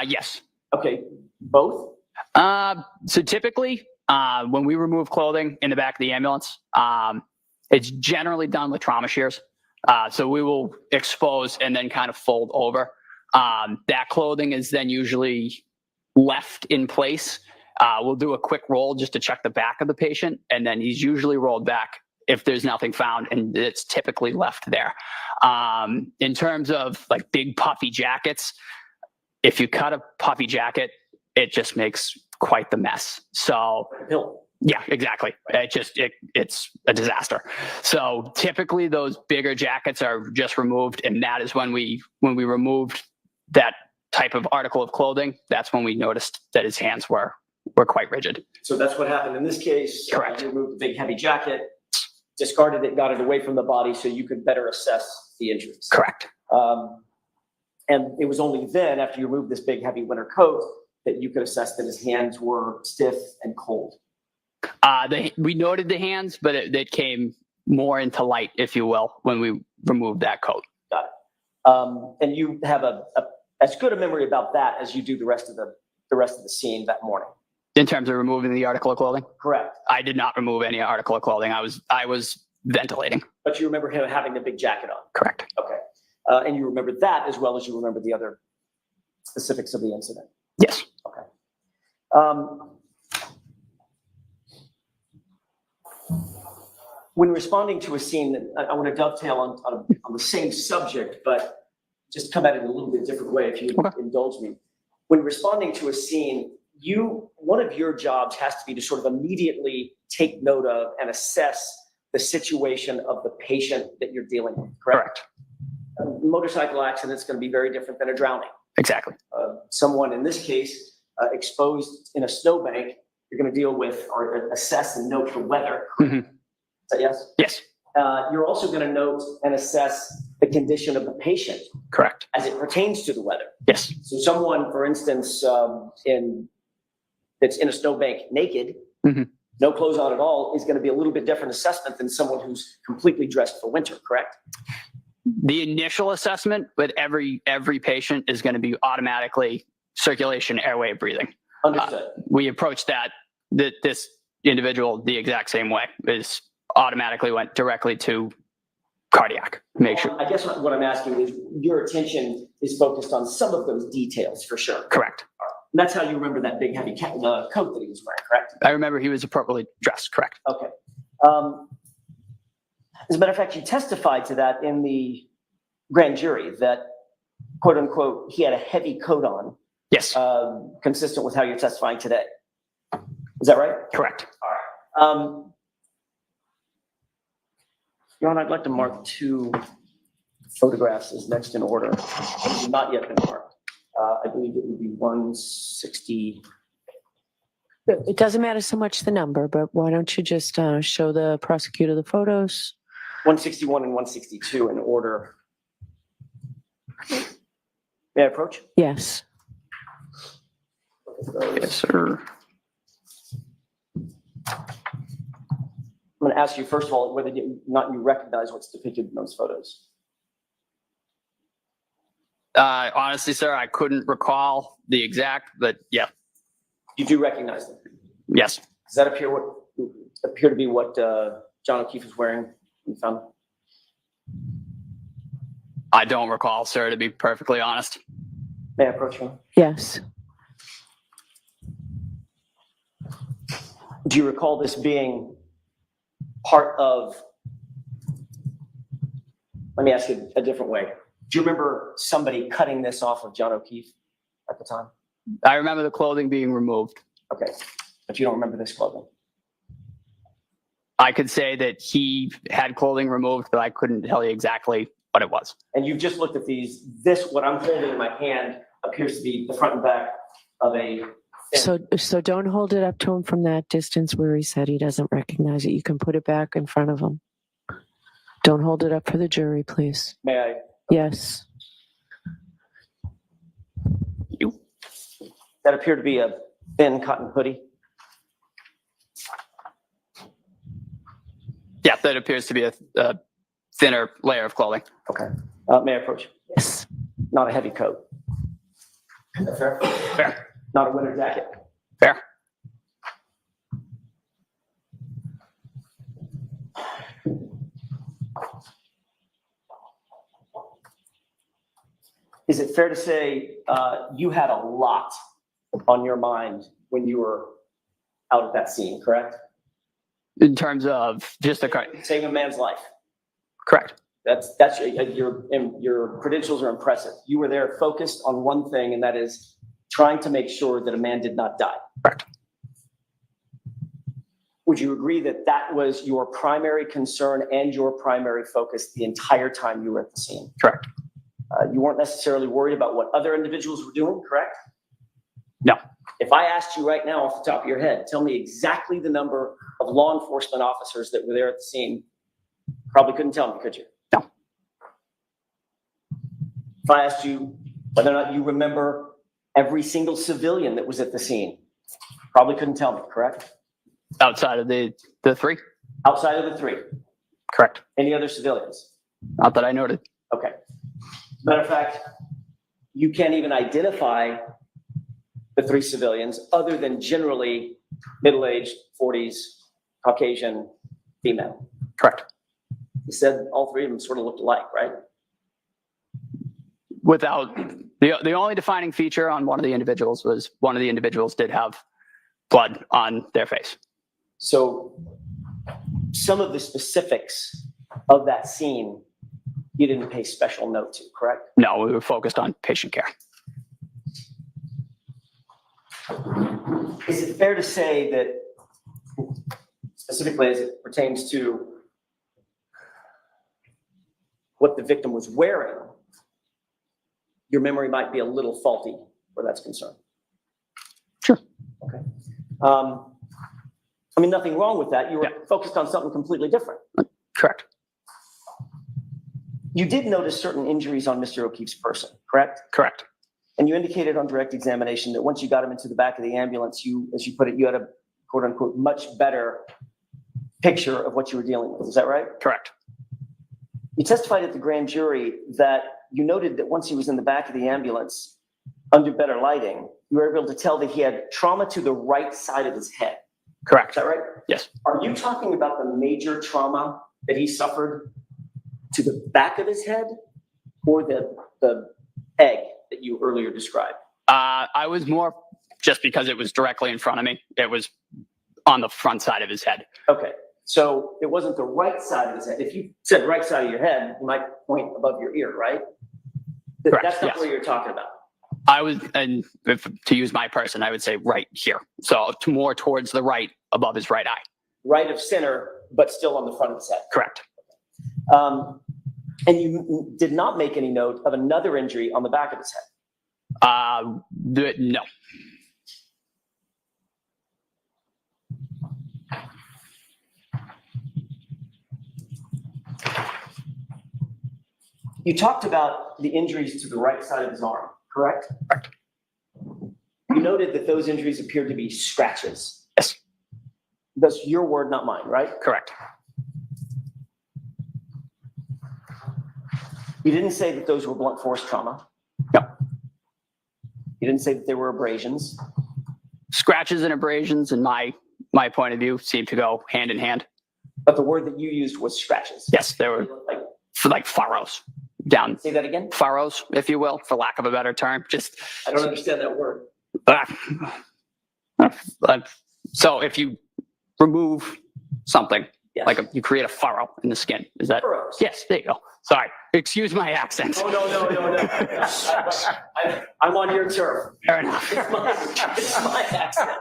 Yes. Okay. Both? So typically, when we remove clothing in the back of the ambulance, it's generally done with trauma shears. So we will expose and then kind of fold over. That clothing is then usually left in place. We'll do a quick roll just to check the back of the patient, and then he's usually rolled back if there's nothing found, and it's typically left there. In terms of like big puffy jackets, if you cut a puffy jacket, it just makes quite the mess. So yeah, exactly. It's a disaster. So typically those bigger jackets are just removed, and that is when we removed that type of article of clothing, that's when we noticed that his hands were quite rigid. So that's what happened in this case. Correct. You removed the big heavy jacket, discarded it, got it away from the body so you could better assess the injuries. Correct. And it was only then, after you removed this big heavy winter coat, that you could assess that his hands were stiff and cold. We noted the hands, but it came more into light, if you will, when we removed that coat. Got it. And you have as good a memory about that as you do the rest of the the rest of the scene that morning? In terms of removing the article of clothing? Correct. I did not remove any article of clothing. I was ventilating. But you remember him having the big jacket on? Correct. Okay. And you remember that as well as you remember the other specifics of the incident? Yes. Okay. When responding to a scene, I want to dovetail on the same subject, but just come at it in a little bit different way if you indulge me. When responding to a scene, one of your jobs has to be to sort of immediately take note of and assess the situation of the patient that you're dealing with, correct? A motorcycle accident is going to be very different than a drowning. Exactly. Someone in this case exposed in a snowbank, you're going to deal with or assess and note the weather. Mm-hmm. Is that yes? Yes. You're also going to note and assess the condition of the patient. Correct. As it pertains to the weather. Yes. So someone, for instance, that's in a snowbank naked, mm-hmm. no clothes on at all, is going to be a little bit different assessment than someone who's completely dressed for winter, correct? The initial assessment with every patient is going to be automatically circulation, airway, breathing. Understood. We approached this individual the exact same way. Is automatically went directly to cardiac. Make sure. I guess what I'm asking is your attention is focused on some of those details for sure. Correct. And that's how you remember that big heavy coat that he was wearing, correct? I remember he was appropriately dressed. Correct. Okay. As a matter of fact, you testified to that in the grand jury that, quote unquote, he had a heavy coat on. Yes. Consistent with how you're testifying today. Is that right? Correct. All right. Your Honor, I'd like to mark 2 photographs as next in order. They have not yet been marked. I believe it would be 160. It doesn't matter so much the number, but why don't you just show the prosecutor the photos? 161 and 162 in order. May I approach? Yes. Yes, sir. I'm going to ask you, first of all, whether you recognize what's depicted in those photos. Honestly, sir, I couldn't recall the exact, but yeah. You do recognize them? Yes. Does that appear to be what John O'Keefe is wearing when you found him? I don't recall, sir, to be perfectly honest. May I approach him? Yes. Do you recall this being part of, let me ask you a different way. Do you remember somebody cutting this off of John O'Keefe at the time? I remember the clothing being removed. Okay, but you don't remember this clothing? I could say that he had clothing removed, but I couldn't tell you exactly what it was. And you've just looked at these. What I'm holding in my hand appears to be the front and back of a... So don't hold it up to him from that distance where he said he doesn't recognize it. You can put it back in front of him. Don't hold it up for the jury, please. May I? Yes. That appeared to be a thin cotton hoodie. Yeah, that appears to be a thinner layer of clothing. Okay. May I approach? Yes. Not a heavy coat. Is that fair? Fair. Not a winter jacket. Fair. Is it fair to say you had a lot on your mind when you were out at that scene, correct? In terms of just saving a man's life. Correct. That's your credentials are impressive. You were there focused on one thing, and that is trying to make sure that a man did not die. Correct. Would you agree that that was your primary concern and your primary focus the entire time you were at the scene? Correct. You weren't necessarily worried about what other individuals were doing, correct? No. If I asked you right now off the top of your head, tell me exactly the number of law enforcement officers that were there at the scene, probably couldn't tell me, could you? No. If I asked you whether or not you remember every single civilian that was at the scene, probably couldn't tell me, correct? Outside of the 3? Outside of the 3. Correct. Any other civilians? Not that I noted. Okay. Matter of fact, you can't even identify the three civilians, other than generally middle-aged, 40s, Caucasian, female. Correct. You said all three of them sort of looked alike, right? Without the only defining feature on one of the individuals was one of the individuals did have blood on their face. So some of the specifics of that scene you didn't pay special note to, correct? No, we were focused on patient care. Is it fair to say that, specifically as it pertains to what the victim was wearing, your memory might be a little faulty where that's concerned? Sure. Okay. I mean, nothing wrong with that. You were focused on something completely different. Correct. You did notice certain injuries on Mr. O'Keefe's person, correct? Correct. And you indicated on direct examination that once you got him into the back of the ambulance, you, as you put it, you had a quote unquote much better picture of what you were dealing with. Is that right? Correct. You testified at the grand jury that you noted that once he was in the back of the ambulance, under better lighting, you were able to tell that he had trauma to the right side of his head. Correct. Is that right? Yes. Are you talking about the major trauma that he suffered to the back of his head, or the egg that you earlier described? I was more just because it was directly in front of me. It was on the front side of his head. Okay. So it wasn't the right side of his head. If you said right side of your head, you might point above your ear, right? Correct, That's not yes. what you're talking about. I was, and if, to use my person, I would say right here. So more towards the right, above his right eye. Right of center, but still on the front of his head. Correct. And you did not make any note of another injury on the back of his head? No. You talked about the injuries to the right side of his arm, correct? Correct. You noted that those injuries appeared to be scratches. Yes. That's your word, not mine, right? Correct. You didn't say that those were blunt force trauma. No. You didn't say that they were abrasions. Scratches and abrasions, in my point of view, seem to go hand in hand. But the word that you used was scratches. Yes, they were like furrows down. Say that again? Furrows, if you will, for lack of a better term. Just. I don't understand that word. So if you remove something, Yes. like you create a furrow in the skin, is that? Furrows. Yes, there you go. Sorry, excuse my accent. Oh, no. I'm on your turf. Fair enough. It's my accent.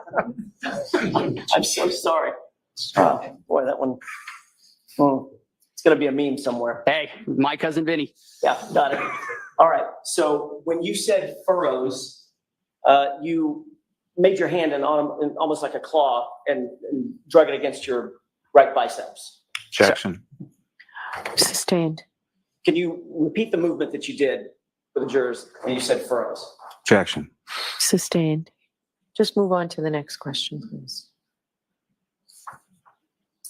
I'm so sorry. Oh, boy, that one. It's going to be a meme somewhere. Hey, my cousin Vinny. Yeah, got it. All right. So when you said furrows, you made your hand in almost like a claw and drug it against your right biceps. Objection. Sustained. Can you repeat the movement that you did for the jurors when you said furrows? Objection. Sustained. Just move on to the next question, please.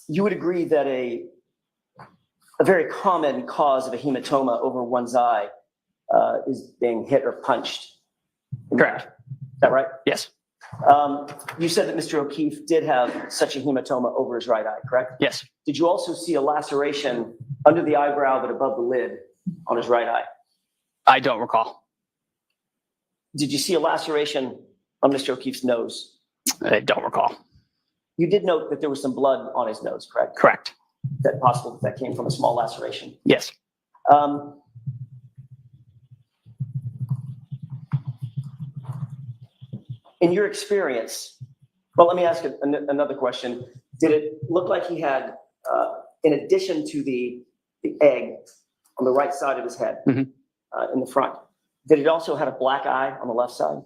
You would agree that a very common cause of a hematoma over one's eye is being hit or punched. Correct. Is that right? Yes. You said that Mr. O'Keefe did have such a hematoma over his right eye, correct? Yes. Did you also see a laceration under the eyebrow but above the lid on his right eye? I don't recall. Did you see a laceration on Mr. O'Keefe's nose? I don't recall. You did note that there was some blood on his nose, correct? Correct. Is that possible that came from a small laceration? Yes. In your experience, well, let me ask another question. Did it look like he had, in addition to the egg on the right side of his head, in the front, did it also have a black eye on the left side?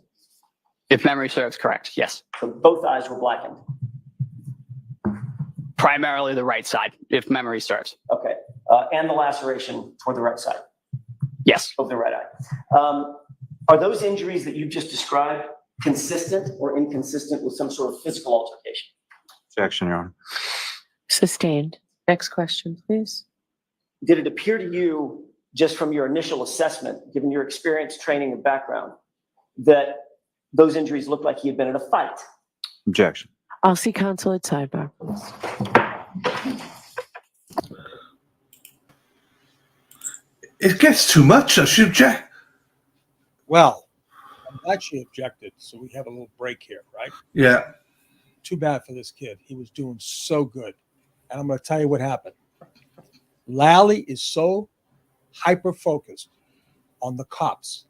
If memory serves correct, yes. So both eyes were blackened? Primarily the right side, if memory serves. Okay. And the laceration toward the right side? Yes. Of the right eye. Are those injuries that you just described consistent or inconsistent with some sort of physical altercation? Objection, Your Honor. Sustained. Next question, please. Did it appear to you, just from your initial assessment, given your experience, training, and background, that those injuries looked like he had been in a fight. Objection. I'll see counsel at sidebar, please. It gets too much. I should object. Well, I'm glad she objected, so we have a little break here, right? Yeah. Too bad for this kid. He was doing so good. And I'm going to tell you what happened. Lally is so hyper-focused on the cops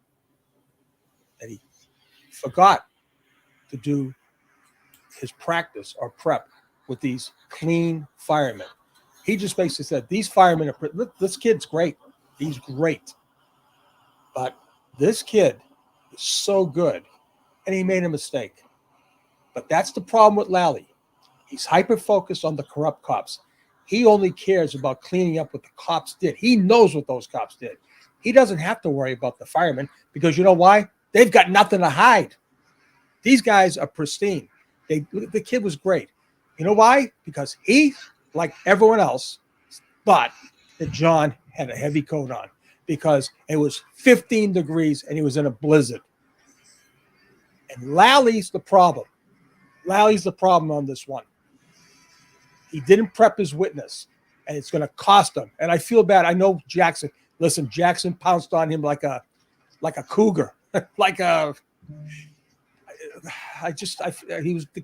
that he forgot to do his practice or prep with these clean firemen. He just basically said, these firemen are, this kid's great. He's great. But this kid is so good. And he made a mistake. But that's the problem with Lally. He's hyper-focused on the corrupt cops. He only cares about cleaning up what the cops did. He knows what those cops did. He doesn't have to worry about the firemen because you know why? They've got nothing to hide. These guys are pristine. The kid was great. You know why? Because he, like everyone else, thought that John had a heavy coat on because it was 15 degrees and he was in a blizzard. And Lally's the problem. Lally's the problem on this one. He didn't prep his witness, and it's going to cost him. And I feel bad. I know Jackson. Listen, Jackson pounced on him like a cougar, the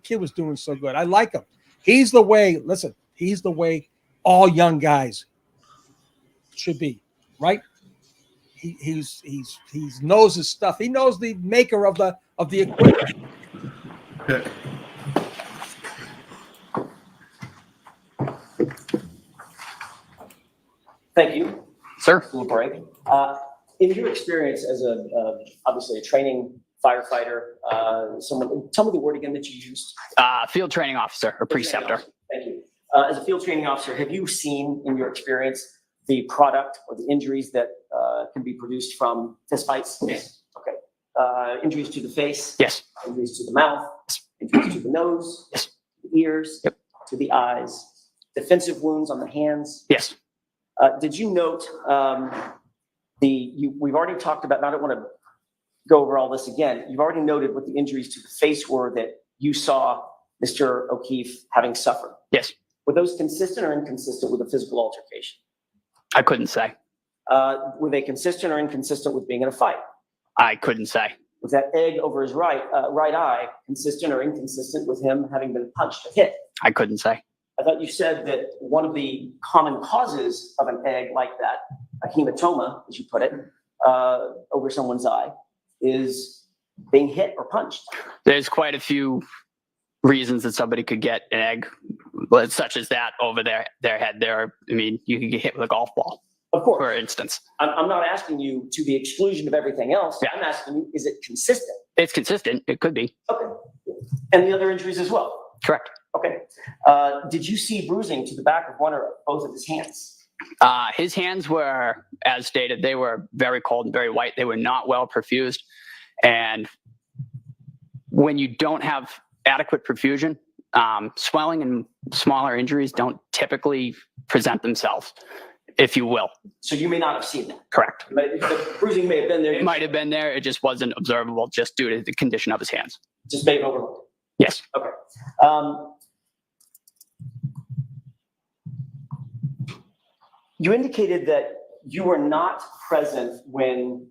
kid was doing so good. I like him. He's the way. Listen, he's the way all young guys should be, right? He knows his stuff. He knows the maker of the equipment. Thank you, sir. Little break. In your experience as obviously a training firefighter, tell me the word again that you used. Field training officer or preceptor. Thank you. As a field training officer, have you seen in your experience the product or the injuries that can be produced from fistfights? Yes. Okay. Injuries to the face. Yes. Injuries to the mouth. Yes. Injuries to the nose. Yes. To the ears. Yep. To the eyes. Defensive wounds on the hands. Yes. Did you note we've already talked about, and I don't want to go over all this again. You've already noted what the injuries to the face were that you saw Mr. O'Keefe having suffered. Yes. Were those consistent or inconsistent with a physical altercation? I couldn't say. Were they consistent or inconsistent with being in a fight? I couldn't say. Was that egg over his right eye consistent or inconsistent with him having been punched or hit? I couldn't say. I thought you said that one of the common causes of an egg like that, a hematoma, as you put it, over someone's eye, is being hit or punched. There's quite a few reasons that somebody could get an egg, such as that over their head. You could get hit with a golf ball. Of course. For instance. I'm not asking you to the exclusion of everything else. Yeah. I'm asking you, is it consistent? It's consistent. It could be. Okay. And the other injuries as well? Correct. Okay. Did you see bruising to the back of one or both of his hands? His hands were, as stated, they were very cold and very white. They were not well perfused. And when you don't have adequate perfusion, swelling and smaller injuries don't typically present themselves, if you will. So you may not have seen that. Correct. The bruising may have been there. It might have been there. It just wasn't observable just due to the condition of his hands. Just may have overlooked it. Yes. Okay. You indicated that you were not present when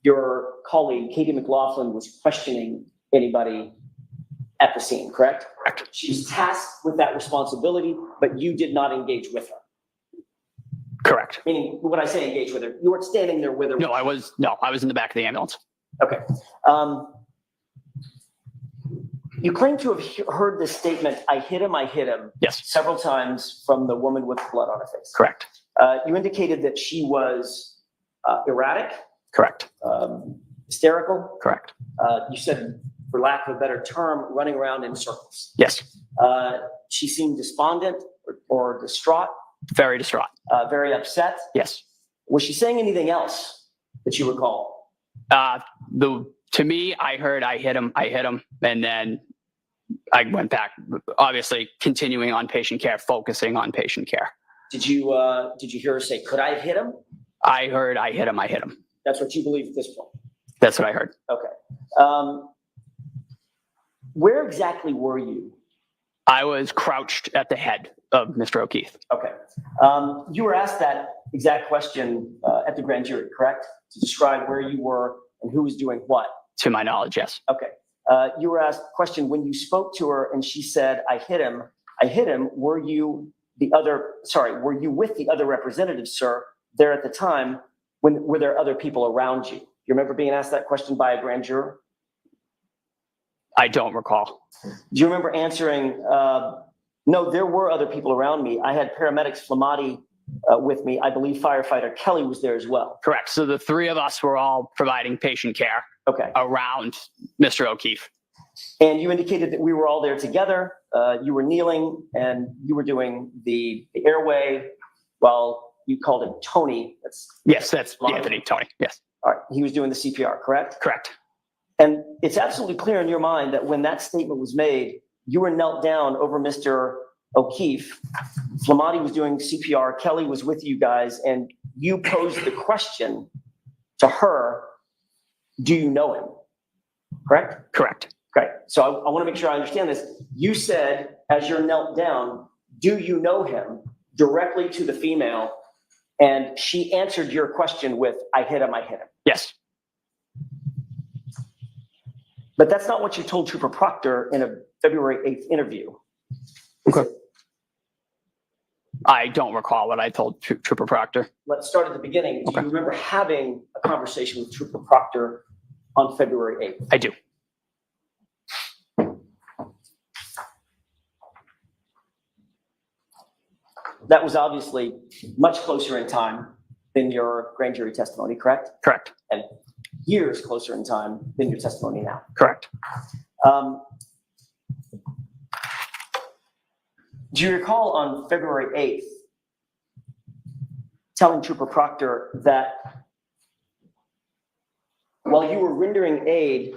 your colleague, Katie McLaughlin, was questioning anybody at the scene, correct? Correct. She's tasked with that responsibility, but you did not engage with her. Correct. Meaning, when I say engage with her, you weren't standing there with her. No, I was in the back of the ambulance. Okay. You claim to have heard this statement, I hit him, yes, several times from the woman with blood on her face. Correct. You indicated that she was erratic. Correct. Hysterical. Correct. You said, for lack of a better term, running around in circles. Yes. She seemed despondent or distraught. Very distraught. Very upset. Yes. Was she saying anything else that you recall? To me, I heard I hit him, and then I went back, obviously continuing on patient care, focusing on patient care. Did you hear her say, could I have hit him? I heard I hit him. That's what you believe at this point? That's what I heard. Okay. Where exactly were you? I was crouched at the head of Mr. O'Keefe. Okay. You were asked that exact question at the grand jury, correct? To describe where you were and who was doing what? To my knowledge, yes. Okay. You were asked a question when you spoke to her and she said, I hit him. Were you with the other representatives, sir, there at the time? Were there other people around you? You remember being asked that question by a grand juror? I don't recall. Do you remember answering, no, there were other people around me. I had paramedics Flematti with me. I believe firefighter Kelly was there as well. Correct. So the three of us were all providing patient care around Mr. O'Keefe. And you indicated that we were all there together. You were kneeling and you were doing the airway while you called him Tony. Yes, that's Anthony, Tony. Yes. All right. He was doing the CPR, correct? Correct. And it's absolutely clear in your mind that when that statement was made, you were knelt down over Mr. O'Keefe. Flematti was doing CPR. Kelly was with you guys, and you posed the question to her, do you know him? Correct? Correct. Great. So I want to make sure I understand this. You said, as you're knelt down, do you know him, directly to the female, and she answered your question with, I hit him. Yes. But that's not what you told Trooper Proctor in a February 8th interview. Okay. I don't recall what I told Trooper Proctor. Let's start at the beginning. Do you remember having a conversation with Trooper Proctor on February 8th? I do. That was obviously much closer in time than your grand jury testimony, correct? Correct. And years closer in time than your testimony now. Correct. Do you recall on February 8th telling Trooper Proctor that while you were rendering aid,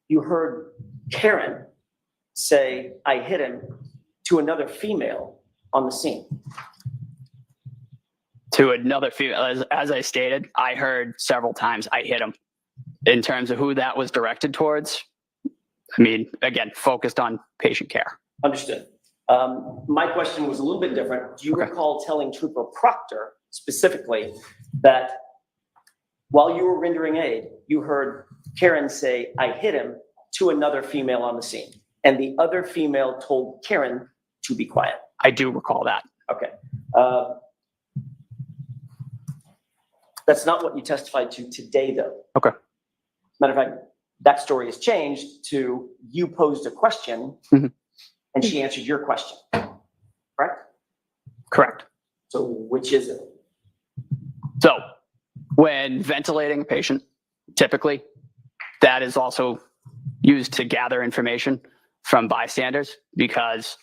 you heard Karen say, I hit him, to another female on the scene? To another female, as I stated, I heard several times I hit him. In terms of who that was directed towards, I mean, again, focused on patient care. Understood. My question was a little bit different. Do you recall telling Trooper Proctor specifically that while you were rendering aid, you heard Karen say, I hit him, to another female on the scene, and the other female told Karen to be quiet? I do recall that. Okay. That's not what you testified to today, though. Okay. Matter of fact, that story has changed to you posed a question and she answered your question, correct? Correct. So which is it? So when ventilating a patient, typically that is also used to gather information from bystanders, because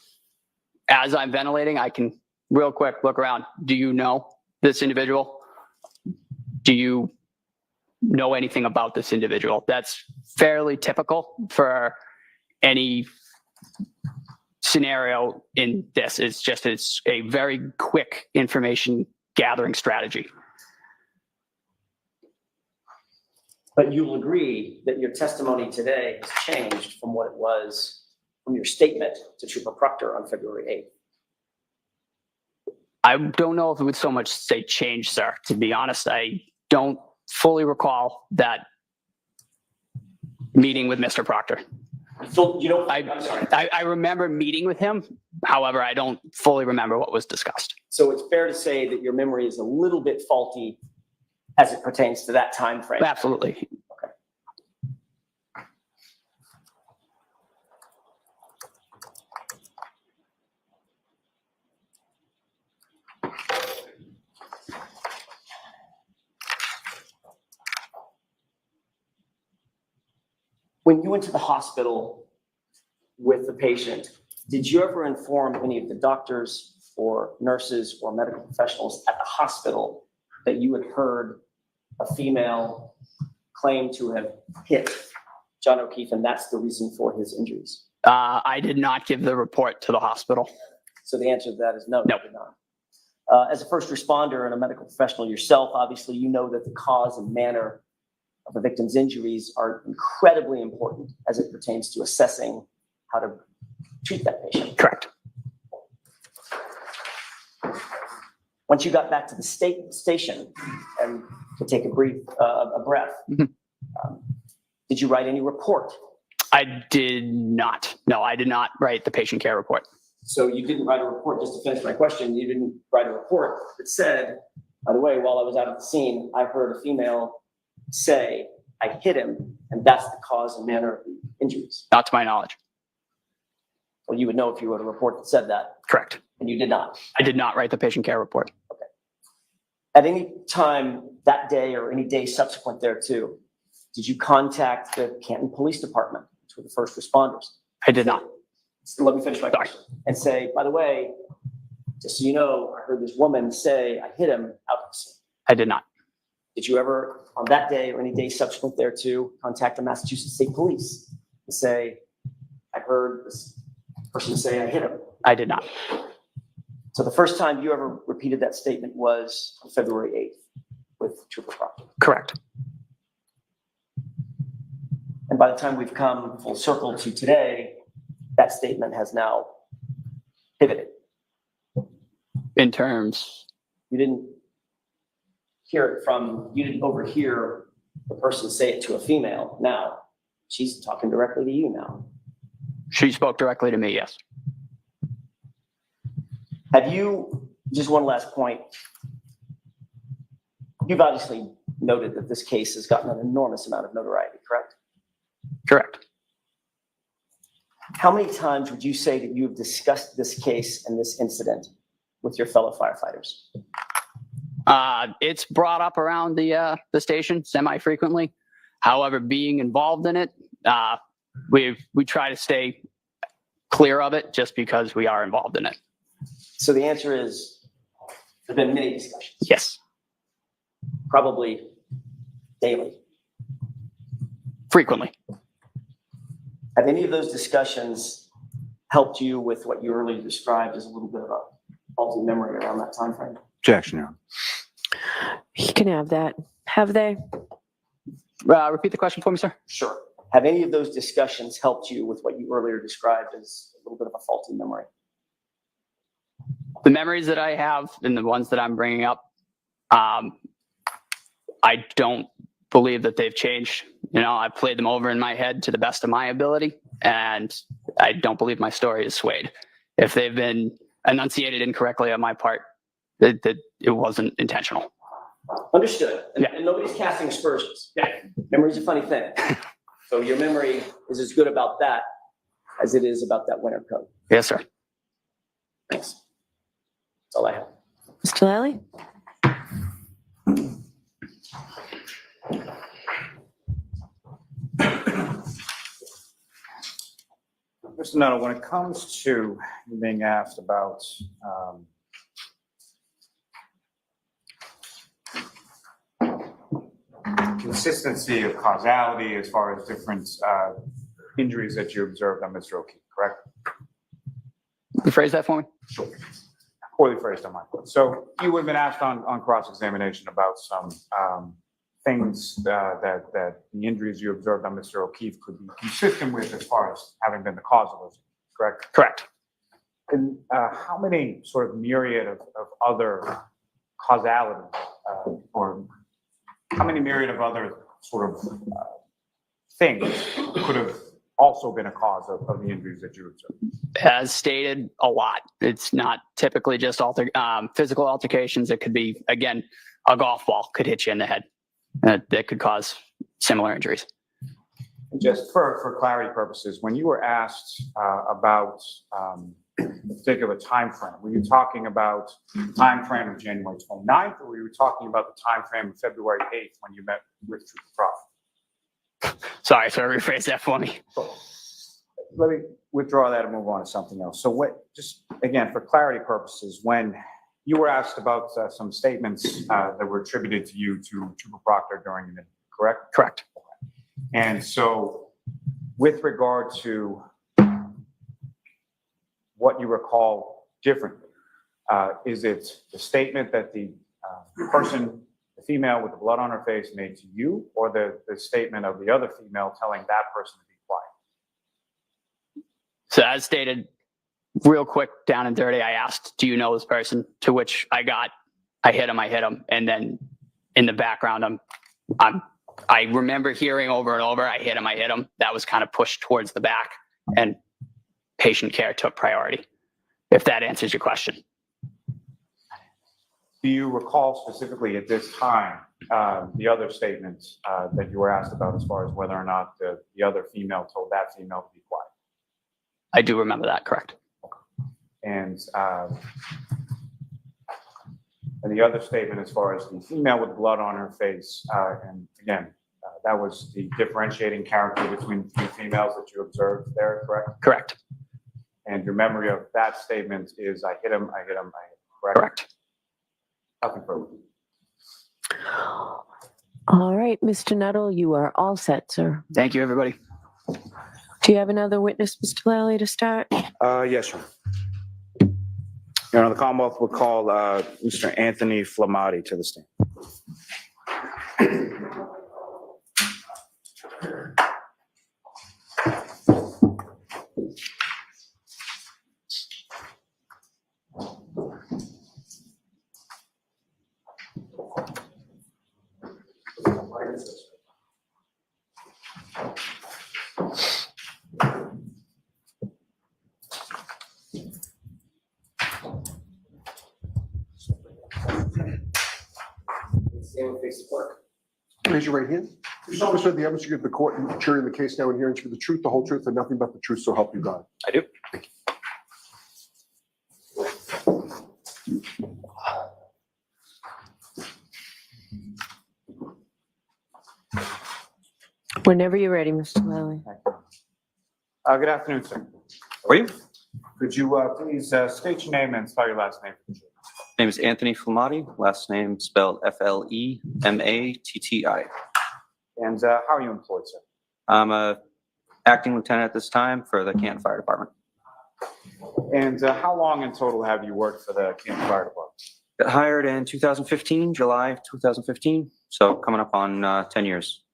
as I'm ventilating, I can real quick look around. Do you know this individual? Do you know anything about this individual? That's fairly typical for any scenario in this. It's a very quick information gathering strategy. But you'll agree that your testimony today has changed from what it was from your statement to Trooper Proctor on February 8th. I don't know if it would so much say change, sir. To be honest, I don't fully recall that meeting with Mr. Proctor. So you don't, I'm sorry. I remember meeting with him. However, I don't fully remember what was discussed. So it's fair to say that your memory is a little bit faulty as it pertains to that time frame. Absolutely. Okay. When you went to the hospital with the patient, did you ever inform any of the doctors or nurses or medical professionals at the hospital that you had heard a female claim to have hit John O'Keefe and that's the reason for his injuries? I did not give the report to the hospital. So the answer to that is no, No. you did not. As a first responder and a medical professional yourself, obviously you know that the cause and manner of the victim's injuries are incredibly important as it pertains to assessing how to treat that patient. Correct. Once you got back to the station and to take a breath, did you write any report? I did not. No, I did not write the patient care report. So you didn't write a report, just to finish my question, you didn't write a report that said, by the way, while I was out at the scene, I heard a female say, I hit him, and that's the cause and manner of the injuries. Not to my knowledge. Well, you would know if you wrote a report that said that. Correct. And you did not. I did not write the patient care report. Okay. At any time that day or any day subsequent thereto, did you contact the Canton Police Department, which were the first responders? I did not. So let me finish my question. And say, by the way, just so you know, I heard this woman say, I hit him out of the scene. I did not. Did you ever, on that day or any day subsequent thereto, contact the Massachusetts State Police and say, I heard this person say I hit him? I did not. So the first time you ever repeated that statement was on February 8th with Trooper Proctor. Correct. And by the time we've come full circle to today, that statement has now pivoted. In terms? You didn't you didn't overhear the person say it to a female. Now, she's talking directly to you now. She spoke directly to me, yes. Have you, just one last point, you've obviously noted that this case has gotten an enormous amount of notoriety, correct? Correct. How many times would you say that you've discussed this case and this incident with your fellow firefighters? It's brought up around the station semi-frequently. However, being involved in it, we try to stay clear of it just because we are involved in it. So the answer is, there have been many discussions. Yes. Probably daily. Frequently. Have any of those discussions helped you with what you earlier described as a little bit of a faulty memory around that time frame? Objection, Your Honor. You can have that. Have they? Repeat the question for me, sir. Sure. Have any of those discussions helped you with what you earlier described as a little bit of a faulty memory? The memories that I have and the ones that I'm bringing up, I don't believe that they've changed. You know, I've played them over in my head to the best of my ability, and I don't believe my story is swayed. If they've been enunciated incorrectly on my part, that it wasn't intentional. Understood. And nobody's casting aspersions. Yeah. Memory's a funny thing. So your memory is as good about that as it is about that winter coat. Yes, sir. Thanks. That's all I have. Mr. Lally? Mr. Nuttall, when it comes to being asked about consistency of causality as far as different injuries that you observed on Mr. O'Keefe, correct? Rephrase that for me. Sure. Poorly phrased on my part. So you would have been asked on cross-examination about some things that the injuries you observed on Mr. O'Keefe could be consistent with as far as having been the cause of those, correct? Correct. And how many sort of myriad of other causalities or how many myriad of other sort of things could have also been a cause of the injuries that you observed? As stated, a lot. It's not typically just physical altercations. It could be, again, a golf ball could hit you in the head. That could cause similar injuries. Just for clarity purposes, when you were asked about a particular time frame, were you talking about the time frame of January 29th, or were you talking about the time frame of February 8th when you met with Trooper Prof? Sorry, rephrase that for me. Let me withdraw that and move on to something else. So just again, for clarity purposes, when you were asked about some statements that were attributed to you to Trooper Proctor during the interview, correct? Correct. And so with regard to what you recall differently, is it the statement that the person, the female with the blood on her face made to you, or the statement of the other female telling that person to be quiet? So as stated, real quick, down and dirty, I asked, do you know this person? To which I hit him. And then in the background, I remember hearing over and over, I hit him. That was kind of pushed towards the back, and patient care took priority, if that answers your question. Do you recall specifically at this time the other statements that you were asked about as far as whether or not the other female told that female to be quiet? I do remember that, correct. And the other statement as far as the female with blood on her face, and again, that was the differentiating character between the two females that you observed there, correct? Correct. And your memory of that statement is, I hit him, correct? Correct. Nothing further. All right, Mr. Nuttall, you are all set, sir. Thank you, everybody. Do you have another witness, Mr. Lally, to start? Yes, Your Honor, the Commonwealth will call Mr. Anthony Flematti to the stand. Raise your right hand. You solemnly swear the evidence you give the court and jury in the case now and hearing to be the truth, the whole truth, and nothing but the truth, so help you God. I do. Whenever you're ready, Mr. Lally. Good afternoon, sir. How are you? Could you please state your name and spell your last name? Name is Anthony Flematti, last name spelled Flematti. And how are you employed, sir? I'm a acting lieutenant at this time for the Canton Fire Department. And how long in total have you worked for the Canton Fire Department? Got hired in 2015, July of 2015, so coming up on 10 years.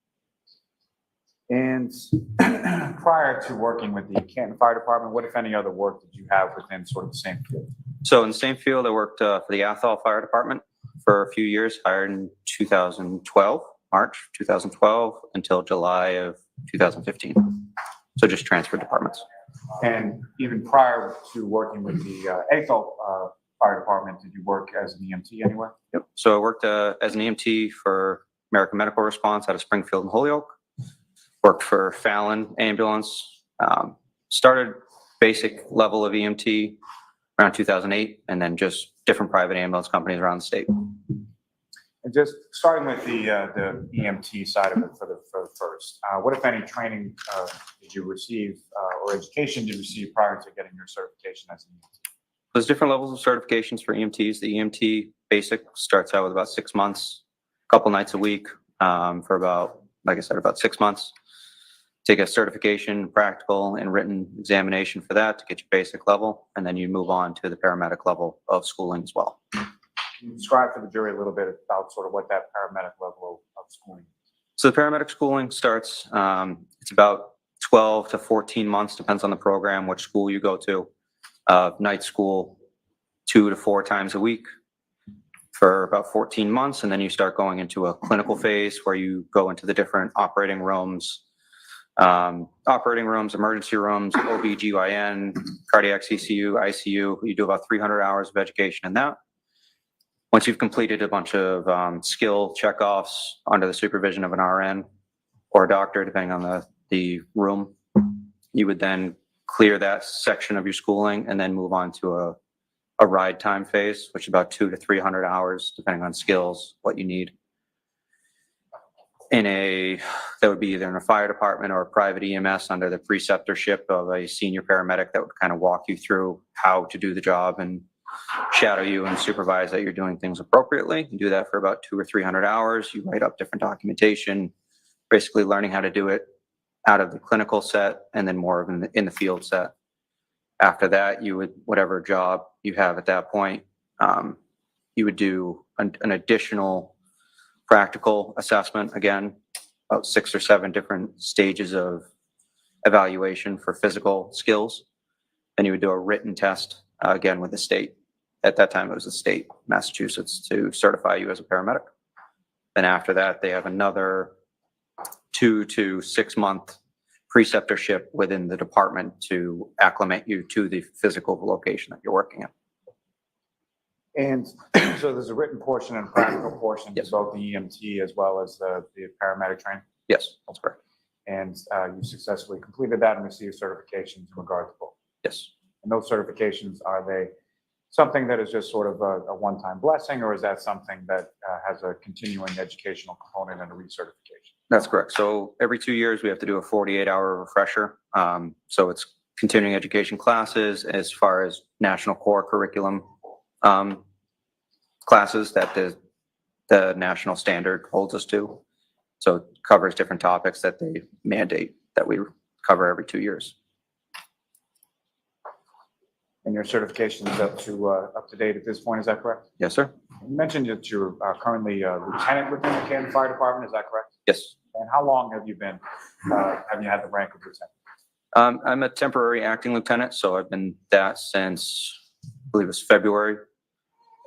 And prior to working with the Canton Fire Department, what, if any, other work did you have within sort of the same field? So in the same field, I worked for the Athol Fire Department for a few years, hired in 2012, March 2012 until July of 2015. So just transferred departments. And even prior to working with the Athol Fire Department, did you work as an EMT anywhere? Yep. So I worked as an EMT for American Medical Response out of Springfield and Holyoke. Worked for Fallon Ambulance. Started basic level of EMT around 2008, and then just different private ambulance companies around the state. And just starting with the EMT side of it for the first, what, if any, training did you receive or education did you receive prior to getting your certification as an EMT? There's different levels of certifications for EMTs. The EMT basic starts out with about 6 months, a couple nights a week for about, like I said, about 6 months. Take a certification, practical and written examination for that to get your basic level, and then you move on to the paramedic level of schooling as well. Can you describe for the jury a little bit about sort of what that paramedic level of schooling is? So the paramedic schooling starts, it's about 12 to 14 months, depends on the program, which school you go to. Night school 2 to 4 times a week for about 14 months, and then you start going into a clinical phase where you go into the different operating rooms, emergency rooms, OB/GYN, cardiac CCU, ICU. You do about 300 hours of education in that. Once you've completed a bunch of skill checkoffs under the supervision of an RN or a doctor, depending on the room, you would then clear that section of your schooling and then move on to a ride time phase, which is about 200 to 300 hours, depending on skills, what you need. That would be either in a fire department or a private EMS under the preceptorship of a senior paramedic that would kind of walk you through how to do the job and shadow you and supervise that you're doing things appropriately. You do that for about 200 or 300 hours. You write up different documentation, basically learning how to do it out of the clinical set and then more of in the field set. After that, you would, whatever job you have at that point, you would do an additional practical assessment, again, about 6 or 7 different stages of evaluation for physical skills. Then you would do a written test, again, with the state. At that time, it was the state, Massachusetts, to certify you as a paramedic. Then after that, they have another 2 to 6 month preceptorship within the department to acclimate you to the physical location that you're working in. And so there's a written portion and a practical portion to both the EMT as well as the paramedic training? Yes, that's correct. And you successfully completed that and received certifications in regard to both? Yes. And those certifications, are they something that is just sort of a one-time blessing, or is that something that has a continuing educational component and a recertification? That's correct. So every 2 years, we have to do a 48-hour refresher. So it's continuing education classes as far as national core curriculum classes that the national standard holds us to. So it covers different topics that they mandate that we cover every 2 years. And your certification is up to date at this point, is that correct? Yes, sir. You mentioned that you're currently a lieutenant within the Canton Fire Department, is that correct? Yes. And how long have you had the rank of lieutenant? I'm a temporary acting lieutenant, so I've been that since, I believe it was February,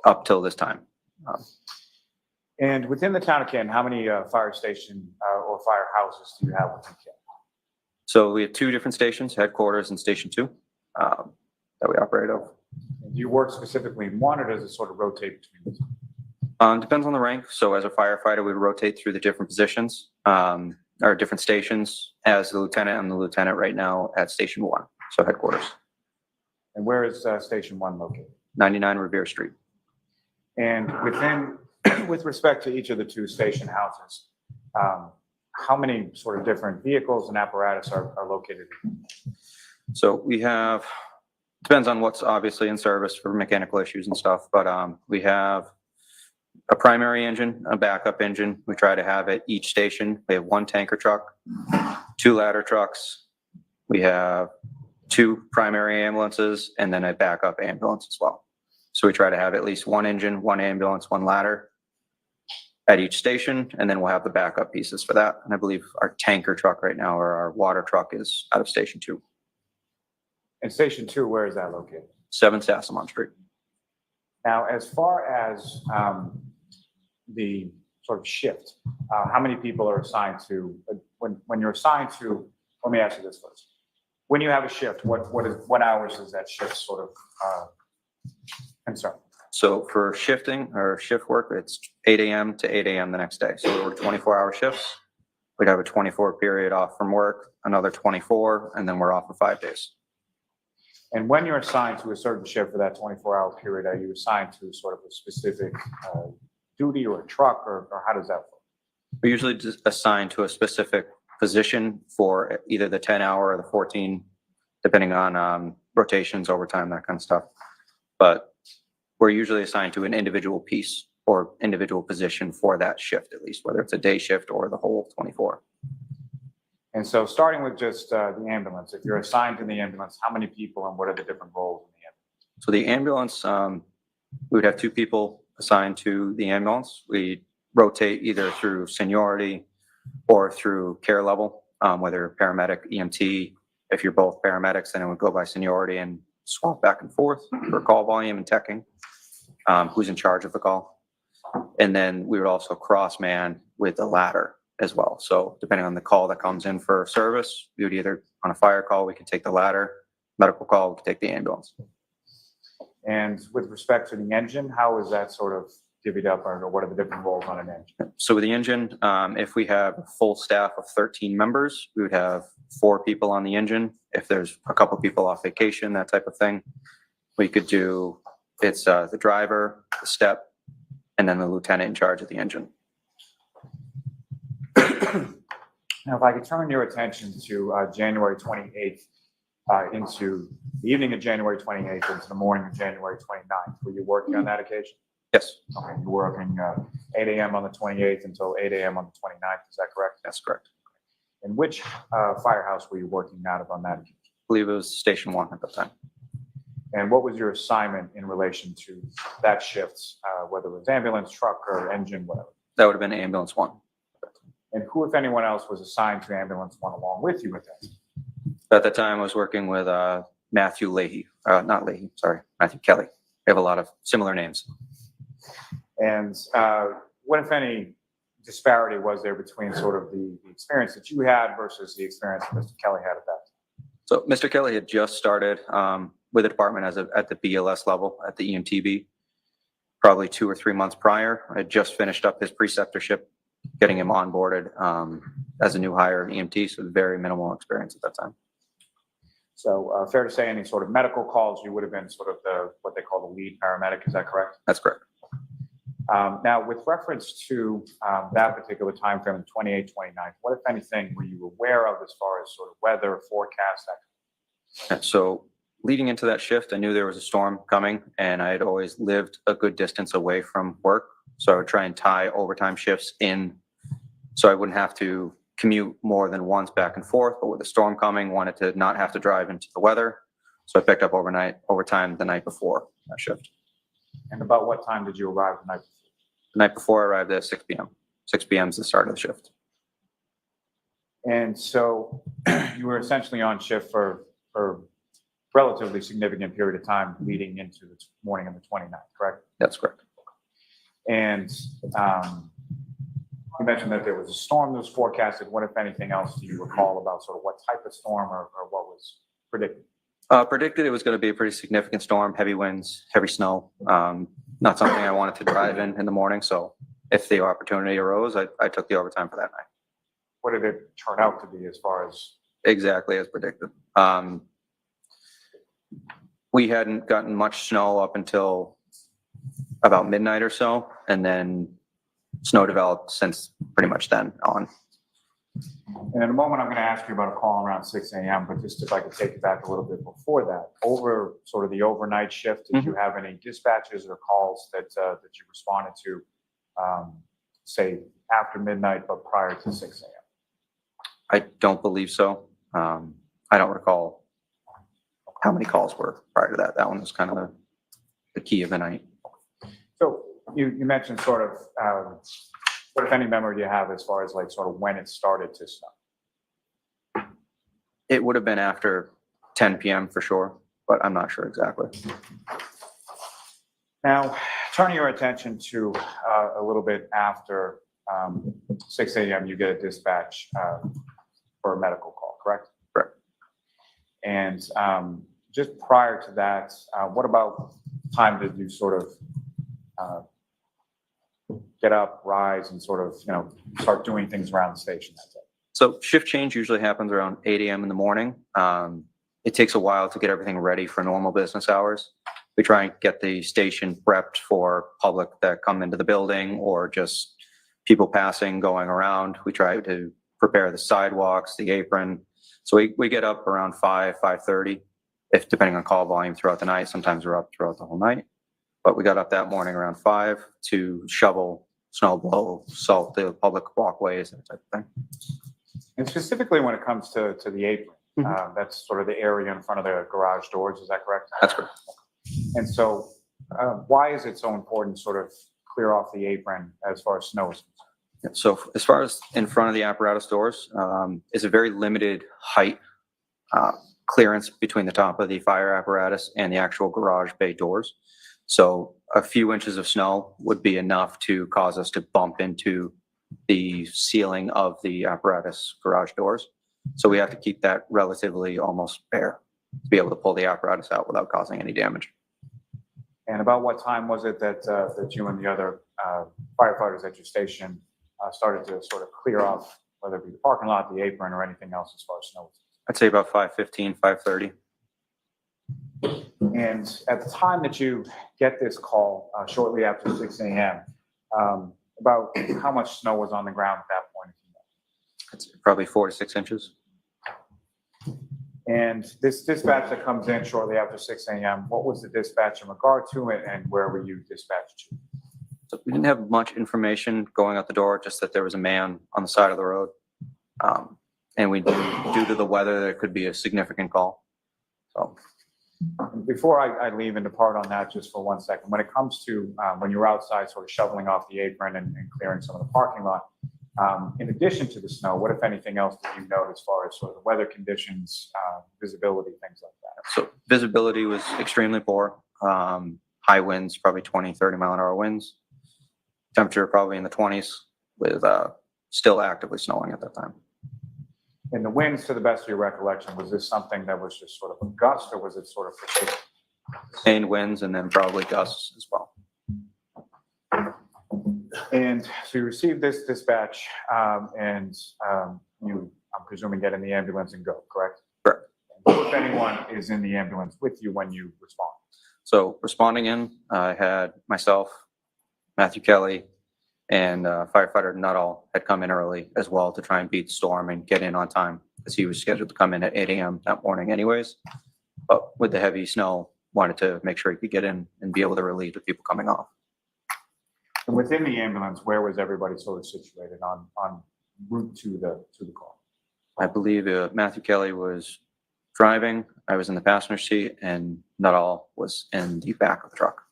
up till this time. And within the town of Canton, how many fire station or firehouses do you have within Canton? So we have 2 different stations, headquarters and Station 2, that we operate over. Do you work specifically in one, or does it sort of rotate between the two? Depends on the rank. So as a firefighter, we rotate through the different positions, or different stations. As the lieutenant, I'm the lieutenant right now at Station 1, so headquarters. And where is Station 1 located? 99 Revere Street. And with respect to each of the 2 station houses, how many sort of different vehicles and apparatus are located? So we have, depends on what's obviously in service for mechanical issues and stuff, but we have a primary engine, a backup engine. We try to have at each station. We have 1 tanker truck, 2 ladder trucks. We have 2 primary ambulances and then a backup ambulance as well. So we try to have at least 1 engine, 1 ambulance, 1 ladder at each station, and then we'll have the backup pieces for that. And I believe our tanker truck right now, or our water truck, is out of Station 2. And Station 2, where is that located? 7 Sassamon Street. Now, as far as the sort of shift, how many people are assigned to, when you're assigned to, let me ask you this first. When you have a shift, what hours is that shift sort of concern? So for shifting or shift work, it's 8 a.m. to 8 a.m. the next day. So we work 24-hour shifts. We'd have a 24 period off from work, another 24, and then we're off for 5 days. And when you're assigned to a certain shift for that 24-hour period, are you assigned to sort of a specific duty or a truck, or how does that work? We're usually just assigned to a specific position for either the 10-hour or the 14, depending on rotations, overtime, that kind of stuff. But we're usually assigned to an individual piece or individual position for that shift, at least, whether it's a day shift or the whole 24. And so starting with just the ambulance, if you're assigned to the ambulance, how many people and what are the different roles in the ambulance? So the ambulance, we would have 2 people assigned to the ambulance. We rotate either through seniority or through care level, whether paramedic, EMT. If you're both paramedics, then it would go by seniority and swap back and forth for call volume and teching, who's in charge of the call. And then we would also cross man with the ladder as well. So depending on the call that comes in for service, we would either, on a fire call, we could take the ladder, medical call, we could take the ambulance. And with respect to the engine, how is that sort of divvied up, or what are the different roles on an engine? So with the engine, if we have a full staff of 13 members, we would have 4 people on the engine. If there's a couple people off vacation, that type of thing, we could do, it's the driver, the step, and then the lieutenant in charge of the engine. Now, if I could turn your attention to January 28th into the evening of January 28th into the morning of January 29th, were you working on that occasion? Yes. Okay, you were working 8 a.m. on the 28th until 8 a.m. on the 29th, is that correct? That's correct. And which firehouse were you working out of on that occasion? I believe it was Station 1 at the time. And what was your assignment in relation to that shift, whether it was ambulance, truck, or engine, whatever? That would have been ambulance 1. And who, if anyone else, was assigned to ambulance 1 along with you with that? At that time, I was working with Matthew Leahy, not Leahy, sorry, Matthew Kelly. We have a lot of similar names. And what, if any, disparity was there between sort of the experience that you had versus the experience that Mr. Kelly had at that time? So Mr. Kelly had just started with the department at the BLS level at the EMTB, probably 2 or 3 months prior. I had just finished up his preceptorship, getting him onboarded as a new hire EMT, so very minimal experience at that time. So fair to say any sort of medical calls, you would have been sort of what they call the lead paramedic, is that correct? That's correct. Now, with reference to that particular time frame, the 28th, 29th, what, if anything, were you aware of as far as sort of weather, forecast, that? So leading into that shift, I knew there was a storm coming, and I had always lived a good distance away from work. So I would try and tie overtime shifts in so I wouldn't have to commute more than once back and forth. But with the storm coming, wanted to not have to drive into the weather. So I picked up overtime the night before that shift. And about what time did you arrive the night before? The night before, I arrived at 6 p.m. 6 p.m. is the start of the shift. And so you were essentially on shift for a relatively significant period of time leading into the morning of the 29th, correct? That's correct. And you mentioned that there was a storm that was forecasted. What, if anything else, do you recall about sort of what type of storm or what was predicted? Predicted it was going to be a pretty significant storm, heavy winds, heavy snow. Not something I wanted to drive in the morning. So if the opportunity arose, I took the overtime for that night. What did it turn out to be as far as? Exactly as predicted. We hadn't gotten much snow up until about midnight or so, and then snow developed since pretty much then on. And in a moment, I'm going to ask you about a call around 6 a.m., but just if I could take you back a little bit before that, over sort of the overnight shift, did you have any dispatches or calls that you responded to, say, after midnight, but prior to 6 a.m.? I don't believe so. I don't recall how many calls were prior to that. That one was kind of the key of the night. So you mentioned sort of, what, if any, memory do you have as far as like sort of when it started to snow? It would have been after 10 p.m. for sure, but I'm not sure exactly. Now, turning your attention to a little bit after 6 a.m., you get a dispatch for a medical call, correct? Correct. And just prior to that, what about time did you sort of get up, rise, and sort of, start doing things around the station that day? So shift change usually happens around 8 a.m. in the morning. It takes a while to get everything ready for normal business hours. We try and get the station prepped for public that come into the building or just people passing, going around. We try to prepare the sidewalks, the apron. So we get up around 5:30, if depending on call volume throughout the night. Sometimes we're up throughout the whole night. But we got up that morning around 5 to shovel, snow blow, salt the public walkways, that type of thing. And specifically when it comes to the apron, that's sort of the area in front of the garage doors, is that correct? That's correct. And so why is it so important to sort of clear off the apron as far as snow is concerned? So as far as in front of the apparatus doors, it's a very limited height clearance between the top of the fire apparatus and the actual garage bay doors. So a few inches of snow would be enough to cause us to bump into the ceiling of the apparatus garage doors. So we have to keep that relatively almost bare to be able to pull the apparatus out without causing any damage. And about what time was it that you and the other firefighters at your station started to sort of clear off, whether it be the parking lot, the apron, or anything else as far as snow? I'd say about 5:15, 5:30. And at the time that you get this call, shortly after 6 a.m., about how much snow was on the ground at that point? It's probably 4 to 6 inches. And this dispatch that comes in shortly after 6 a.m., what was the dispatch in regard to it, and where were you dispatched to? So we didn't have much information going out the door, just that there was a man on the side of the road. And we knew, due to the weather, there could be a significant call. So Before I leave and depart on that just for 1 second, when it comes to when you're outside sort of shoveling off the apron and clearing some of the parking lot, in addition to the snow, what, if anything else, did you note as far as sort of the weather conditions, visibility, things like that? So visibility was extremely poor. High winds, probably 20, 30 mile an hour winds. Temperature probably in the 20s with still actively snowing at that time. And the winds, to the best of your recollection, was this something that was just sort of a gust, or was it sort of persistent? Sustained winds and then probably gusts as well. And so you received this dispatch, and you, I'm presuming, get in the ambulance and go, correct? Correct. And who, if anyone, is in the ambulance with you when you respond? So responding in, I had myself, Matthew Kelly, and firefighter Nuttall had come in early as well to try and beat the storm and get in on time, because he was scheduled to come in at 8 a.m. that morning anyways. But with the heavy snow, wanted to make sure he could get in and be able to relieve the people coming off. And within the ambulance, where was everybody sort of situated on route to the call? I believe Matthew Kelly was driving, I was in the passenger seat, and Nuttall was in the back of the truck.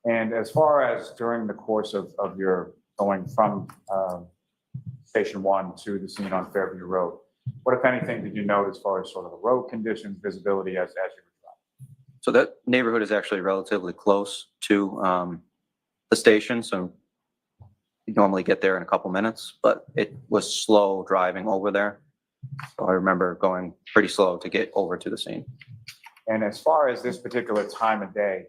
And as far as during the course of your going from Station 1 to the scene on Fairview Road, what, if anything, did you note as far as sort of the road conditions, visibility as you were driving? So that neighborhood is actually relatively close to the station, so you normally get there in a couple minutes, but it was slow driving over there. So I remember going pretty slow to get over to the scene. And as far as this particular time of day,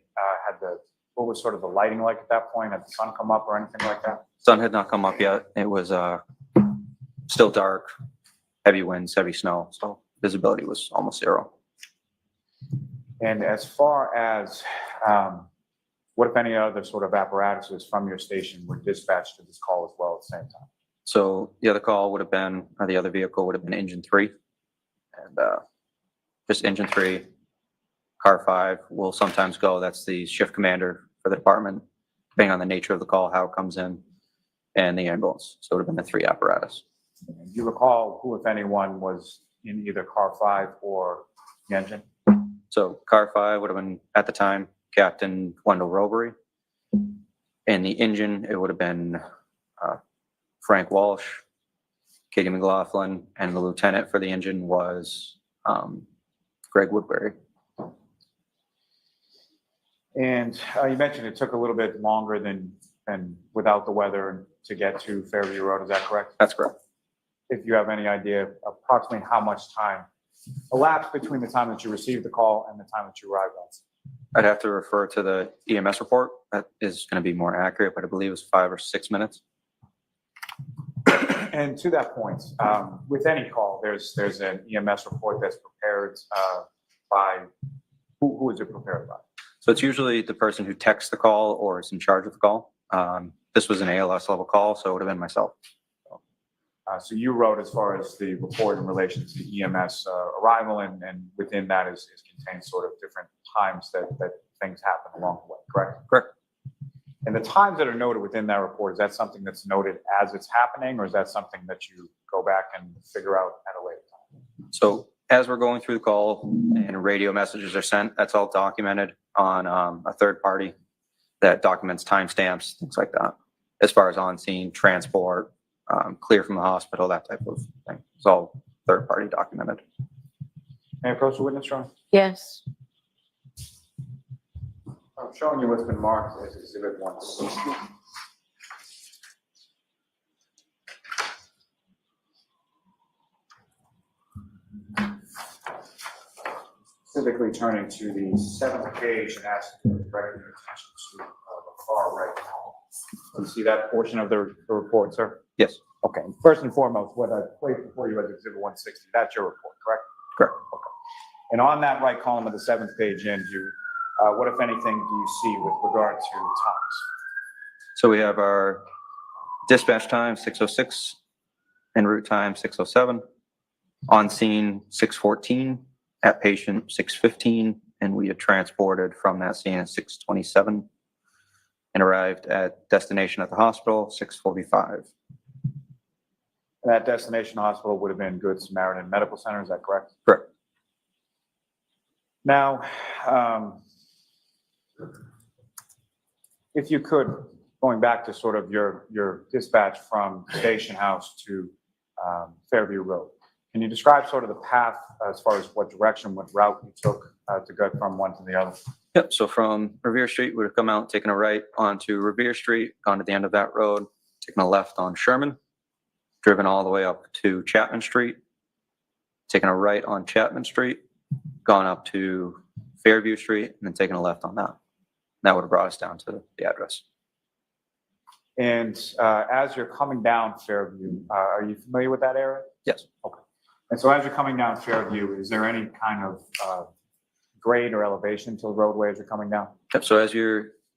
what was sort of the lighting like at that point? Had the sun come up or anything like that? Sun had not come up yet. It was still dark, heavy winds, heavy snow, so visibility was almost zero. And as far as what, if any, other sort of apparatuses from your station were dispatched to this call as well at the same time? So the other call would have been, or the other vehicle would have been engine 3. And just engine 3, car 5 will sometimes go. That's the shift commander for the department, depending on the nature of the call, how it comes in, and the ambulance. So it would have been the 3 apparatus. Do you recall who, if anyone, was in either car 5 or the engine? So car 5 would have been, at the time, Captain Wendell Robery. And the engine, it would have been Frank Walsh, Katie McLaughlin, and the lieutenant for the engine was Greg Woodbury. And you mentioned it took a little bit longer than without the weather to get to Fairview Road. Is that correct? That's correct. If you have any idea approximately how much time elapsed between the time that you received the call and the time that you arrived on scene? I'd have to refer to the EMS report. That is going to be more accurate, but I believe it was 5 or 6 minutes. And to that point, with any call, there's an EMS report that's prepared by, who is it prepared by? So it's usually the person who texts the call or is in charge of the call. This was an ALS level call, so it would have been myself. So you wrote as far as the report in relation to the EMS arrival, and within that is contained sort of different times that things happen along the way, correct? Correct. And the times that are noted within that report, is that something that's noted as it's happening, or is that something that you go back and figure out at a later time? So as we're going through the call and radio messages are sent, that's all documented on a third party that documents timestamps, things like that. As far as on scene, transport, clear from the hospital, that type of thing. It's all third party documented. May I approach the witness, Ron? Yes. I'm showing you what's been marked as Exhibit 160. Specifically turning to the 7th page and asking you to direct your attention to the far right column. You see that portion of the report, sir? Yes. Okay. First and foremost, what I placed before you as Exhibit 160, that's your report, correct? Correct. Okay. And on that right column of the 7th page in, what, if anything, do you see with regard to times? So we have our dispatch time, 6:06, en route time, 6:07, on scene, 6:14, at patient, 6:15, and we had transported from that scene at 6:27 and arrived at destination at the hospital, 6:45. That destination hospital would have been Good Samaritan Medical Center, is that correct? Correct. Now, if you could, going back to sort of your dispatch from Station House to Fairview Road, can you describe sort of the path as far as what direction, what route you took to get from one to the other? Yep. So from Revere Street, we would have come out, taken a right onto Revere Street, gone to the end of that road, taken a left on Sherman, driven all the way up to Chapman Street, taken a right on Chapman Street, gone up to Fairview Street, and then taken a left on that. That would have brought us down to the address. And as you're coming down Fairview, are you familiar with that area? Yes. Okay. And so as you're coming down Fairview, is there any kind of grade or elevation to the roadway as you're coming down? Yep. So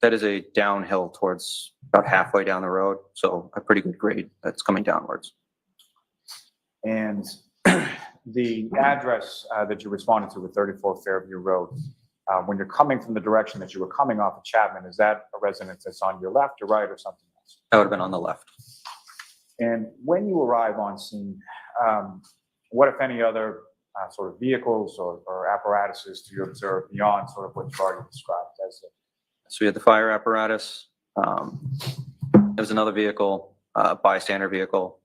that is a downhill towards about halfway down the road. So a pretty good grade that's coming downwards. And the address that you responded to with 34 Fairview Road, when you're coming from the direction that you were coming off of Chapman, is that a residence that's on your left or right or something else? That would have been on the left. And when you arrive on scene, what, if any, other sort of vehicles or apparatuses do you observe beyond sort of what you've already described as the... So we had the fire apparatus. There was another vehicle, bystander vehicle,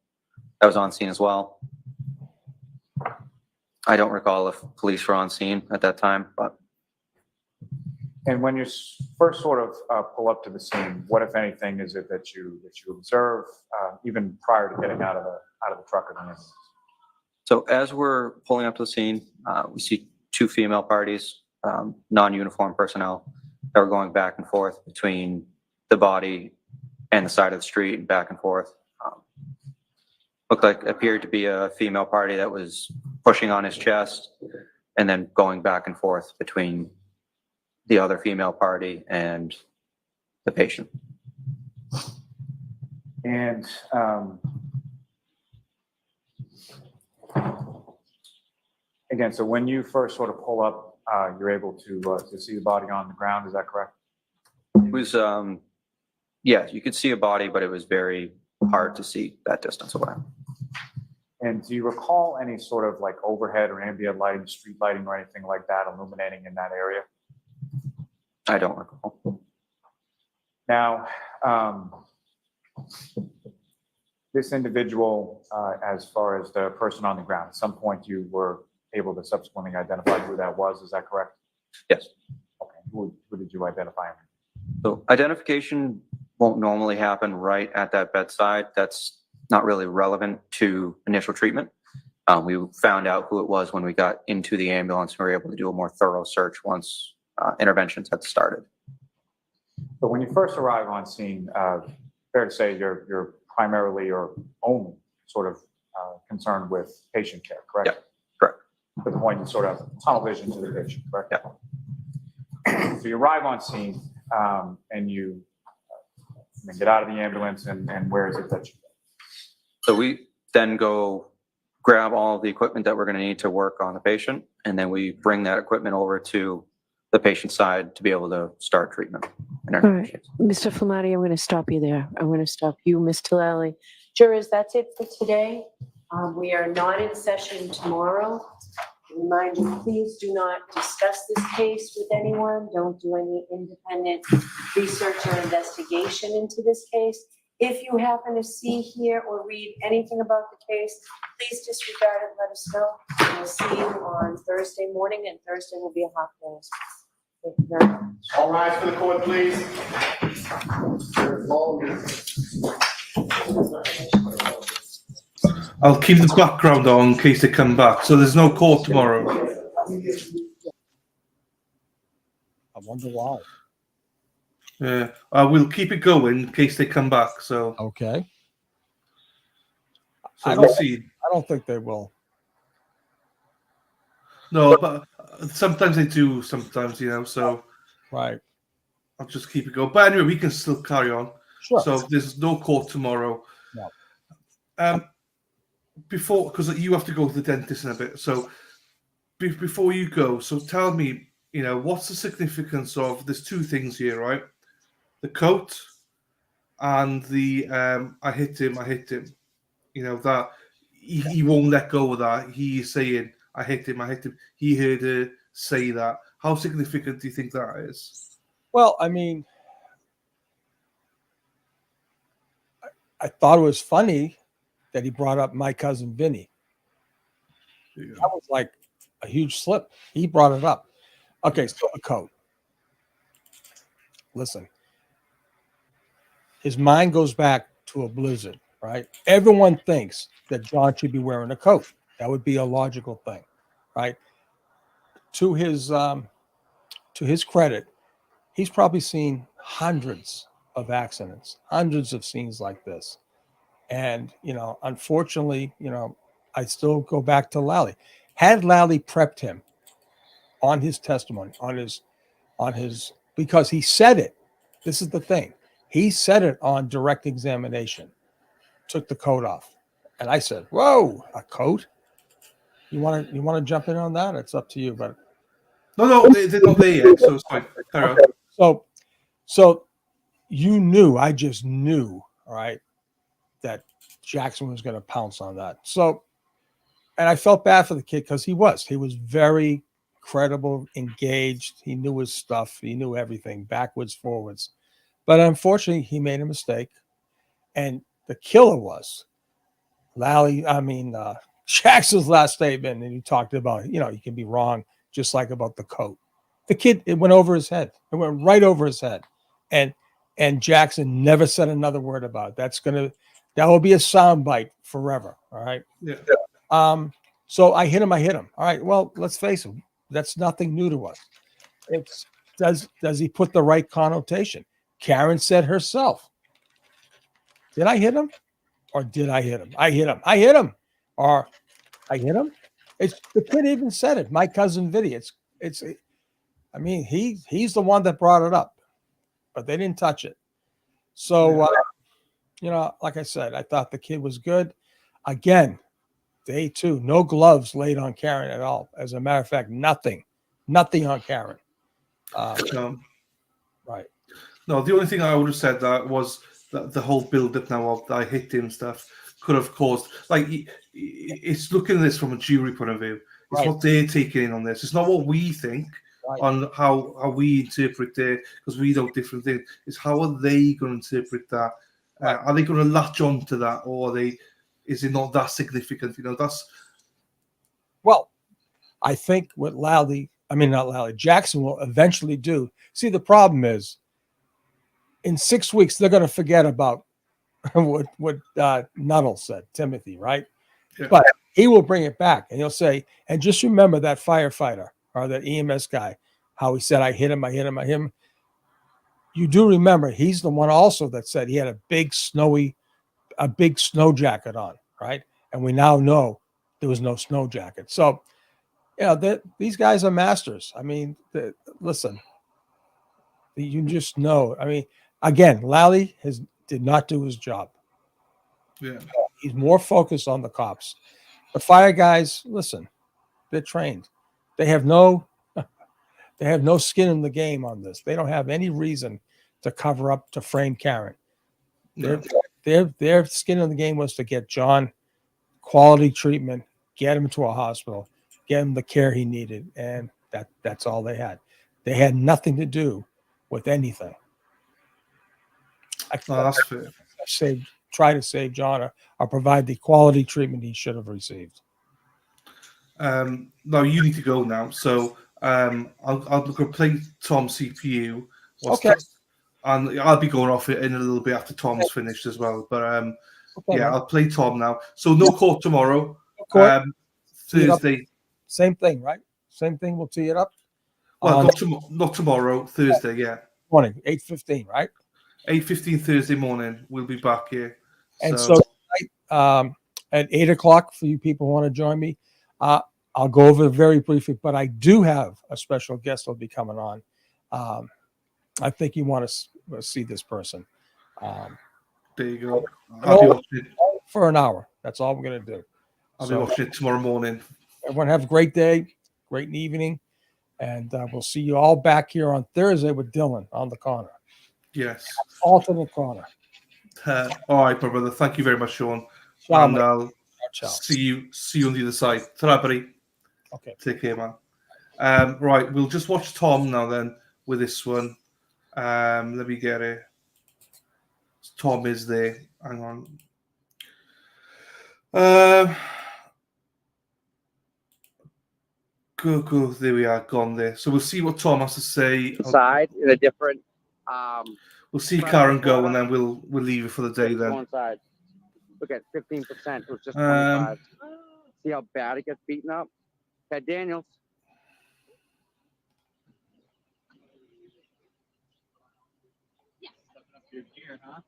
that was on scene as well. I don't recall if police were on scene at that time, but. And when you first sort of pull up to the scene, what, if anything, is it that you observe even prior to getting out of the truck or the ambulance? So as we're pulling up to the scene, we see two female parties, non-uniformed personnel, that were going back and forth between the body and the side of the street and back and forth. Appeared to be a female party that was pushing on his chest and then going back and forth between the other female party and the patient. And again, so when you first sort of pull up, you're able to see the body on the ground. Is that correct? It was, yeah, you could see a body, but it was very hard to see that distance away. And do you recall any sort of like overhead or ambient lighting, street lighting or anything like that illuminating in that area? I don't recall. Now, this individual, as far as the person on the ground, at some point you were able to subsequently identify who that was. Is that correct? Yes. Okay. Who did you identify him? So identification won't normally happen right at that bedside. That's not really relevant to initial treatment. We found out who it was when we got into the ambulance and we were able to do a more thorough search once interventions had started. But when you first arrive on scene, fair to say you're primarily or only sort of concerned with patient care, correct? Yeah, correct. To the point you sort of tunnel vision to the patient, correct? Yeah. So you arrive on scene and you get out of the ambulance and where is it that you go? So we then go grab all of the equipment that we're going to need to work on the patient, and then we bring that equipment over to the patient's side to be able to start treatment. All right, Mr. Flematti, I'm going to stop you there. I'm going to stop you, Ms. Tillali. Jurors, that's it for today. We are not in session tomorrow. Remind you, please do not discuss this case with anyone. Don't do any independent research or investigation into this case. If you happen to see, hear, or read anything about the case, please disregard it, let us know. We'll see you on Thursday morning, and Thursday will be a hot day. Thank you very much. All rise for the court, please. I'll keep the background on in case they come back. So there's no court tomorrow. I wonder why. Yeah, I will keep it going in case they come back. So okay. So we'll see. I don't think they will. No, but sometimes they do. Sometimes, you know. So right. I'll just keep it going. But anyway, we can still carry on. Sure. So there's no court tomorrow. No. Before, because you have to go to the dentist in a bit. So before you go, so tell me, you know, what's the significance of? There's two things here, right? The coat and the I hit him. You know, that he won't let go of that. He's saying, I hit him. He heard her say that. How significant do you think that is? Well, I mean, I thought it was funny that he brought up my cousin Vinny. That was like a huge slip. He brought it up. Okay, so a coat. Listen, his mind goes back to a blizzard, right? Everyone thinks that John should be wearing a coat. That would be a logical thing, right? To his credit, he's probably seen hundreds of accidents, hundreds of scenes like this. And, unfortunately, I still go back to Lally. Had Lally prepped him on his testimony, on his, because he said it. This is the thing. He said it on direct examination, took the coat off. And I said, whoa, a coat? You want to jump in on that? It's up to you, but No, they're not there yet, so it's fine. Carry on. So you knew, I just knew, all right, that Jackson was going to pounce on that. So, and I felt bad for the kid because he was very credible, engaged. He knew his stuff. He knew everything backwards, forwards. But unfortunately, he made a mistake. And the killer was Jackson's last statement. And he talked about, you can be wrong, just like about the coat. The kid, it went over his head. It went right over his head. And Jackson never said another word about it. That will be a soundbite forever. All right. Yeah. So I hit him. All right. Well, let's face it. That's nothing new to us. It's does he put the right connotation? Karen said herself. Did I hit him? Or did I hit him? I hit him. Or I hit him. It's the kid even said it. My cousin Vinny. He's the one that brought it up, but they didn't touch it. So like I said, I thought the kid was good. Again, day 2, no gloves laid on Karen at all. As a matter of fact, nothing on Karen. Right. No, the only thing I would have said that was that the whole build-up now of I hit him stuff could have caused, it's looking at this from a jury point of view. It's what they're taking in on this. It's not what we think on how we interpret it, because we know different things. It's how are they going to interpret that? Are they going to latch on to that, or is it not that significant? Well, I think what Jackson will eventually do. See, the problem is, in 6 weeks, they're going to forget about what Nuttall said, Timothy, right? Yeah. But he will bring it back, and he'll say, and just remember that firefighter or that EMS guy, how he said, I hit him. You do remember he's the one also that said he had a big snow jacket on, right? And we now know there was no snow jacket. So, these guys are masters. Listen, you just know. Again, Lally did not do his job. Yeah. He's more focused on the cops. The fire guys, listen, they're trained. They have no skin in the game on this. They don't have any reason to cover up, to frame Karen. No. Their skin in the game was to get John quality treatment, get him to a hospital, get him the care he needed, and that's all they had. They had nothing to do with anything. That's fair. Try to save John or provide the quality treatment he should have received. No, you need to go now. So I'll go play Tom's CPU. Okay. And I'll be going off it in a little bit after Tom's finished as well. But I'll play Tom now. So no court tomorrow. Thursday. Same thing, right? Same thing. We'll tee it up. Well, not tomorrow. Thursday. Yeah. Morning, 8:15, right? 8:15 Thursday morning. We'll be back here. And so tonight, at 8:00 for you people who want to join me, I'll go over very briefly, but I do have a special guest that'll be coming on. I think you want to see this person. There you go. I'll be watching it for an hour. That's all we're going to do. I'll be watching it tomorrow morning. Everyone have a great day, great evening, and we'll see you all back here on Thursday with Dylan on the corner. Yes. Alternate corner. All right, my brother. Thank you very much, Sean. Ciao, and I'll see you on the other side. Ta-ra, buddy. Okay. Take care, man. Right, we'll just watch Tom now then with this one. Let me get it. Tom is there. Hang on. Go. There we are, gone there. So we'll see what Tom has to say. Side in a different. We'll see Karen go, and then we'll leave it for the day then. One side. Look at 15%. It was just 25. 25. See how bad it gets beaten up. Ted Daniels.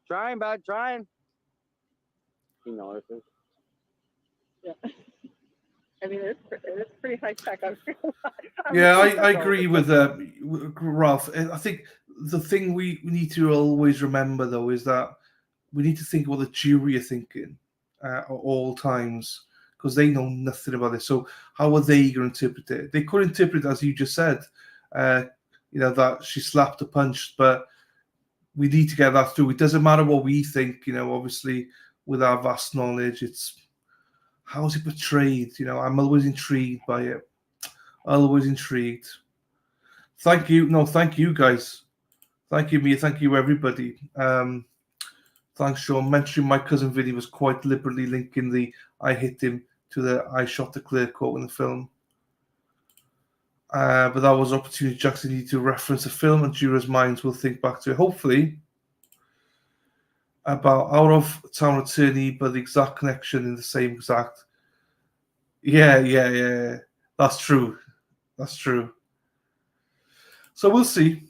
Trying, bud. Trying. He notices. Yeah. I mean, it's pretty high tech. Yeah, I agree with Ralph. I think the thing we need to always remember, though, is that we need to think what the jury are thinking at all times, because they know nothing about it. So how are they going to interpret it? They could interpret it, as you just said, that she slapped a punch, but we need to get that through. It doesn't matter what we think, obviously, with our vast knowledge, it's how is it portrayed? I'm always intrigued by it. Always intrigued. Thank you. No, thank you, guys. Thank you, Mia. Thank you, everybody. Thanks, Sean. Mentioning my cousin Vinny was quite deliberately linking the I hit him to the I shot the clear quote in the film. But that was an opportunity Jackson needed to reference the film, and jurors' minds will think back to it. Hopefully, about out of town attorney, but the exact connection in the same exact. Yeah. That's true. So we'll see.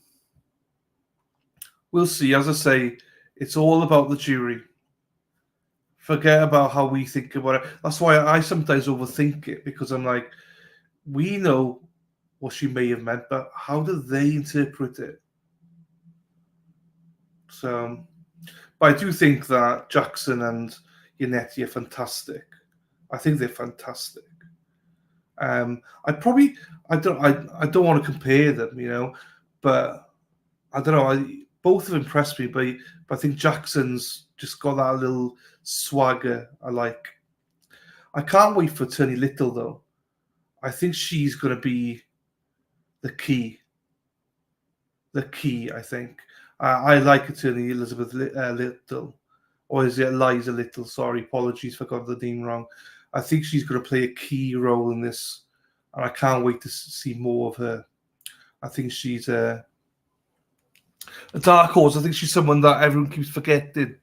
As I say, it's all about the jury. Forget about how we think about it. That's why I sometimes overthink it, because I'm like, we know what she may have meant, but how do they interpret it? So, but I do think that Jackson and Yannetti are fantastic. I think they're fantastic. I don't want to compare them, but I don't know. Both have impressed me, but I think Jackson's just got that little swagger I like. I can't wait for Attorney Little, though. I think she's going to be the key. I think. I like Attorney Elizabeth Little. Or is it Eliza Little? Sorry, apologies if I got the name wrong. I think she's going to play a key role in this. And I can't wait to see more of her. I think she's a dark horse. I think she's someone that everyone keeps forgetting.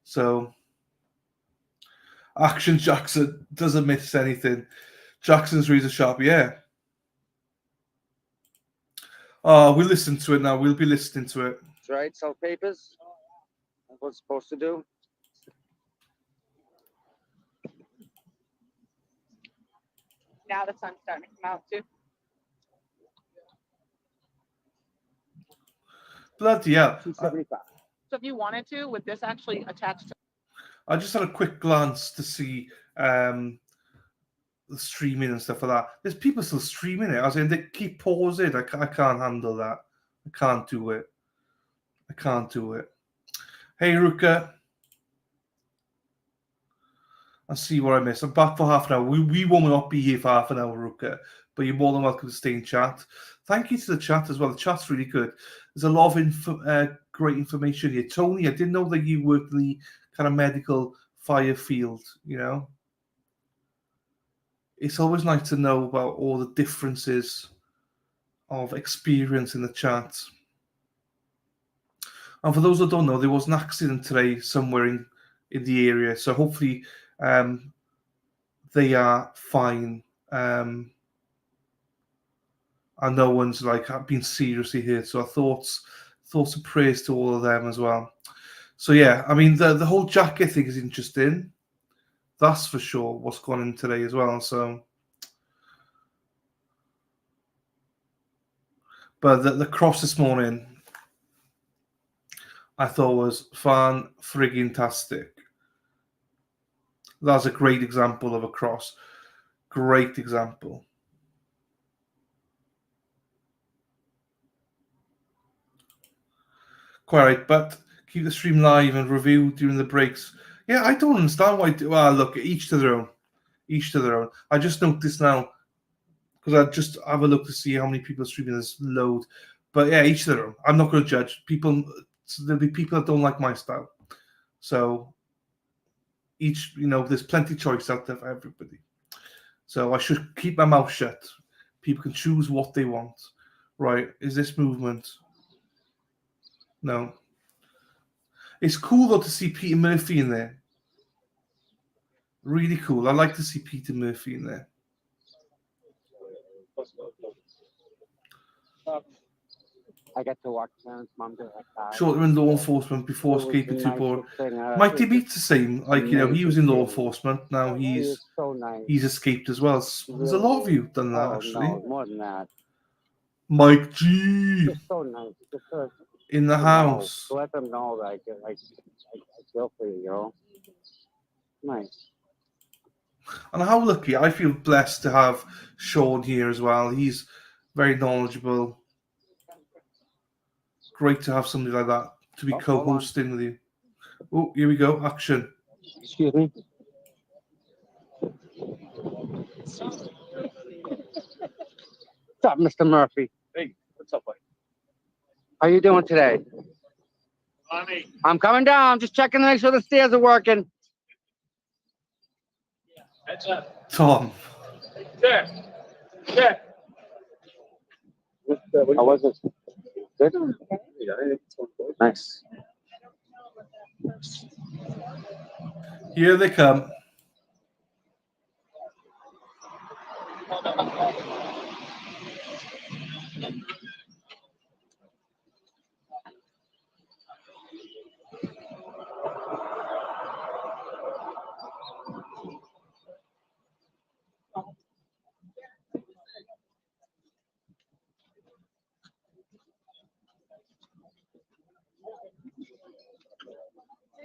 So, Action Jackson doesn't miss anything. Jackson's razor sharp, yeah. We'll listen to it now. We'll be listening to it. That's right. Sell papers. That's what it's supposed to do. Now the sun's starting to come out too. Bloody hell. So if you wanted to, would this actually attach to? I just had a quick glance to see the streaming and stuff like that. There's people still streaming it. As in, they keep pausing. I can't handle that. I can't do it. Hey, Ruka. I'll see what I missed. I'm back for half an hour. We will not be here for half an hour, Ruka, but you're more than welcome to stay in chat. Thank you to the chat as well. The chat's really good. There's a lot of great information here. Tony, I didn't know that you worked in the kind of medical fire field, It's always nice to know about all the differences of experience in the chat. And for those who don't know, there was an accident today somewhere in the area. So hopefully they are fine. And no one's been seriously hurt. So thoughts and prayers to all of them as well. So yeah, I mean the whole jacket thing is interesting. That's for sure what's gone in today as well. So, but the cross this morning, I thought was fan-friggin-tastic. That's a great example of a cross. Great example. Quite right, but keep the stream live and review during the breaks. Yeah, I don't understand why. Well, look, each to their own. I just noticed now, because I just have a look to see how many people are streaming this load. But yeah, each their own. I'm not going to judge people. There'll be people that don't like my style. So each, there's plenty of choice out there for everybody. So I should keep my mouth shut. People can choose what they want. Right? Is this movement? No. It's cool though to see Peter Murphy in there. Really cool. I like to see Peter Murphy in there. I got to watch Parents Mom do that. Shorter in law enforcement before escaping to board. Mighty Beats the same. Like, he was in law enforcement. Now he's escaped as well. There's a lot of you done that, actually. No, more than that. Mike G. Just so nice. Just in the house. To let them know that I feel for you, Nice. And how lucky. I feel blessed to have Sean here as well. He's very knowledgeable. Great to have somebody like that to be co-hosting with you. Oh, here we go. Action. Excuse me. What's up, Mr. Murphy? Hey, what's up, buddy? How you doing today? Mommy. I'm coming down. Just checking to make sure the stairs are working. Heads up. Tom. Check. Check. How was it? Good? Nice. Here they come.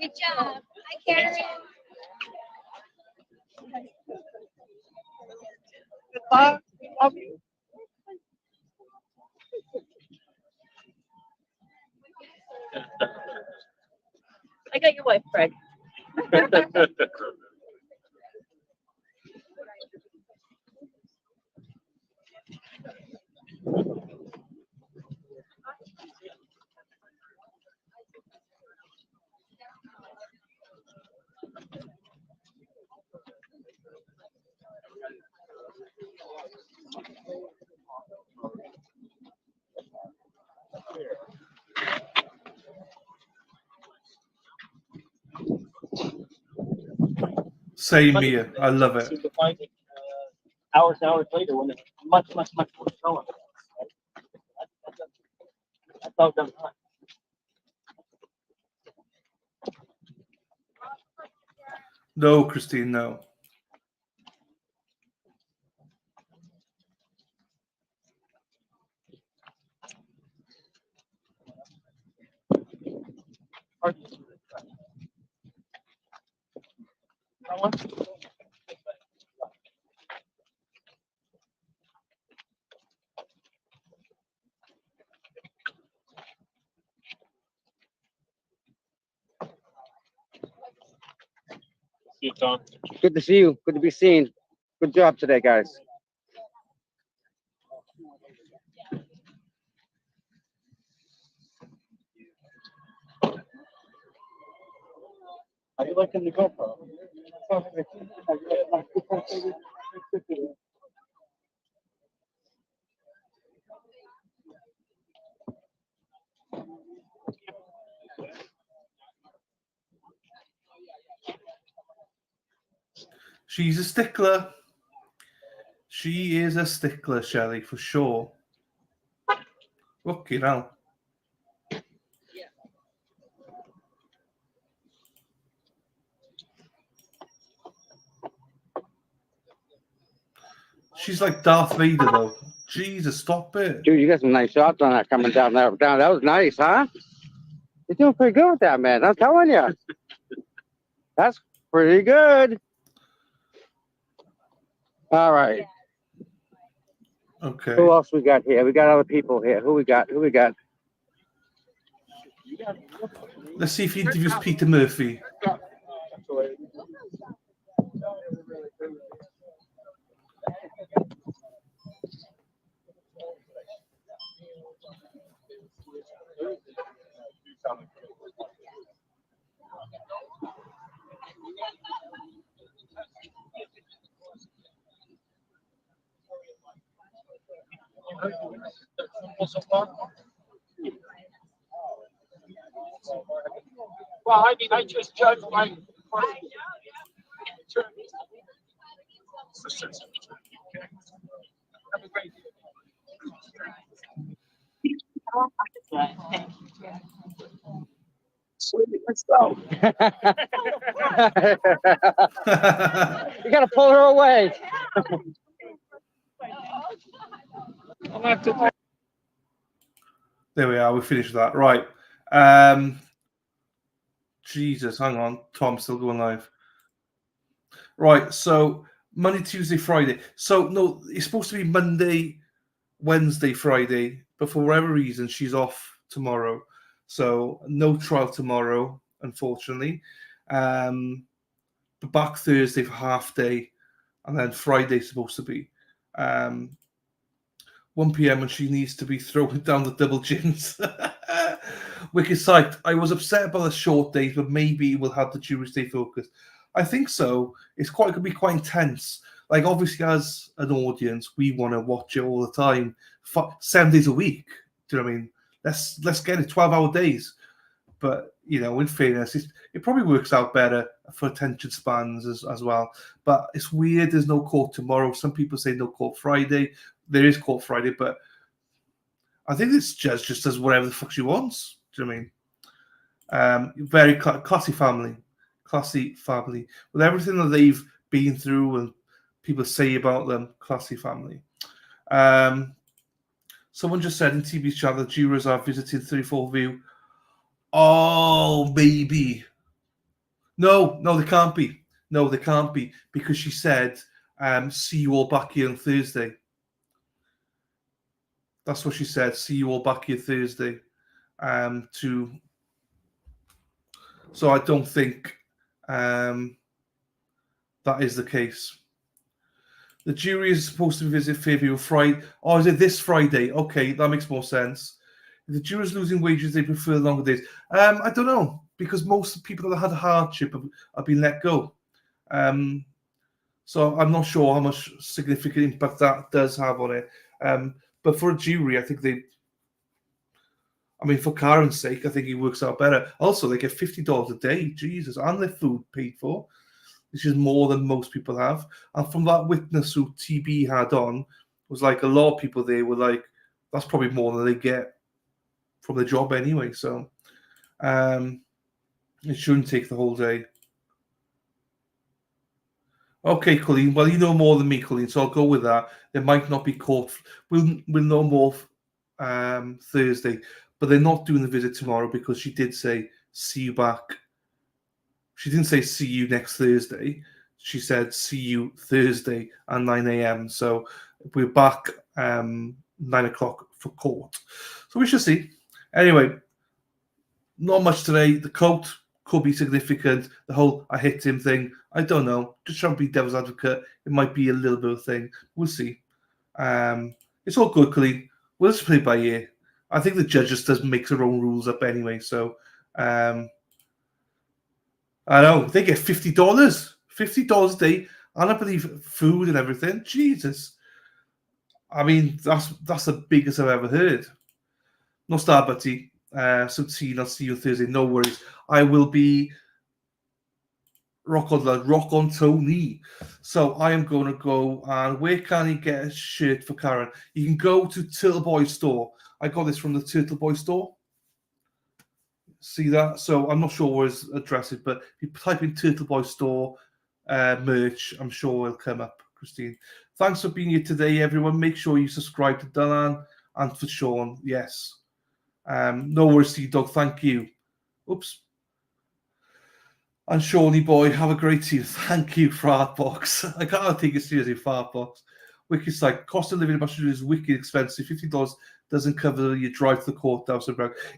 Great job. Hi, Karen. Good luck. Love you. I got your wife, Fred. Same here. I love it. To find it, hours and hours later when it's much more snow. That's all done. No, Christine, no. See you, Tom. Good to see you. Good to be seen. Good job today, guys. How you liking the GoPro? She's a stickler. She is a stickler, Shelley, for sure. Fucking hell. She's like Darth Vader, though. Jesus, stop it. Dude, you got some nice shots on that coming down there. Down. That was nice, huh? You're doing pretty good with that, man. I'm telling you. That's pretty good. All right. Okay. Who else we got here? We got other people here. Who we got? Let's see if he interviews Peter Murphy. Well, I mean, I just judge my. Have a great day. Let's go. You gotta pull her away. I'll have to. There we are. We finished that. Right. Jesus, hang on. Tom's still going live. Right. So Monday, Tuesday, Friday. So no, it's supposed to be Monday, Wednesday, Friday, but for whatever reason, she's off tomorrow. So no trial tomorrow, unfortunately. But back Thursday for half day, and then Friday's supposed to be 1 p.m. and she needs to be throwing down the double chins. Wicked sight. I was upset about the short days, but maybe it will help the jury stay focused. I think so. It could be quite intense. Like, obviously, as an audience, we want to watch it all the time, 7 days a week. Do you know what I mean? Let's get it 12-hour days. But in fairness, it probably works out better for attention spans as well. But it's weird. There's no court tomorrow. Some people say no court Friday. There is court Friday, but I think this judge just does whatever the fuck she wants. Do you know what I mean? Very classy family. Classy family. With everything that they've been through and people say about them, classy family. Someone just said in TV's chat that jurors are visiting 34 View. Oh, maybe. No, they can't be. No, they can't be, because she said, see you all back here on Thursday. That's what she said. See you all back here Thursday. So I don't think that is the case. The jury is supposed to visit Fairview Friday. Oh, is it this Friday? Okay, that makes more sense. If the jurors losing wages, they prefer longer days. I don't know, because most people that had a hardship have been let go. So I'm not sure how much significant impact that does have on it. But for a jury, I think for Karen's sake, I think it works out better. Also, they get $50 a day, Jesus, and their food paid for, which is more than most people have. And from that witness who TB had on, was like a lot of people there were like, that's probably more than they get from the job anyway. So it shouldn't take the whole day. Okay, Colleen. Well, you know more than me, Colleen, so I'll go with that. There might not be court. We'll know more Thursday, but they're not doing the visit tomorrow because she did say, see you back. She didn't say see you next Thursday. She said see you Thursday at 9 a.m. So we're back 9 o'clock for court. So we shall see. Anyway, not much today. The coat could be significant. The whole I hit him thing, I don't know. Just trying to be devil's advocate. It might be a little bit of a thing. We'll see. It's all good, Colleen. We'll just play by ear. I think the judge just does make her own rules up anyway. So I know they get $50 a day, and I believe food and everything. Jesus, I mean that's the biggest I've ever heard. No star, Betty. So I'll see you Thursday. No worries. I will be rock on Tony. So I am going to go, and where can you get a shirt for Karen? You can go to Turtle Boy store. I got this from the Turtle Boy store. See that? So I'm not sure where his address is, but if you type in Turtle Boy store merch, I'm sure it'll come up, Christine. Thanks for being here today, everyone. Make sure you subscribe to Dylan and for Sean. Yes. No worries, T-Dog. Thank you. Oops. And Shawnee boy, have a great team. Thank you, Fartbox. I can't take it seriously, Fartbox. Wicked site. Cost of living in Australia is wicked expensive. $50 doesn't cover your drive to the courthouse.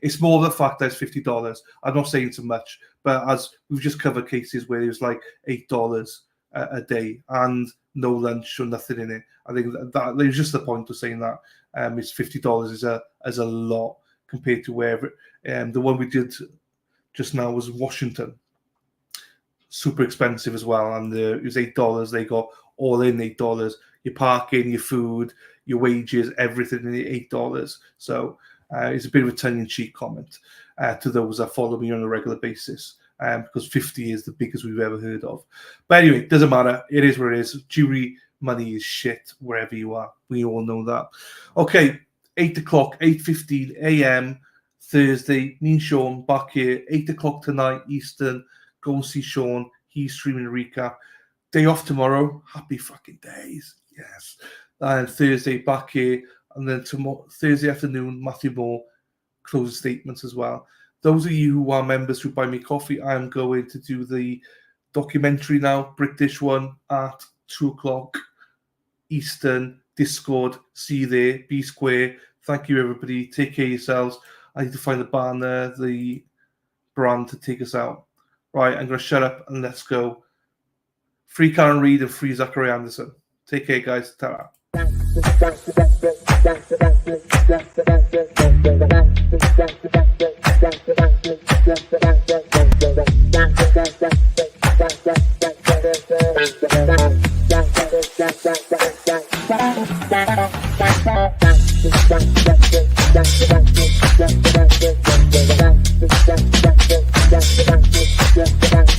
It's more the fact that it's $50. I'm not saying too much, but as we've just covered cases where it was like $8 a day and no lunch or nothing in it. I think that there's just the point of saying that it's $50 is a lot compared to wherever. The one we did just now was Washington. Super expensive as well, and it was $8. They got all in $8. your parking, your food, your wages, everything in the $8. So it's a bit of a tongue-in-cheek comment to those that follow me on a regular basis, because 50 is the biggest we've ever heard of. But anyway, it doesn't matter. It is what it is. Jury money is shit wherever you are. We all know that. Okay, 8 o'clock, 8:15 a.m. Thursday. Me and Sean back here, 8 o'clock tonight Eastern. Go and see Sean. He's streaming a recap. Day off tomorrow. Happy fucking days. Yes. And Thursday back here. And then tomorrow, Thursday afternoon, Matthew Moore closing statements as well. Those of you who are members who buy me coffee, I am going to do the documentary now, British one, at 2 o'clock Eastern, Discord. See you there. Be square. Thank you, everybody. Take care of yourselves. I need to find the banner, the brand to take us out. Right, I'm going to shut up and let's go. Free Karen Reid and free Zachary Anderson. Take care, guys. Ta-ra. Thank you.